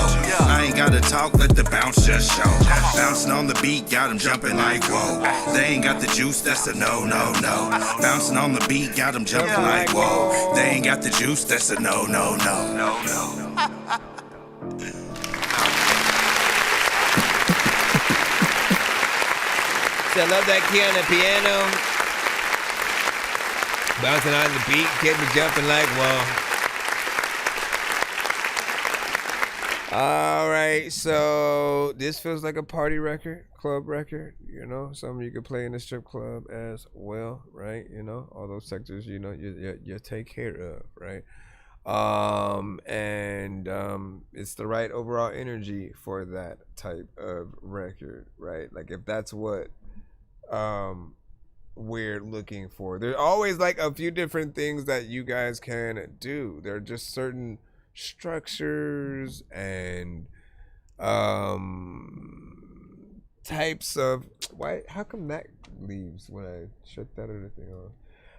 I ain't gotta talk, let the bounce just show. Bouncing on the beat, got them jumping like whoa. They ain't got the juice, that's a no, no, no. Bouncing on the beat, got them jumping like whoa. They ain't got the juice, that's a no, no, no, no, no. So I love that key on the piano. Bouncing on the beat, getting me jumping like whoa. All right, so this feels like a party record, club record, you know, something you could play in the strip club as well, right? You know, all those sectors, you know, you take care of, right? It's the right overall energy for that type of record, right? Like if that's what we're looking for. There's always like a few different things that you guys can do. There are just certain structures and types of how come that leaves when I shut that other thing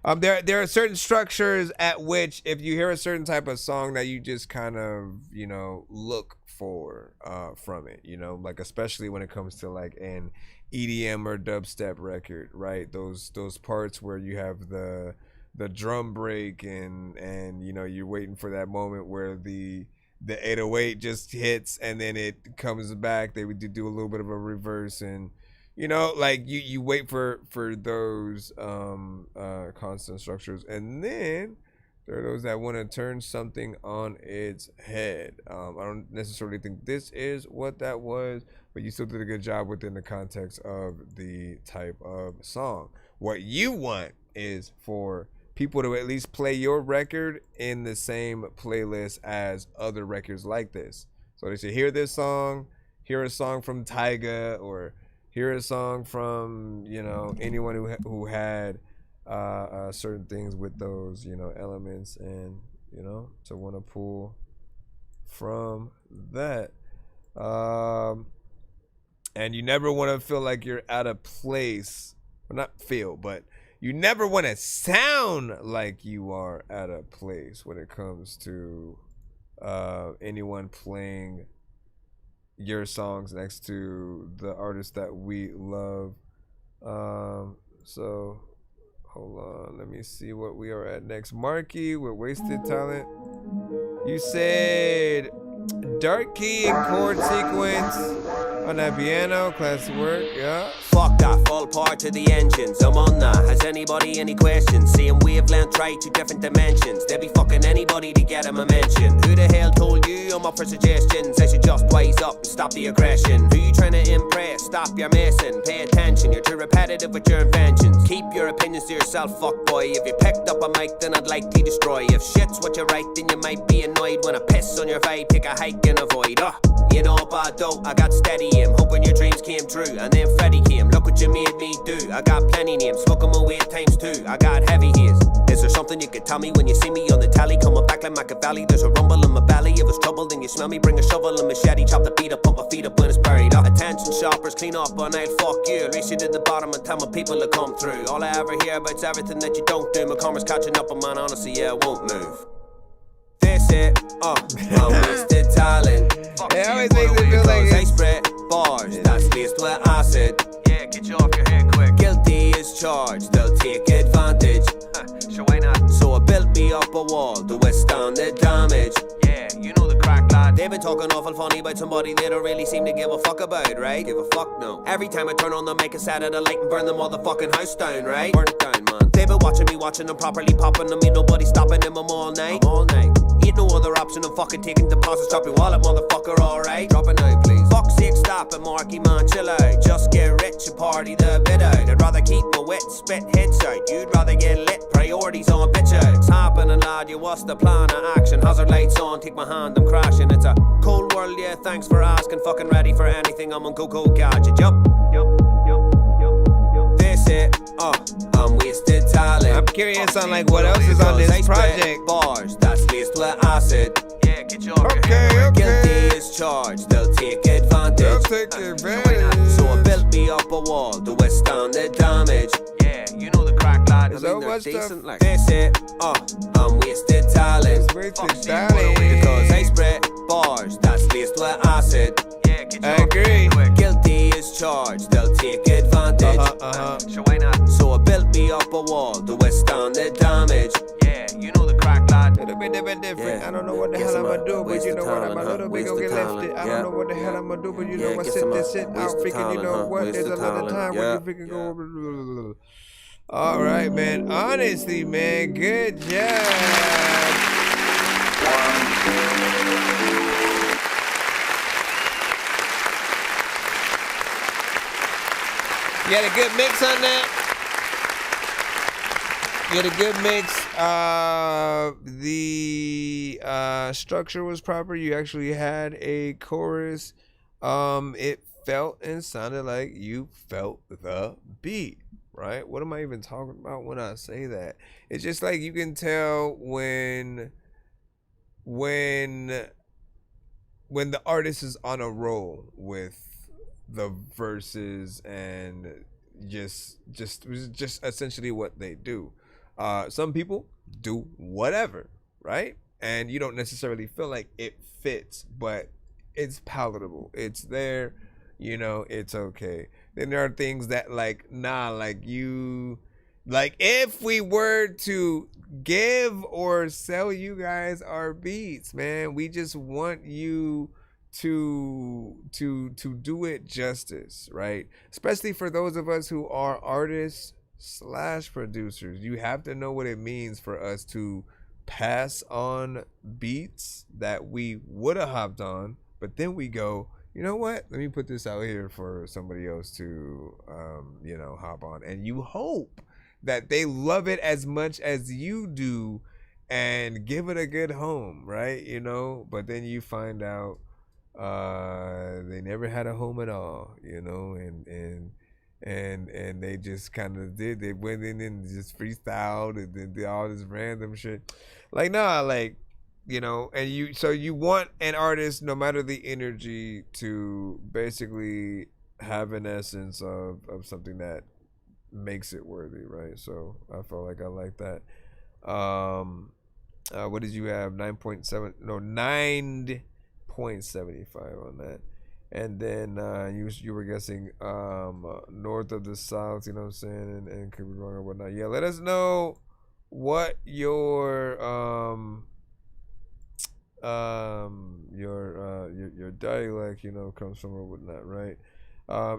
off? There are certain structures at which if you hear a certain type of song that you just kind of, you know, look for from it, you know, like especially when it comes to like an EDM or dubstep record, right? Those parts where you have the drum break and you know you're waiting for that moment where the 808 just hits and then it comes back. They would do a little bit of a reverse and you know like you wait for those constant structures, and then there are those that want to turn something on its head. I don't necessarily think this is what that was, but you still did a good job within the context of the type of song. What you want is for people to at least play your record in the same playlist as other records like this. So they should hear this song, hear a song from Tyga, or hear a song from, you know, anyone who had certain things with those, you know, elements, and you know, to want to pull from that. And you never want to feel like you're out of place. Well, not feel, but you never want to sound like you are out of place when it comes to anyone playing your songs next to the artists that we love. So hold on, let me see what we are at next. Marky with Wasted Talent. You said Dorky and chord sequence on that piano, classic work, yeah. Fuck that, fall part to the engines. I'm on that. Has anybody any questions? Seeing wavelength right, 2 different dimensions. They be fucking anybody to get them a mention. Who the hell told you I'm up for suggestions? I should just wise up and stop the aggression. Who you trying to impress? Stop your messing. Pay attention, you're too repetitive with your inventions. Keep your opinions to yourself, fuck boy. If you picked up a mic, then I'd like to destroy. If shit's what you write, then you might be annoyed. When I piss on your vibe, take a hike and avoid. You know about dope, I got steady him, hoping your dreams came true. And then Freddy came, look what you made me do. I got plenty names, smoke 'em away times 2. I got heavy haze. Is there something you could tell me when you see me on the tally? Coming back like Machiavelli, there's a rumble in my belly. If it's trouble, then you smell me, bring a shovel and machete. Chop the beat up, put my feet up when it's buried up. Attention shoppers, clean up or night, fuck you. Race you to the bottom and tell my people to come through. All I ever hear about's everything that you don't do. My karma's catching up, and man, honestly, yeah, I won't move. This it, wasted talent. It always makes me feel like I spread bars, that's laced with acid. Yeah, get you off your head quick. Guilty is charged, they'll take advantage. Sure, why not? So I built me up a wall to withstand the damage. Yeah, you know the crack, lad. They've been talking awful funny about somebody they don't really seem to give a fuck about, right? Give a fuck, no. Every time I turn on the mic, I set out a light and burn the motherfucking house down, right? Burn it down, man. They've been watching me, watching them properly popping them. Ain't nobody stopping them, I'm all night. All night. Ain't no other option, I'm fucking taking deposits. Drop your wallet, motherfucker, alright? Drop it now, please. Fuck's sake, stop it, Marky, man, chill out. Just get rich and party the bit out. I'd rather keep my wit, spit hits out. You'd rather get lit, priorities on bitch out. It's happening, lad, you what's the plan of action? Hazard lights on, take my hand, I'm crashing. It's a cold world, yeah, thanks for asking. Fucking ready for anything, I'm on go-go gadget. Yup. This it, I'm wasted talent. I'm curious on like what else is on this project. Bars, that's laced with acid. Yeah, get your okay. Guilty is charged, they'll take advantage. So I built me up a wall to withstand the damage. Yeah, you know the crack, lad. So much decent, like this it, I'm wasted talent. Wasted talent. Because I spread bars, that's laced with acid. Yeah, get your I agree. Guilty is charged, they'll take advantage. Sure, why not? So I built me up a wall to withstand the damage. Yeah, you know the crack, lad. It'll be different. I don't know what the hell I'm gonna do, but you know what? I'm a little bit gonna get lifted. I don't know what the hell I'm gonna do, but you know I sit this shit out freaking, you know what? There's a lot of time when you freaking go. All right, man. Honestly, man, good job. You had a good mix on that. You had a good mix. The structure was proper. You actually had a chorus. It felt and sounded like you felt the beat, right? What am I even talking about when I say that? It's just like you can tell when the artist is on a roll with the verses and just essentially what they do. Some people do whatever, right? And you don't necessarily feel like it fits, but it's palatable. It's there, you know, it's okay. Then there are things that like, nah, like you, like if we were to give or sell you guys our beats, man, we just want you to do it justice, right? Especially for those of us who are artists / producers. You have to know what it means for us to pass on beats that we would have hopped on, but then we go, you know what, let me put this out here for somebody else to you know, hop on, and you hope that they love it as much as you do and give it a good home, right? You know, but then you find out they never had a home at all, you know, and they just kind of they went in and just freestyled and then did all this random shit. Like, nah, like, you know, and you want an artist, no matter the energy, to basically have an essence of something that makes it worthy, right? So I felt like I like that. What did you have? 9.7, no, 9.75 on that. And then you were guessing north of the south, you know what I'm saying, and could be wrong or whatnot. Yeah, let us know what your dialect, you know, comes from or whatnot, right?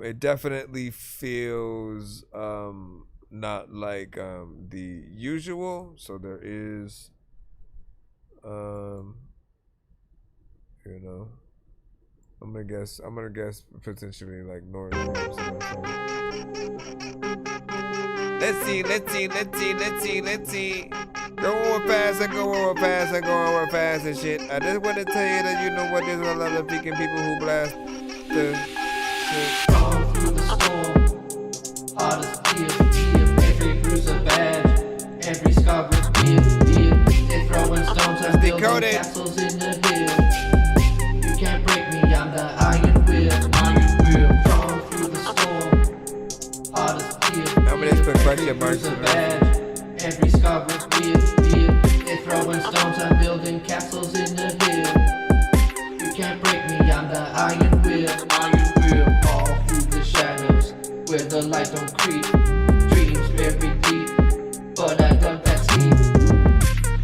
It definitely feels not like the usual, so there is you know, I'm gonna guess potentially like north. Let's see. Go over fast and shit. I just want to tell you that, you know what, there's a lot of freaking people who blast the Strong through the storm, hard as steel. Every bruise a badge, every scar revealed. They're throwing stones, I'm building castles in the hill. You can't break me, I'm the iron will. Strong through the storm, hard as steel. Every bruise a badge, every scar revealed. They're throwing stones, I'm building castles in the hill. You can't break me, I'm the iron will. All through the shadows, where the light don't creep. Dreams very deep, but I dug that steep.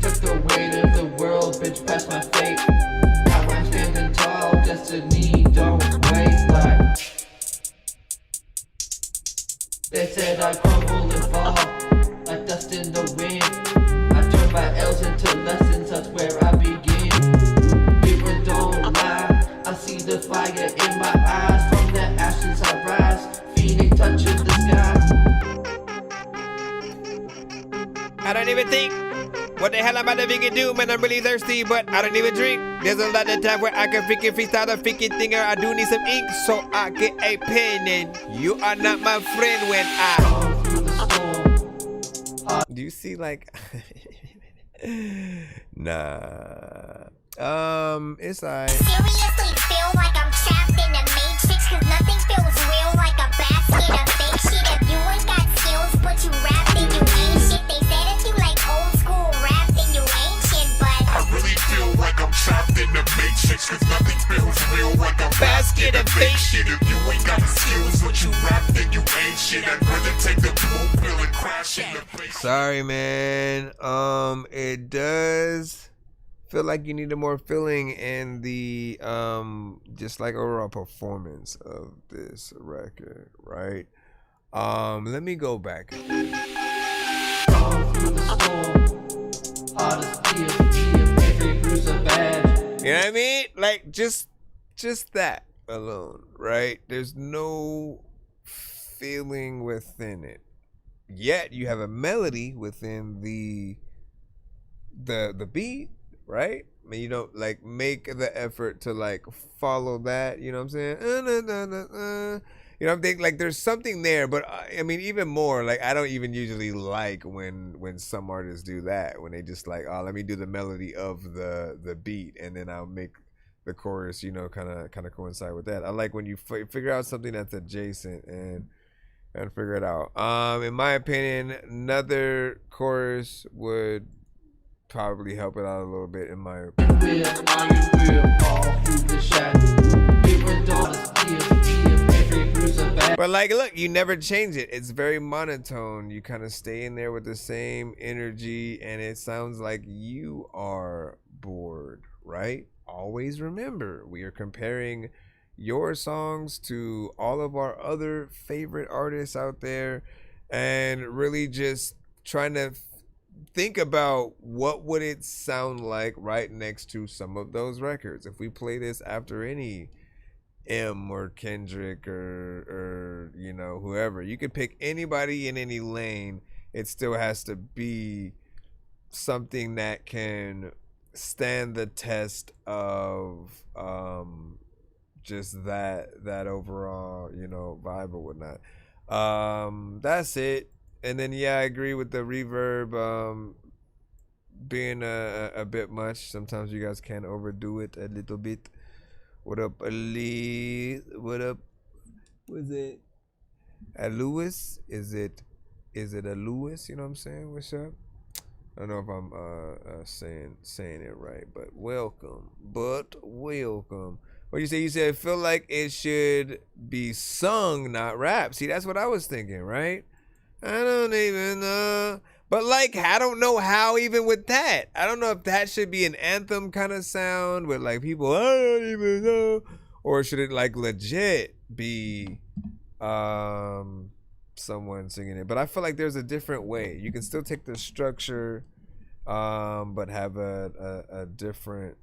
Took the weight of the world, bitch, past my fate. Now I'm standing tall, destiny don't wait. Like they said I crumble and fall, like dust in the wind. I turn my L's into lessons, that's where I begin. Mirror don't lie, I see the fire in my eyes. From the ashes I rise, feeling touching the sky. I don't even think what the hell I'm about to freaking do, man. I'm really thirsty, but I don't even drink. There's a lot of time where I can freaking freestyle a freaking thing, or I do need some ink, so I get a pen. And you are not my friend when I. Do you see like? Nah. It's like. Seriously feel like I'm trapped in the matrix, cause nothing feels real like a basket of fake shit. If you ain't got skills, but you rap, then you ain't shit. They said if you like old school rap, then you ain't shit, but I really feel like I'm trapped in the matrix, cause nothing feels real like a basket of fake shit. If you ain't got the skills, but you rap, then you ain't shit. I'd rather take the blue pill and crash in the face. Sorry, man. It does feel like you need more feeling in the just like overall performance of this record, right? Let me go back. You know what I mean? Like just that alone, right? There's no feeling within it. Yet you have a melody within the beat, right? I mean, you don't like make the effort to like follow that, you know what I'm saying? You know, I'm thinking like there's something there, but I mean, even more, like I don't even usually like when some artists do that, when they just like, oh, let me do the melody of the beat and then I'll make the chorus, you know, kind of coincide with that. I like when you figure out something that's adjacent and figure it out. In my opinion, another chorus would probably help it out a little bit, in my opinion. But like, look, you never change it. It's very monotone. You kind of stay in there with the same energy, and it sounds like you are bored, right? Always remember, we are comparing your songs to all of our other favorite artists out there, and really just trying to think about what would it sound like right next to some of those records. If we play this after any M or Kendrick or you know, whoever, you could pick anybody in any lane, it still has to be something that can stand the test of just that overall, you know, vibe or whatnot. That's it. And then yeah, I agree with the reverb being a bit much. Sometimes you guys can overdo it a little bit. What up, Ali? What up? Was it a Lewis? Is it a Lewis? You know what I'm saying? What's up? I don't know if I'm saying it right, but welcome. What you say? You said feel like it should be sung, not rap. See, that's what I was thinking, right? I don't even know. But like, I don't know how even with that. I don't know if that should be an anthem kind of sound with like people, I don't even know. Or should it like legit be someone singing it? But I feel like there's a different way. You can still take the structure, but have a different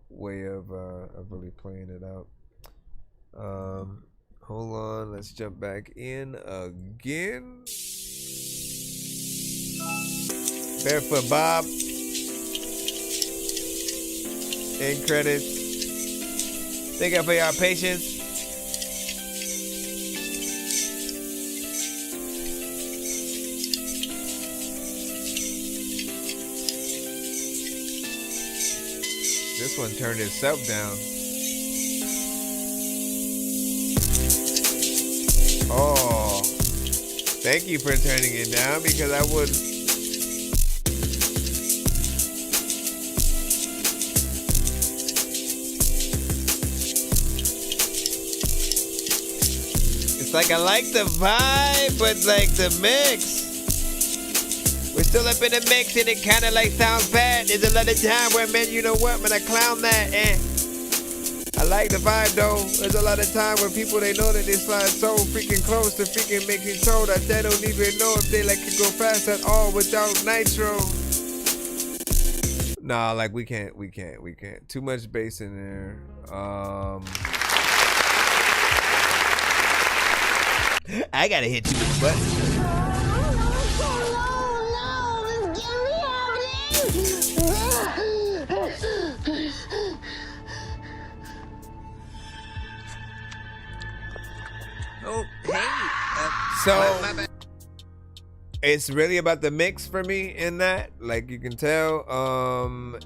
way of really playing it out. Hold on, let's jump back in again. Barefoot Bob. End credits. Thank you for your patience. this one turned itself down. Oh, thank you for turning it down because I would. It's like I like the vibe, but like the mix. We're still up in the mix and it kind of like sounds bad. There's a lot of time where, man, you know what, man, I clown that. I like the vibe though. There's a lot of time where people, they know that they slide so freaking close to freaking making sure that they don't even know if they like can go fast at all without nitro. Nah, like we can't. Too much bass in there. I gotta hit you with the button. Oh, hey. So it's really about the mix for me in that. Like you can tell,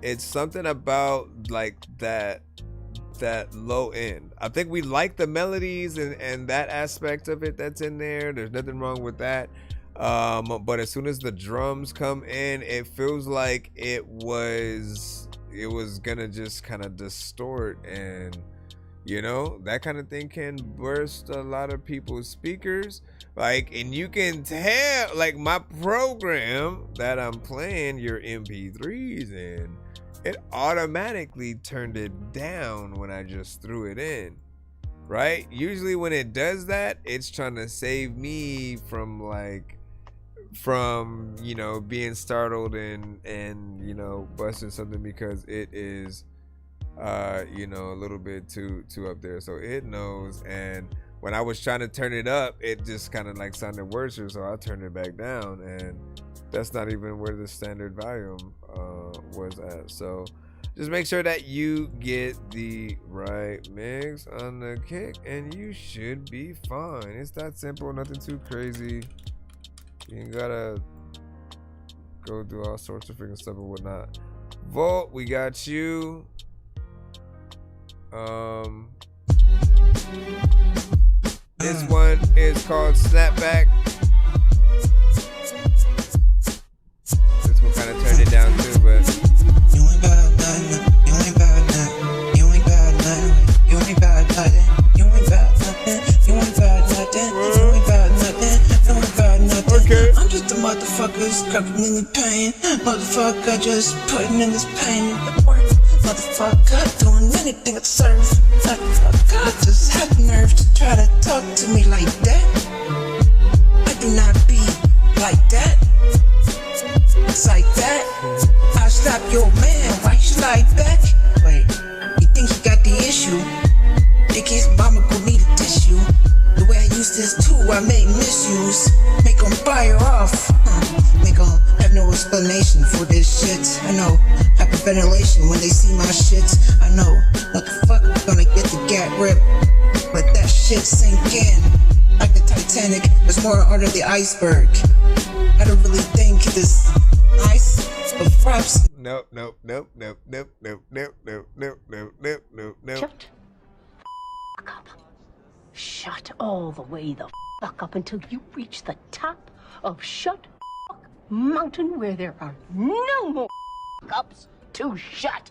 it's something about like that low end. I think we like the melodies and that aspect of it that's in there. There's nothing wrong with that. But as soon as the drums come in, it feels like it was gonna just kind of distort, and you know, that kind of thing can burst a lot of people's speakers. Like, and you can tell, like my program that I'm playing your MP3s in, it automatically turned it down when I just threw it in, right? Usually when it does that, it's trying to save me from you know, being startled and you know, busting something because it is you know, a little bit too up there, so it knows. And when I was trying to turn it up, it just kind of like sounded worse, so I turned it back down, and that's not even where the standard volume was at. So just make sure that you get the right mix on the kick and you should be fine. It's that simple, nothing too crazy. You ain't gotta go do all sorts of freaking stuff and whatnot. Volt, we got you. This one is called Snapback. This one kind of turned it down too, but you ain't bad nothing. You ain't bad nothing. You ain't bad nothing. You ain't bad nothing. You ain't bad nothing. You ain't bad nothing. You ain't bad nothing. You ain't bad nothing. Okay. I'm just a motherfucker scrubbing in the pain. Motherfucker just putting in this pain in the work. Motherfucker doing anything to serve. Motherfucker just have the nerve to try to talk to me like that. I do not be like that. It's like that. I slap your man. Why you slide back? Wait, you think you got the issue? Think his mama gon' need a tissue? The way I use this tool, I make misuse. Make them fire off. Make them have no explanation for this shit. I know, hyperventilation when they see my shit. I know, motherfucker gonna get the gat rip. Let that shit sink in. Like the Titanic, there's more under the iceberg. I don't really think this ice of props. Nope. Shut all the way the fuck up until you reach the top of Shut Fuck Mountain, where there are no more ups to shut.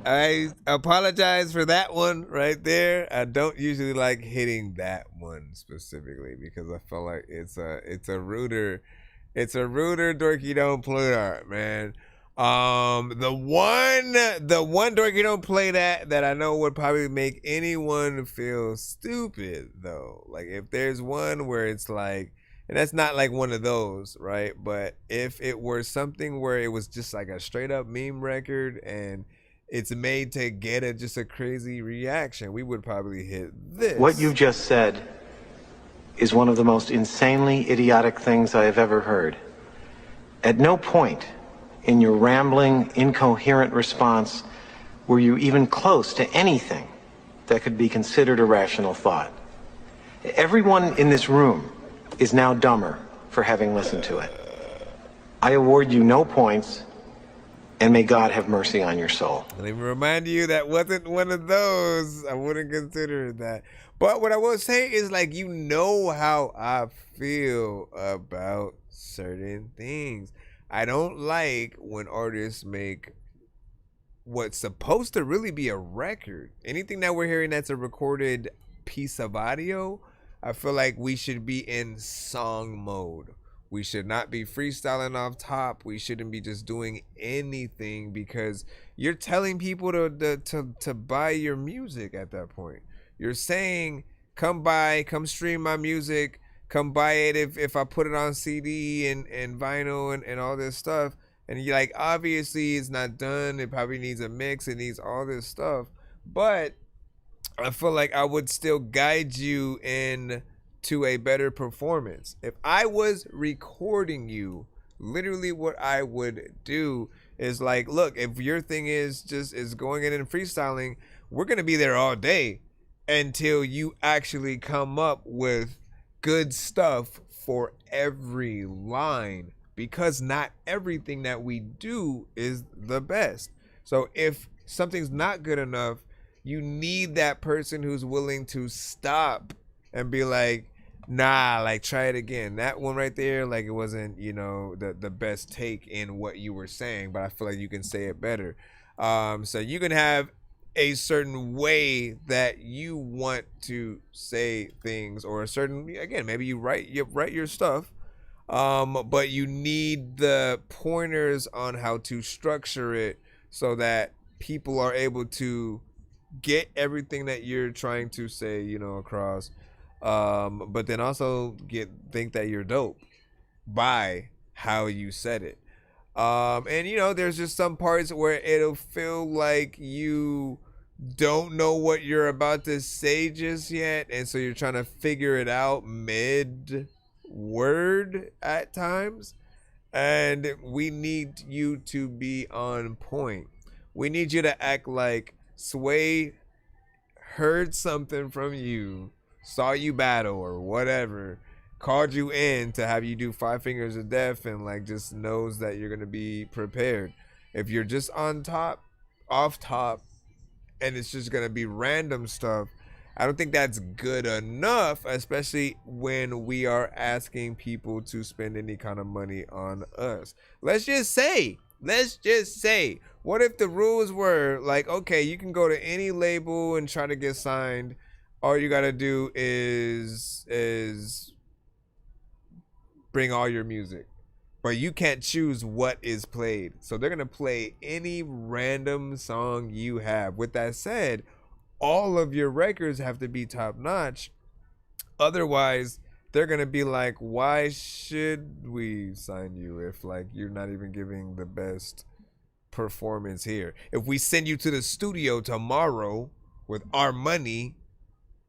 I apologize for that one right there. I don't usually like hitting that one specifically because I feel like it's a ruder Dorky don't play that, man. The one Dorky don't play that I know would probably make anyone feel stupid though. Like if there's one where it's like, and that's not like one of those, right? But if it were something where it was just like a straight up meme record and it's made to get just a crazy reaction, we would probably hit this. What you just said is one of the most insanely idiotic things I have ever heard. At no point in your rambling, incoherent response were you even close to anything that could be considered a rational thought. Everyone in this room is now dumber for having listened to it. I award you no points, and may God have mercy on your soul. Let me remind you that wasn't one of those. I wouldn't consider that. But what I will say is, like, you know how I feel about certain things. I don't like when artists make what's supposed to really be a record. Anything that we're hearing that's a recorded piece of audio, I feel like we should be in song mode. We should not be freestyling off top. We shouldn't be just doing anything, because you're telling people to buy your music at that point. You're saying, come stream my music, come buy it if I put it on CD and vinyl and all this stuff. And you're like, obviously it's not done. It probably needs a mix. It needs all this stuff. But I feel like I would still guide you in to a better performance. If I was recording you, literally what I would do is like, look, if your thing is going in and freestyling, we're going to be there all day until you actually come up with good stuff for every line, because not everything that we do is the best. So if something's not good enough, you need that person who's willing to stop and be like, nah, like, try it again. That one right there, like, it wasn't, you know, the best take in what you were saying, but I feel like you can say it better. So you can have a certain way that you want to say things, or a certain, again, maybe you write your stuff, but you need the pointers on how to structure it so that people are able to get everything that you're trying to say, you know, across, but then also think that you're dope by how you said it. And you know, there's just some parts where it'll feel like you don't know what you're about to say just yet, and so you're trying to figure it out mid word at times, and we need you to be on point. We need you to act like Sway heard something from you, saw you battle or whatever, called you in to have you do 5 Fingers of Death, and like just knows that you're gonna be prepared. If you're just off top, and it's just gonna be random stuff, I don't think that's good enough, especially when we are asking people to spend any kind of money on us. Let's just say, what if the rules were like, okay, you can go to any label and try to get signed. All you gotta do is bring all your music, but you can't choose what is played. So they're gonna play any random song you have. With that said, all of your records have to be top notch. Otherwise, they're gonna be like, why should we sign you if like you're not even giving the best performance here? If we send you to the studio tomorrow with our money,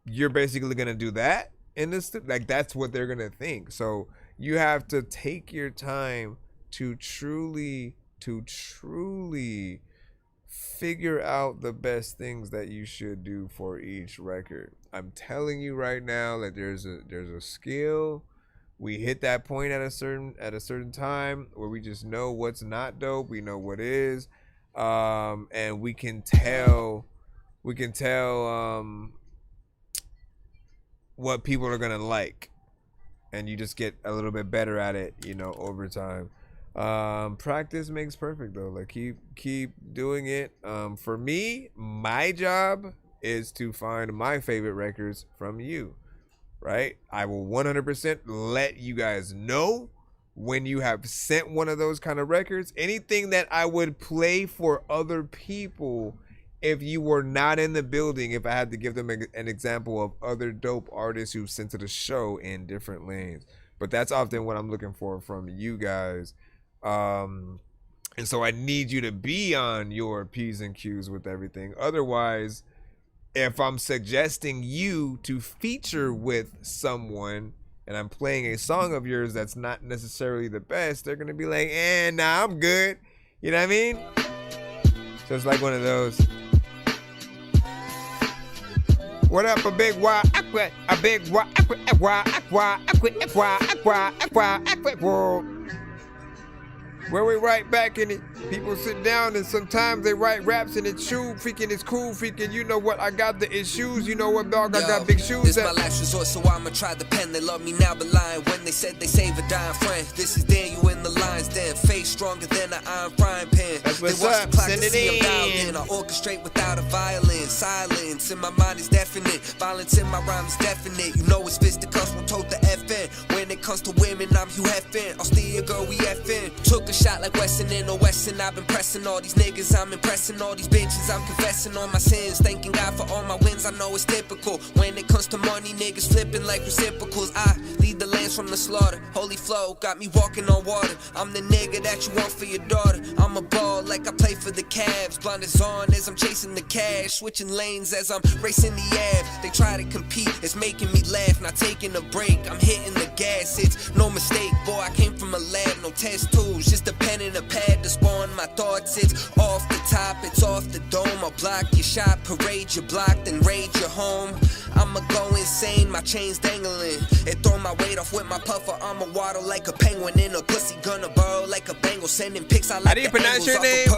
you're basically gonna do that in this, like, that's what they're gonna think. So you have to take your time to truly figure out the best things that you should do for each record. I'm telling you right now that there's a skill. We hit that point at a certain time where we just know what's not dope. We know what is, and we can tell what people are gonna like, and you just get a little bit better at it, you know, over time. Practice makes perfect though. Like, keep doing it. For me, my job is to find my favorite records from you, right? I will 100% let you guys know when you have sent one of those kind of records. Anything that I would play for other people if you were not in the building, if I had to give them an example of other dope artists who sent to the show in different lanes. But that's often what I'm looking for from you guys. And so I need you to be on your P's and Q's with everything. Otherwise, if I'm suggesting you to feature with someone and I'm playing a song of yours that's not necessarily the best, they're going to be like, nah, I'm good. You know what I mean? So it's like one of those. What up, a big Y, a big Y, Where we write back in it, people sit down and sometimes they write raps and it's true, freaking it's cool, freaking you know what, I got the issues, you know what dog, I got big shoes. This my last resort, so I'ma try the pen. They love me now, but lying when they said they save a dying friend. This is then you in the lines, then face stronger than an iron frying pan. That's what's they watch up, the clock send to it see 'em dialed in. in. I orchestrate without a violin, silence in my mind is definite. Violence in my rhyme is definite. You know it's fisticuffs when told the FN. When it comes to women, I'm Hugh Hefn. I'll steal your girl, we FN. Took a shot like Weston in or Weston. I've been pressing all these niggas, I'm impressing all these bitches. I'm confessing all my sins, thanking God for all my wins. I know it's typical. When it comes to money, niggas flipping like reciprocals. I lead the lands from the slaughter. Holy flow, got me walking on water. I'm the nigga that you want for your daughter. I'm a ball like I play for the Cavs. Blinders on as I'm chasing the cash. Switching lanes as I'm racing the Ave. They try to compete, it's making me laugh. Not taking a break, I'm hitting the gas. It's no mistake, boy, I came from a lab. No test tools, just a pen and a pad to spawn my thoughts. It's off the top, it's off the dome. I'll block your shot, parade your block, then raid your home. I'ma go insane, my chains dangling. It throw my weight off with my puffer. I'ma waddle like a penguin in a pussy, gonna burrow like a Bengal. Sending pics, I like How do you pronounce your name?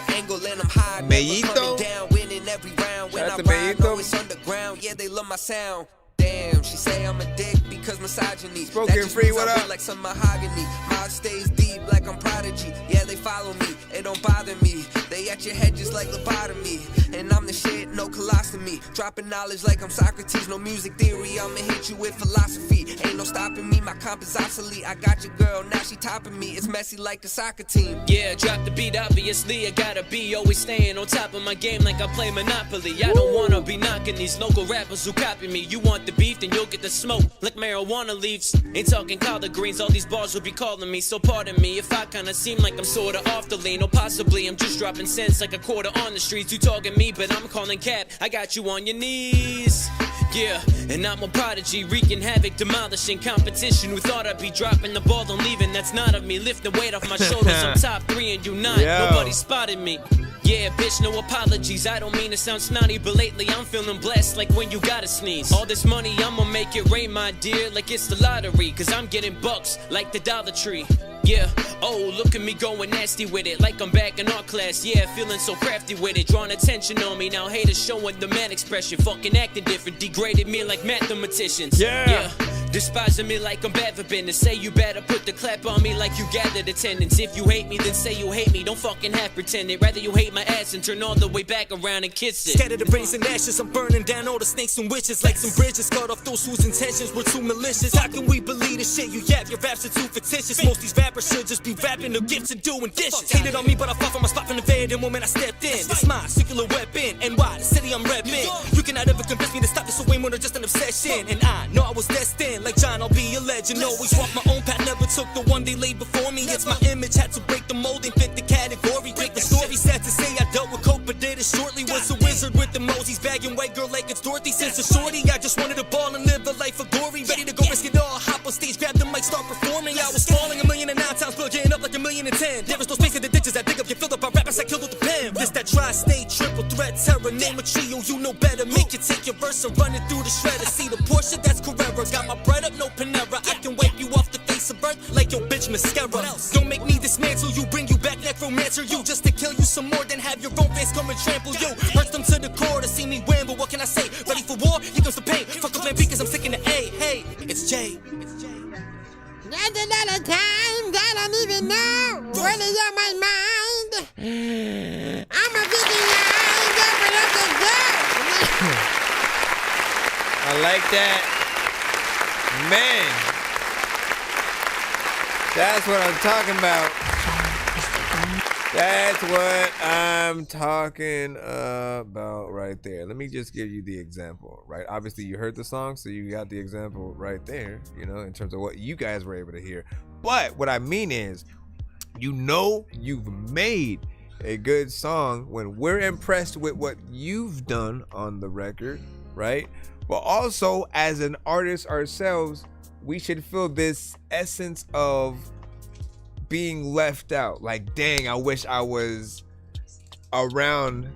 Angle, and I'm high, never coming down, winning every round. When I ride, know it's underground. Yeah, they love my sound. Damn, she say I'm a dick because misogyny. Spoken free, what up? Like some mahogany. My stays deep like I'm prodigy. Yeah, they follow me, it don't bother me. They at your head just like lobotomy. And I'm the shit, no colostomy. Dropping knowledge like I'm Socrates. No music theory, I'ma hit you with philosophy. Ain't no stopping me, my comp is obsolete. I got your girl, now she topping me. It's messy like the soccer team. Yeah, drop the beat, obviously I gotta be always staying on top of my game like I play Monopoly. I don't wanna be knocking these local rappers who copy me. You want the beef, then you'll get the smoke like marijuana leaves. Ain't talking collard greens, all these bars will be calling me. So pardon me if I kinda seem like I'm sorta off the lean. Or possibly I'm just dropping cents like a quarter on the streets. You talking me, but I'm calling cap. I got you on your knees. Yeah, and I'm a prodigy, wreaking havoc, demolishing competition. Who thought I'd be dropping the ball and leaving? That's not of me. Lifting weight off my shoulders, I'm top 3 and you not. Nobody spotted me. Yeah, bitch, no apologies. I don't mean to sound snotty, but lately I'm feeling blessed like when you gotta sneeze. All this money, I'ma make it rain, my dear, like it's the lottery. Cause I'm getting bucks like the Dollar Tree. Yeah, oh, look at me going nasty with it, like I'm back in art class. Yeah, feeling so crafty with it, drawing attention on me. Now haters showing the man expression, fucking acting different, degraded me like mathematicians. Yeah, despising me like I'm bad for business. Say you better put the clap on me like you gathered attendance. If you hate me, then say you hate me. Don't fucking half pretend it. Rather you hate my ass and turn all the way back around and kiss it. Scatter the brains and ashes, I'm burning down all the snakes and witches like some bridges. Cut off those whose intentions were too malicious. How can we believe the shit you yap? Your raps are too fictitious. Most these rappers should just be rapping or gifts and doing dishes. Hated on me, but I fought for my spot from the very moment I stepped in. It's my circular weapon, NY, the city I'm repping. You cannot ever convince me to stop this, so way more than just an obsession. And I know I was destined, like John, I'll be a legend. Always walked my own path, never took the one they laid before me. It's my image, had to break the mold and fit the category. Break the story, sad to say I dealt with coke, but did it shortly. Was a wizard with the Moses, bagging white girl like it's Dorothy. Since a shorty, I just wanted to ball and live a life of glory. Ready to go risk it all, hop on stage, grab the mic, start performing. I was falling 1,009 times, but getting up like 1,010. There is no space in the ditches that dig up, get filled up by rappers I killed with the pen. This that tri-state, triple threat, terror, name a trio, you know better. Make you take your verse and run it through the shredder. See the Porsche, that's Carrera. Got my bread up, no Panera. I can wipe you off the face of birth like your bitch mascara. Don't make me dismantle you, bring you back necromancer. You just to kill you some more, then have your own face come and trample you. Hurts them to the core to see me win, but what can I say? Ready for war? Here comes the pain. Fuck up plan B, cause I'm sick in the A. Hey, it's Jay. There's a lot of times I don't even know what is on my mind. I'm a big line, open up the door. I like that. Man. That's what I'm talking about. That's what I'm talking about right there. Let me just give you the example, right? Obviously, you heard the song, so you got the example right there, you know, in terms of what you guys were able to hear. But what I mean is, you know, you've made a good song when we're impressed with what you've done on the record, right? But also, as an artist ourselves, we should feel this essence of being left out. Like, dang, I wish I was around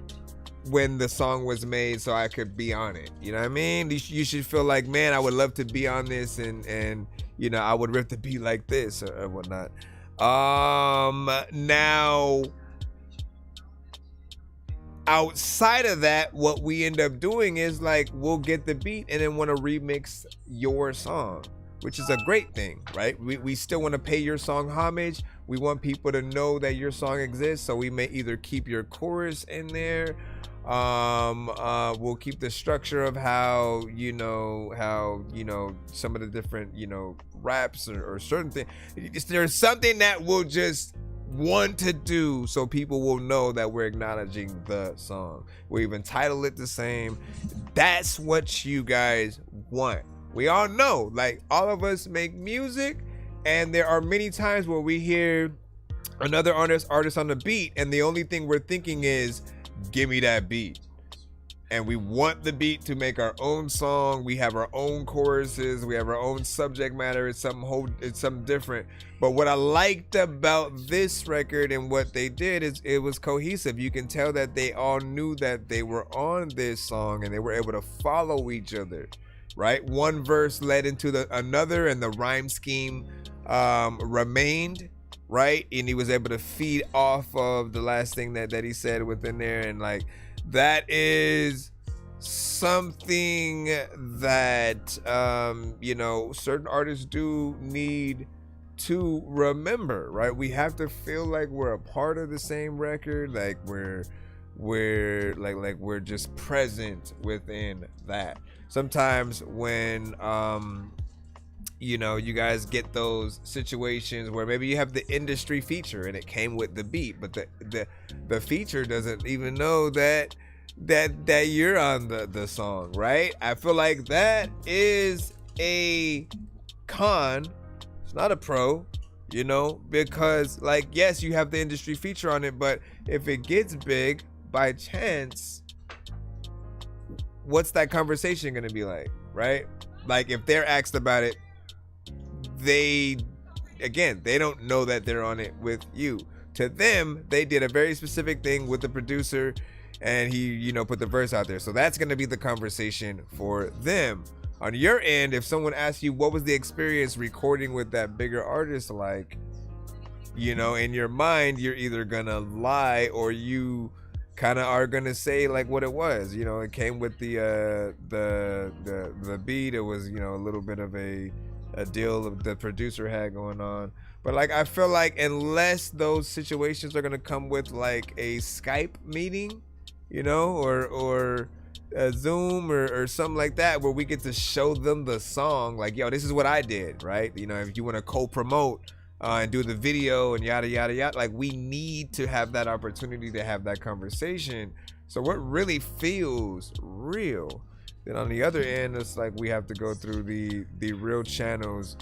when the song was made so I could be on it. You know what I mean? You should feel like, man, I would love to be on this and you know, I would rip the beat like this or whatnot. Now, outside of that, what we end up doing is like we'll get the beat and then want to remix your song, which is a great thing, right? We still want to pay your song homage. We want people to know that your song exists, so we may either keep your chorus in there. We'll keep the structure of how some of the different raps or certain things. There's something that we'll just want to do so people will know that we're acknowledging the song. We'll even title it the same. That's what you guys want. We all know, like, all of us make music, and there are many times where we hear another artist on the beat, and the only thing we're thinking is, give me that beat. And we want the beat to make our own song. We have our own choruses. We have our own subject matter. It's something different. But what I liked about this record and what they did is it was cohesive. You can tell that they all knew that they were on this song and they were able to follow each other, right? One verse led into another, and the rhyme scheme remained, right? And he was able to feed off of the last thing that he said within there. And like, that is something that certain artists do need to remember, right? We have to feel like we're a part of the same record, like we're just present within that. Sometimes when you guys get those situations where maybe you have the industry feature and it came with the beat, but the feature doesn't even know that you're on the song, right? I feel like that is a con. It's not a pro, because like, yes, you have the industry feature on it, but if it gets big by chance, what's that conversation gonna be like, right? Like, if they're asked about it, they don't know that they're on it with you. To them, they did a very specific thing with the producer, and he put the verse out there, so that's going to be the conversation for them. On your end, if someone asks you what was the experience recording with that bigger artist like, in your mind, you're either gonna lie or you kind of are gonna say like what it was. It came with the beat. It was a little bit of a deal the producer had going on. But like, I feel like unless those situations are gonna come with like a Skype meeting, or a Zoom or something like that, where we get to show them the song, like, yo, this is what I did, right? If you want to co-promote and do the video and yada yada yada, like, we need to have that opportunity to have that conversation, so what really feels real. Then on the other end, it's like we have to go through the real channels,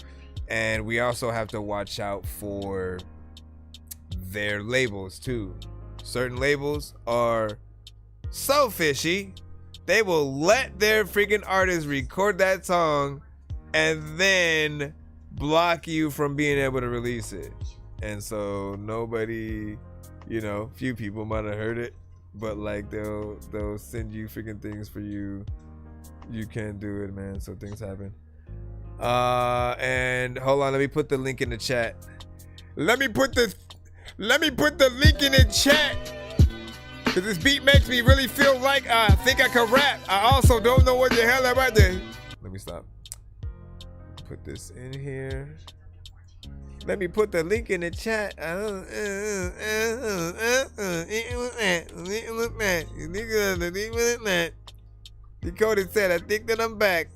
and we also have to watch out for their labels too. Certain labels are so fishy, they will let their freaking artists record that song and then block you from being able to release it. And so nobody, few people might have heard it, but like they'll send you freaking things for you can't do it, man. So things happen. And hold on, let me put the link in the chat. Let me put the link in the chat, because this beat makes me really feel like I think I can rap. I also don't know what the hell I'm about to. Let me stop. Put this in here. Let me put the link in the chat. Dakota said, I think that I'm back.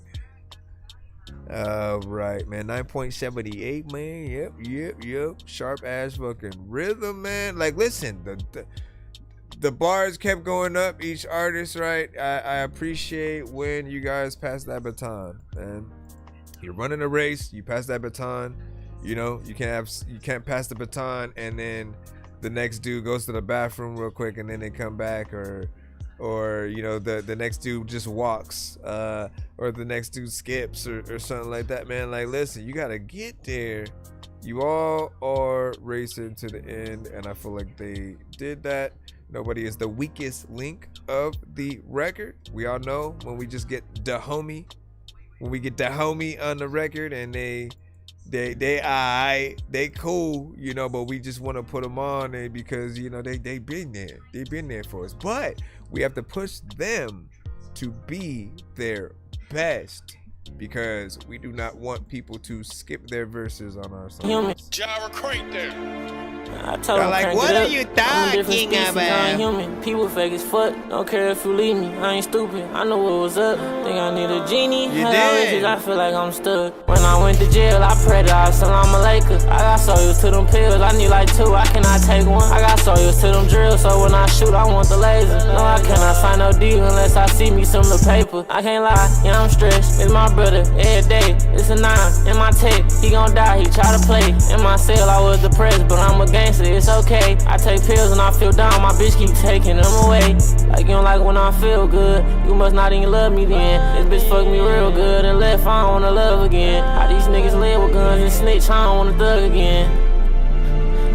All right, man. 9.78, man. Yep. Sharp ass fucking rhythm, man. Like, listen, the bars kept going up, each artist, right? I appreciate when you guys pass that baton, man. You're running a race, you pass that baton. You can't pass the baton and then the next dude goes to the bathroom real quick and then they come back, or the next dude just walks, or the next dude skips or something like that, man. Like, listen, you gotta get there. You all are racing to the end, and I feel like they did that. Nobody is the weakest link of the record. We all know when we just get the homie, on the record, and they they cool, you know, but we just want to put them on there because, you know, they been there. They've been there for us. But we have to push them to be their best because we do not want people to skip their verses on our songs. Jara crank there. I told him, like, what are you talking about? Human. People fake as fuck. Don't care if you leave me. I ain't stupid. I know what was up. Think I need a genie. You did. I feel like I'm stuck. When I went to jail, I prayed to Allah, salam alaikum. I got soils to them pills. I need like 2. I cannot take one. I got soils to them drills. So when I shoot, I want the laser. No, I cannot sign no deal unless I see me some of the paper. I can't lie. Yeah, I'm stressed. It's my brother. Every day. It's a 9 in my tech. He gon' die. He try to play. In my cell, I was depressed, but I'm a gangster. It's okay. I take pills and I feel down. My bitch keep taking them away. Like you don't like when I feel good. You must not even love me then. This bitch fucked me real good and left. I don't wanna love again. How these niggas live with guns and snitch. I don't wanna thug again.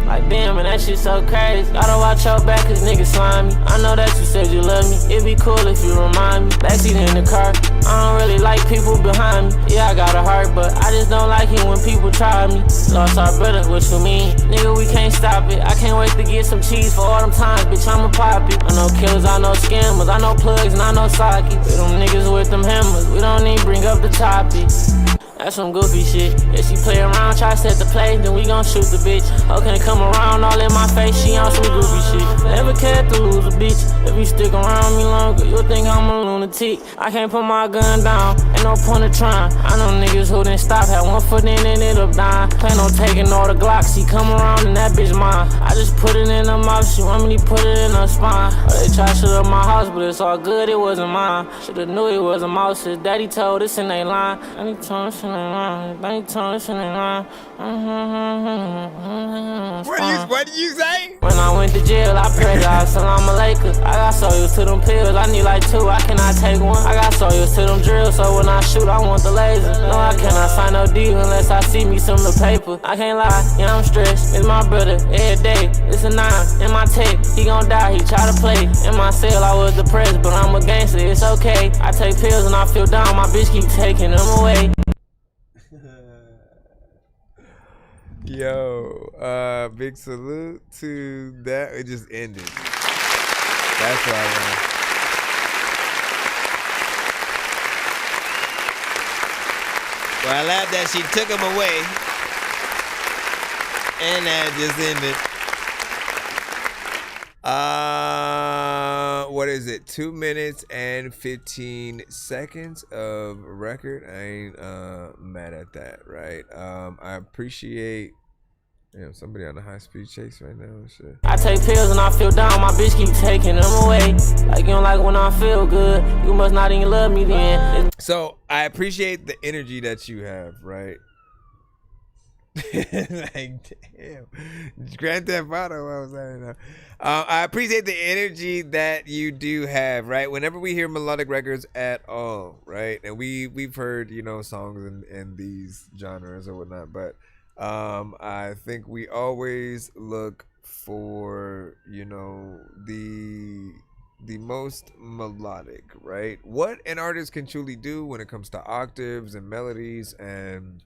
Like damn, man, that shit so crazy. Gotta watch your back, cause niggas slimy. I know that you said you love me. It'd be cool if you remind me. Backseat in the car. I don't really like people behind me. Yeah, I got a heart, but I just don't like it when people try me. Lost our brother, what you mean? Nigga, we can't stop it. I can't wait to get some cheese for all them times, bitch, I'ma pop it. I know killers, I know scammers, I know plugs, and I know sockets. With them niggas with them hammers, we don't even bring up the topic. That's some goofy shit. If she play around, try to set the play, then we gon' shoot the bitch. Okay, come around all in my face, she on some goofy shit. Never cared to lose a bitch. If you stick around me longer, you'll think I'm a lunatic. I can't put my gun down, ain't no point of trying. I know niggas who didn't stop, had one foot in and ended up dying. Plan on taking all the Glocks, she come around and that bitch mine. I just put it in her mouth, she want me to put it in her spine. Or they try to shoot up my house, but it's all good, it wasn't mine. Shoulda knew it was a mouse, his daddy told us and they lying. Daddy told us and they lying, daddy told us and they lying. What do you say? When I went to jail, I prayed to Allah, salam alaikum. I got soils to them pills, I need like 2, I cannot take one. I got soils to them drills, so when I shoot, I want the laser. No, I cannot sign no deal unless I see me some of the paper. I can't lie, yeah, I'm stressed. It's my brother, every day. It's a 9 in my tech. He gon' die, he try to play. In my cell, I was depressed, but I'm a gangster, it's okay. I take pills and I feel down, my bitch keep taking them away. Yo, big salute to that. It just ended. That's what I want. Well, I laughed that she took him away. And that just ended. What is it? 2 minutes and 15 seconds of record. I ain't mad at that, right? I appreciate somebody on a high-speed chase right now and shit. I take pills and I feel down, my bitch keep taking them away. Like you don't like when I feel good, you must not even love me then. So I appreciate the energy that you have, right? Like damn, Grand Theft Auto. I was saying that. I appreciate the energy that you do have, right? Whenever we hear melodic records at all, right? And we've heard songs in these genres or whatnot, but I think we always look for the most melodic, right? What an artist can truly do when it comes to octaves and melodies and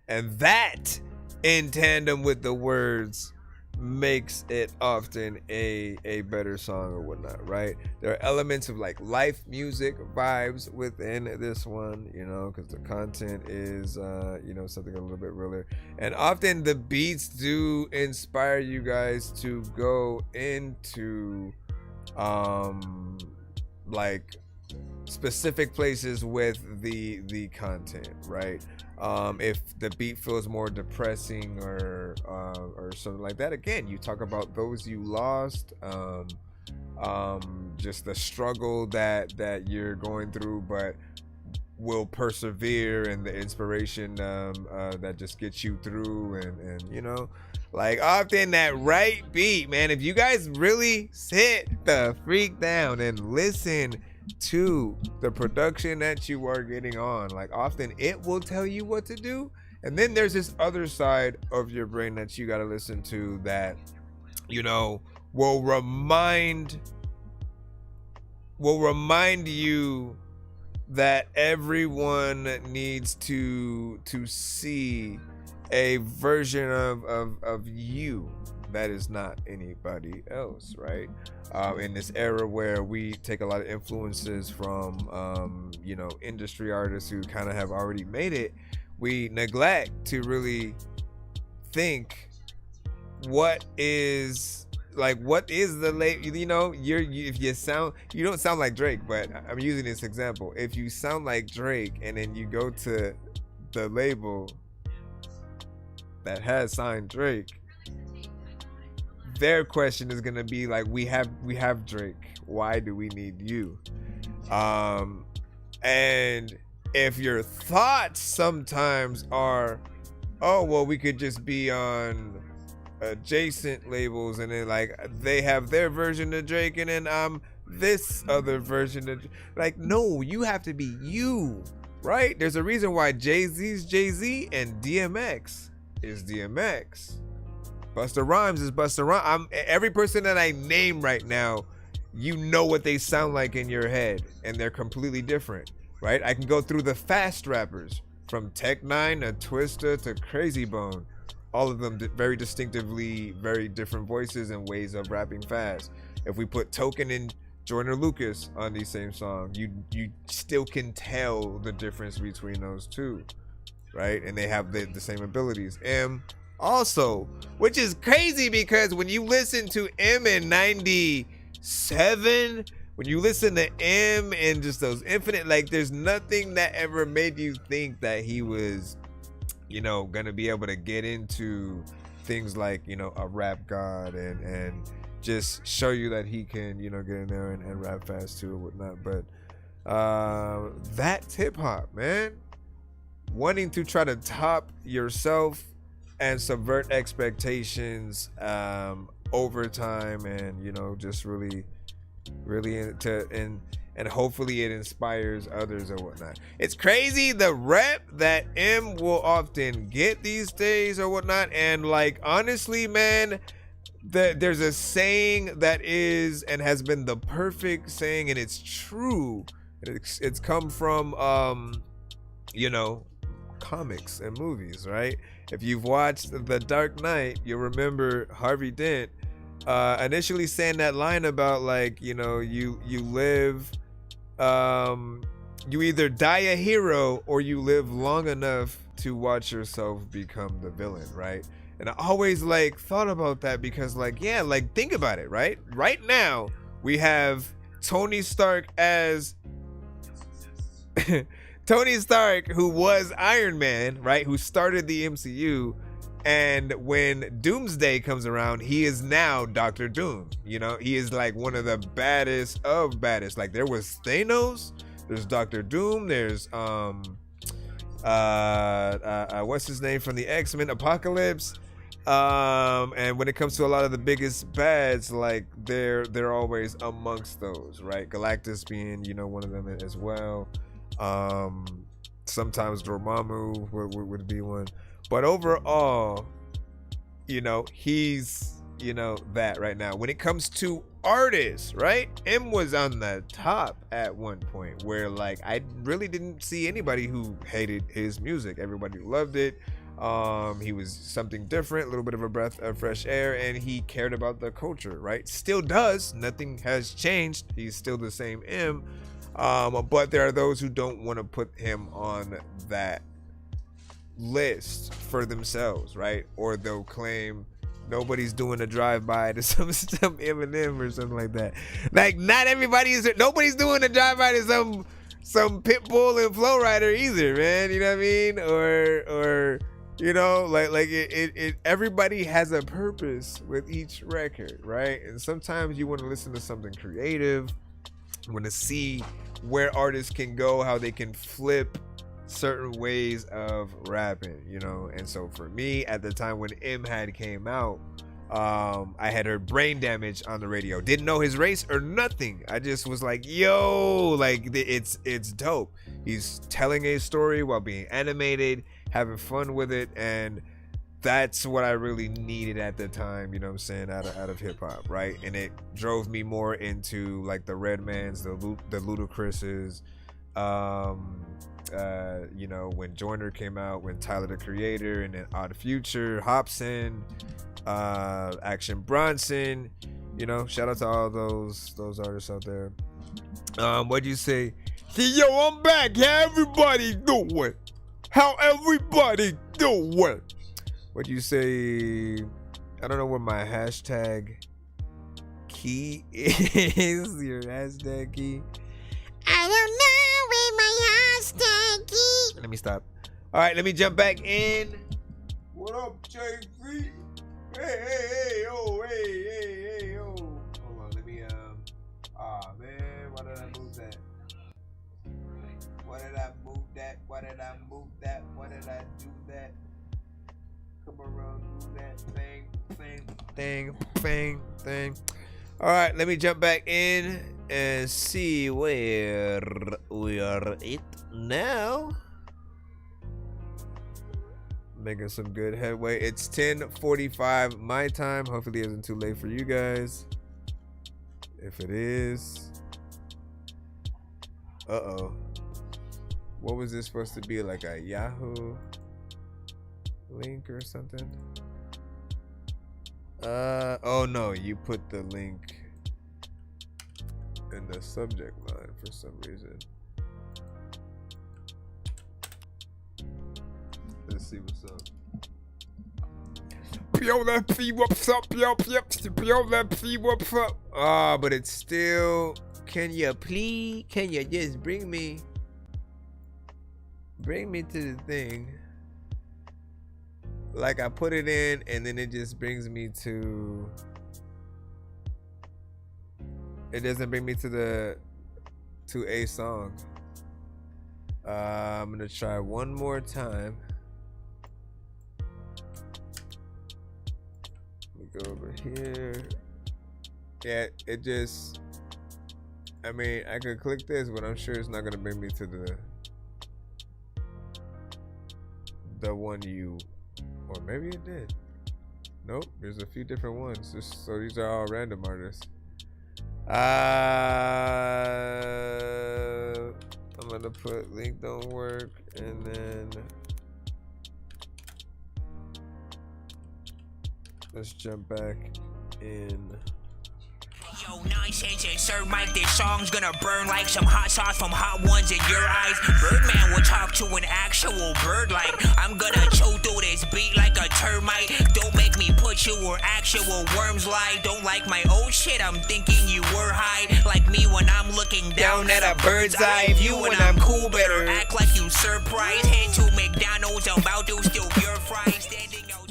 that in tandem with the words makes it often a better song or whatnot, right? There are elements of like life music vibes within this one, because the content is something a little bit realer, and often the beats do inspire you guys to go into like specific places with the content, right? If the beat feels more depressing or something like that, again, you talk about those you lost, just the struggle that you're going through, but will persevere, and the inspiration that just gets you through, and like often that right beat, man. If you guys really sit the freak down and listen to the production that you are getting on, like often it will tell you what to do, and then there's this other side of your brain that you got to listen to that will remind you that everyone needs to see a version of you that is not anybody else, right? In this era where we take a lot of influences from you know, industry artists who kind of have already made it, we neglect to really think what is the you know, if you sound, you don't sound like Drake, but I'm using this example. If you sound like Drake and then you go to the label that has signed Drake, their question is gonna be like, we have Drake, why do we need you? And if your thoughts sometimes are, oh well, we could just be on adjacent labels and then like they have their version of Drake and then I'm this other version of, like, no, you have to be you, right? There's a reason why Jay-Z's Jay-Z and DMX is DMX. Busta Rhymes is Busta Rhymes. Every person that I name right now, you know what they sound like in your head, and they're completely different, right? I can go through the fast rappers from Tech Nine to Twista to Crazy Bone. All of them very distinctively, very different voices and ways of rapping fast. If we put Token and Joyner Lucas on these same songs, you still can tell the difference between those two, right? And they have the same abilities. M also, which is crazy because when you listen to M in 97, when you listen to M and just those infinite, like, there's nothing that ever made you think that he was, you know, gonna be able to get into things like, you know, a rap god and just show you that he can, you know, get in there and rap fast too or whatnot. But that's hip hop, man. Wanting to try to top yourself and subvert expectations over time, and, you know, just really and hopefully it inspires others or whatnot. It's crazy the rep that M will often get these days or whatnot. And like, honestly, man, there's a saying that is and has been the perfect saying, and it's true. It's come from you know, comics and movies, right? If you've watched The Dark Knight, you'll remember Harvey Dent initially saying that line about, like, you know, you live, you either die a hero or you live long enough to watch yourself become the villain, right? And I always like thought about that because, like, yeah, like, think about it, right? Right now we have Tony Stark as Tony Stark, who was Iron Man, right? Who started the MCU. And when Doomsday comes around, he is now Dr. Doom. You know, he is like one of the baddest of baddest. Like, there was Thanos, there's Dr. Doom, there's what's his name from the X-Men, Apocalypse. And when it comes to a lot of the biggest bads, like, they're always amongst those, right? Galactus being, you know, one of them as well. Sometimes Dormammu would be one. But overall, you know, he's, you know, that right now. When it comes to artists, right? M was on the top at one point where, like, I really didn't see anybody who hated his music. Everybody loved it. He was something different, a little bit of a breath of fresh air, and he cared about the culture, right? Still does. Nothing has changed. He's still the same M. But there are those who don't want to put him on that list for themselves, right? Or they'll claim nobody's doing a drive-by to some Eminem or something like that. Like, not everybody is, nobody's doing a drive-by to some Pitbull and Flow Rider either, man. You know what I mean? Or you know, like it everybody has a purpose with each record, right? And sometimes you want to listen to something creative, you want to see where artists can go, how they can flip certain ways of rapping, you know. And so for me, at the time when M had came out, I had heard Brain Damage on the radio. Didn't know his race or nothing. I just was like, yo, like, it's dope. He's telling a story while being animated, having fun with it, and that's what I really needed at the time, you know what I'm saying, out of hip hop, right? And it drove me more into, like, the Redmans, the Ludacris's, You know, when Joyner came out, when Tyler the Creator, and then Odd Future, Hobson, Action Bronson. You know, shout out to all those artists out there. What'd you say? See, yo, I'm back. How everybody doing? How everybody doing? What'd you say? I don't know what my hashtag key is. Your hashtag key. I don't know where my hashtag key. Let me stop. All right, let me jump back in. What up, JV? Hey, yo, hey, yo. Hold on, let me, man, why did I move that? Why did I move that? Why did I move that? Why did I do that? Come around, do that thing. All right, let me jump back in and see where we are at now. Making some good headway. It's 10:45 my time. Hopefully it isn't too late for you guys. If it is, what was this supposed to be, like a Yahoo link or something? Oh no, you put the link in the subject line for some reason. Let's see what's up. Yo, let's see what's up. Yo, let's see what's up. But it's still. Can you just bring me to the thing? Like I put it in, and then it just brings me to. It doesn't bring me to a song. I'm gonna try one more time. Go over here. Yeah, it just. I mean, I could click this, but I'm sure it's not gonna bring me to the one you. Or maybe it did. Nope, there's a few different ones. So these are all random artists. I'm gonna put link don't work, and then let's jump back in. Yo, nonsense and Sir Mike, this song's gonna burn like some hot sauce from hot ones in your eyes. Birdman will talk to an actual bird like I'm gonna chew through this beat like a termite. Don't make me put you where actual worms lie. Don't like my old shit, I'm thinking you were high. Like me when I'm looking down at a bird's eye view. When I'm cool, better act like you surprised. Head to McDonald's, I'm about to steal your fries. Standing out.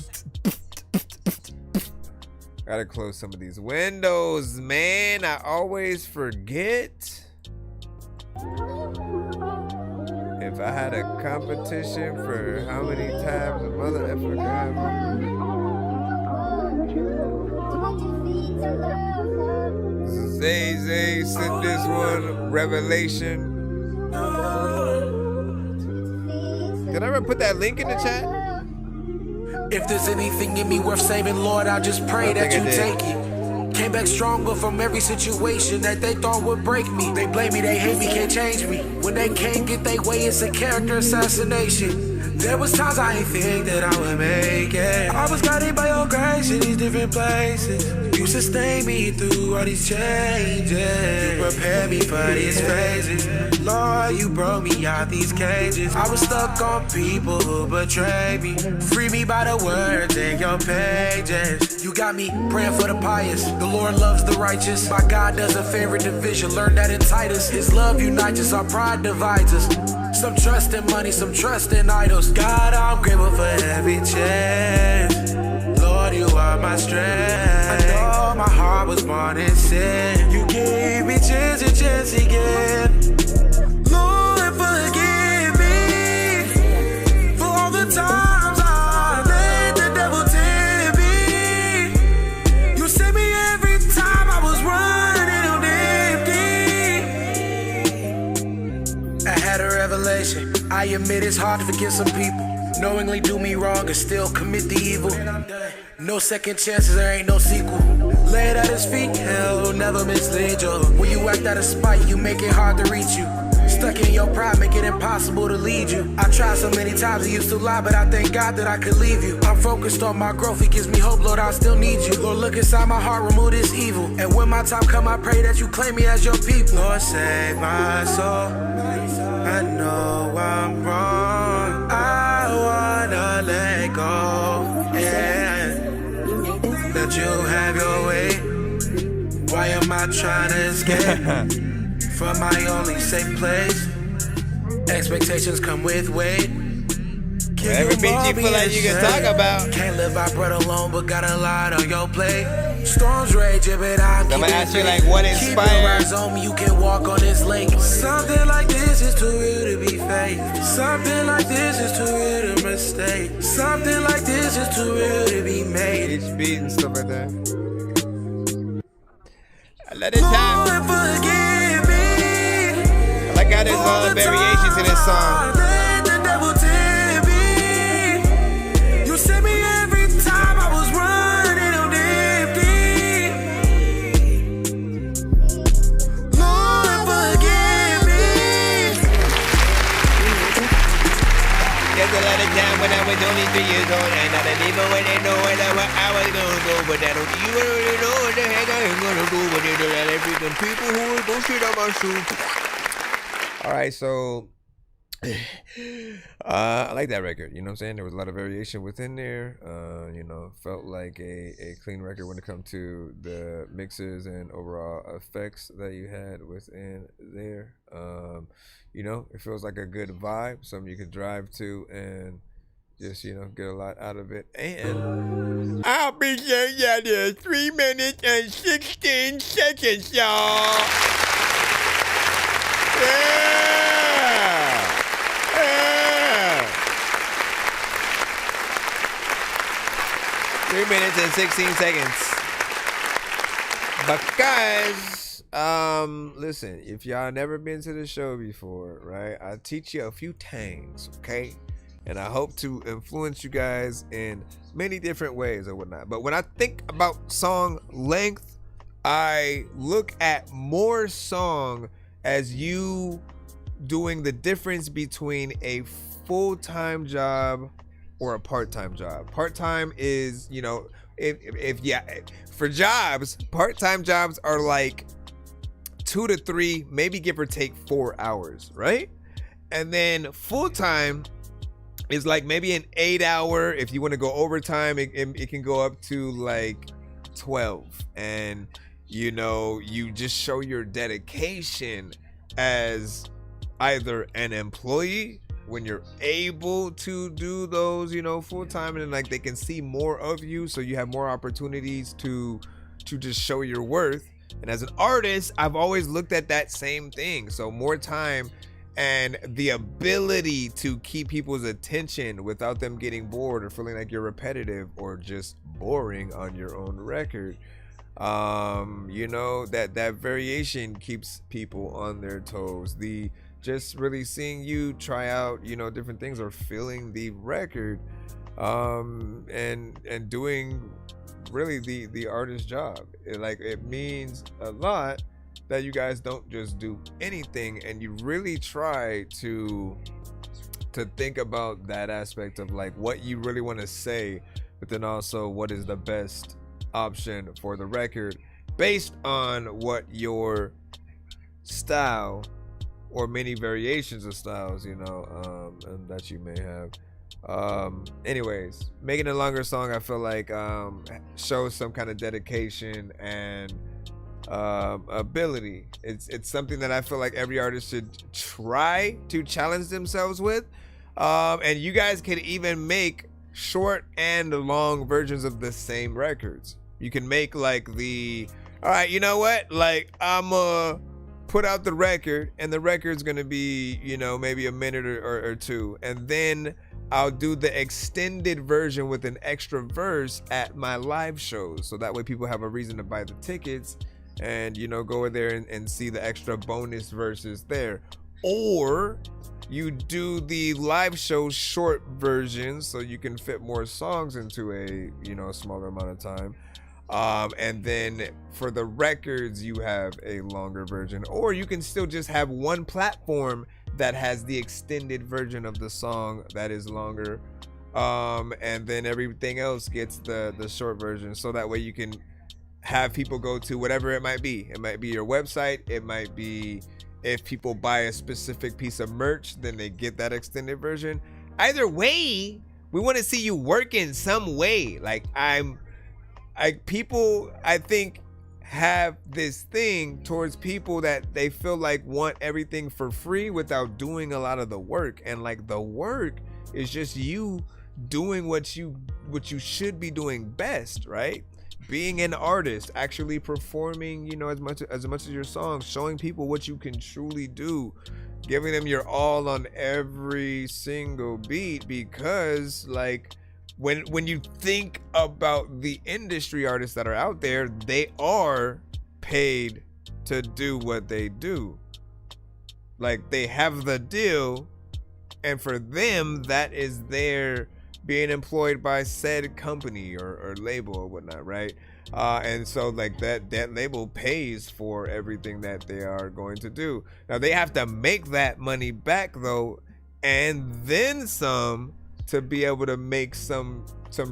Gotta close some of these windows, man. I always forget. If I had a competition for how many times a mother effer This is Zay sent this one, Revelation. Did I ever put that link in the chat? If there's anything in me worth saving, Lord, I just pray that you take it. Came back stronger from every situation that they thought would break me. They blame me, they hate me, can't change me. When they can't get their way, it's a character assassination. There was times I ain't think that I would make it. I was guided by your grace in these different places. You sustain me through all these changes. You prepare me for these phases. Lord, you broke me out these cages. I was stuck on people who betrayed me. Free me by the words in your pages. You got me praying for the pious. The Lord loves the righteous. My God does a favorite division. Learn that in Titus. His love unites us, our pride divides us. Some trust in money, some trust in idols. God, I'm grateful for every chance. Lord, you are my strength. I know my heart was born in sin. You gave me chance and chance again. Lord, forgive me for all the times I let the devil tempt me. You saved me every time I was running on empty. I had a revelation. I admit it's hard to forgive some people. Knowingly do me wrong and still commit the evil. No second chances, there ain't no sequel. Lay it at his feet, hell will never mislead you. When you act out of spite, you make it hard to reach you. Stuck in your pride, make it impossible to lead you. I tried so many times, I used to lie, but I thank God that I could leave you. I'm focused on my growth, He gives me hope, Lord, I still need you. Lord, look inside my heart, remove this evil. And when my time come, I pray that you claim me as your people. Lord, save my soul. I know I'm wrong. I wanna let go. Yeah. Let you have your way. Why am I trying to escape from my only safe place? Expectations come with weight. Every beat you feel like you can talk about. Can't live by bread alone, but got a lot on your plate. Storms rage, but I'm gonna ask you like what inspired. On me, you can walk on this lake. Something like this is too real to be fake. Something like this is too real to mistake. Something like this is too real to be made. Each beat and stuff like that. I let it time. I like how there's all variations in this song. You sent me every time I was running on empty. Lord, forgive me. There's a lot of time when I was only 3 years old, and I didn't even really know where I was gonna go, but I don't even really know what the heck I am gonna do. But there's a lot of freaking people who will go shit on my shoe. All right, so I like that record. You know what I'm saying? There was a lot of variation within there. You know, felt like a clean record when it comes to the mixes and overall effects that you had within there. You know, it feels like a good vibe, something you could drive to and just, you know, get a lot out of it. And I'll be there, yeah, there's 3 minutes and 16 seconds, y'all. Yeah! 3 minutes and 16 seconds. Because, listen, if y'all never been to the show before, right, I teach you a few things, okay? And I hope to influence you guys in many different ways or whatnot. But when I think about song length, I look at more song as you doing the difference between a full-time job or a part-time job. Part-time is, you know, if for jobs, part-time jobs are like 2 to 3, maybe give or take 4 hours, right? And then full-time is like maybe an 8-hour. If you want to go overtime, it can go up to like 12. And you know, you just show your dedication as either an employee when you're able to do those, you know, full time, and then like they can see more of you, so you have more opportunities to just show your worth. And as an artist, I've always looked at that same thing. So more time and the ability to keep people's attention without them getting bored or feeling like you're repetitive or just boring on your own record. You know, that variation keeps people on their toes. The just really seeing you try out, you know, different things or feeling the record, and doing really the artist's job. It means a lot that you guys don't just do anything, and you really try to think about that aspect of like what you really want to say, but then also what is the best option for the record based on what your style or many variations of styles, you know, that you may have. Anyways, making a longer song, I feel like shows some kind of dedication and ability. It's something that I feel like every artist should try to challenge themselves with, and you guys can even make short and long versions of the same records. You can make like all right, you know what, like I'm put out the record, and the record's gonna be, you know, maybe a minute or 2, and then I'll do the extended version with an extra verse at my live shows, so that way people have a reason to buy the tickets and, you know, go in there and see the extra bonus verses there. Or you do the live show short version so you can fit more songs into a, you know, a smaller amount of time. And then for the records, you have a longer version, or you can still just have one platform that has the extended version of the song that is longer. And then everything else gets the short version. So that way you can have people go to whatever it might be. It might be your website. It might be if people buy a specific piece of merch, then they get that extended version. Either way, we want to see you work in some way. Like people, I think, have this thing towards people that they feel like want everything for free without doing a lot of the work. And like the work is just you doing what you should be doing best, right? Being an artist, actually performing, you know, as much as your songs, showing people what you can truly do, giving them your all on every single beat. Because like when you think about the industry artists that are out there, they are paid to do what they do. Like they have the deal, and for them that is their being employed by said company or label or whatnot, right? And so like that label pays for everything that they are going to do. Now they have to make that money back though, and then some, to be able to make some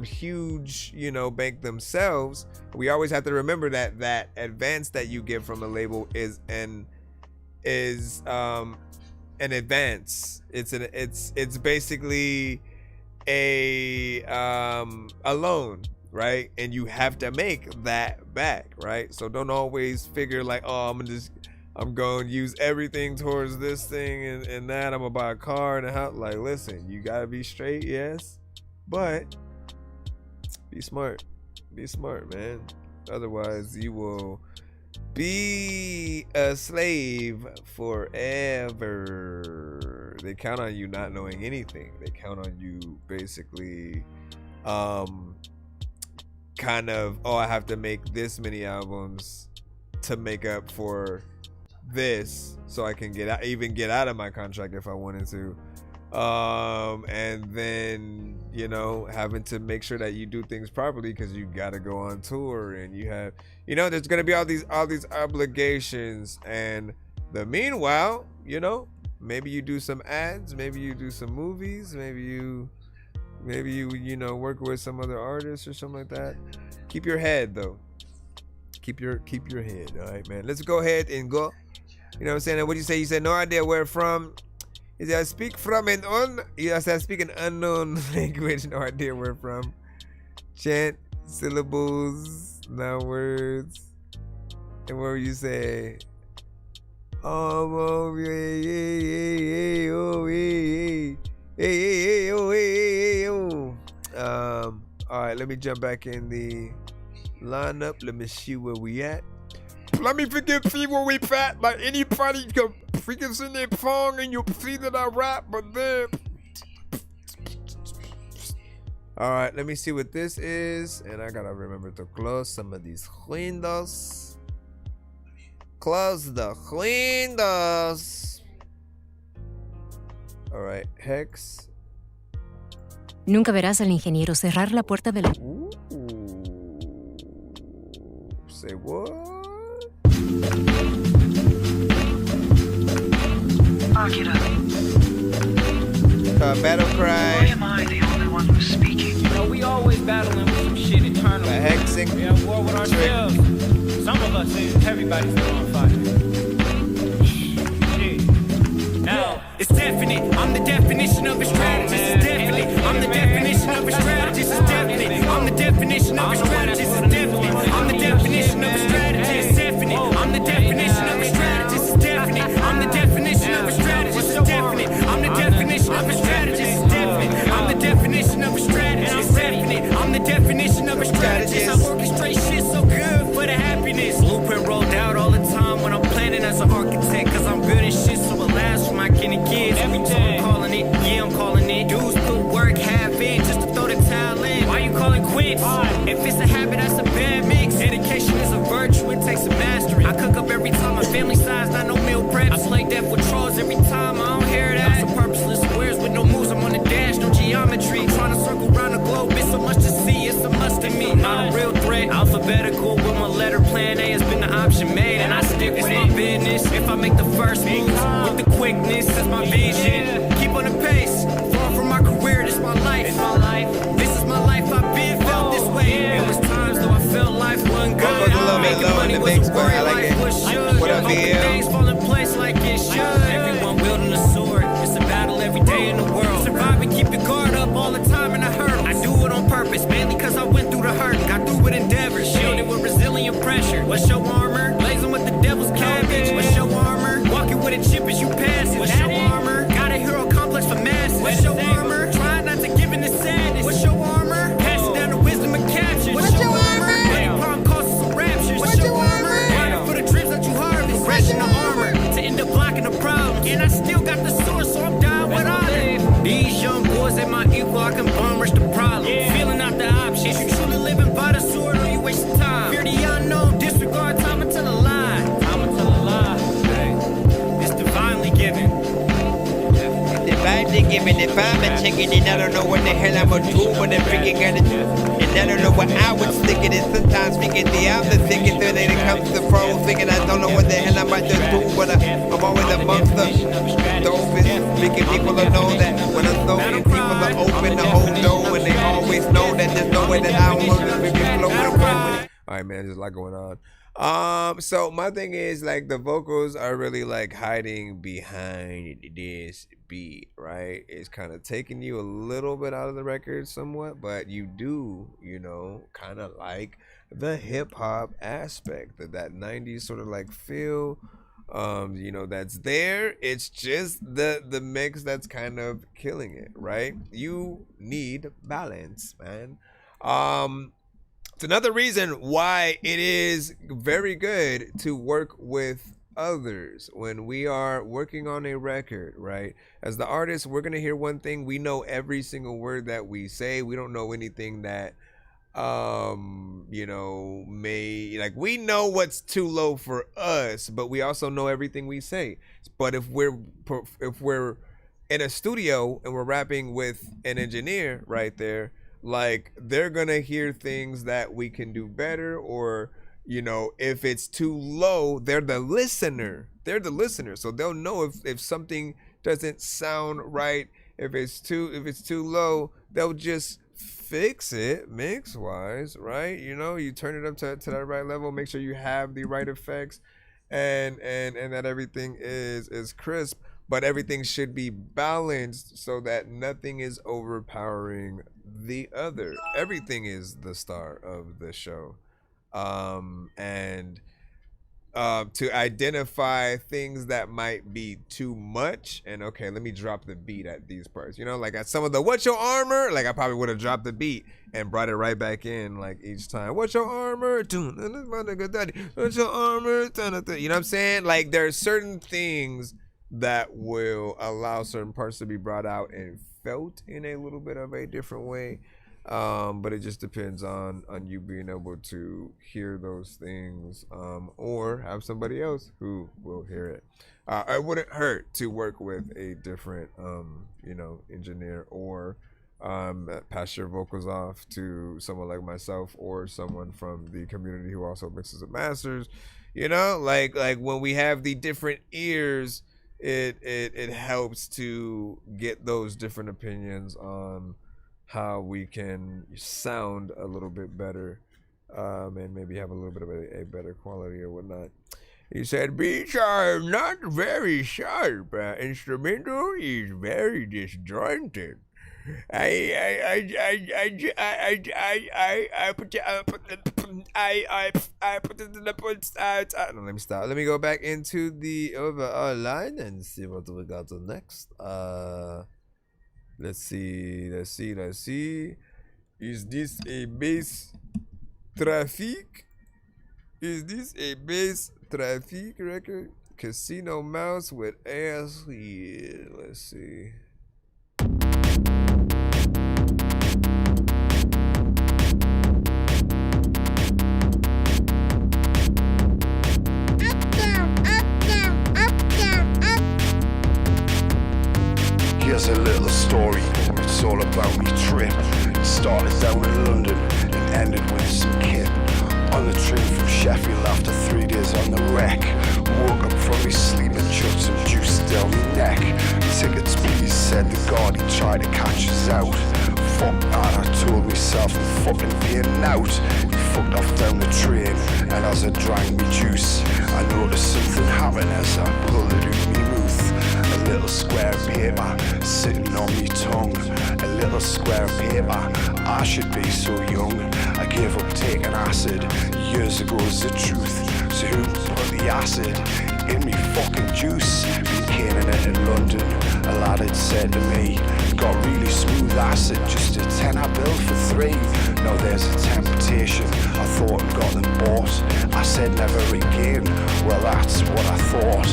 huge, you know, bank themselves. We always have to remember that advance that you get from a label is an advance. It's basically a loan, right? And you have to make that back, right? So don't always figure like, oh, I'm going to use everything towards this thing and that. I'm gonna buy a car and a house. Like, listen, you gotta be straight, yes, but be smart, man. Otherwise you will be a slave forever. They count on you not knowing anything. They count on you basically kind of, oh, I have to make this many albums to make up for this so I can get out of my contract if I wanted to. And then, you know, having to make sure that you do things properly because you got to go on tour, and you have, you know, there's going to be all these obligations. And the meanwhile, you know, maybe you do some ads, maybe you do some movies, maybe you you know, work with some other artists or something like that. Keep your head though. Keep your head. All right, man. Let's go ahead and go. You know what I'm saying? What do you say? You said no idea where from. Is I speak from an I speak an unknown language, no idea where from. Chant syllables, not words. And what would you say? Oh, yeah, oh, hey, oh. All right, let me jump back in the lineup. Let me see where we at. Let me see where we at. Like anybody can freaking sing their song and you'll see that I rap, but then. All right, let me see what this is, and I gotta remember to close some of these windows. Close the windows. All right, Hex. Nunca verás al ingeniero cerrar la puerta de la... Say what? Battle cry. Why am I the only one who's speaking? You know, we always battling with some shit eternally. Hexing. We have war with ourselves. Some of us, everybody's on fire. Now, it's definite. I'm the definition of a strategist. It's definite. I'm the definition of a strategist. It's definite. I'm the definition of a strategist. It's definite. I'm the definition of a strategist. It's definite. I'm the definition of a strategist. It's definite. I'm the definition of a strategist. It's definite. I'm the definition of a strategist. It's definite. I'm the definition of a strategist. It's definite. I'm the definition of a strategist. I orchestrate shit so good for the happiness. Blueprint rolled out all the time when I'm planning as an architect. Cause I'm good at shit, so it lasts for my kin and kids. Everything. I'm calling it, yeah, I'm calling it. Dudes put work half in just to throw the towel in. Why you calling quits? If it's a habit, that's a bad mix. Dedication is a virtue, it takes a mastery. I cook up every time, my family size, not no meal prep. I play death with trolls every time, I don't hear that. I'm so purposeless, squares with no moves, I'm on the dash, no geometry. I'm trying to circle around the globe, it's so much to see, it's a must in me. I'm not a real threat, alphabetical. it, it's my business. If I make the first move with the quickness, that's my vision. Keep on the pace, far from my career, this my life. This is my life, I've been felt this way. It was times though I felt life wasn't good. Making money was a worry, life was should. What up, Hoping things fall in place like it should. Everyone wielding a sword, it's a battle every day in the world. Survive and keep your guard up all the time in the hurdle. I do it on purpose, mainly cause I went through the hurt. Got through with endeavor, shielded with resilient pressure. What's your armor? Blazing with the devil's cabbage. What's your armor? Walking with a chip as you pass it. What's your armor? Got a hero complex for masses. What's your armor? Try not to give in to sadness. What's your armor? Pass it down to wisdom and capture. What's your armor? Letting palm causes some raptures. What's your armor? Running for the dreams that you harvest. Progression the armor to end up blocking the problems. And I still got the source, so I'm down with honor. These young boys at my equal, I can bomb rush the problem. Feeling out the options. You truly living by the sword or you wasting time? Fear the unknown, disregard time until a lie. Time until a lie. It's divinely given. Divinely given. If I'm a chicken, then I don't know what the hell I'm gonna do when I'm freaking gonna do. And I don't know what I would stick it in. Sometimes thinking the other thinking through then it comes to pros thinking I don't know what the hell I'm about to do, but I'm always amongst the dopest, making people know that when I'm throwing people are open the whole door and they always know that there's no way that I won't just be flowing. Alright man, there's a lot going on. So my thing is like the vocals are really like hiding behind this beat, right? It's kind of taking you a little bit out of the record somewhat, but you do, you know, kind of like the hip-hop aspect that 90s sort of like feel, you know, that's there. It's just the mix that's kind of killing it, right? You need balance, man. It's another reason why it is very good to work with others when we are working on a record, right? As the artist, we're gonna hear one thing. We know every single word that we say. We don't know anything that you know, may like we know what's too low for us, but we also know everything we say. But if we're in a studio and we're rapping with an engineer right there, like they're gonna hear things that we can do better, or you know, if it's too low, they're the listener, so they'll know if something doesn't sound right. If it's too low, they'll just fix it mix wise, right? You know, you turn it up to that right level, make sure you have the right effects and that everything is crisp, but everything should be balanced so that nothing is overpowering the other. Everything is the star of the show. And to identify things that might be too much, and okay, let me drop the beat at these parts, you know, like at some of the what's your armor, like I probably would have dropped the beat and brought it right back in like each time. What's your armor? What's your armor? You know what I'm saying? Like there are certain things that will allow certain parts to be brought out and felt in a little bit of a different way. But it just depends on you being able to hear those things, or have somebody else who will hear it. It wouldn't hurt to work with a different, you know, engineer, or pass your vocals off to someone like myself or someone from the community who also mixes and masters. You know, like when we have the different ears, it helps to get those different opinions on how we can sound a little bit better, and maybe have a little bit of a better quality or whatnot. He said beats are not very sharp. Instrumental is very disjointed. I put it in the let me stop. Let me go back into the overall line and see what we got to next. Let's see. Is this a bass traffic? Is this a bass traffic record? Casino Mouse with ass. Yeah, let's see. Here's a little story, it's all about me trip. It started down in London and ended with some kid. On the train from Sheffield after 3 days on the wreck. Woke up from his sleep and chucked some juice down my neck. Tickets please, said the guard, he tried to catch us out. Fuck that, I told myself I'm fucking paying out. He fucked off down the train, and as I drank me juice, I noticed something happen as I pulled it out me mouth. A little square of paper sitting on me tongue. A little square of paper, I should be so young. I gave up taking acid, years ago is the truth. So who put the acid in me fucking juice? Been caning it in London, a lad had said to me, got really smooth acid, just a tenner bill for 3. Now there's a temptation, I thought and got them bought. I said never again, well that's what I thought.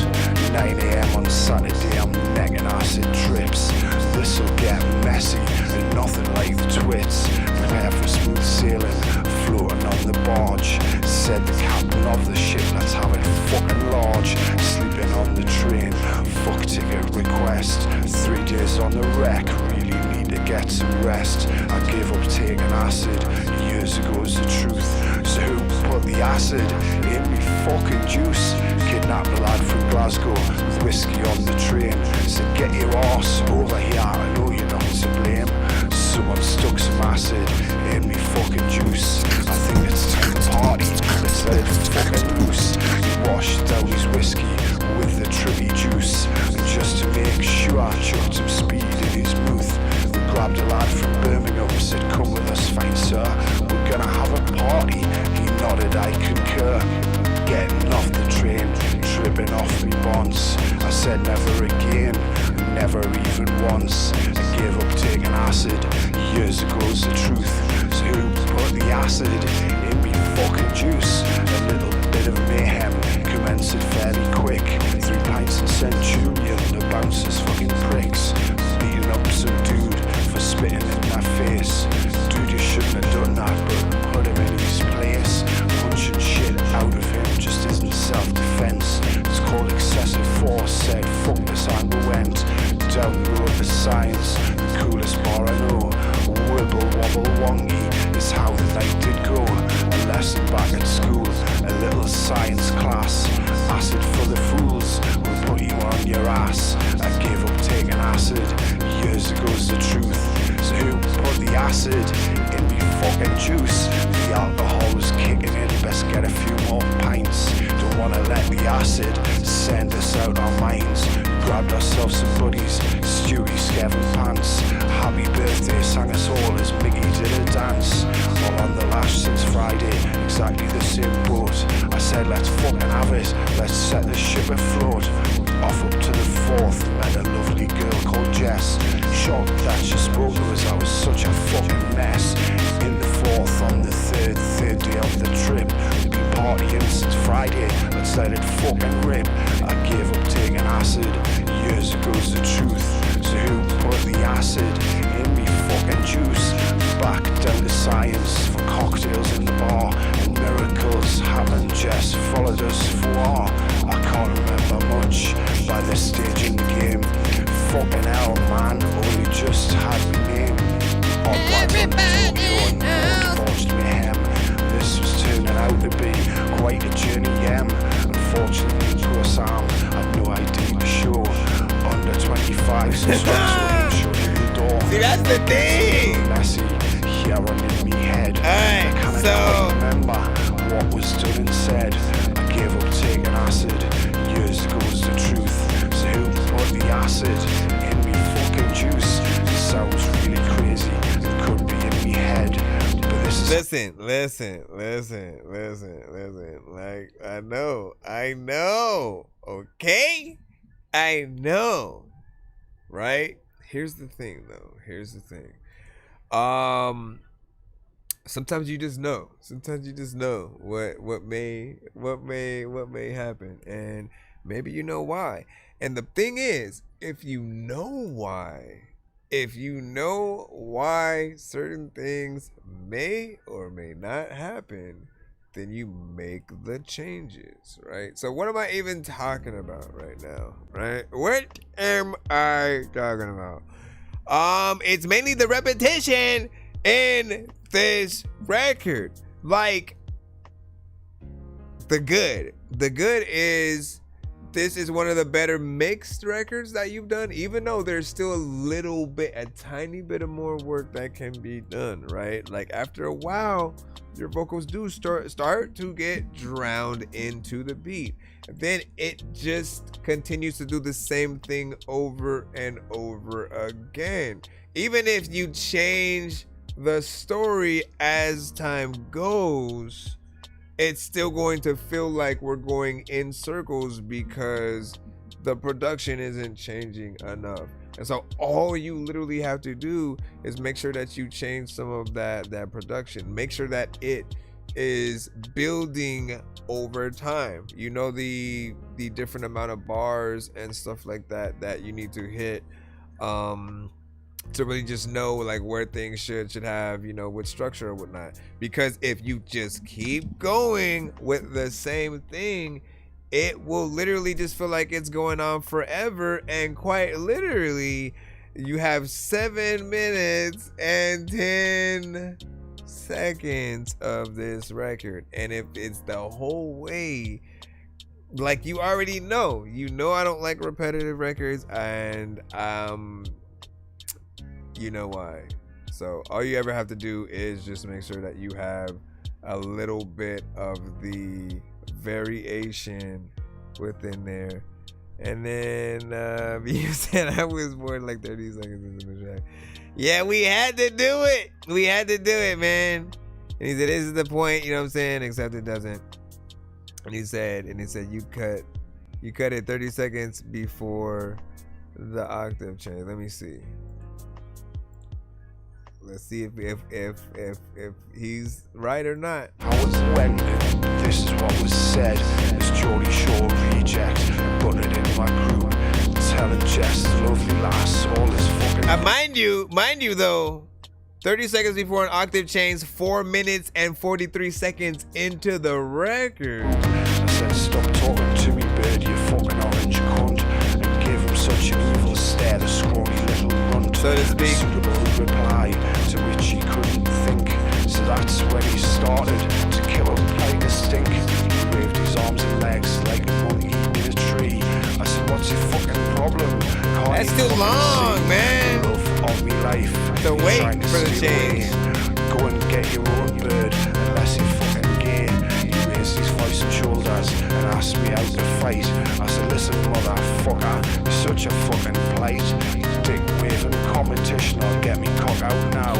9 AM on Saturday, I'm necking acid trips. This'll get messy and nothing like the twits. Prepare for smooth sailing, floating on the barge. Said the captain of the ship, let's have it fucking large. Sleeping on the train, fuck ticket request. 3 days on the wreck, really need to get some rest. I gave up taking acid, years ago's the truth. So who put the acid in me fucking juice? Kidnapped a lad from Glasgow with whiskey on the train. Said get your arse over here, I know you're not to blame. Someone stuck some acid in me fucking juice. I think it's time to party, let's let it fucking loose. He washed down his whiskey with the trippy juice, and just to make sure I chucked some speed in his mouth. We grabbed a lad from Birmingham, said come with us fine sir, we're gonna have a party. He nodded, I concur. Getting off the train, tripping off me bonds. I said never again, never even once. I gave up taking acid, years ago's the truth. So who put the acid in me fucking juice? A little bit of mayhem commenced fairly quick. 3 pints and Centurion, the bouncers fucking pricks. Beating up some dude for spitting in my face. Dude, you shouldn't have done that, but put him in his place. Punching shit out of him just isn't self-defense. It's called excessive force, said fuck this, I went down the road to science, the coolest bar I know. Wibble wobble wongy is how the night did go. A lesson back at school, a little science class. Acid for the fools, we'll put you on your ass. I gave up taking acid, years ago's the truth. So who put the acid in me fucking juice? The alcohol was kicking in, best get a few more pints. Don't wanna let the acid send us out our minds. Grabbed ourselves some buddies, Stewie, Skev and Pants. Happy birthday sang us all as Mickey did a dance. All on the lash since Friday, exactly the same boat. I said let's fucking have it, let's set the ship afloat. Off up to the 4th, met a lovely girl called Jess. Shocked that she spoke to us, I was such a fucking mess. In the 4th, on the 3rd day of the trip. We've been partying since Friday, let's let it fucking rip. I gave up taking acid, years ago's the truth. So who put the acid in me fucking juice? Back down to science for cocktails in the bar, and miracles happened. Jess followed us far. I can't remember much by this stage in the game. Fucking hell, man, only just had me name. Everybody forged me hem. This was turning out to be quite a journey, Unfortunately, poor Sam had no idea to show. Under 25, so showed him the door. See, that's the thing. Messy, here on in me head. I can't quite remember what was done and said. I gave up taking acid, years ago's the truth. So who put the acid in me fucking juice? It sounds really crazy, it could be in me head. But this is Listen. Like, I know, okay? I know, right? Here's the thing, though. Sometimes you just know. Sometimes you just know what may happen, and maybe you know why. And the thing is, if you know why certain things may or may not happen, then you make the changes, right? So what am I even talking about right now, right? What am I talking about? It's mainly the repetition in this record. Like, the good is this is one of the better mixed records that you've done, even though there's still a tiny bit of more work that can be done, right? Like after a while, your vocals do start to get drowned into the beat. Then it just continues to do the same thing over and over again. Even if you change the story as time goes, it's still going to feel like we're going in circles because the production isn't changing enough. And so all you literally have to do is make sure that you change some of that production. Make sure that it is building over time. You know, the different amount of bars and stuff like that you need to hit to really just know like where things should have, you know, with structure or whatnot. Because if you just keep going with the same thing, it will literally just feel like it's going on forever. And quite literally, you have 7 minutes and 10 seconds of this record. And if it's the whole way, like you already know, I don't like repetitive records, and you know why. So all you ever have to do is just make sure that you have a little bit of the variation within there. And then you said I was more than like 30 seconds into the track. Yeah, we had to do it. We had to do it, man. And he said, this is the point, you know what I'm saying? Except it doesn't. And he said you cut it 30 seconds before the octave change. Let me see. Let's see if he's right or not. I was when this is what was said. This Geordie Shore reject, put it in my group, telling Jess, lovely lass, all this fucking. Mind you though, 30 seconds before an octave change, 4 minutes and 43 seconds into the record. I said, stop talking to me, bird, you fucking orange cunt, and gave him such an evil stare, the scrawny little runt, so to speak. Suitable reply to which he couldn't think. So that's when he started to kill him like a stink. He waved his arms and legs like a monkey in a tree. I said, what's your fucking problem? That's too long, man. Love of me life. The wait for the change. Go and get your own bird, unless you're fucking gay. He raised his voice and shoulders and asked me out to fight. I said, listen, motherfucker, you're such a fucking plight. Big waving competition, I'll get me cock out now.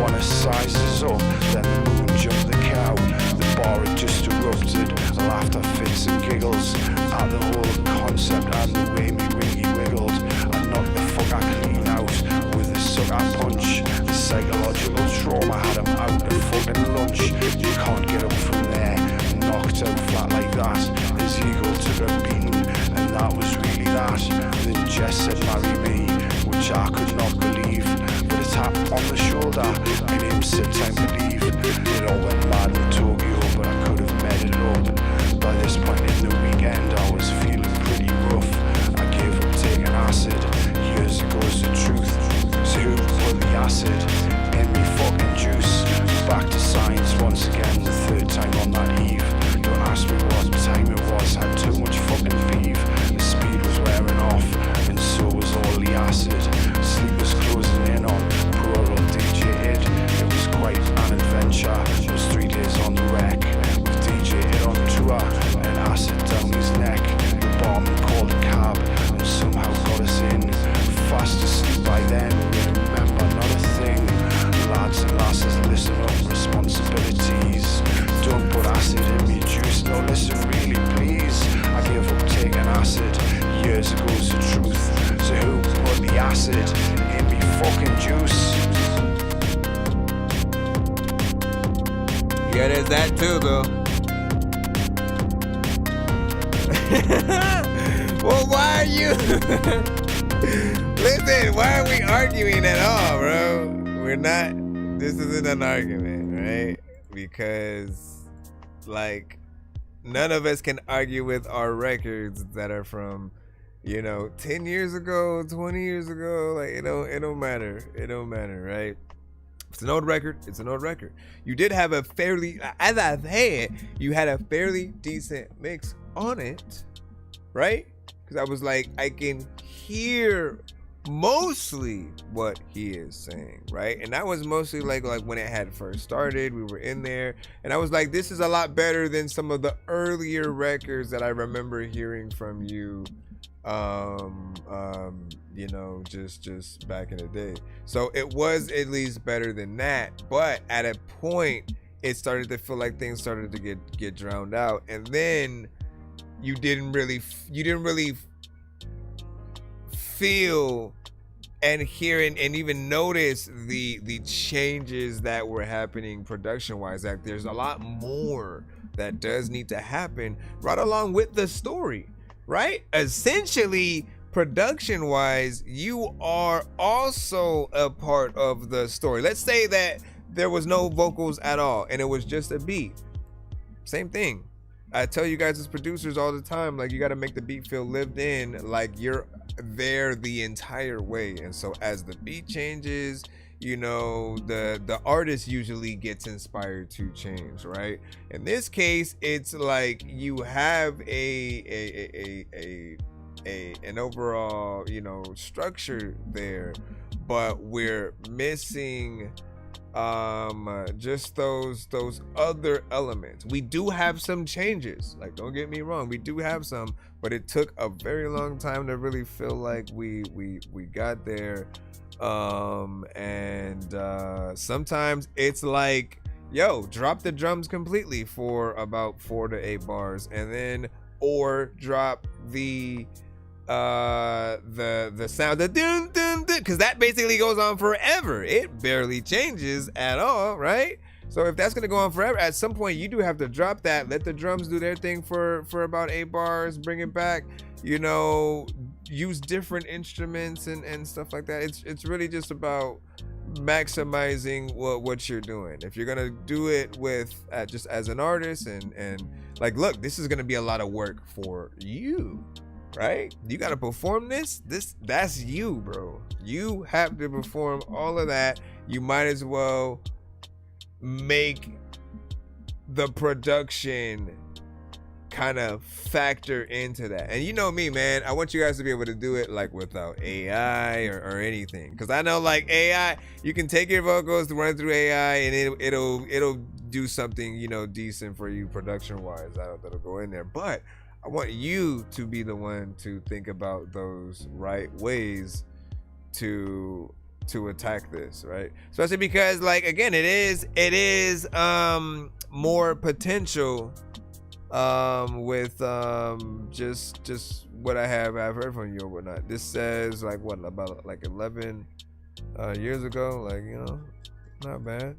One of sizes up, then the moon jumped the cow. The bar had just erupted, laughter, fits and giggles at the whole concept and the way me wingy wiggled. I knocked the fucker clean out with a sucker punch. The psychological trauma had him out at fucking lunch. You can't get up from there, knocked out flat like that. His ego took a beating, and that was really that. Then Jess said, marry me, which I could not believe. With a tap on the shoulder, and him said, time to leave. It all went mad in Tokyo, but I could have made it up. By this point in the weekend, I was feeling pretty rough. I gave up taking acid, years ago's the truth. So who put the acid in me fucking juice? Back to science once again, the third time on that eve. Don't ask me what time it was, had too much fucking beef. The speed was wearing off, and so was all the acid. Sleep was closing in on poor old DJ Id. It was quite an adventure. It was 3 days on the wreck, with DJ Id on tour, and acid down his neck. The barman called a cab, and somehow got us in. Fast asleep by then, we remember not a thing. Lads and lasses, listen up, responsibilities. Don't put acid in me juice, no listen really please. I gave up taking acid, years ago's the truth. So who put the acid in me fucking juice? Yeah, there's that too though. Well, why are you listen, why are we arguing at all, bro? We're not. This isn't an argument, right? Because like none of us can argue with our records that are from, you know, 10 years ago, 20 years ago. Like it don't matter, right? It's an old record. It's an old record. You did have a fairly, as I've had, you had a fairly decent mix on it, right? Because I was like, I can hear mostly what he is saying, right? And that was mostly like when it had first started. We were in there, and I was like, this is a lot better than some of the earlier records that I remember hearing from you. You know, just back in the day. So it was at least better than that, but at a point it started to feel like things started to get drowned out, and then you didn't really feel and hear and even notice the changes that were happening production wise. Like there's a lot more that does need to happen right along with the story, right? Essentially, production wise, you are also a part of the story. Let's say that there was no vocals at all and it was just a beat. Same thing. I tell you guys as producers all the time, like, you got to make the beat feel lived in, like you're there the entire way. And so as the beat changes, you know, the artist usually gets inspired to change, right? In this case, it's like you have an overall, you know, structure there, but we're missing just those other elements. We do have some changes, like, don't get me wrong, we do have some, but it took a very long time to really feel like we got there. Sometimes it's like, yo, drop the drums completely for about 4 to 8 bars, and then or drop the sound, the dun dun dun, because that basically goes on forever. It barely changes at all, right? So if that's gonna go on forever, at some point you do have to drop that, let the drums do their thing for about 8 bars, bring it back, you know, use different instruments and stuff like that. It's really just about maximizing what you're doing. If you're gonna do it with just as an artist and like, look, this is gonna be a lot of work for you, right? You gotta perform this, that's you, bro. You have to perform all of that. You might as well make the production kind of factor into that. And you know me, man, I want you guys to be able to do it like without AI or anything, because I know like AI, you can take your vocals, run it through AI, and it'll do something, you know, decent for you production wise that'll go in there. But I want you to be the one to think about those right ways to attack this, right? Especially because, like, again, it is more potential with just what I've heard from you or whatnot. This says like what, about like 11 years ago, like, you know, not bad.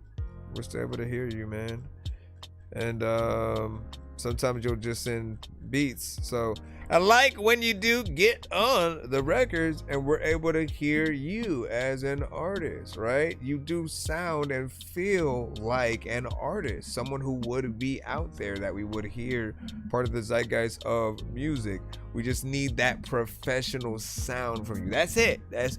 We're still able to hear you, man. And sometimes you'll just send beats. So I like when you do get on the records and we're able to hear you as an artist, right? You do sound and feel like an artist, someone who would be out there, that we would hear, part of the zeitgeist of music. We just need that professional sound from you. That's it. That's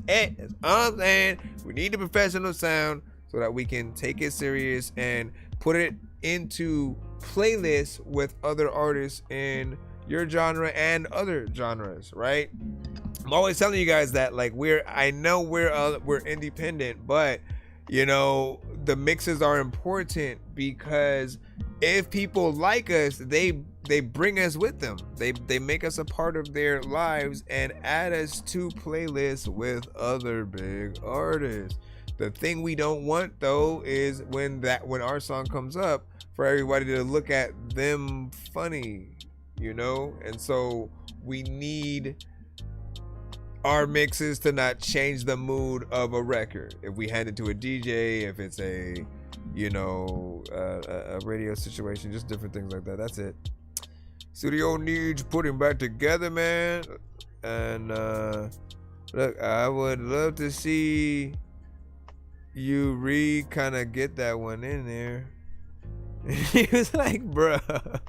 all I'm saying. We need the professional sound so that we can take it serious and put it into playlists with other artists in your genre and other genres, right? I'm always telling you guys that, like, I know we're independent, but you know, the mixes are important because if people like us, they bring us with them. They make us a part of their lives and add us to playlists with other big artists. The thing we don't want though is when our song comes up, for everybody to look at them funny, you know? And so we need our mixes to not change the mood of a record. If we hand it to a DJ, if it's a, you know, a radio situation, just different things like that. That's it. Studio needs putting back together, man. And look, I would love to see you kind of get that one in there. He was like, bruh.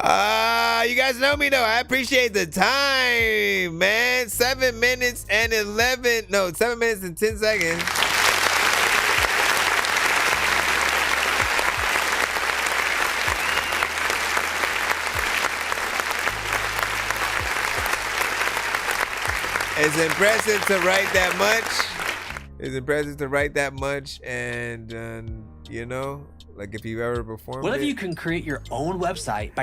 You guys know me though. I appreciate the time, man. 7 minutes and 7 minutes and 10 seconds. It's impressive to write that much. It's impressive to write that much, and you know, like if you've ever performed. What if you can create your own website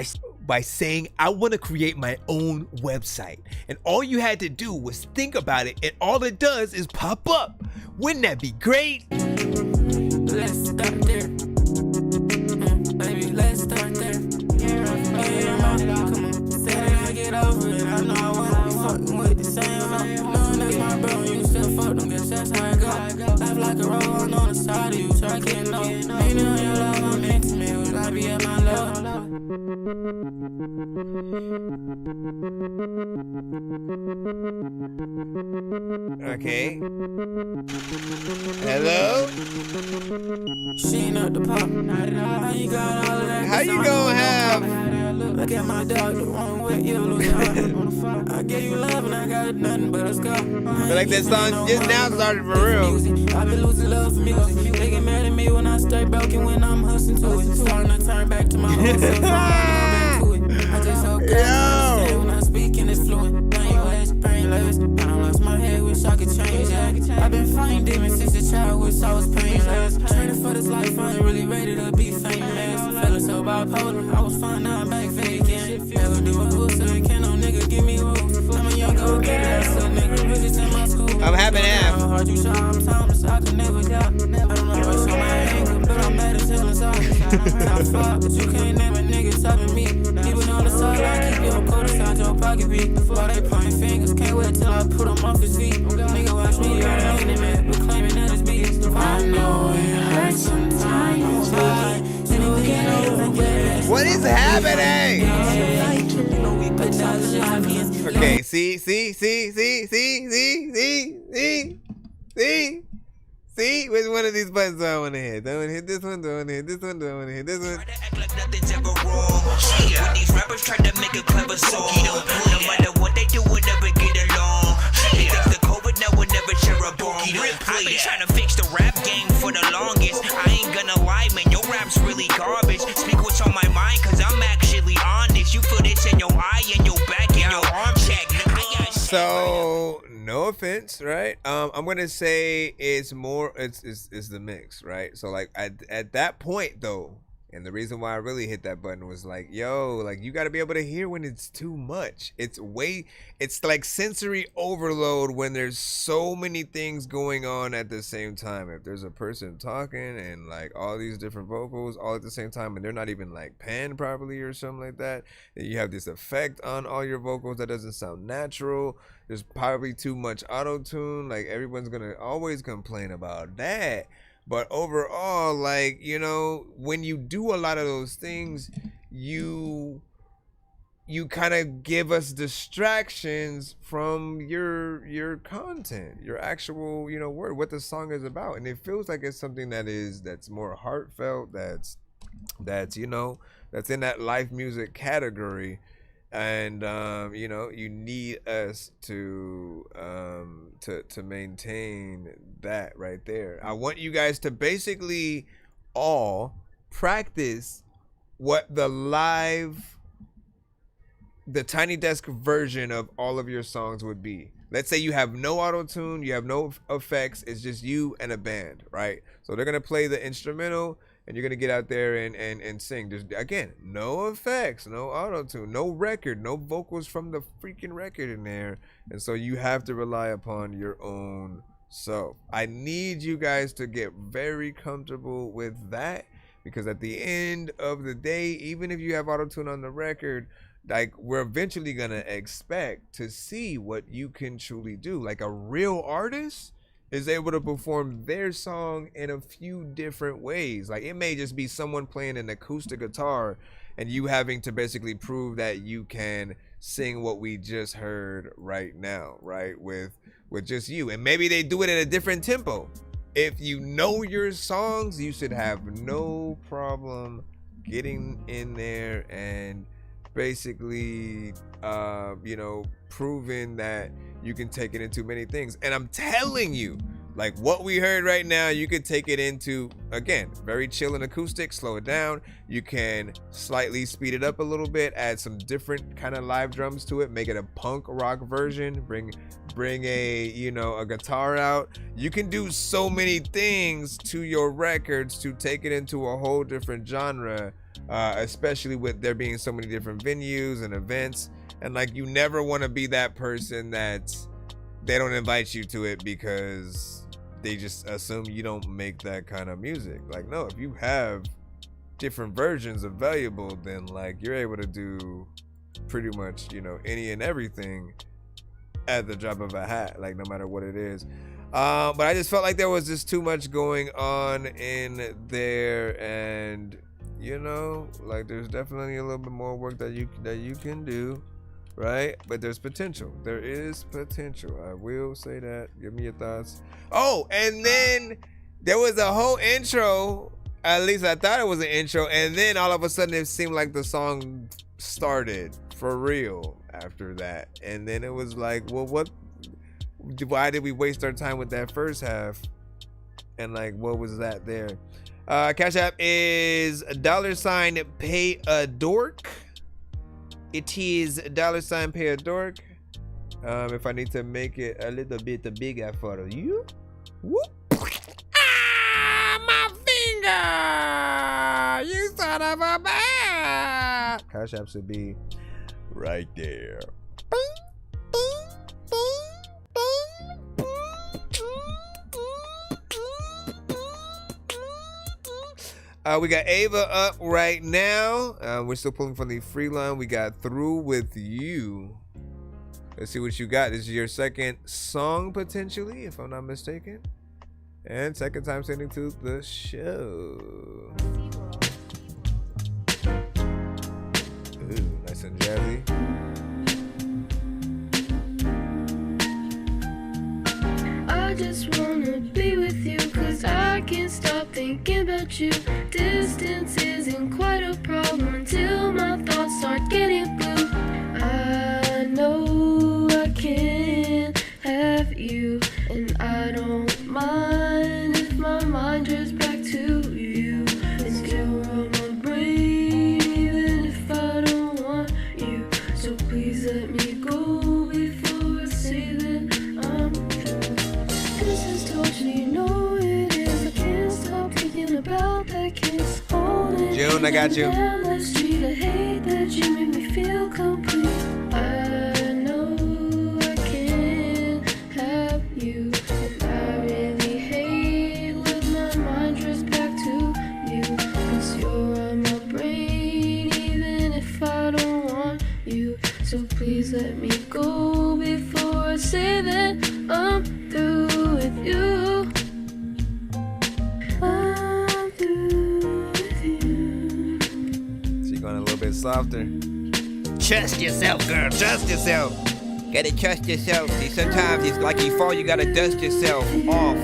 by saying, I want to create my own website, and all you had to do was think about it, and all it does is pop up? Wouldn't that be great? Let's start there. Baby, let's start there. Come on, say that I get over it. I know I wanna be fucking with the same vibe. Knowing that's my bro, you still fuck them, guess that's how it go. Life like a roll on the side of you, try getting low. Ain't on your love, I'm intimate, will I be at my love? Okay. Hello? She ain't up the pop. How you got all of that? How you gonna have? Look at my dog the wrong way, you lose your heart. I gave you love and I got nothing but a scar. Feel like that song just now started for real. I've been losing love for music. They get mad at me when I stay broken, when I'm hustling to it. Starting to turn back to my old self. I just hope that I when I speak and it's fluent. Now you ass, brainless. I done lost my head, wish I could change that. I've been fighting demons since a child, wish I was painless. Training for this life, I ain't really ready to be famous. Feeling so bipolar, I was fine, now I'm back vacant. Never do a pussy, can't no nigga give me rules. I'm a young go get it, so nigga, bitches in my school. I'm happy now. Hard you shot, I'm timeless, I could never doubt. I don't know what's on my anger, but I'm mad as hell inside. Top 5, but you can't name a nigga topping me. Even on the sideline, keep your coat inside your pocket beat. While they pointing fingers, can't wait till I put them off his feet. Nigga watch me, I'm hating it, but claiming that it's beat. I know it hurts sometimes, but you get over it. What is happening? Okay, see, which one of these buttons do I want to hit? Do I want to hit this one? Do I want to hit this one? Do I want to hit this one? Nothing's ever wrong. When these rappers try to make a clever song, no matter what they do, we'll never get along. They think the COVID now will never share a bong. I've been trying to fix the rap game for the longest. I ain't gonna lie, man, your rap's really garbage. Speak what's on my mind, cause I'm actually honest. You feel this in your eye and your back and your arm check. So no offense, right? I'm gonna say it's more it's the mix, right? So like at that point though, and the reason why I really hit that button was like, yo, like you gotta be able to hear when it's too much. It's like sensory overload when there's so many things going on at the same time. If there's a person talking and like all these different vocals all at the same time and they're not even like panned properly or something like that, then you have this effect on all your vocals that doesn't sound natural. There's probably too much auto-tune. Like everyone's gonna always complain about that. But overall, like, you know, when you do a lot of those things, you kind of give us distractions from your content, your actual, you know, word, what the song is about. And it feels like it's something that's more heartfelt, that's you know, that's in that life music category. And you know, you need us to maintain that right there. I want you guys to basically all practice what the Tiny Desk version of all of your songs would be. Let's say you have no auto-tune, you have no effects, it's just you and a band, right? So they're gonna play the instrumental and you're gonna get out there and sing. There's, again, no effects, no auto-tune, no record, no vocals from the freaking record in there. And so you have to rely upon your own self. I need you guys to get very comfortable with that, because at the end of the day, even if you have auto-tune on the record, like, we're eventually gonna expect to see what you can truly do. Like, a real artist is able to perform their song in a few different ways. Like, it may just be someone playing an acoustic guitar and you having to basically prove that you can sing what we just heard right now, right? With just you. And maybe they do it at a different tempo. If you know your songs, you should have no problem getting in there and basically, you know, proven that you can take it into many things. And I'm telling you, like what we heard right now, you could take it into, again, very chill and acoustic, slow it down. You can slightly speed it up a little bit, add some different kind of live drums to it, make it a punk rock version, bring a, you know, a guitar out. You can do so many things to your records to take it into a whole different genre, especially with there being so many different venues and events. And like, you never want to be that person that they don't invite you to it because they just assume you don't make that kind of music. Like, no, if you have different versions available, then like you're able to do pretty much, you know, any and everything at the drop of a hat, like no matter what it is. But I just felt like there was just too much going on in there, and you know, like there's definitely a little bit more work that you can do, right? But there's potential. There is potential. I will say that. Give me your thoughts. Oh, and then there was a whole intro. At least I thought it was an intro, and then all of a sudden it seemed like the song started for real after that. And then it was like, well, why did we waste our time with that first half? And like, what was that there? Cash App is $pay a dork. It is $pay a dork. If I need to make it a little bit bigger for you. Whoop. Ah, my finger! You son of a bitch! Cash App should be right there. We got Ava up right now. We're still pulling from the free line. We got Through With You. Let's see what you got. This is your second song, potentially, if I'm not mistaken. And second time sending to the show. Ooh, nice and jazzy. I just wanna be with you, cause I can't stop thinking about you. Distance isn't quite a problem until my thoughts start getting blue. I know I can't have you, and I don't mind if my mind drifts back to you. And you're on my brain, even if I don't want you. So please let me go before I say that I'm through. This is torture, you know it is. I can't stop thinking about that kiss. June, I got you. Down the street, I hate that you make me feel complete. I know I can't have you, and I really hate when my mind drifts back to you. Cause you're on my brain, even if I don't want you. So please let me go before I say that I'm through with you. I'm through with you. She going a little bit softer. Trust yourself, girl. Trust yourself. Gotta trust yourself. See, sometimes it's like you fall, you gotta dust yourself off.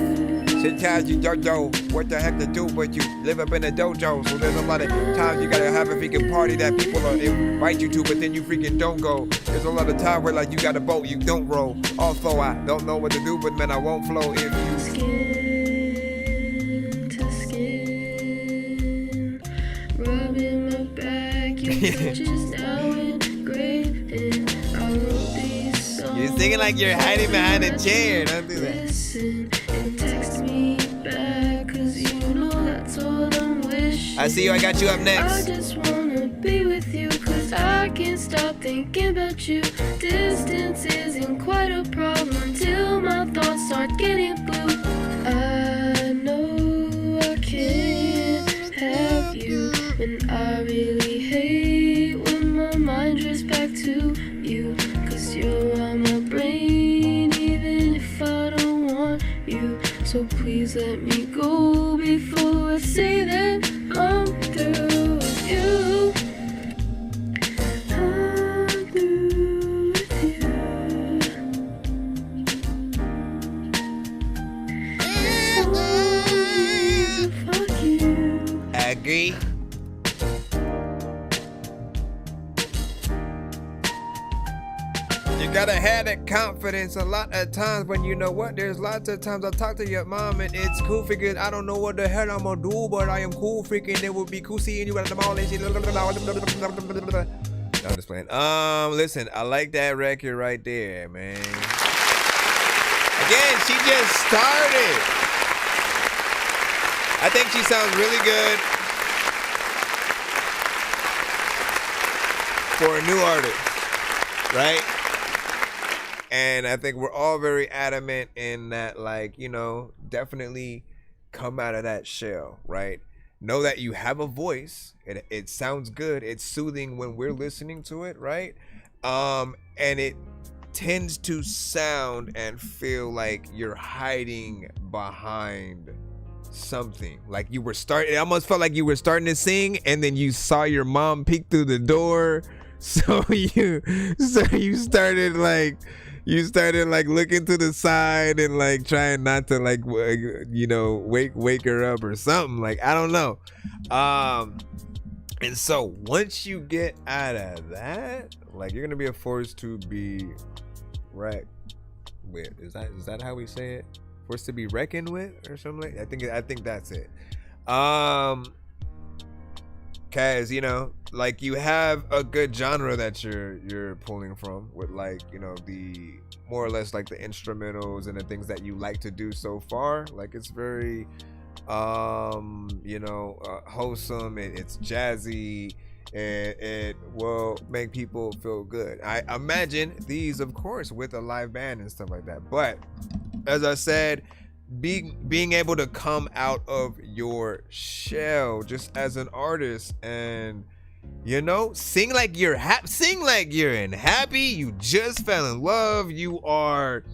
Sometimes you don't know what the heck to do, but you live up in a dojo. So there's a lot of times you gotta have a freaking party that people invite you to, but then you freaking don't go. There's a lot of time where like you got a boat, you don't row. Also, I don't know what to do, but man, I won't flow if you. Skin to skin, rubbing my back, your touch is now engraved in. I wrote these songs. You're singing like you're hiding behind a chair. Don't do that. Listen and text me back, cause you know that's all I'm wishing. I see you. I got you up next. I just wanna be with you, cause I can't stop thinking about you. Distance isn't quite a problem until my thoughts start getting blue. I know I can't have you, and I really hate when my mind drifts back to you. Cause you're on my brain, even if I don't want you. So please let me go before I say that I'm through with you. I'm through with you. So fuck you. I agree. You gotta have that confidence a lot of times when you know what. There's lots of times I talk to your mom and it's cool freaking. I don't know what the hell I'm gonna do, but I am cool freaking. It would be cool seeing you at the mall and shit. No, I'm just playing. Listen, I like that record right there, man. Again, she just started. I think she sounds really good for a new artist, right? And I think we're all very adamant in that, like, you know, definitely come out of that shell, right? Know that you have a voice. It sounds good. It's soothing when we're listening to it, right? And it tends to sound and feel like you're hiding behind something. Like you were starting, it almost felt like you were starting to sing and then you saw your mom peek through the door. So you started like looking to the side and like trying not to like, you know, wake her up or something. Like, I don't know. And so once you get out of that, like, you're gonna be a force to be reckoned with. Is that how we say it? Force to be reckoned with or something like that? I think that's it. Cause, you know, like, you have a good genre that you're pulling from with, like, you know, the more or less like the instrumentals and the things that you like to do so far. Like, it's very you know, wholesome, and it's jazzy, and it will make people feel good. I imagine these, of course, with a live band and stuff like that. But as I said, being able to come out of your shell just as an artist and, you know, sing like you're happy, you just fell in love, you are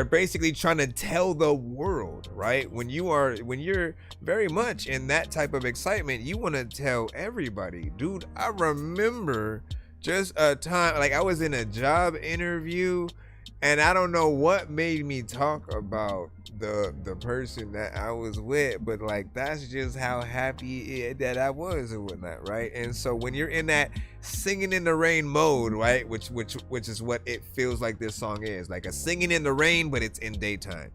basically trying to tell the world, right? When you're very much in that type of excitement, you want to tell everybody. Dude, I remember just a time, like, I was in a job interview and I don't know what made me talk about the person that I was with, but like, that's just how happy that I was and whatnot, right? And so when you're in that singing in the rain mode, right, which is what it feels like this song is, like a singing in the rain, but it's in daytime.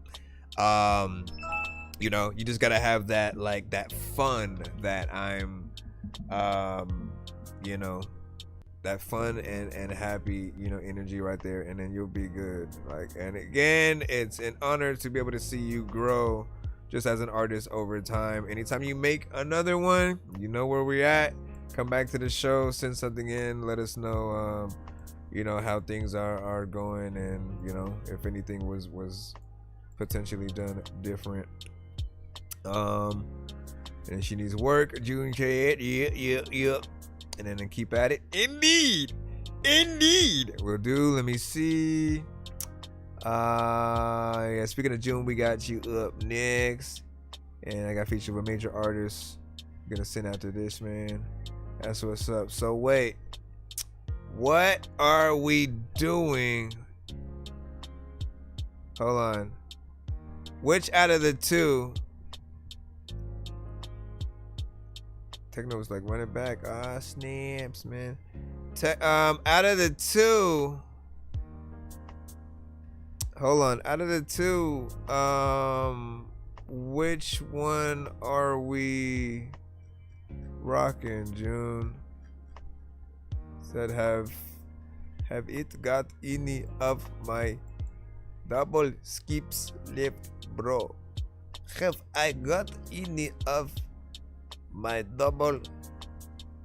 You know, you just gotta have that, like, that fun that I'm you know, that fun and happy, you know, energy right there, and then you'll be good. Like, and again, it's an honor to be able to see you grow just as an artist over time. Anytime you make another one, you know where we're at. Come back to the show, send something in, let us know you know, how things are going, and, you know, if anything was potentially done different. And she needs work, June said, yeah. And then keep at it. Indeed. Will do. Let me see. Yeah, speaking of June, we got you up next. And I got featured with major artists. I'm gonna send after this, man. That's what's up. So wait. What are we doing? Hold on. Which out of the two? Techno was like, run it back. Ah, snaps, man. Out of the two, hold on. Out of the two, which one are we rocking, June? Said, have it got any of my double skips left, bro? Have I got any of my double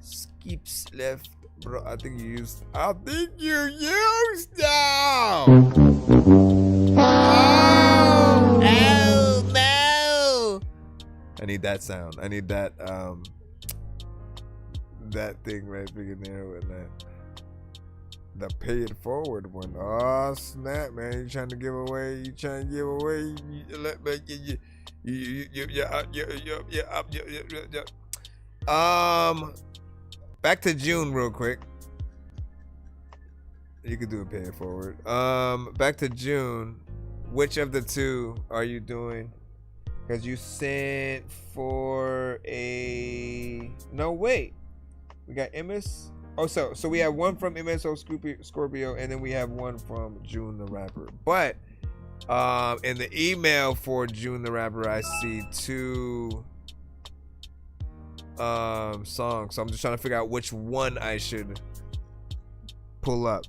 skips left, bro? I think you used them. Oh no! I need that sound. I need that that thing right big in there with that. The pay it forward one. Oh snap, man! You trying to give away? Back to June real quick. You could do a pay it forward. Back to June. Which of the two are you doing? Because you sent for a... No, wait. We got MS. Oh, so we have one from MSO Scorpio, and then we have one from June the Rapper. But in the email for June the Rapper, I see 2 songs. So I'm just trying to figure out which one I should pull up.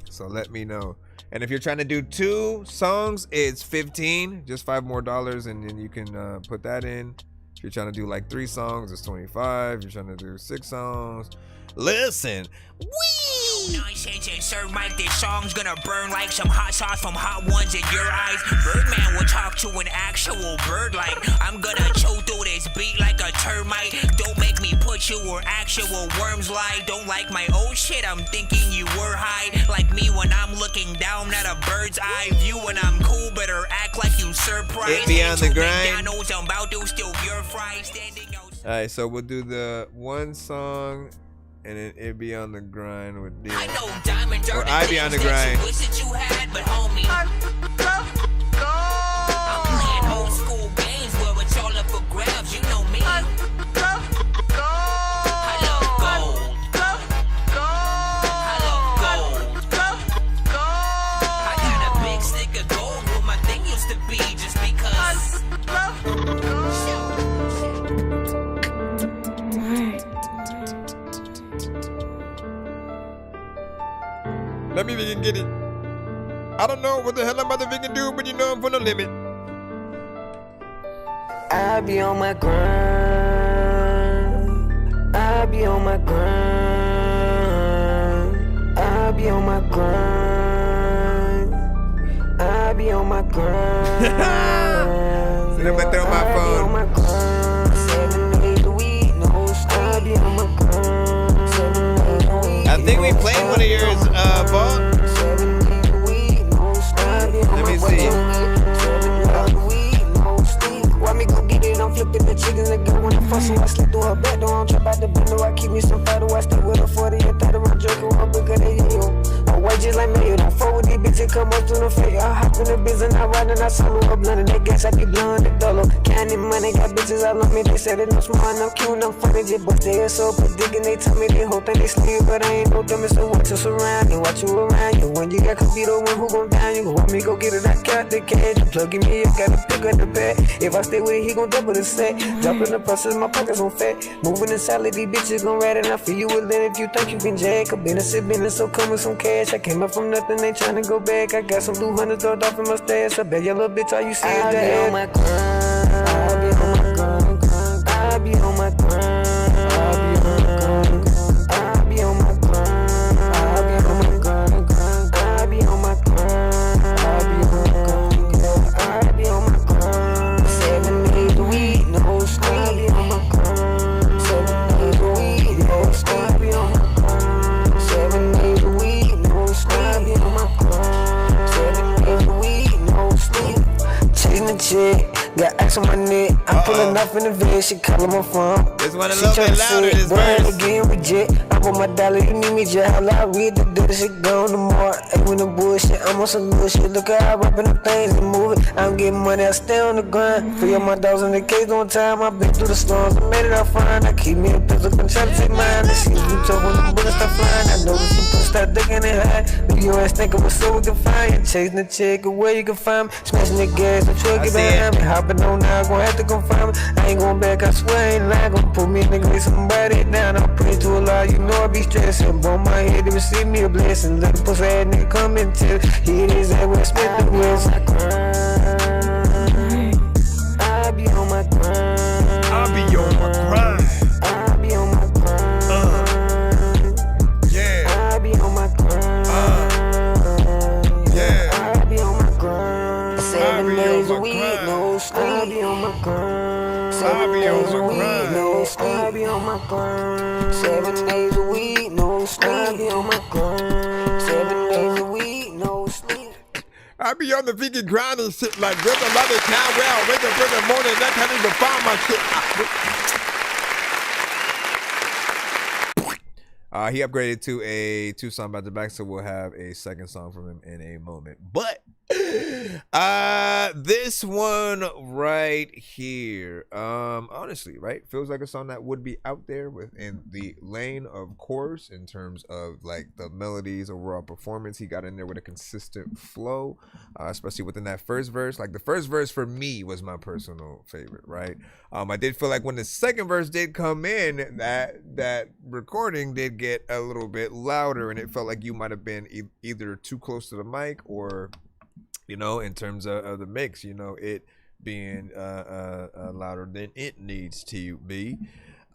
So let me know. And if you're trying to do 2 songs, it's $15, just $5 more, and then you can put that in. If you're trying to do like 3 songs, it's $25. If you're trying to do 6 songs, listen. Wee! Nonsense and Sir Mike, this song's gonna burn like some hot sauce from hot ones in your eyes. Birdman will talk to an actual bird like I'm gonna chew through this beat like a termite. Don't make me put you where actual worms lie. Don't like my old shit, I'm thinking you were high. Like me when I'm looking down at a bird's eye view. When I'm cool, better act like you surprised. It be on the grind. I'm about to steal your fries standing outside. Alright, so we'll do the one song, and then it be on the grind with D. I know Diamond Or I be on the grind. You wish that you had, but homie, I'm playing old school games where it's all up for grabs. You know me. I love gold. I love gold. I got a big stick of gold where my thing used to be just because. I love gold. Let me even get it. I don't know what the hell I'm about to freaking do, but you know I'm for the limit. I be on my grind. I be on my grind. I be on my grind. I be on my grind. So I'm gonna throw my phone. I be on my grind. 7 days a week, no stop. I be on my grind. 7 days a week. I think we played one of yours, Vault. Let me see. Why me go get it? I'm flipping the chickens again when I fuss, so I slip through her back door. I'm trap out the window. I keep me some fighter. I stay with a 40 and 30 round joker. I'm bigger than you. I white just like me. Don't fuck with these bitches. Come up to the face. I hop in the biz and I ride and I solo up blunted. They guess I be blowing the dollar. Counting money. Got bitches all on me. They said it no smart and I'm cute and I'm funny. Just bust their ass up. But digging, they tell me they hope that they sleep. But I ain't no dummy. So watch us around and watch you around. You when you got could be the one who gon' down. You gon' want me go get it. I count the cash. You plugging me. I gotta pick up the pad. If I stay with it, he gon' double the set. Dropping the process, my pockets on fat. Moving in solid, these bitches gon' rat it. I feel you will then if you think you can jack. A business, so come with some cash. I came up from nothing, ain't tryna go back. I got some blue hunters thrown off in my stash. I bet your little bitch all you see is that. I be on my grind. I be on my grind. I be on my grind. I be on my grind. I be on my grind. I be on my grind. I be on my grind. I be on my grind. 7 days a week, no sleep. I be on my grind. 7 days a week, no sleep. I be on my grind. 7 days a week, no sleep. I be on my grind. 7 days a week, no sleep. Chasing the chick, got ice on my neck. I'm pulling off in the vid, she calling my phone. This one a little bit louder, this verse. Again, reject. I want my dollar, you need me just how I read the dirty shit gone tomorrow. Ain't with the bullshit, I'm on some bullshit. Look at how I rapping them things and moving. I'm getting money, I stay on the grind. Free up my dogs in the cage on time. I've been through the storms, I made it out fine. I keep me a pistol, can try to take mine. I see you talk when the bullets start flying. I know that you put start digging it high. Leave your ass thinking what's so we can find you. Chasing the chick, where you can find me. Smashing the gas, the truck get behind me. Hopping on now, gonna have to confirm it. I ain't going back, I swear I ain't lying. Gonna put me in the grave, somebody down. I'm praying to Allah, you know I be stressing. Bump my head to receive me a blessing. Let the pussy ass nigga come and tell. Here it is at West Smith the West. I be on my grind. I be on my grind. I be on my grind. Yeah. I be on my grind. Yeah. I be on my grind. 7 days a week, no sleep. I be on my grind. 7 days a week, no sleep. I be on my grind. 7 days a week, no sleep. I be on my grind. 7 days a week, no sleep. I be on the vegan grind and shit like there's a lot of time where I wake up in the morning and I can't even find my shit. He upgraded to a 2 song back to back, so we'll have a second song from him in a moment. But This one right here, honestly, right, feels like a song that would be out there within the lane, of course, in terms of like the melodies, overall performance. He got in there with a consistent flow, especially within that first verse. Like the first verse for me was my personal favorite, right? I did feel like when the second verse did come in, that recording did get a little bit louder, and it felt like you might have been either too close to the mic or, you know, in terms of the mix, you know, it being louder than it needs to be.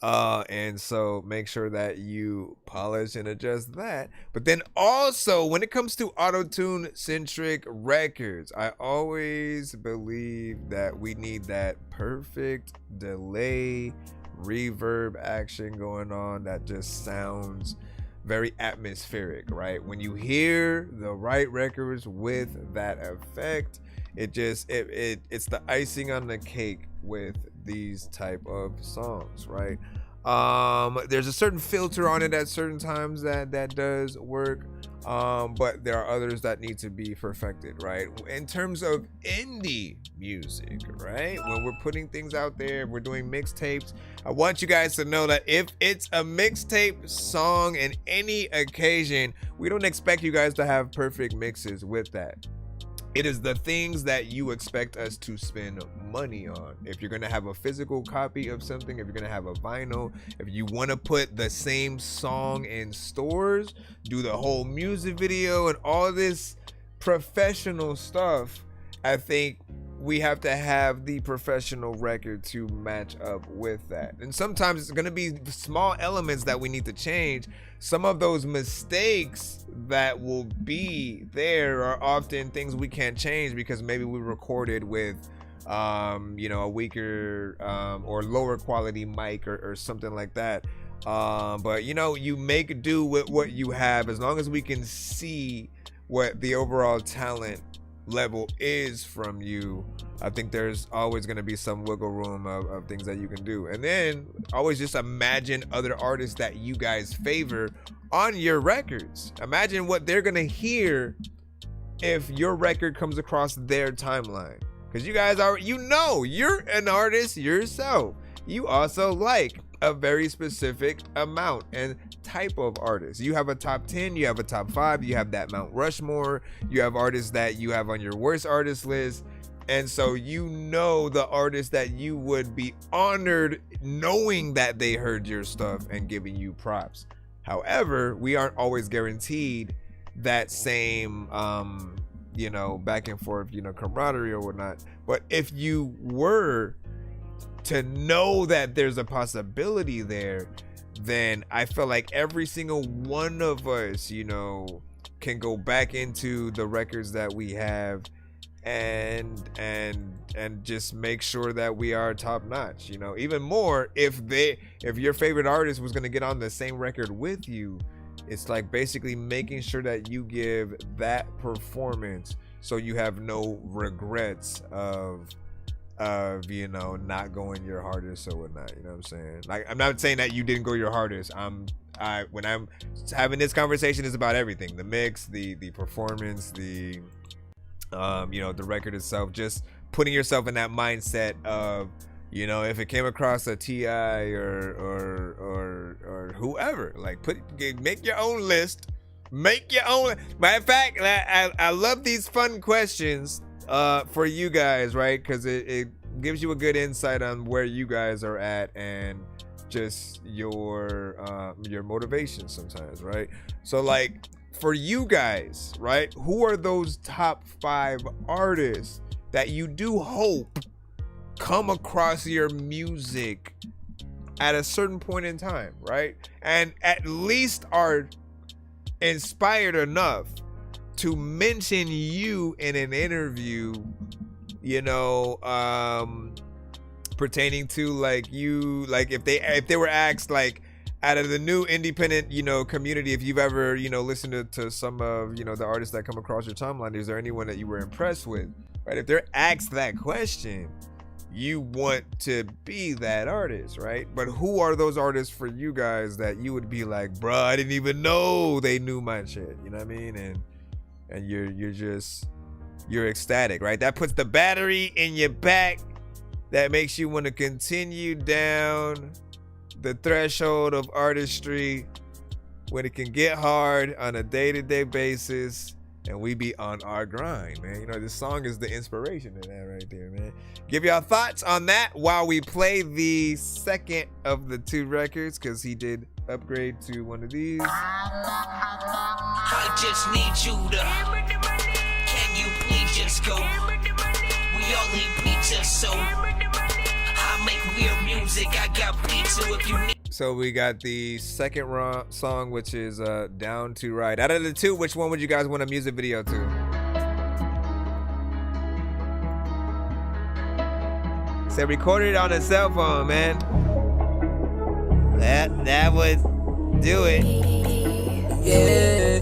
And so make sure that you polish and adjust that. But then also when it comes to auto-tune centric records, I always believe that we need that perfect delay reverb action going on that just sounds very atmospheric, right? When you hear the right records with that effect, it just it's the icing on the cake with these type of songs, right? There's a certain filter on it at certain times that does work, but there are others that need to be perfected, right? In terms of indie music, right, when we're putting things out there, we're doing mixtapes, I want you guys to know that if it's a mixtape song in any occasion, we don't expect you guys to have perfect mixes with that. It is the things that you expect us to spend money on. If you're gonna have a physical copy of something, if you're gonna have a vinyl, if you want to put the same song in stores, do the whole music video and all this professional stuff, I think we have to have the professional record to match up with that. And sometimes it's going to be small elements that we need to change. Some of those mistakes that will be there are often things we can't change because maybe we recorded with you know, a weaker or lower quality mic or something like that. But you know, you make do with what you have as long as we can see what the overall talent level is from you. I think there's always going to be some wiggle room of things that you can do. And then always just imagine other artists that you guys favor on your records. Imagine what they're going to hear if your record comes across their timeline, because you guys are, you know, you're an artist yourself. You also like a very specific amount and type of artist. You have a top 10, you have a top 5, you have that Mount Rushmore, you have artists that you have on your worst artist list. And so you know the artists that you would be honored knowing that they heard your stuff and giving you props. However, we aren't always guaranteed that same you know, back and forth, you know, camaraderie or whatnot. But if you were to know that there's a possibility there, then I feel like every single one of us, you know, can go back into the records that we have and just make sure that we are top notch. You know, even more if your favorite artist was going to get on the same record with you, it's like basically making sure that you give that performance so you have no regrets of you know, not going your hardest or whatnot. You know what I'm saying? Like, I'm not saying that you didn't go your hardest. When I'm having this conversation, is about everything: the mix, the performance, the you know, the record itself. Just putting yourself in that mindset of, you know, if it came across a TI or whoever, like make your own list, make your own. Matter of fact, I love these fun questions for you guys, right? Because it gives you a good insight on where you guys are at and just your motivation sometimes, right? So like for you guys, right, who are those top 5 artists that you do hope come across your music at a certain point in time, right, and at least are inspired enough to mention you in an interview, you know, pertaining to like you, like if they were asked, like, out of the new independent, you know, community, if you've ever, you know, listened to some of, you know, the artists that come across your timeline, is there anyone that you were impressed with, right? If they're asked that question, you want to be that artist, right? But who are those artists for you guys that you would be like, bruh, I didn't even know they knew my shit, you know what I mean? And you're just you're ecstatic, right? That puts the battery in your back. That makes you want to continue down the threshold of artistry when it can get hard on a day-to-day basis, and we be on our grind, man. You know, this song is the inspiration of that right there, man. Give y'all thoughts on that while we play the second of the 2 records, because he did upgrade to one of these. I just need you to. Can you please just go? We all need pizza, so I make weird music. I got pizza if you need. So we got the second song, which is Down to Ride. Out of the 2, which one would you guys want a music video to? So record it on a cell phone, man. That would do it. Yeah,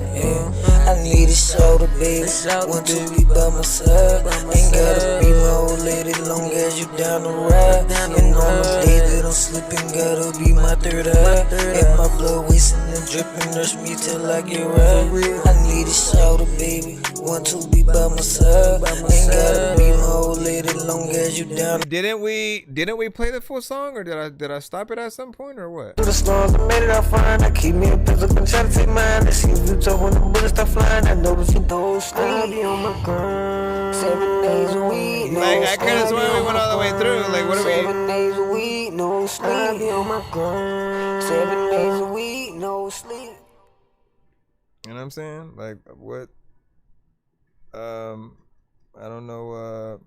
I need a shoulder, baby. Want to be by my side. Ain't gotta be my old lady, long as you down the ride. And on the days that I'm slipping, gotta be my third eye. And my blood wasting and dripping, nurse me till I get right. I need a shoulder, baby. Want to be by my side. Ain't gotta be my old lady, long as you down. Didn't we play the full song, or did I stop it at some point, or what? The storms, I made it out fine. I keep me a pistol, been trying to take mine. Let's see if you talk when the bullets start flying. I know that you don't sleep. I be on my grind 7 days a week. Like, I could have sworn we went all the way through. Like, what are we? 7 days a week, no sleep. I be on my grind 7 days a week, no sleep. You know what I'm saying? Like, what? I don't know.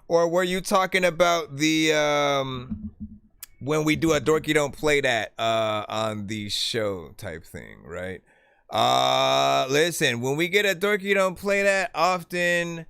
Or were you talking about the when we do a Dorky Don't Play That on the show type thing, right? Listen, when we get a Dorky Don't Play That, often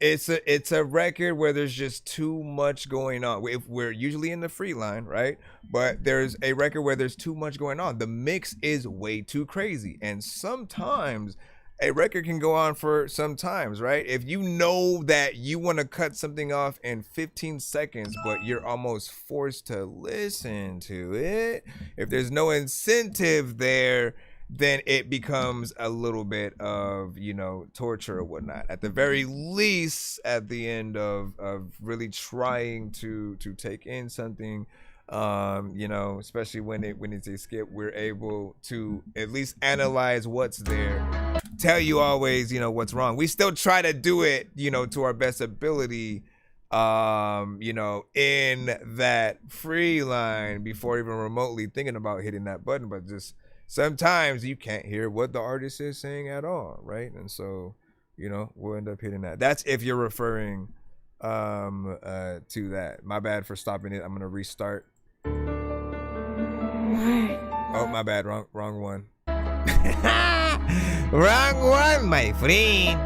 it's a record where there's just too much going on. If we're usually in the free line, right? But there's a record where there's too much going on. The mix is way too crazy, and sometimes a record can go on for some times, right? If you know that you want to cut something off in 15 seconds, but you're almost forced to listen to it, if there's no incentive there, then it becomes a little bit of, you know, torture or whatnot. At the very least, at the end of really trying to take in something, you know, especially when it's a skip, we're able to at least analyze what's there, tell you always, you know, what's wrong. We still try to do it, you know, to our best ability, you know, in that free line before even remotely thinking about hitting that button. But just sometimes you can't hear what the artist is saying at all, right? And so, you know, we'll end up hitting that. That's if you're referring to that. My bad for stopping it. I'm gonna restart. Oh, my bad. Wrong one. Wrong one, my friend.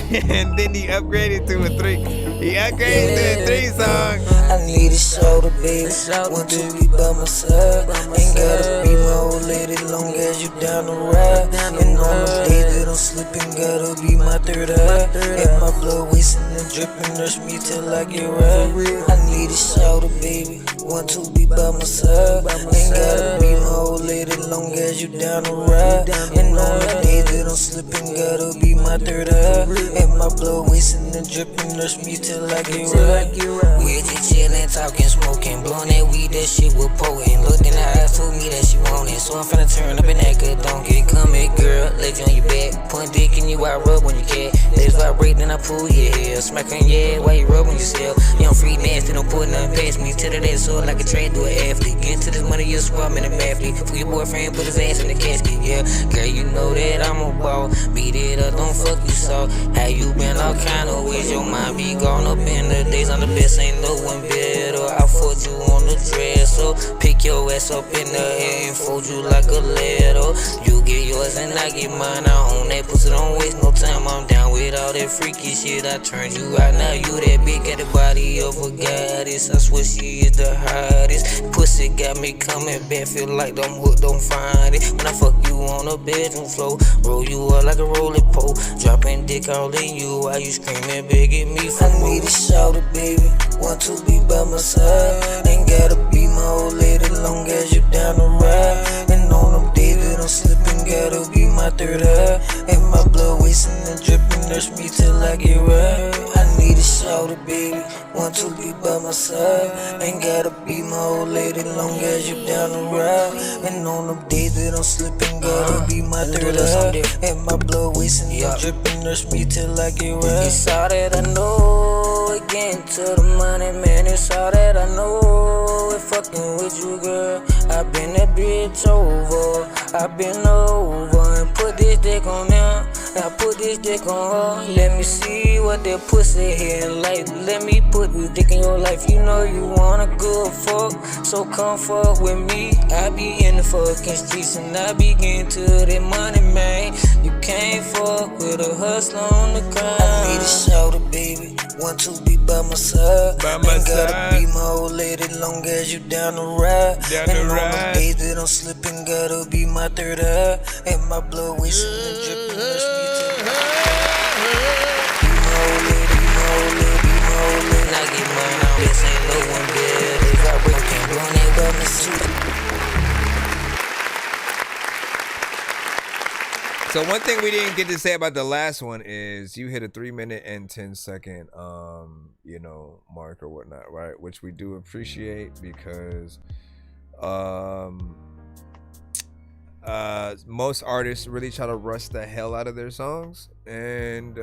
And then he upgraded to a 3. He upgraded to a 3 song. I need a shoulder, baby. Want to be by my side. Ain't gotta be my old lady, long as you down the ride. And on the days that I'm slipping, gotta be my third eye. And my blood wasting and dripping, nurse me till I get right. I need a shoulder, baby. Want to be by my side. Ain't gotta be my old lady, long as you down the ride. And on the days that I'm slipping, gotta be my third eye. And my blood wasting and dripping, nurse me till I get right. We just chillin', talking, smoking, blowing that weed, that shit was potent. Looked in the eyes, told me that she want it. So I'm finna turn up in that good donkey. Come here, girl, lay you on your back. Point dick in you, I rub on your cat. Legs vibrate, then I pull your hair. Smack on your head while you rub on yourself. Young free nasty, don't put nothing past me. Till the day sword like a trade to an athlete. Get into this money, you'll swap in a athlete. For your boyfriend, put his ass in the casket, yeah. Girl, you know that I'm a ball. Beat it up, don't fuck you soft. How you been all kind of ways? Your mind be gone up in the days. I'm the best, ain't no one better. I fought you on the dress, so pick your ass up in the air and fold you like a ladder. You get yours and I get mine. I own that pussy, don't waste no time. I'm down with all that freaky shit. I turned you out, now you that big, got the body of a goddess. I swear she is the hottest. Pussy got me coming back, feel like I'm hooked, don't find it. When I fuck you on the bedroom floor, roll you up like a rolling pole, dropping dick all in you while you screaming, begging me for more. I need a shoulder, baby. Want to be by my side. Ain't gotta be my old lady, long as you down the ride. And on them days that I'm don't slip and gotta be my third eye. And my blood wasting and dripping, nurse me till I get right. I need a shoulder, baby, want to be by my side. Ain't gotta be my old lady, long as you down the ride. And on them days that I'm slipping, gotta be my third eye. And my blood wasting and dripping, nurse me till I get right. It's all that I know, getting to the money, man, it's all that I know. If fucking with you, girl, I've been that bitch over. I've been over and put this dick on them. I put this dick on her. Let me see what that pussy here in life. Let me put this dick in your life. You know you want a good fuck, so come fuck with me. I be in the fucking streets and I be getting to that money, man. You can't fuck with a hustler on the grind. I need a shoulder, baby, want to be by my side. Ain't gotta be my old lady, long as you down the ride. And on the days that I'm slipping, gotta be my third eye. And my blood wasting and dripping, nurse me till be my old lady, be my old lady, be my old lady. I get mine out, this ain't no one good. If I break, can't run it by my suit. So one thing we didn't get to say about the last one is you hit a 3-minute and 10-second, mark or whatnot, right? Which we do appreciate because, most artists really try to rush the hell out of their songs, and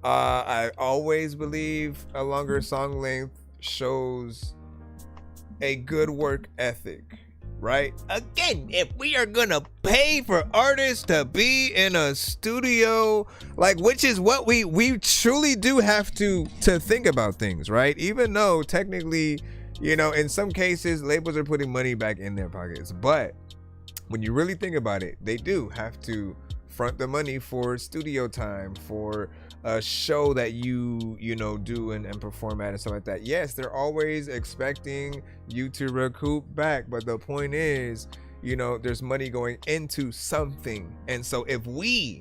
I always believe a longer song length shows a good work ethic. Right? Again, if we are gonna pay for artists to be in a studio, like, which is what we truly do have to think about things, right? Even though technically, in some cases labels are putting money back in their pockets, but when you really think about it, they do have to front the money for studio time, for a show that you do and perform at and stuff like that. Yes, they're always expecting you to recoup back, but the point is, there's money going into something. And so if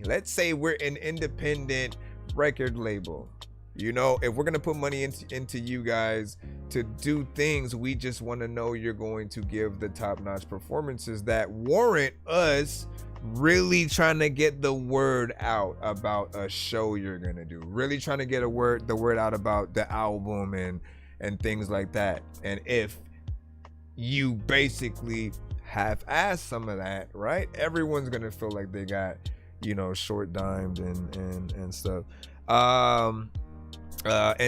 let's say we're an independent record label, if we're gonna put money into you guys to do things, we just want to know you're going to give the top-notch performances that warrant us really trying to get the word out about a show you're gonna do, really trying to get the word out about the album and things like that. And if you basically half-ass some of that, right, everyone's gonna feel like they got short dimed and stuff. And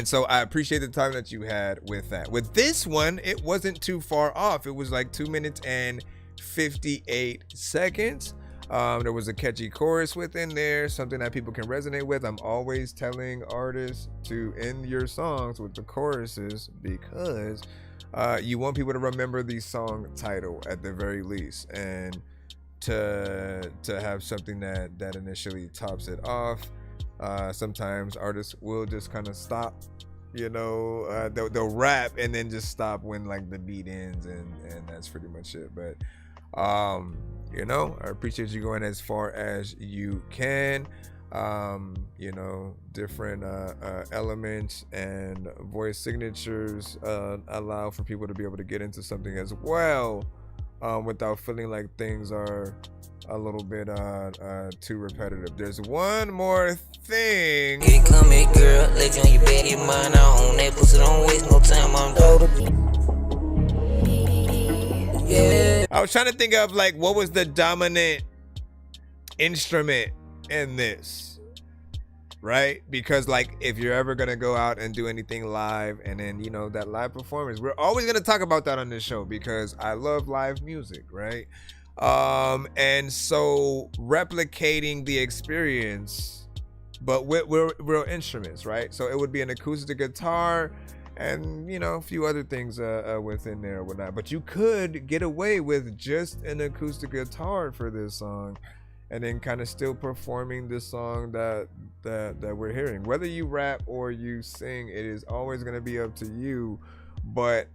so I appreciate the time that you had with that. With this one, it wasn't too far off. It was like 2 minutes and 58 seconds. There was a catchy chorus within there, something that people can resonate with. I'm always telling artists to end your songs with the choruses because you want people to remember the song title at the very least, and to have something that initially tops it off. Sometimes artists will just kind of stop, they'll rap and then just stop when like the beat ends, and that's pretty much it. But I appreciate you going as far as you can. Different elements and voice signatures allow for people to be able to get into something as well, without feeling like things are a little bit too repetitive. There's one more thing. Here come it, girl. Let you on your bed, your mind out on that pussy. Don't waste no time. I'm yeah. I was trying to think of like what was the dominant instrument in this, right? Because like if you're ever gonna go out and do anything live, and then that live performance, we're always gonna talk about that on this show because I love live music, right? And so replicating the experience, but with real instruments, right? So it would be an acoustic guitar and a few other things within there or whatnot. But you could get away with just an acoustic guitar for this song, and then kind of still performing the song that we're hearing. Whether you rap or you sing, it is always going to be up to you. But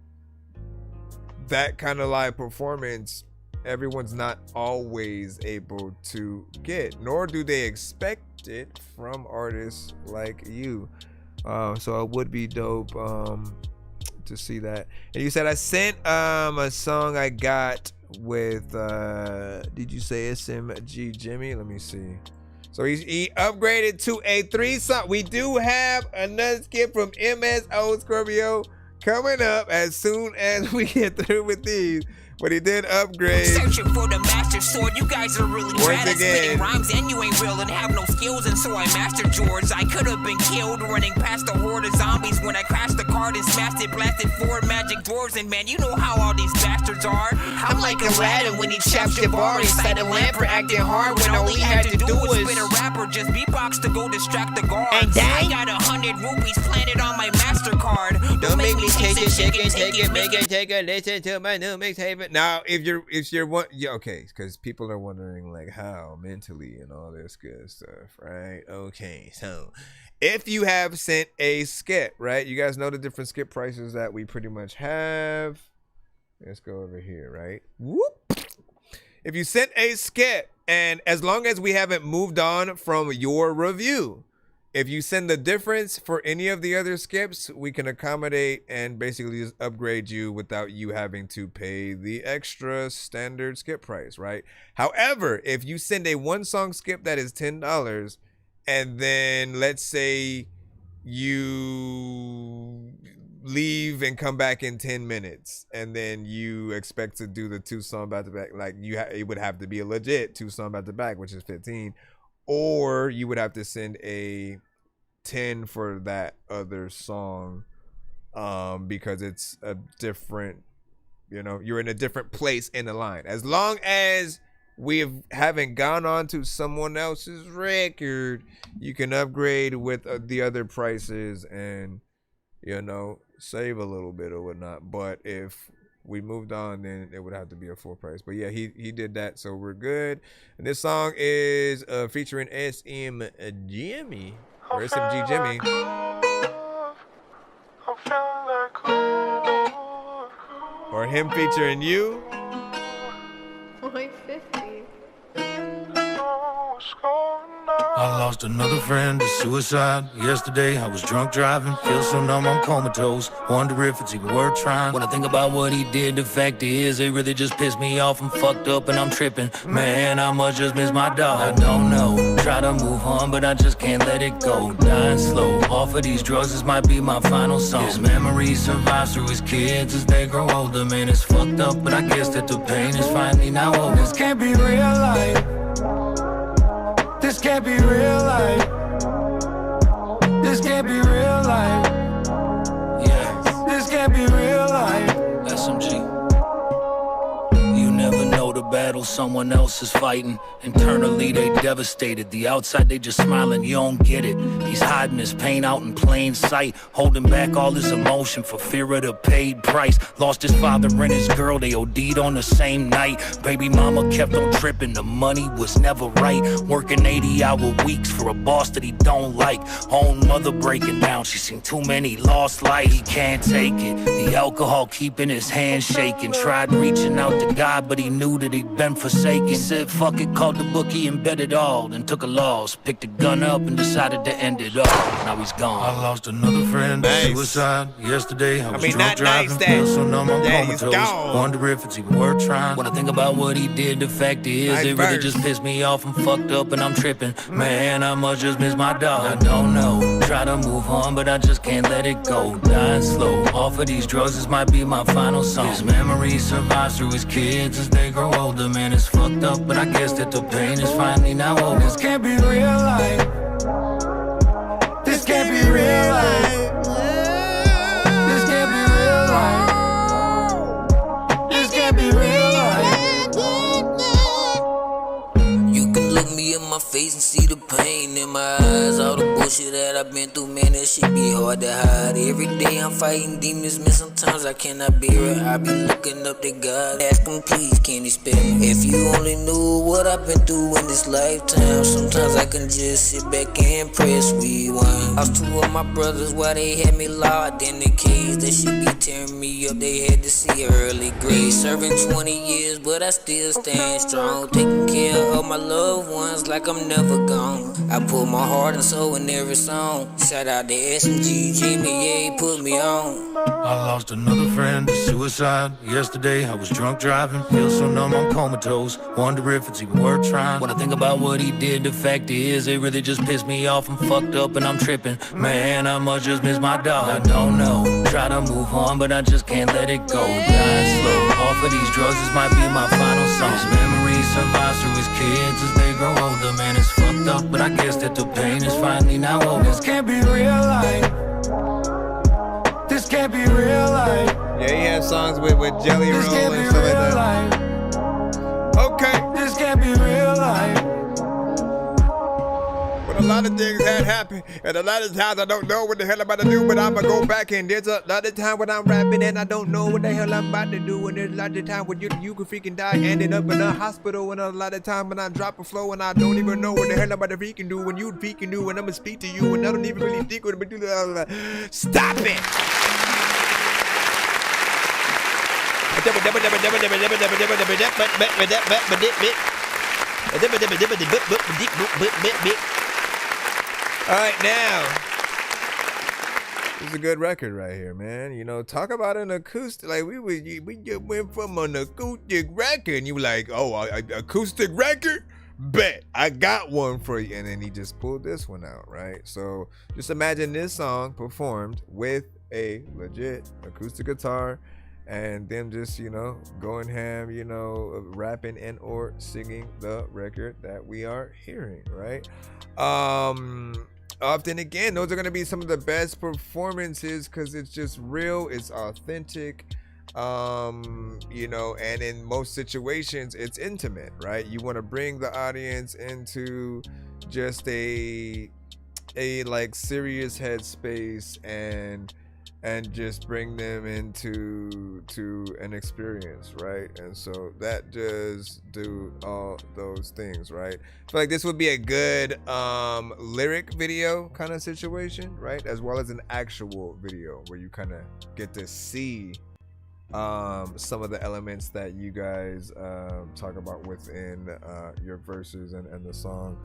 that kind of live performance, everyone's not always able to get, nor do they expect it from artists like you. So it would be dope to see that. And you said I sent a song I got with did you say SMG Jimmy? Let me see. So he upgraded to a 3-song. We do have another skip from MSO Scorpio coming up as soon as we get through with these. But he did upgrade. Searching for the master sword. You guys are really bad at spitting rhymes, and you ain't real and have no skills, and so I mastered yours. I could have been killed running past a horde of zombies when I crashed the card and smashed it, blasted 4 magic dwarves, and man, you know how all these bastards are. I'm like Aladdin when he chaps your bar inside a lamp for acting hard when all he had to do was spit a rapper, just beatbox to go distract the guards. And I got 100 rupees planted on my MasterCard. Don't make me take it, shake it, take it, make it, take it, listen to my new mixtape. Now, if you're one, yeah, okay, because people are wondering like how mentally and all this good stuff, right? Okay, so if you have sent a skip, right? You guys know the different skip prices that we pretty much have. Let's go over here, right? Whoop. If you sent a skip, and as long as we haven't moved on from your review, if you send the difference for any of the other skips, we can accommodate and basically just upgrade you without you having to pay the extra standard skip price, right? However, if you send a 1-song skip that is $10, and then let's say you leave and come back in 10 minutes, and then you expect to do the 2-song back to back, like it would have to be a legit 2-song back to back, which is 15. Or you would have to send a 10 for that other song because it's a different, you're in a different place in the line. As long as haven't gone on to someone else's record, you can upgrade with the other prices and, save a little bit or whatnot. But if we moved on, then it would have to be a full price. But yeah, he did that, so we're good. And this song is featuring SMG Jimmy. Or him featuring you. Like 50. I lost another friend to suicide yesterday. I was drunk driving, feel so numb, I'm comatose. Wonder if it's even worth trying. When I think about what he did, the fact is it really just pissed me off. I'm fucked up and I'm tripping. Man, I must just miss my dog. I don't know, try to move on, but I just can't let it go. Dying slow, off of these drugs, this might be my final song. His memory survives through his kids as they grow older. Man, it's fucked up, but I guess that the pain is finally now over. This can't be real life. This can't be real life. This can't be real life. Yeah. This can't be real life. SMG. You never know the battle someone else is fighting. Internally they devastated. The outside they just smiling, you don't get it. He's hiding his pain out in plain sight, holding back all his emotion for fear of the paid price. Lost his father and his girl, they OD'd on the same night. Baby mama kept on tripping, the money was never right. Working 80-hour weeks for a boss that he don't like. Own mother breaking down, she seen too many lost lights. He can't take it, the alcohol keeping his hands shaking. Tried reaching out to God, but he knew that he'd been forsaken. He said fuck it, called the bookie and bet it all. Then took a loss, picked a gun up and decided to end it all. Now he's gone. I lost another friend to suicide yesterday. I was drunk driving, feel so numb, I'm comatose. Wonder if it's even worth trying. When I think about what he did, the fact is it really just pissed me off. I'm fucked up and I'm tripping. Man, I must just miss my dog. I don't know, try to move on, but I just can't let it go. Dying slow, off of these drugs, this might be my final song. His memory survives through his kids as they grow older. Man, it's fucked up, but I guess that the pain is finally now over. This can't be real life. This can't be real life. This can't be real life. This can't be real life. You can look me in my face and see the pain in my eyes. All the bullshit that I've been through, man, that shit be hard to hide. Every day I'm fighting demons, man, sometimes I cannot bear it. I be looking up to God, ask him please, can he spare me? If you only knew what I've been through in this lifetime, sometimes I can just sit back and press rewind. I was 2 of my brothers, why they had me locked in the cage. They should be tearing me up, they had to see early grade. Serving 20 years, but I still stand strong. Taking care of my loved ones like I'm never gone. I put my heart and soul in every song. Shout out to SMG Jimmy, yeah, he put me on. I lost another friend to suicide. Yesterday I was drunk driving, feel so numb, I'm comatose. Wonder if it's even worth trying. When I think about what he did, the fact is it really just pissed me off. I'm fucked up and I'm tripping. Man, I must just miss my dog. I don't know. Try to move on, but I just can't let it go. Dying slow. Off of these drugs, this might be my final song. His memories survive through his kids as they grow older. Man, it's fucked up, but I guess that the pain is finally now over. This can't be real life. This can't be real life. Yeah, he has songs with Jelly Roll and stuff like that. Okay. This can't be real life. But a lot of things had happened, and a lot of times I don't know what the hell I'm about to do, but I'ma go back, and there's a lot of time when I'm rapping and I don't know what the hell I'm about to do, and there's a lot of time when you could freaking die, ending up in a hospital, and a lot of time when I drop a flow and I don't even know what the hell I'm about to freaking do, when you freaking do, and I'ma speak to you, and I don't even really think what I'm gonna do. Stop it! All right, now this is a good record right here, man. You know, talk about an acoustic. Like we just went from an acoustic record, and you were like, "Oh, acoustic record? Bet I got one for you." And then he just pulled this one out, right? So just imagine this song performed with a legit acoustic guitar, and them just, you know, going ham, you know, rapping and or singing the record that we are hearing, right? Often again, those are going to be some of the best performances because it's just real, it's authentic, you know, and in most situations it's intimate, right? You want to bring the audience into just a like serious headspace and just bring them into an experience, right? And so that does do all those things, right? I feel like this would be a good lyric video kind of situation, right? As well as an actual video where you kind of get to see some of the elements that you guys talk about within your verses and the song.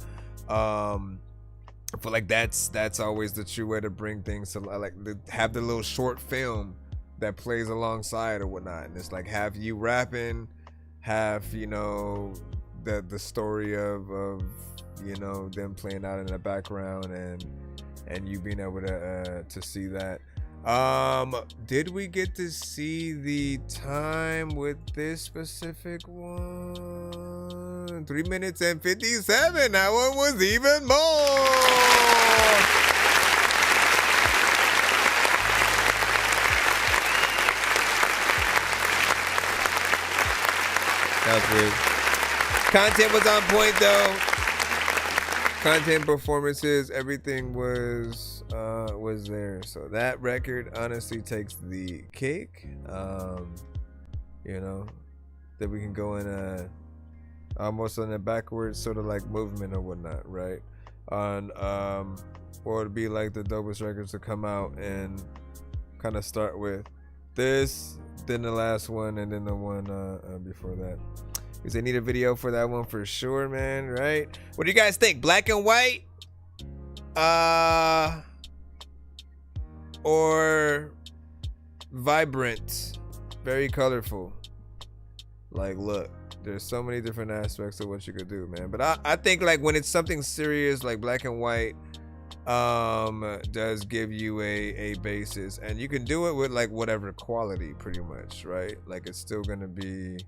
I feel like that's always the true way to bring things to, like, have the little short film that plays alongside or whatnot, and it's like have you rapping, have, you know, the story of you know, them playing out in the background and you being able to see that. Did we get to see the time with this specific one? 3 minutes and 57. That one was even more. That's weird. Content was on point though. Content, performances, everything was there. So that record honestly takes the cake. You know, that we can go in almost on a backwards sort of like movement or whatnot, right? On or it'd be like the dopest records to come out and kind of start with this, then the last one, and then the one before that. Because they need a video for that one for sure, man, right? What do you guys think? Black and white? Or vibrant? Very colorful. Like, look, there's so many different aspects of what you could do, man. But I think like when it's something serious like black and white does give you a basis, and you can do it with like whatever quality pretty much, right? Like it's still gonna be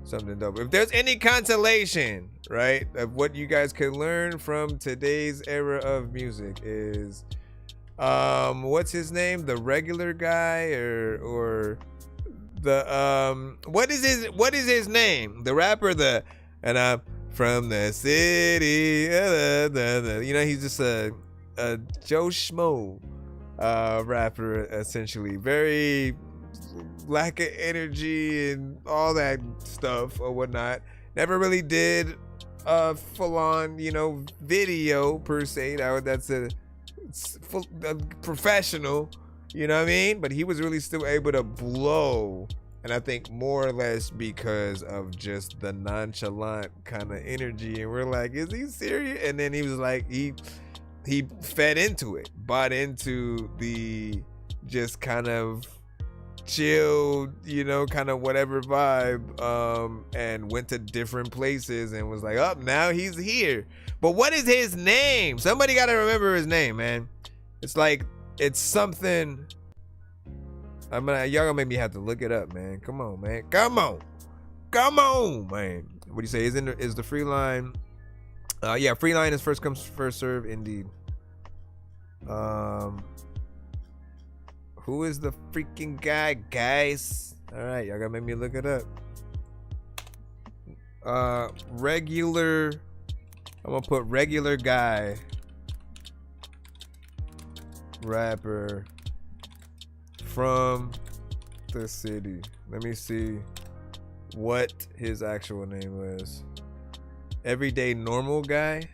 something dope. If there's any consolation, right, of what you guys can learn from today's era of music is what's his name, the regular guy, or the what is his name, the rapper, and I'm from the city, you know, he's just a Joe Schmo rapper, essentially. Very lack of energy and all that stuff or whatnot. Never really did a full-on, you know, video per se. That's a professional, you know what I mean? But he was really still able to blow, and I think more or less because of just the nonchalant kind of energy. And we're like, is he serious? And then he was like, he fed into it, bought into the just kind of chill, you know, kind of whatever vibe, and went to different places and was like, oh, now he's here. But what is his name? Somebody got to remember his name, man. It's like, it's something. Y'all gonna make me have to look it up, man. Come on, man. Come on, man. What do you say? Is the free line? Yeah, free line is first come first serve, indeed. Who is the freaking guy, guys? All right, y'all gotta make me look it up. Regular. I'm gonna put regular guy. Rapper from the city. Let me see what his actual name is. Everyday normal guy.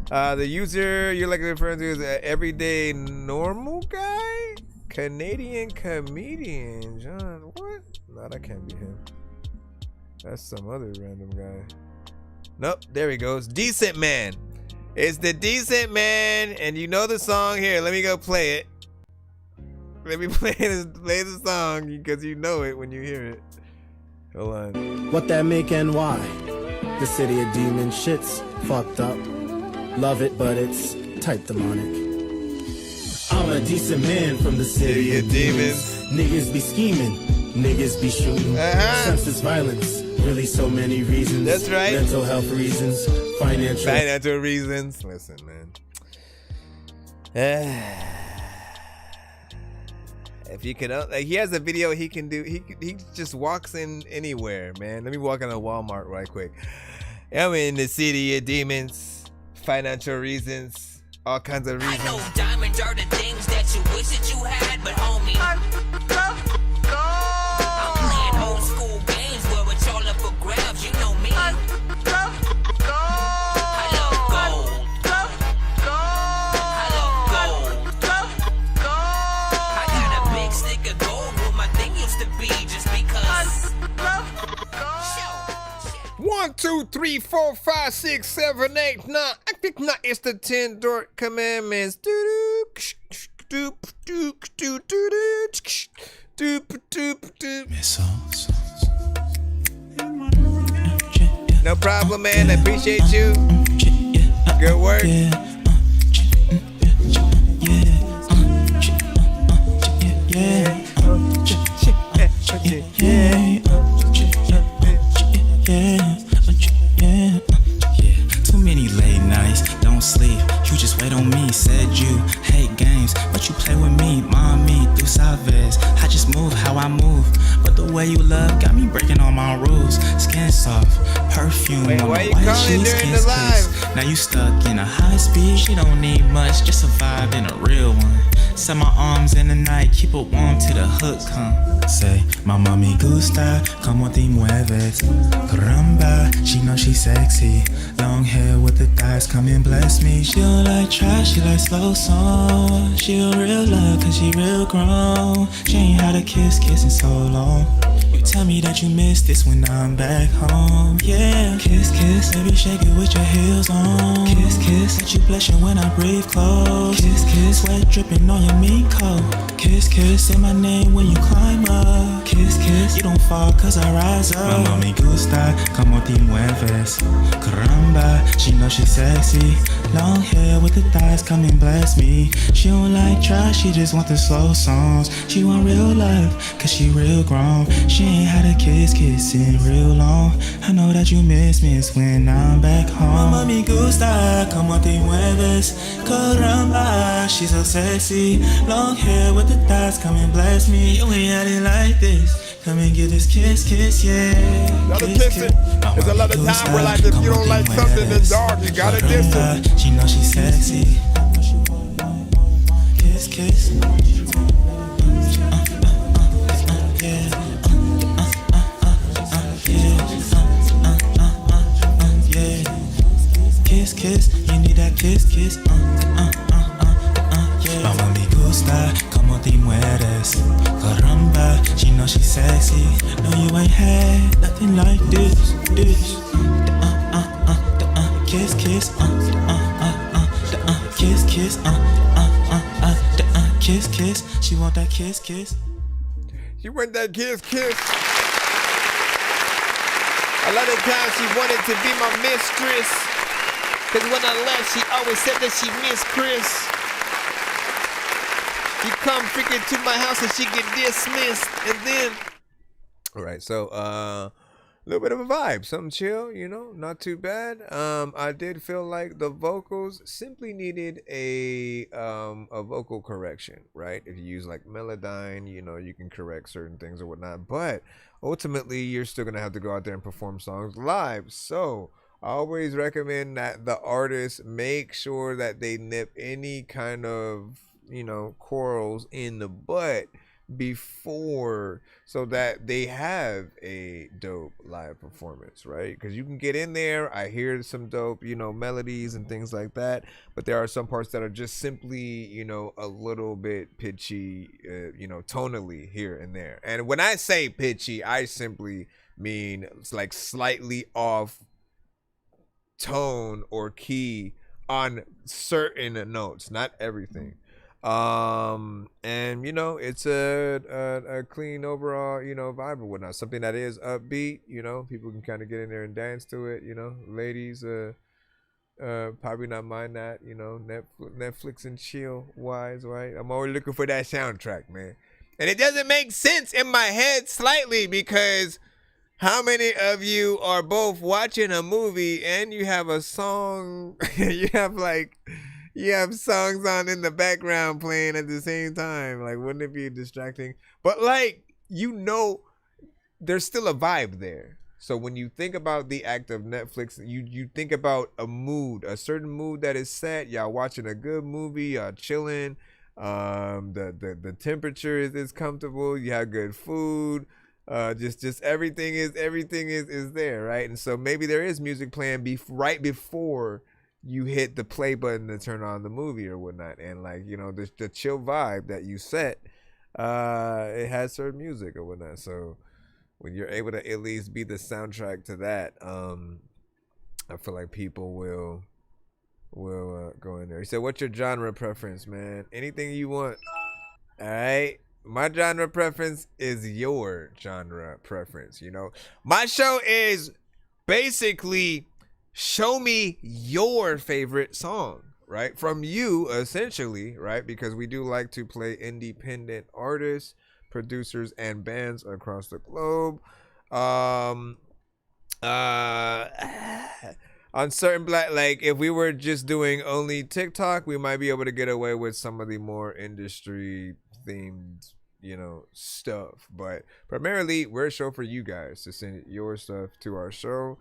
The user you're like referring to is everyday normal guy. Canadian comedian John. What? No, that can't be him. That's some other random guy. Nope, there he goes. Decent Man. It's the Decent Man, and you know the song. Here, let me go play it. Let me play the song because you know it when you hear it. Hold on. What that make and why? The city of demon shit's fucked up. Love it, but it's type demonic. I'm a decent man from the city of demons. Niggas be scheming, niggas be shooting. Senseless violence, really so many reasons. That's right. Mental health reasons, financial reasons. Listen, man. If you can, like, he has a video he can do. He just walks in anywhere, man. Let me walk in a Walmart right quick. I'm in the city of demons, financial reasons, all kinds of reasons. I know diamonds are the things that you wish that you had, but homie, I'm playing old school games where it's all up for grabs. You know me. I love gold. I love gold. I got a big stick of gold where my thing used to be just because. 1, 2, 3, 4, 5, 6, 7, 8, 9. I think not. It's the 10 Dork Commandments. No problem, man. I appreciate you. Good work. Too many late nights, don't sleep. You just wait on me, said you hate games, but you play with me, mommy, through Salvez. I just move how I move, but the way you love got me breaking all my rules. Skin soft, perfume on why my you white calling sheets, during kiss, the kiss. live? Now you stuck in a high speed, she don't need much, just a vibe in a real one. Set my arms in the night, keep it warm till the hook come. Say, mamá me gusta como te mueves. Caramba, she know she sexy. Long hair with the thighs, come and bless me. She don't like trash, she like slow songs. She a real love, cause she real grown. She ain't had a kiss in so long. You tell me that you miss this when I'm back home. Yeah, kiss, kiss, baby shake it with your heels on. Kiss, kiss, let you blushing when I breathe close. Kiss, kiss, sweat dripping on your meat coat. Kiss, kiss, say my name when you climb up. Kiss, kiss, you don't fall cause I rise up. Mamá me gusta como te mueves. Caramba, she know she sexy. Long hair with the thighs, come and bless me. She don't like trash, she just want the slow songs. She want real love, cause she real grown. She ain't had a kiss in real long. I know that you miss me, it's when I'm back home. Mamá me gusta como te mueves. Caramba, she's so sexy. Long hair with the thighs, come and bless me. You ain't had it like this. Come and get this kiss, yeah. Gotta kiss it. There's a lot of time where, like, if you don't like something that's dark, you gotta kiss it. She know she's sexy. Kiss, kiss. Kiss, kiss, you need that kiss, kiss. Mamá me gusta como te mueres. Caramba, she know she's sexy. No, you ain't had nothing like this. Kiss, kiss, kiss, kiss, kiss, kiss. She want that kiss, kiss. She went that kiss. A lot of times she wanted to be my mistress. Cause when I left, she always said that she missed Chris. She come freaking to my house and she get dismissed. And then, all right, so a little bit of a vibe, something chill, you know, not too bad. I did feel like the vocals simply needed a vocal correction, right? If you use like Melodyne, you know, you can correct certain things or whatnot, but ultimately you're still gonna have to go out there and perform songs live. So I always recommend that the artist make sure that they nip any kind of, you know, quarrels in the butt before, so that they have a dope live performance, right? Because you can get in there, I hear some dope, you know, melodies and things like that, but there are some parts that are just simply, you know, a little bit pitchy, you know, tonally here and there. And when I say pitchy, I simply mean it's like slightly off tone or key on certain notes, not everything. And you know, it's a clean overall, you know, vibe or whatnot, something that is upbeat, you know, people can kind of get in there and dance to it, you know, ladies probably not mind that, you know, Netflix and chill wise, right? I'm always looking for that soundtrack, man, and it doesn't make sense in my head slightly, because how many of you are both watching a movie and you have a song, you have songs on in the background playing at the same time? Like, wouldn't it be distracting? But like, you know, there's still a vibe there. So when you think about the act of Netflix, you think about a mood, a certain mood that is set. Y'all watching a good movie, y'all chilling. The temperature is comfortable. You have good food. Just everything is there, right? And so maybe there is music playing right before you hit the play button to turn on the movie or whatnot, and like, you know, the chill vibe that you set, it has certain music or whatnot. So when you're able to at least be the soundtrack to that, I feel like people will go in there. He said, "What's your genre preference, man? Anything you want." All right. My genre preference is your genre preference. You know, my show is basically show me your favorite song, right? From you, essentially, right? Because we do like to play independent artists, producers, and bands across the globe. On certain like if we were just doing only TikTok, we might be able to get away with some of the more industry themed, you know, stuff. But primarily, we're a show for you guys to send your stuff to our show.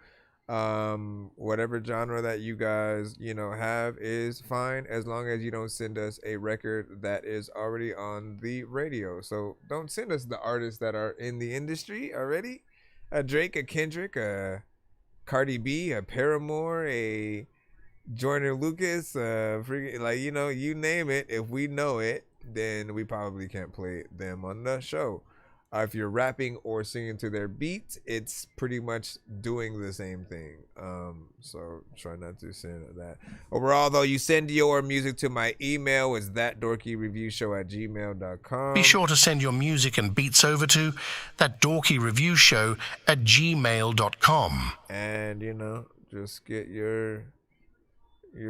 Whatever genre that you guys, you know, have is fine, as long as you don't send us a record that is already on the radio. So don't send us the artists that are in the industry already. A Drake, a Kendrick, a Cardi B, a Paramore, a Joyner Lucas, freaking, like, you know, you name it. If we know it, then we probably can't play them on the show. If you're rapping or singing to their beats, it's pretty much doing the same thing. So try not to send that. Overall, though, you send your music to my email. It's thatdorkyreviewshow@gmail.com. Be sure to send your music and beats over to thatdorkyreviewshow@gmail.com. And, you know, just get your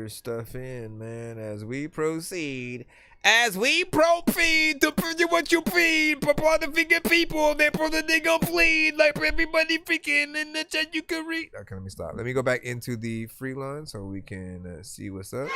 stuff in, man, as we proceed. As we proceed to do what you plead, purport to figure people, they gonna plead like everybody freaking in the chat you can read. Okay, let me stop. Let me go back into the free line so we can see what's up.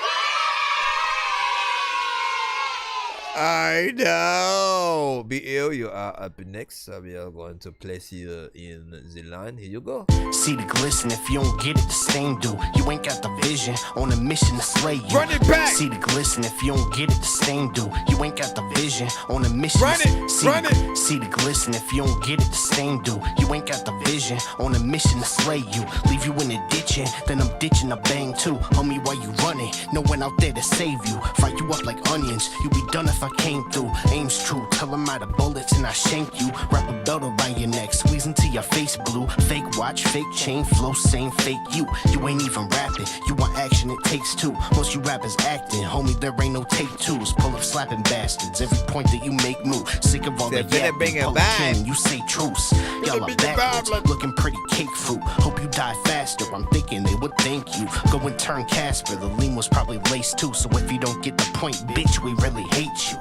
I know. Be ill, you are up next. So we are going to place you in the line. Here you go. See the glisten, if you don't get it, the stain do. You ain't got the vision, on a mission to slay you. Run it back. See the glisten, if you don't get it, the stain do. You ain't got the vision, on a mission. Run it, run it. See the glisten, if you don't get it, the stain do. You ain't got the vision, on a mission to slay you. Leave you in the ditch bitching, then I'm ditching a bang too. Homie, why you running? No one out there to save you. Fry you up like onions, you be done if I came through. Aim's true, tell them out of bullets and I shank you. Wrap a belt around your neck, squeeze into your face blue. Fake watch, fake chain, flow, same fake you. You ain't even rapping, you want action, it takes two. Most you rappers acting, homie, there ain't no take twos. Pull up slapping bastards, every point that you make move. Sick of all the yapping, pull a king, you say truce. Y'all are backwards, looking pretty cake fruit. Hope you die faster, I'm thinking they would thank you. Go and turn Casper, the lean was probably laced too. So if you don't get the point, bitch, we really hate you.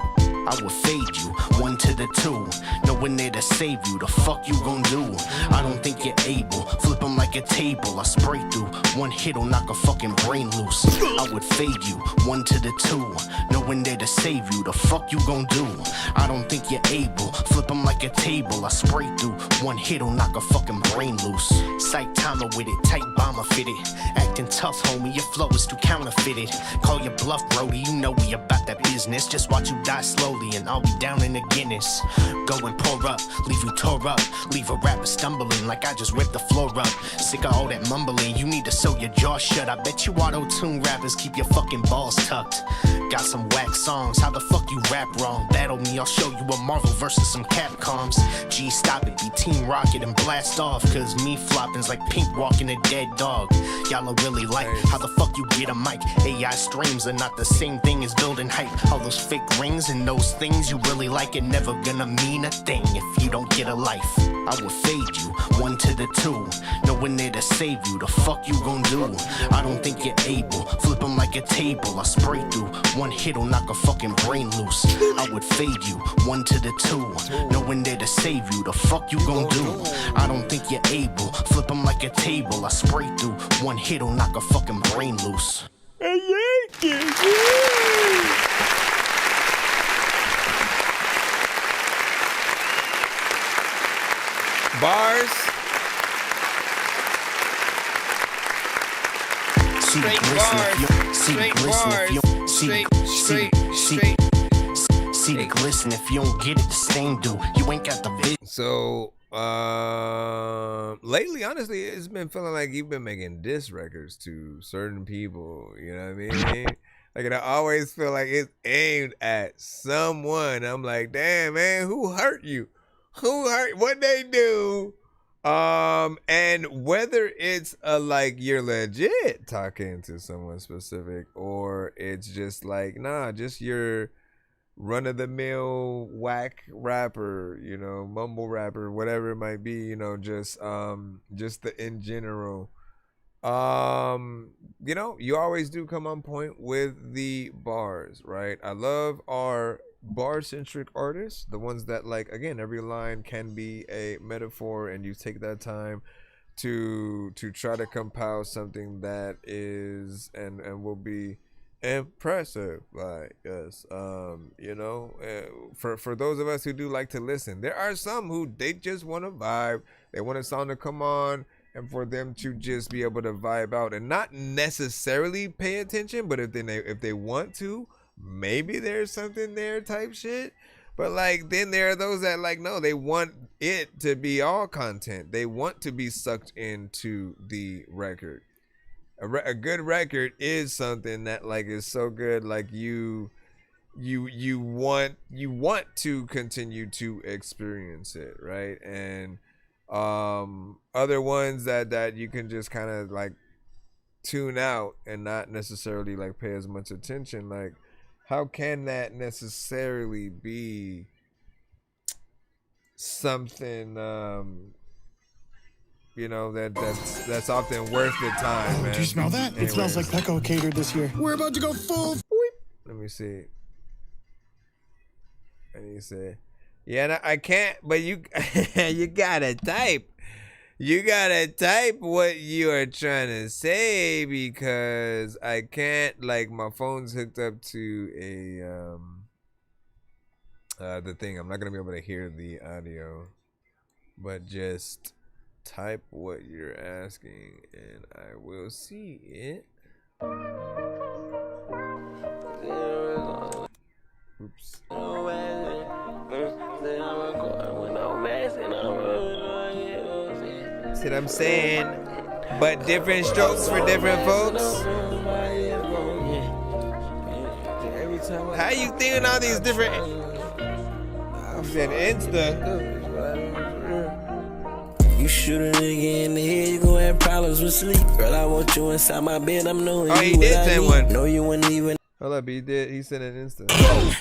I would fade you, 1 to the 2. No one there to save you, the fuck you gon' do? I don't think you're able, flip them like a table. I spray through, 1 hit'll knock a fucking brain loose. I would fade you, 1 to the 2. No one there to save you, the fuck you gon' do? I don't think you're able, flip them like a table. I spray through, 1 hit'll knock a fucking brain loose. Sight timer with it, tight bomber fitted. Acting tough, homie, your flow is too counterfeited. Call your bluff, Brody, you know we about that business. Just watch you die slowly and I'll be down in the Guinness. Go and pour up, leave you tore up. Leave a rapper stumbling like I just ripped the floor up. Sick of all that mumbling, you need to sew your jaw shut. I bet you auto-tune rappers keep your fucking balls tucked. Got some whack songs, how the fuck you rap wrong? Battle me, I'll show you a Marvel versus some Capcoms. G, stop it, be Team Rocket and blast off. Cause me flopping's like Pink walking a dead dog. Y'all are really like, how the fuck you get a mic? AI streams are not the same thing as building hype. All those fake rings and those things you really like, it never gonna mean a thing if you don't get a life. I would fade you, 1 to the 2. No one there to save you, the fuck you gon' do? I don't think you're able, flip them like a table. I spray through, 1 hit'll knock a fucking brain loose. I would fade you, 1 to the 2. No one there to save you, the fuck you gon' do? I don't think you're able, flip them like a table. I spray through, 1 hit'll knock a fucking brain loose. Bars. Straight bars. Straight bars. Straight. See the glisten, if you don't get it, the same do. You ain't got the vision. So, lately, honestly, it's been feeling like you've been making diss records to certain people. You know what I mean? Like, and I always feel like it's aimed at someone. I'm like, damn, man, who hurt you? Who hurt? What they do? And whether it's like you're legit talking to someone specific, or it's just like, nah, just your run-of-the-mill whack rapper, you know, mumble rapper, whatever it might be, you know, just the in general. You know, you always do come on point with the bars, right? I love our bar-centric artists, the ones that, like, again, every line can be a metaphor, and you take that time to try to compile something that is and will be impressive by us. You know, for those of us who do like to listen, there are some who they just want to vibe, they want a song to come on and for them to just be able to vibe out and not necessarily pay attention, but if they want to, maybe there's something there type shit. But like, then there are those that like, no, they want it to be all content. They want to be sucked into the record. A good record is something that like is so good, like you want to continue to experience it, right? And other ones that you can just kind of like tune out and not necessarily like pay as much attention. Like, how can that necessarily be something you know, that's often worth the time, man? Do you smell that? Anyways. It smells like Pecco catered this year. We're about to go full. Let me see. And you say, yeah, no, I can't, but you you gotta type. You gotta type what you are trying to say, because I can't, like, my phone's hooked up to a the thing. I'm not gonna be able to hear the audio, but just type what you're asking and I will see it. Oops. See what I'm saying? But different strokes for different folks. How you thinking all these different? I said Insta. You shoot a nigga in the head, you gon' have problems with sleep. Girl, I want you inside my bed, I'm knowing oh, you he did send one. No, you wouldn't even. Hold up, he did. He sent an Insta.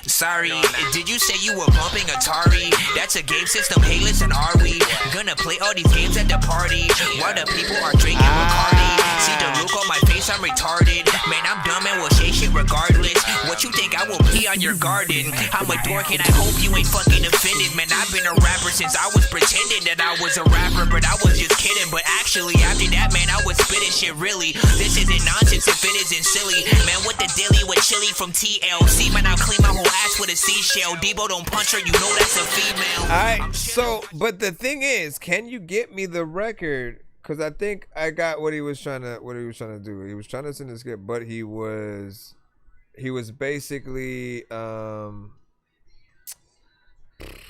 Sorry, did you say you were bumping Atari? That's a game system. Hey, listen, are we gonna play all these games at the party while the people are drinking Bacardi? See the look on my face, I'm retarded. Man, I'm dumb and will say shit regardless. What you think I will pee on your garden? I'm a dork and I hope you ain't fucking offended. Man, I've been a rapper since I was pretending that I was a rapper, but I was just kidding. But actually, after that, man, I was spitting shit really. This isn't nonsense if it isn't silly. Man, what the dilly with chili from TLC? Man, I'll clean my whole ass with a seashell. Debo don't punch her, you know that's a female. Alright, so, but the thing is, can you get me the record? Because I think I got what he was trying to do. He was trying to send a skip, but he was basically oh,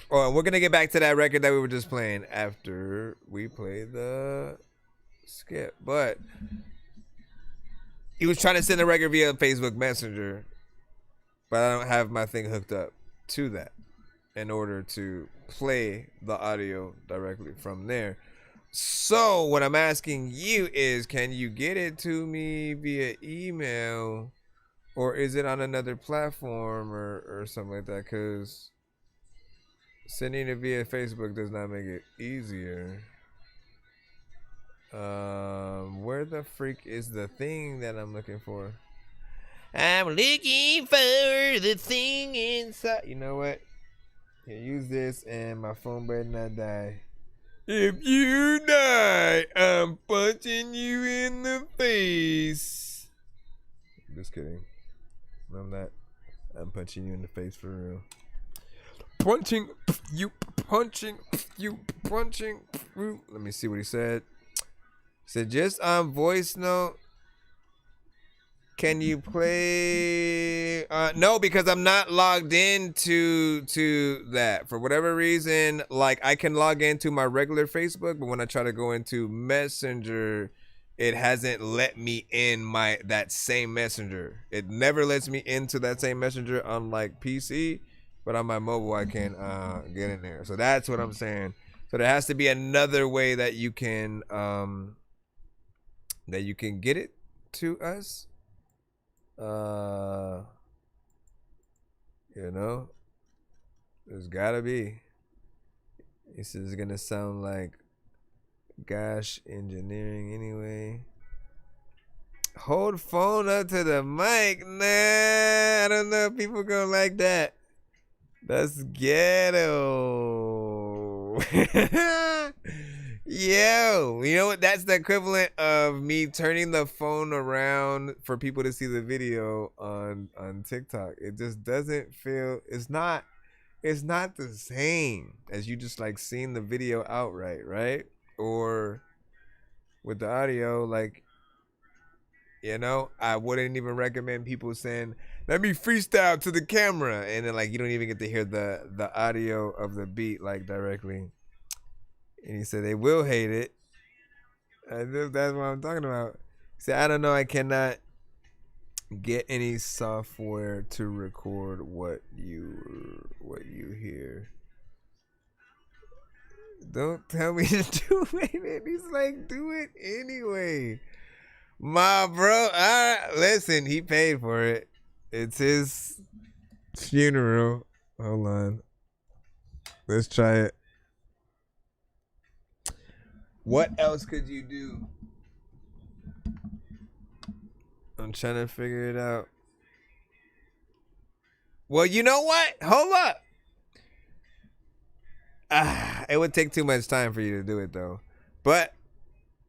we're gonna get back to that record that we were just playing after we play the skip. But he was trying to send a record via Facebook Messenger, but I don't have my thing hooked up to that in order to play the audio directly from there. So what I'm asking you is, can you get it to me via email, or is it on another platform or something like that? Because sending it via Facebook does not make it easier. Where the freak is the thing that I'm looking for? I'm looking for the thing inside. You know what? Yeah, use this and my phone better not die. If you die, I'm punching you in the face. Just kidding. I'm not. I'm punching you in the face for real. Punching you, punching you, punching you. Let me see what he said. He said, just on voice note. Can you play? No, because I'm not logged into that. For whatever reason, like I can log into my regular Facebook, but when I try to go into Messenger, it hasn't let me in that same Messenger. It never lets me into that same Messenger on like PC, but on my mobile I can get in there. So that's what I'm saying. So there has to be another way that you can get it to us. You know, there's gotta be. This is gonna sound like gosh engineering anyway. Hold phone up to the mic. Nah, I don't know if people gonna like that. That's ghetto. Yo, you know what? That's the equivalent of me turning the phone around for people to see the video on TikTok. It just doesn't feel. It's not the same as you just like seeing the video outright, right? Or with the audio, like, you know, I wouldn't even recommend people saying, "Let me freestyle to the camera," and then like you don't even get to hear the audio of the beat like directly. And he said they will hate it. That's what I'm talking about. He said, I don't know, I cannot get any software to record what you hear. Don't tell me to do it. He's like, do it anyway. My bro, listen, he paid for it. It's his funeral. Hold on. Let's try it. What else could you do? I'm trying to figure it out. Well, you know what? Hold up. It would take too much time for you to do it though. But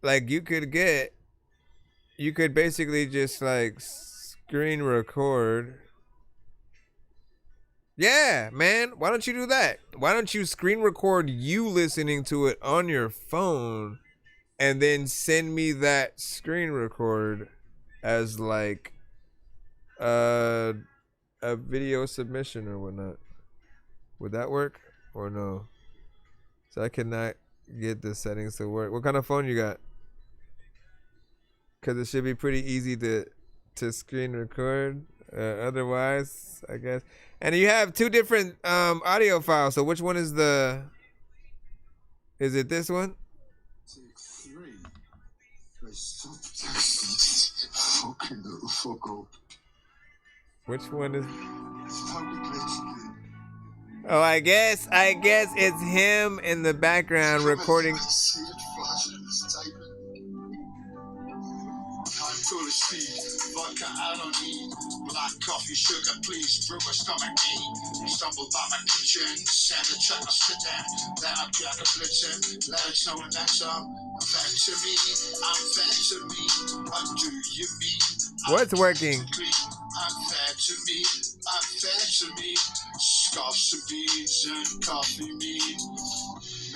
like you could basically just like screen record. Yeah, man. Why don't you do that? Why don't you screen record you listening to it on your phone and then send me that screen record as like a video submission or whatnot? Would that work or no? So I cannot get the settings to work. What kind of phone you got? because it should be pretty easy to screen record. Otherwise, I guess. And you have two different audio files. So which one is the? Is it this one? Take 3. Fucking little fuck up. Which one is? Oh, I guess it's him in the background recording. Full of speed, vodka I don't need. Black coffee, sugar, please, brew my stomach need. Stumble by my kitchen, send a check, I'll sit down. Then I'll jack a blitzen, let it know when that's up. Fed to me, I'm fed to me. What do you mean? What's working? I'm fed to me, I'm fed to me. Scoffs and beans and coffee meat.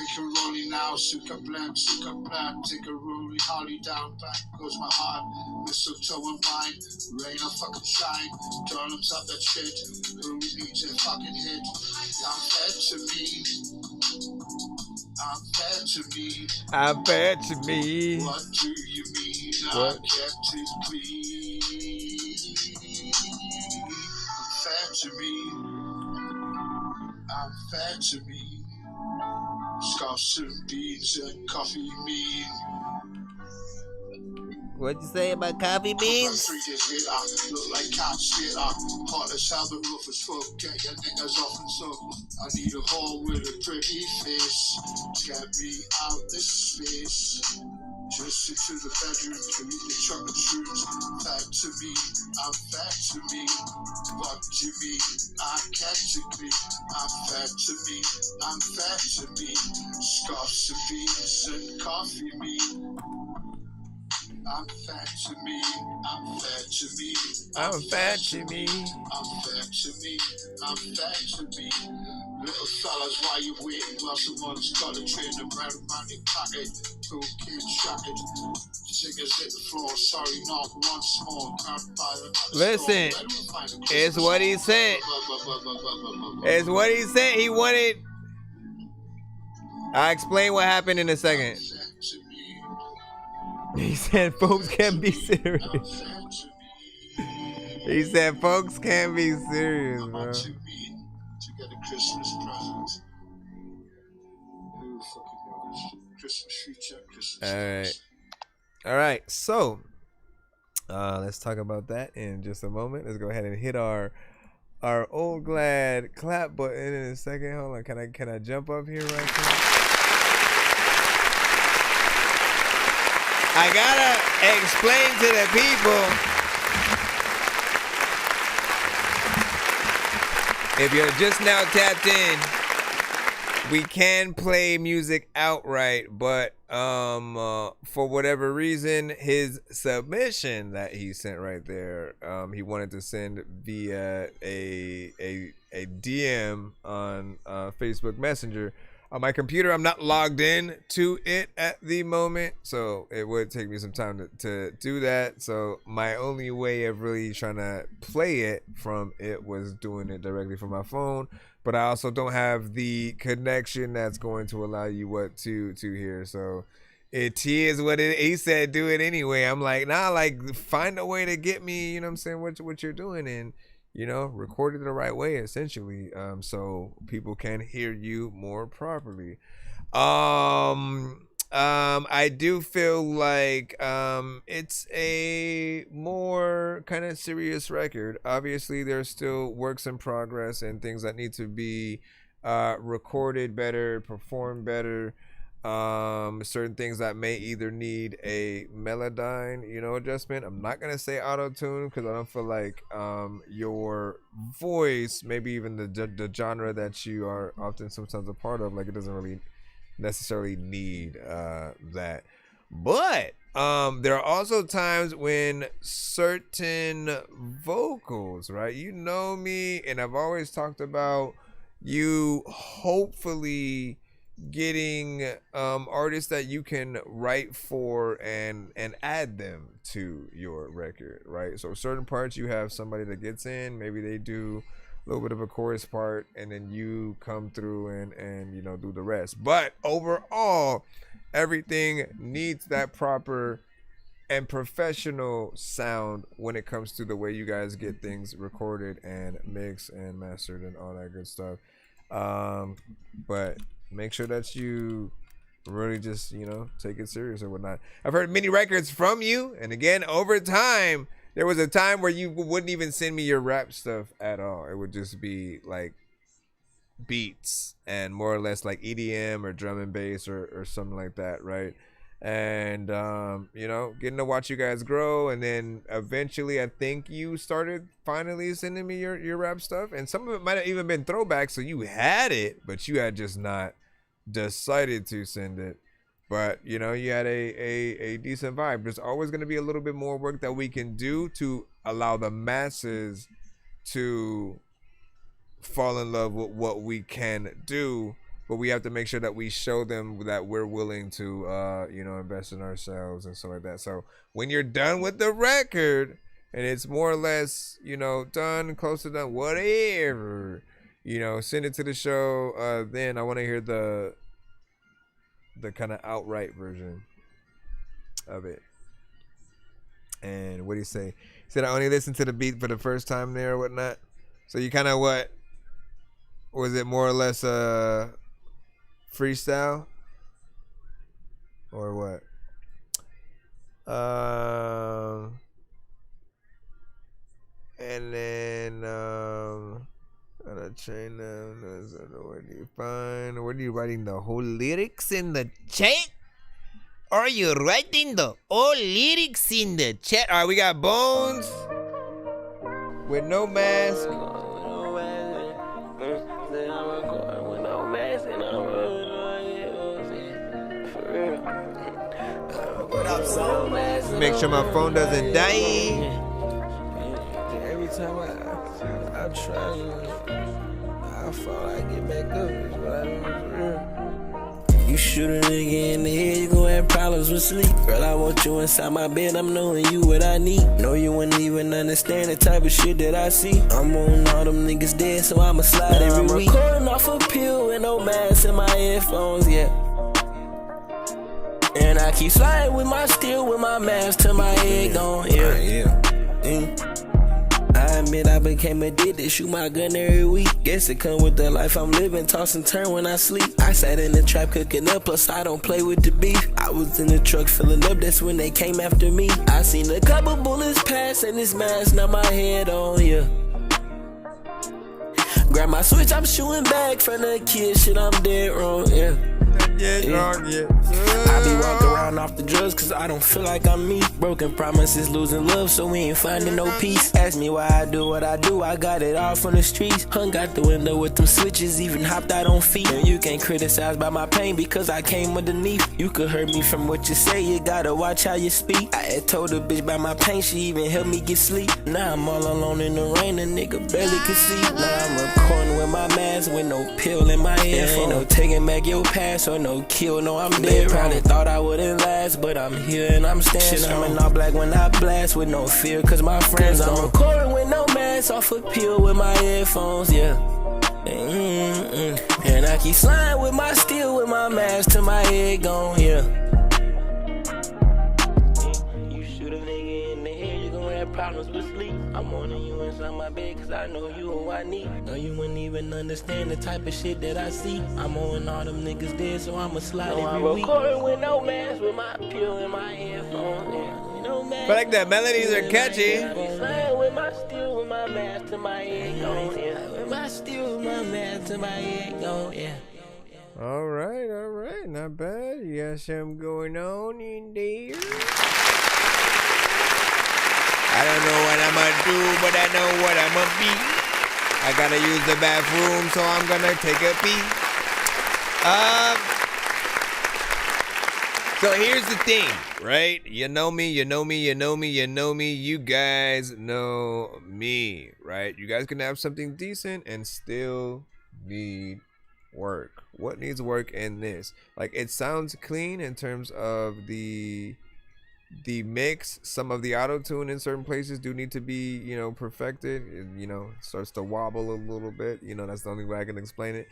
Make a rolly now, suka blend, take a rolly, holly down, back goes my heart, mistletoe and wine, rain or fucking shine, darlings up that shit, who needs a fucking hit, I'm fed to me, I'm fed to me, I'm fed to me. What do you mean, what? I kept it clean, I'm fed to me, I'm fed to me. Scoffs and beans and coffee mean. What'd you say about coffee beans? 3 days later, look like cats skater. Hot as hell, but rough as fuck. Get your niggas off and suck. I need a hole with a pretty face. Get me out this space. Just into the bedroom to eat the chocolate fruits. Fed to me, I'm fed to me. What do you mean? I'm category. I'm fed to me, I'm fed to me. Scoffs and beans and coffee meat. I'm fed to me, I'm fed to me. I'm fed to me. I'm fed to me, I'm fed to me. Little fellas, why you waiting while someone's got a train and bread around your pocket? Cocaine shocking. Chickens hit the floor, sorry, not once more. Can't buy the Listen, it's what he said. It's what he said. He wanted. I'll explain what happened in a second. He said folks can't be serious. He said folks can't be serious, bro. To get a Christmas present. Who fucking knows? Christmas future, Christmas. All right. So, let's talk about that in just a moment. Let's go ahead and hit our old glad clap button in a second. Hold on. Can I jump up here right quick? I gotta explain to the people. If you're just now tapped in, we can play music outright, but for whatever reason, his submission that he sent right there, he wanted to send via a DM on Facebook Messenger. On my computer, I'm not logged in to it at the moment, so it would take me some time to do that. So my only way of really trying to play it from it was doing it directly from my phone. But I also don't have the connection that's going to allow you to hear. So it is what it. He said, do it anyway. I'm like, nah, like find a way to get me. You know what I'm saying? What you're doing and. You know, record it the right way, essentially, so people can hear you more properly. I do feel like it's a more kind of serious record. Obviously, there's still works in progress and things that need to be recorded better, performed better. Certain things that may either need a melodyne, adjustment. I'm not gonna say auto-tune because I don't feel like your voice, maybe even the genre that you are often sometimes a part of, like it doesn't really necessarily need that. But there are also times when certain vocals, right? You know me, and I've always talked about you hopefully getting artists that you can write for and add them to your record, right? So certain parts you have somebody that gets in, maybe they do a little bit of a chorus part, and then you come through and do the rest. But overall, everything needs that proper and professional sound when it comes to the way you guys get things recorded and mixed and mastered and all that good stuff. But make sure that you really just, you know, take it serious or whatnot. I've heard many records from you, and again, over time, there was a time where you wouldn't even send me your rap stuff at all. It would just be like beats and more or less like EDM or drum and bass or something like that, right? And you know, getting to watch you guys grow, and then eventually I think you started finally sending me your rap stuff, and some of it might have even been throwbacks, so you had it, but you had just not decided to send it. But you know, you had a decent vibe. There's always going to be a little bit more work that we can do to allow the masses to fall in love with what we can do, but we have to make sure that we show them that we're willing to you know, invest in ourselves and stuff like that. So when you're done with the record and it's more or less, you know, done, close to done, whatever, you know, send it to the show. Then I want to hear the kind of outright version of it. And what do you say? He said I only listened to the beat for the first time there or whatnot. So you kind of, what was it, more or less freestyle or what? And then on a chain now, where do you find? Where are you writing the whole lyrics in the chat? Are you writing the whole lyrics in the chat? All right, we got Bones with no mask. Make sure my phone doesn't die. Every time I try, I fall, I get back up. Is what I do for real. You shoot a nigga in the head, you gon' have problems with sleep. Girl, I want you inside my bed, I'm knowing you what I need. Know you wouldn't even understand the type of shit that I see. I'm on all them niggas dead, so I'ma slide every week. I'm recording off a pill with no mask in my headphones, yeah. And I keep sliding with my steel, with my mask till my head gone, yeah. I admit I became addicted, shoot my gun every week. Guess it come with the life I'm living, toss and turn when I sleep. I sat in the trap cooking up, plus I don't play with the beef. I was in the truck filling up, that's when they came after me. I seen a couple bullets pass and this mask now my head on, yeah. Grab my switch, I'm shooting back from the kid, shit I'm dead wrong, yeah. I be walking around off the drugs cause I don't feel like I'm me. Broken promises, losing love, so we ain't finding no peace. Ask me why I do what I do, I got it all from the streets. Hung out the window with them switches, even hopped out on feet. And you can't criticize by my pain because I came underneath. You could hurt me from what you say, you gotta watch how you speak. I had told a bitch about my pain, she even helped me get sleep. Now I'm all alone in the rain, a nigga barely could see. Now I'm recording with my mask, with no pill in my head. Ain't no taking back your past or no kill, no I'm dead. Probably thought I wouldn't last, but I'm here and I'm standing. I'm in all black when I blast with no fear, cause my friends I'm recording with no mask, off a pill with my headphones, yeah. And I keep sliding with my steel, with my mask till my head gone, yeah. You shoot a nigga in the head, you gon' have problems with sleep. I'm on you inside my bed cause I know you who I need. Know you wouldn't even understand the type of shit that I see. I'm on all them niggas dead, so I'ma slide every week. I'm recording with no mask, with my pill in my headphones, yeah. No mask. I like that melodies are catchy. Slide with my steel, with my mask to my head gone, yeah. With my steel, with my mask to my head gone, yeah. All right, not bad. You got something going on in there. I don't know what I'm gonna do, but I know what I'm gonna be. I gotta use the bathroom, so I'm gonna take a pee. So here's the thing, right? You know me, you guys know me, right? You guys can have something decent and still need work. What needs work in this? Like, it sounds clean in terms of the mix. Some of the auto-tune in certain places do need to be, you know, perfected. It, you know, starts to wobble a little bit. You know, that's the only way I can explain it.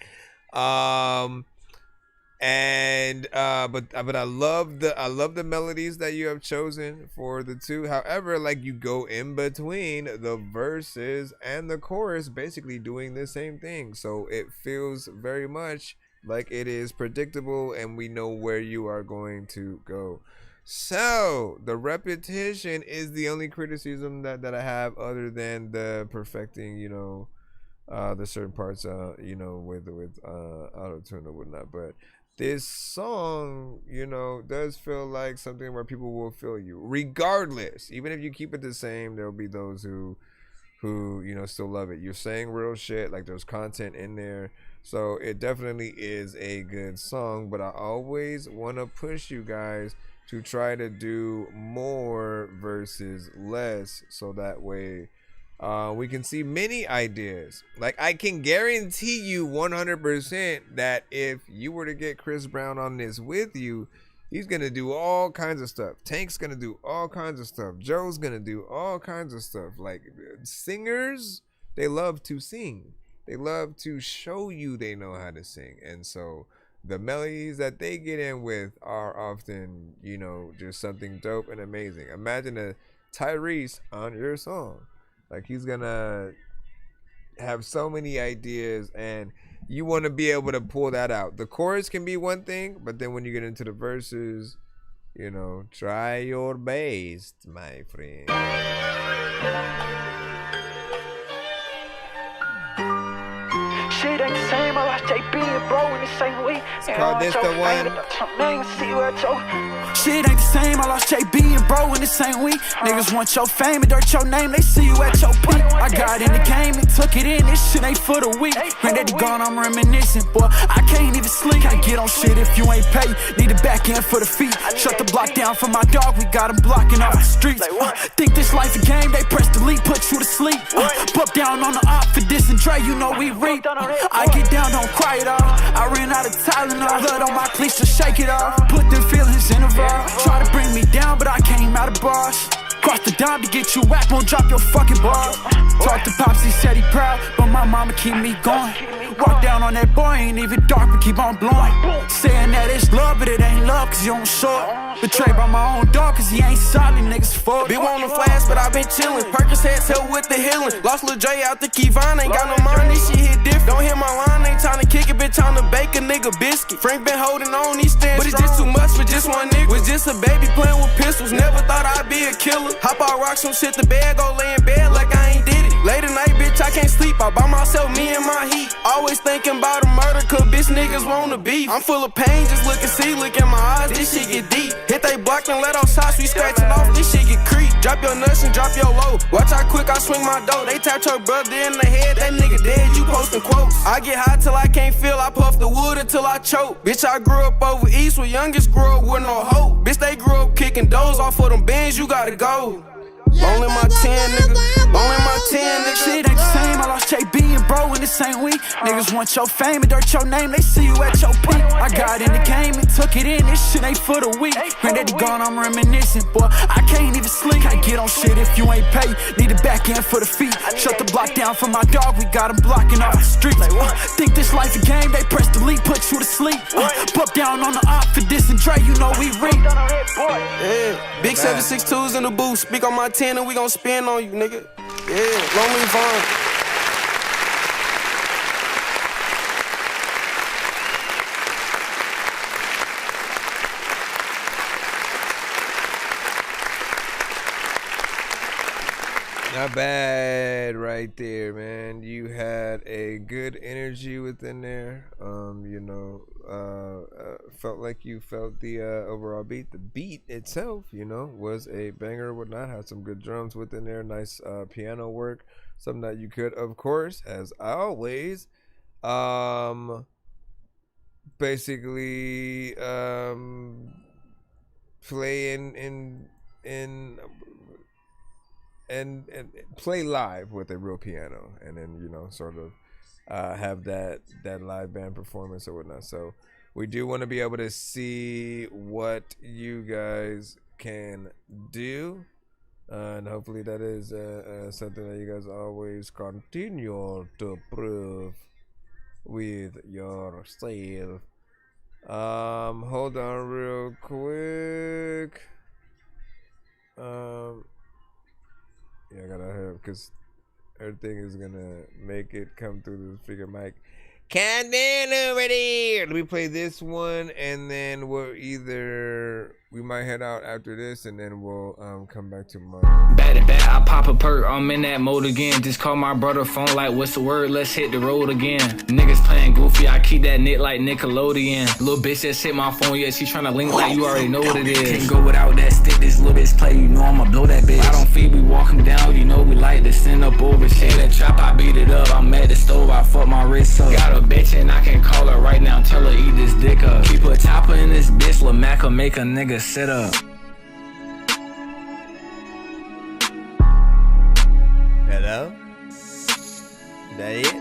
And but I love the melodies that you have chosen for the two. However, like, you go in between the verses and the chorus, basically doing the same thing, so it feels very much like it is predictable and we know where you are going to go. So the repetition is the only criticism that I have, other than the perfecting, you know, the certain parts, you know, with auto-tune or whatnot. But this song, you know, does feel like something where people will feel you regardless. Even if you keep it the same, there'll be those who you know, still love it. You're saying real shit, like there's content in there, so it definitely is a good song. But I always want to push you guys to try to do more versus less, so that way we can see many ideas. Like, I can guarantee you 100% that if you were to get Chris Brown on this with you, he's gonna do all kinds of stuff. Tank's gonna do all kinds of stuff. Joe's gonna do all kinds of stuff. Like, singers, they love to sing. They love to show you they know how to sing. And so the melodies that they get in with are often, you know, just something dope and amazing. Imagine a Tyrese on your song. Like, he's gonna have so many ideas, and you want to be able to pull that out. The chorus can be one thing, but then when you get into the verses, you know, try your best, my friend. Shit ain't the same, I lost JB and bro in the same week. Call this the one. Shit ain't the same, I lost JB and bro in the same week. Niggas want your fame and dirt your name, they see you at your peak. I got in the game and took it in, this shit ain't for the weak. Granddaddy gone, I'm reminiscing, boy, I can't even sleep. Can't get on shit if you ain't pay, need a back end for the feet. Shut the block down for my dog, we got him blocking off the streets. Think this life a game, they press delete, put you to sleep. Bump down on the op for this and Dre, you know we reap. I get down, don't cry it off. I ran out of Tylenol, blood on my cleats to shake it off. Put them feelings in a bar, try to bring me down, but I came out of bars. Cross the dime to get you whack, won't drop your fucking bars. Talk to Pops, he said he proud, but my mama keep me going. Walk down on that boy, ain't even dark, but keep on blowing. Saying that it's love, but it ain't love, cause you don't show it. Betrayed by my own dog, cause he ain't solid, niggas fuck. Been on the flash, but I been chillin'. Percocets help with the healing. Lost Lil J out the Keyvine, ain't got no mind, this shit hit different. Don't hear my line, ain't tryna kick it, bitch, tryna bake a nigga biscuit. Frank been holding on, he stand but it's just too much for just one nigga. Was just a baby playing with pistols, never thought I'd be a killer. Hop out, rock some shit, the bed, go lay in bed like I ain't did it. Late at night, bitch, I can't sleep, I by myself, me and my heat. Always thinking about a murder, cause bitch niggas wanna beef. I'm full of pain, just look and see, look in my eyes, this shit get deep. Hit they block and let off shots, we scratching off, this shit get creep. Drop your nuts and drop your low. Watch how quick I swing my dough. They tapped your brother in the head, that nigga dead, you posting quotes. I get high till I can't feel, I puff the wood until I choke. Bitch, I grew up over east where youngest grew up with no hope. Bitch, they grew up kicking doors off of them bins, you gotta go. Only my 10, nigga. Only my 10, nigga. Shit ain't the same, I lost JB and bro in the same week. Niggas want your fame and dirt your name, they see you at your peak. I got in the game and took it in, this shit ain't for the weak. Granddaddy gone, I'm reminiscing, boy, I can't even sleep. Can't get on shit if you ain't pay, need a back end for the feet. Shut the block down for my dog, we got him blocking off the streets. Think this life a game, they press delete, put you to sleep. Bump down on the op for this and Dre, you know we reap. Yeah, big 762s in the booth, speak on my 10 and we gon' spin on you, nigga. Yeah, Lonely Vaughn. Not bad right there, man. You had a good energy within there. You know, felt like you felt the overall beat. The beat itself, you know, was a banger, whatnot. Had some good drums within there. Nice piano work. Something that you could, of course, as always, basically play and play live with a real piano, and then, you know, sort of have that live band performance or whatnot. So we do want to be able to see what you guys can do, and hopefully that is something that you guys always continue to prove with yourself. Hold on real quick. Yeah, I gotta hurry up because everything is gonna make it come through the speaker mic. Countdown already. Let me play this one, and then we might head out after this, and then we'll come back to mine. Back to back, I pop a perk, I'm in that mode again. Just call my brother phone like, what's the word? Let's hit the road again. Niggas playing goofy, I keep that knit like Nickelodeon. Little bitch just hit my phone, yeah, she tryna link like you already know what it is. Can't go without that stick, this little bitch play, you know I'ma blow that bitch. I don't feed, we walk him down, you know we like to send up over shit. That trap, I beat it up, I'm at the stove, I fuck my wrist up. Got a bitch and I can call her right now, tell her eat this dick up. Keep a chopper in this bitch, Lil' Mac'll make a nigga sit up. Hello? That it?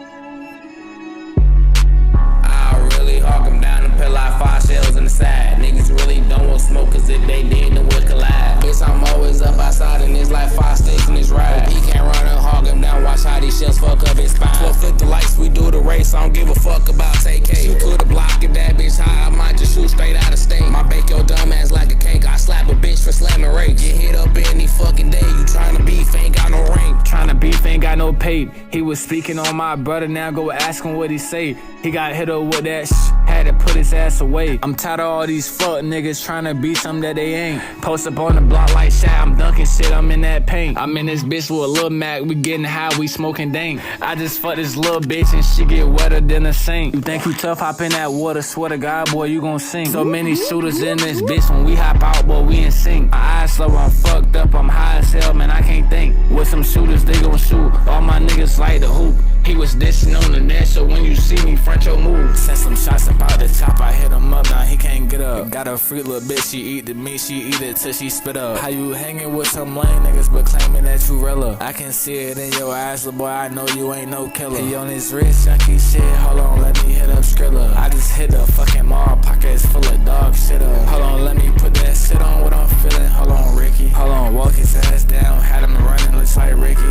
I really hawk them down and put like 5 shells in the side. Niggas really don't want smoke, cause if they did, then we'll collide. Bitch, I'm always up outside and it's like 5 sticks in this ride. He can't run and hog him down, watch how these shells fuck up his spine. 12 flip the lights, we do the race, I don't give a fuck about take K. Shoot to the block, if that bitch high, I might just shoot straight out of state. My bake your dumb ass like a cake, I slap a bitch for slamming rape. Get hit up any fucking day, you tryna beef, ain't got no ring. Tryna beef, ain't got no pape. He was speaking on my brother, now go ask him what he say. He got hit up with that had to put his ass away. I'm tired of all these fuck niggas tryna be something that they ain't. Post up on the block like shit, I'm dunking shit, I'm in that paint. I'm in this bitch with a Lil Mac, we getting high, we smoking dank. I just fucked this little bitch and she get wetter than a saint. You think you tough, hop in that water, swear to God, boy, you gon' sing. So many shooters in this bitch, when we hop out, boy, we in sync. My eyes slow, I'm fucked up, I'm high as hell, man, I can't think. With some shooters, they gon' shoot, all my niggas like the hoop. He was dissing on the net, so when you see me, front your move. Sent some shots about the top, I hit him up, now he can't get up. Got a free little bitch, she eat the meat, she eat it till she spit up. How you hanging with some lame niggas, but claiming that you realer? I can see it in your eyes, little boy, I know you ain't no killer. He on his wrist, junkie shit, hold on, let me hit up Skrilla. I just hit the fucking mall, pockets full of dog shit up. Hold on, let me put that shit on, what I'm feeling, hold on, Ricky. Hold on, walk his ass down, had him running, looks like Ricky.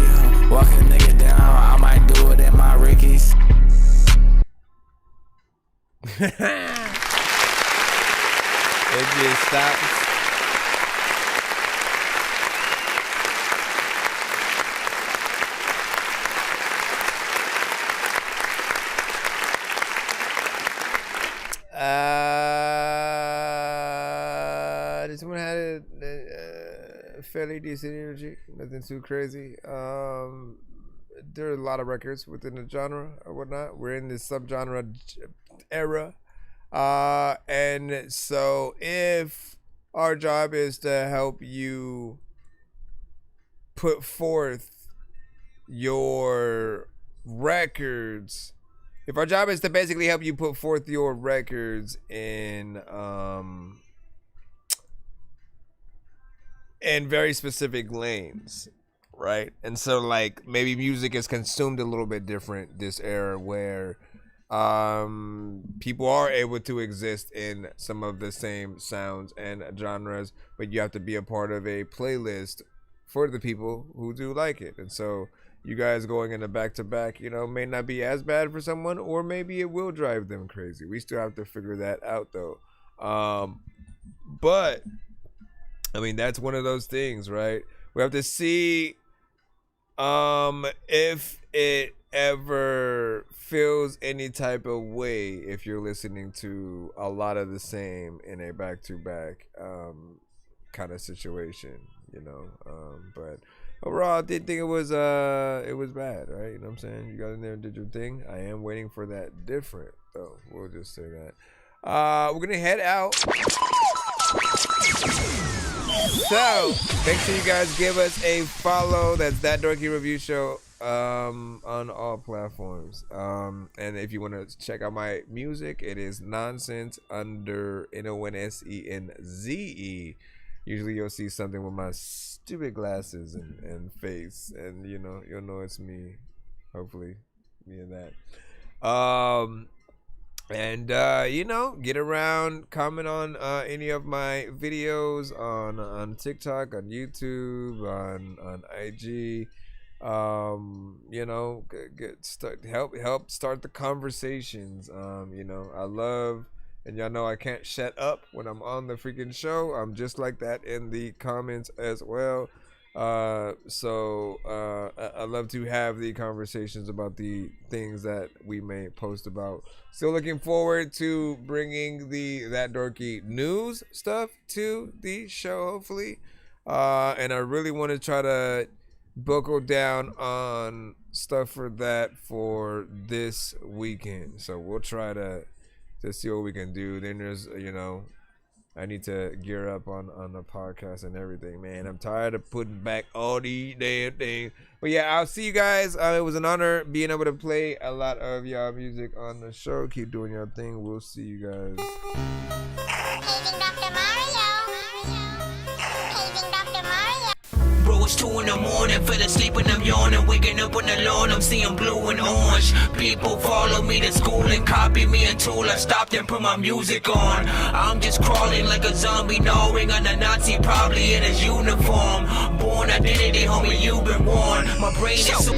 Walking nigga down, I might do it in my Rickies. It just stops. This one had a fairly decent energy, nothing too crazy. There are a lot of records within the genre or whatnot. We're in this subgenre era. And so if our job is to help you put forth your records, if our job is to basically help you put forth your records in very specific lanes, right? And so like maybe music is consumed a little bit different this era where people are able to exist in some of the same sounds and genres, but you have to be a part of a playlist for the people who do like it. And so you guys going in a back-to-back, you know, may not be as bad for someone, or maybe it will drive them crazy. We still have to figure that out though. But I mean, that's one of those things, right? We have to see if it ever feels any type of way if you're listening to a lot of the same in a back-to-back kind of situation, you know. But overall, I did think it was bad, right? You know what I'm saying? You got in there and did your thing. I am waiting for that different, though. We'll just say that. We're gonna head out. So make sure you guys give us a follow. That's That Dorky Review Show on all platforms. And if you want to check out my music, it is Nonsense under NONSENZE. Usually you'll see something with my stupid glasses and face, and you know, you'll know it's me. Hopefully, me and that. And you know, get around, comment on any of my videos on TikTok, on YouTube, on IG. You know, help start the conversations. You know, I love And y'all know I can't shut up when I'm on the freaking show. I'm just like that in the comments as well. I love to have the conversations about the things that we may post about. Still looking forward to bringing the That Dorky news stuff to the show, hopefully. And I really want to try to buckle down on stuff for that for this weekend. So we'll try to see what we can do. Then there's, you know, I need to gear up on the podcast and everything, man. I'm tired of putting back all these damn things. But yeah, I'll see you guys. It was an honor being able to play a lot of y'all music on the show. Keep doing your thing. We'll see you guys. Bro, it's 2 in the morning, fell asleep and I'm yawning. Waking up on the lawn, I'm seeing blue and orange. People follow me to school and copy me until I stopped and put my music on. I'm just crawling like a zombie, gnawing on a Nazi, probably in his uniform. Born identity, homie, you've been warned. My brain is so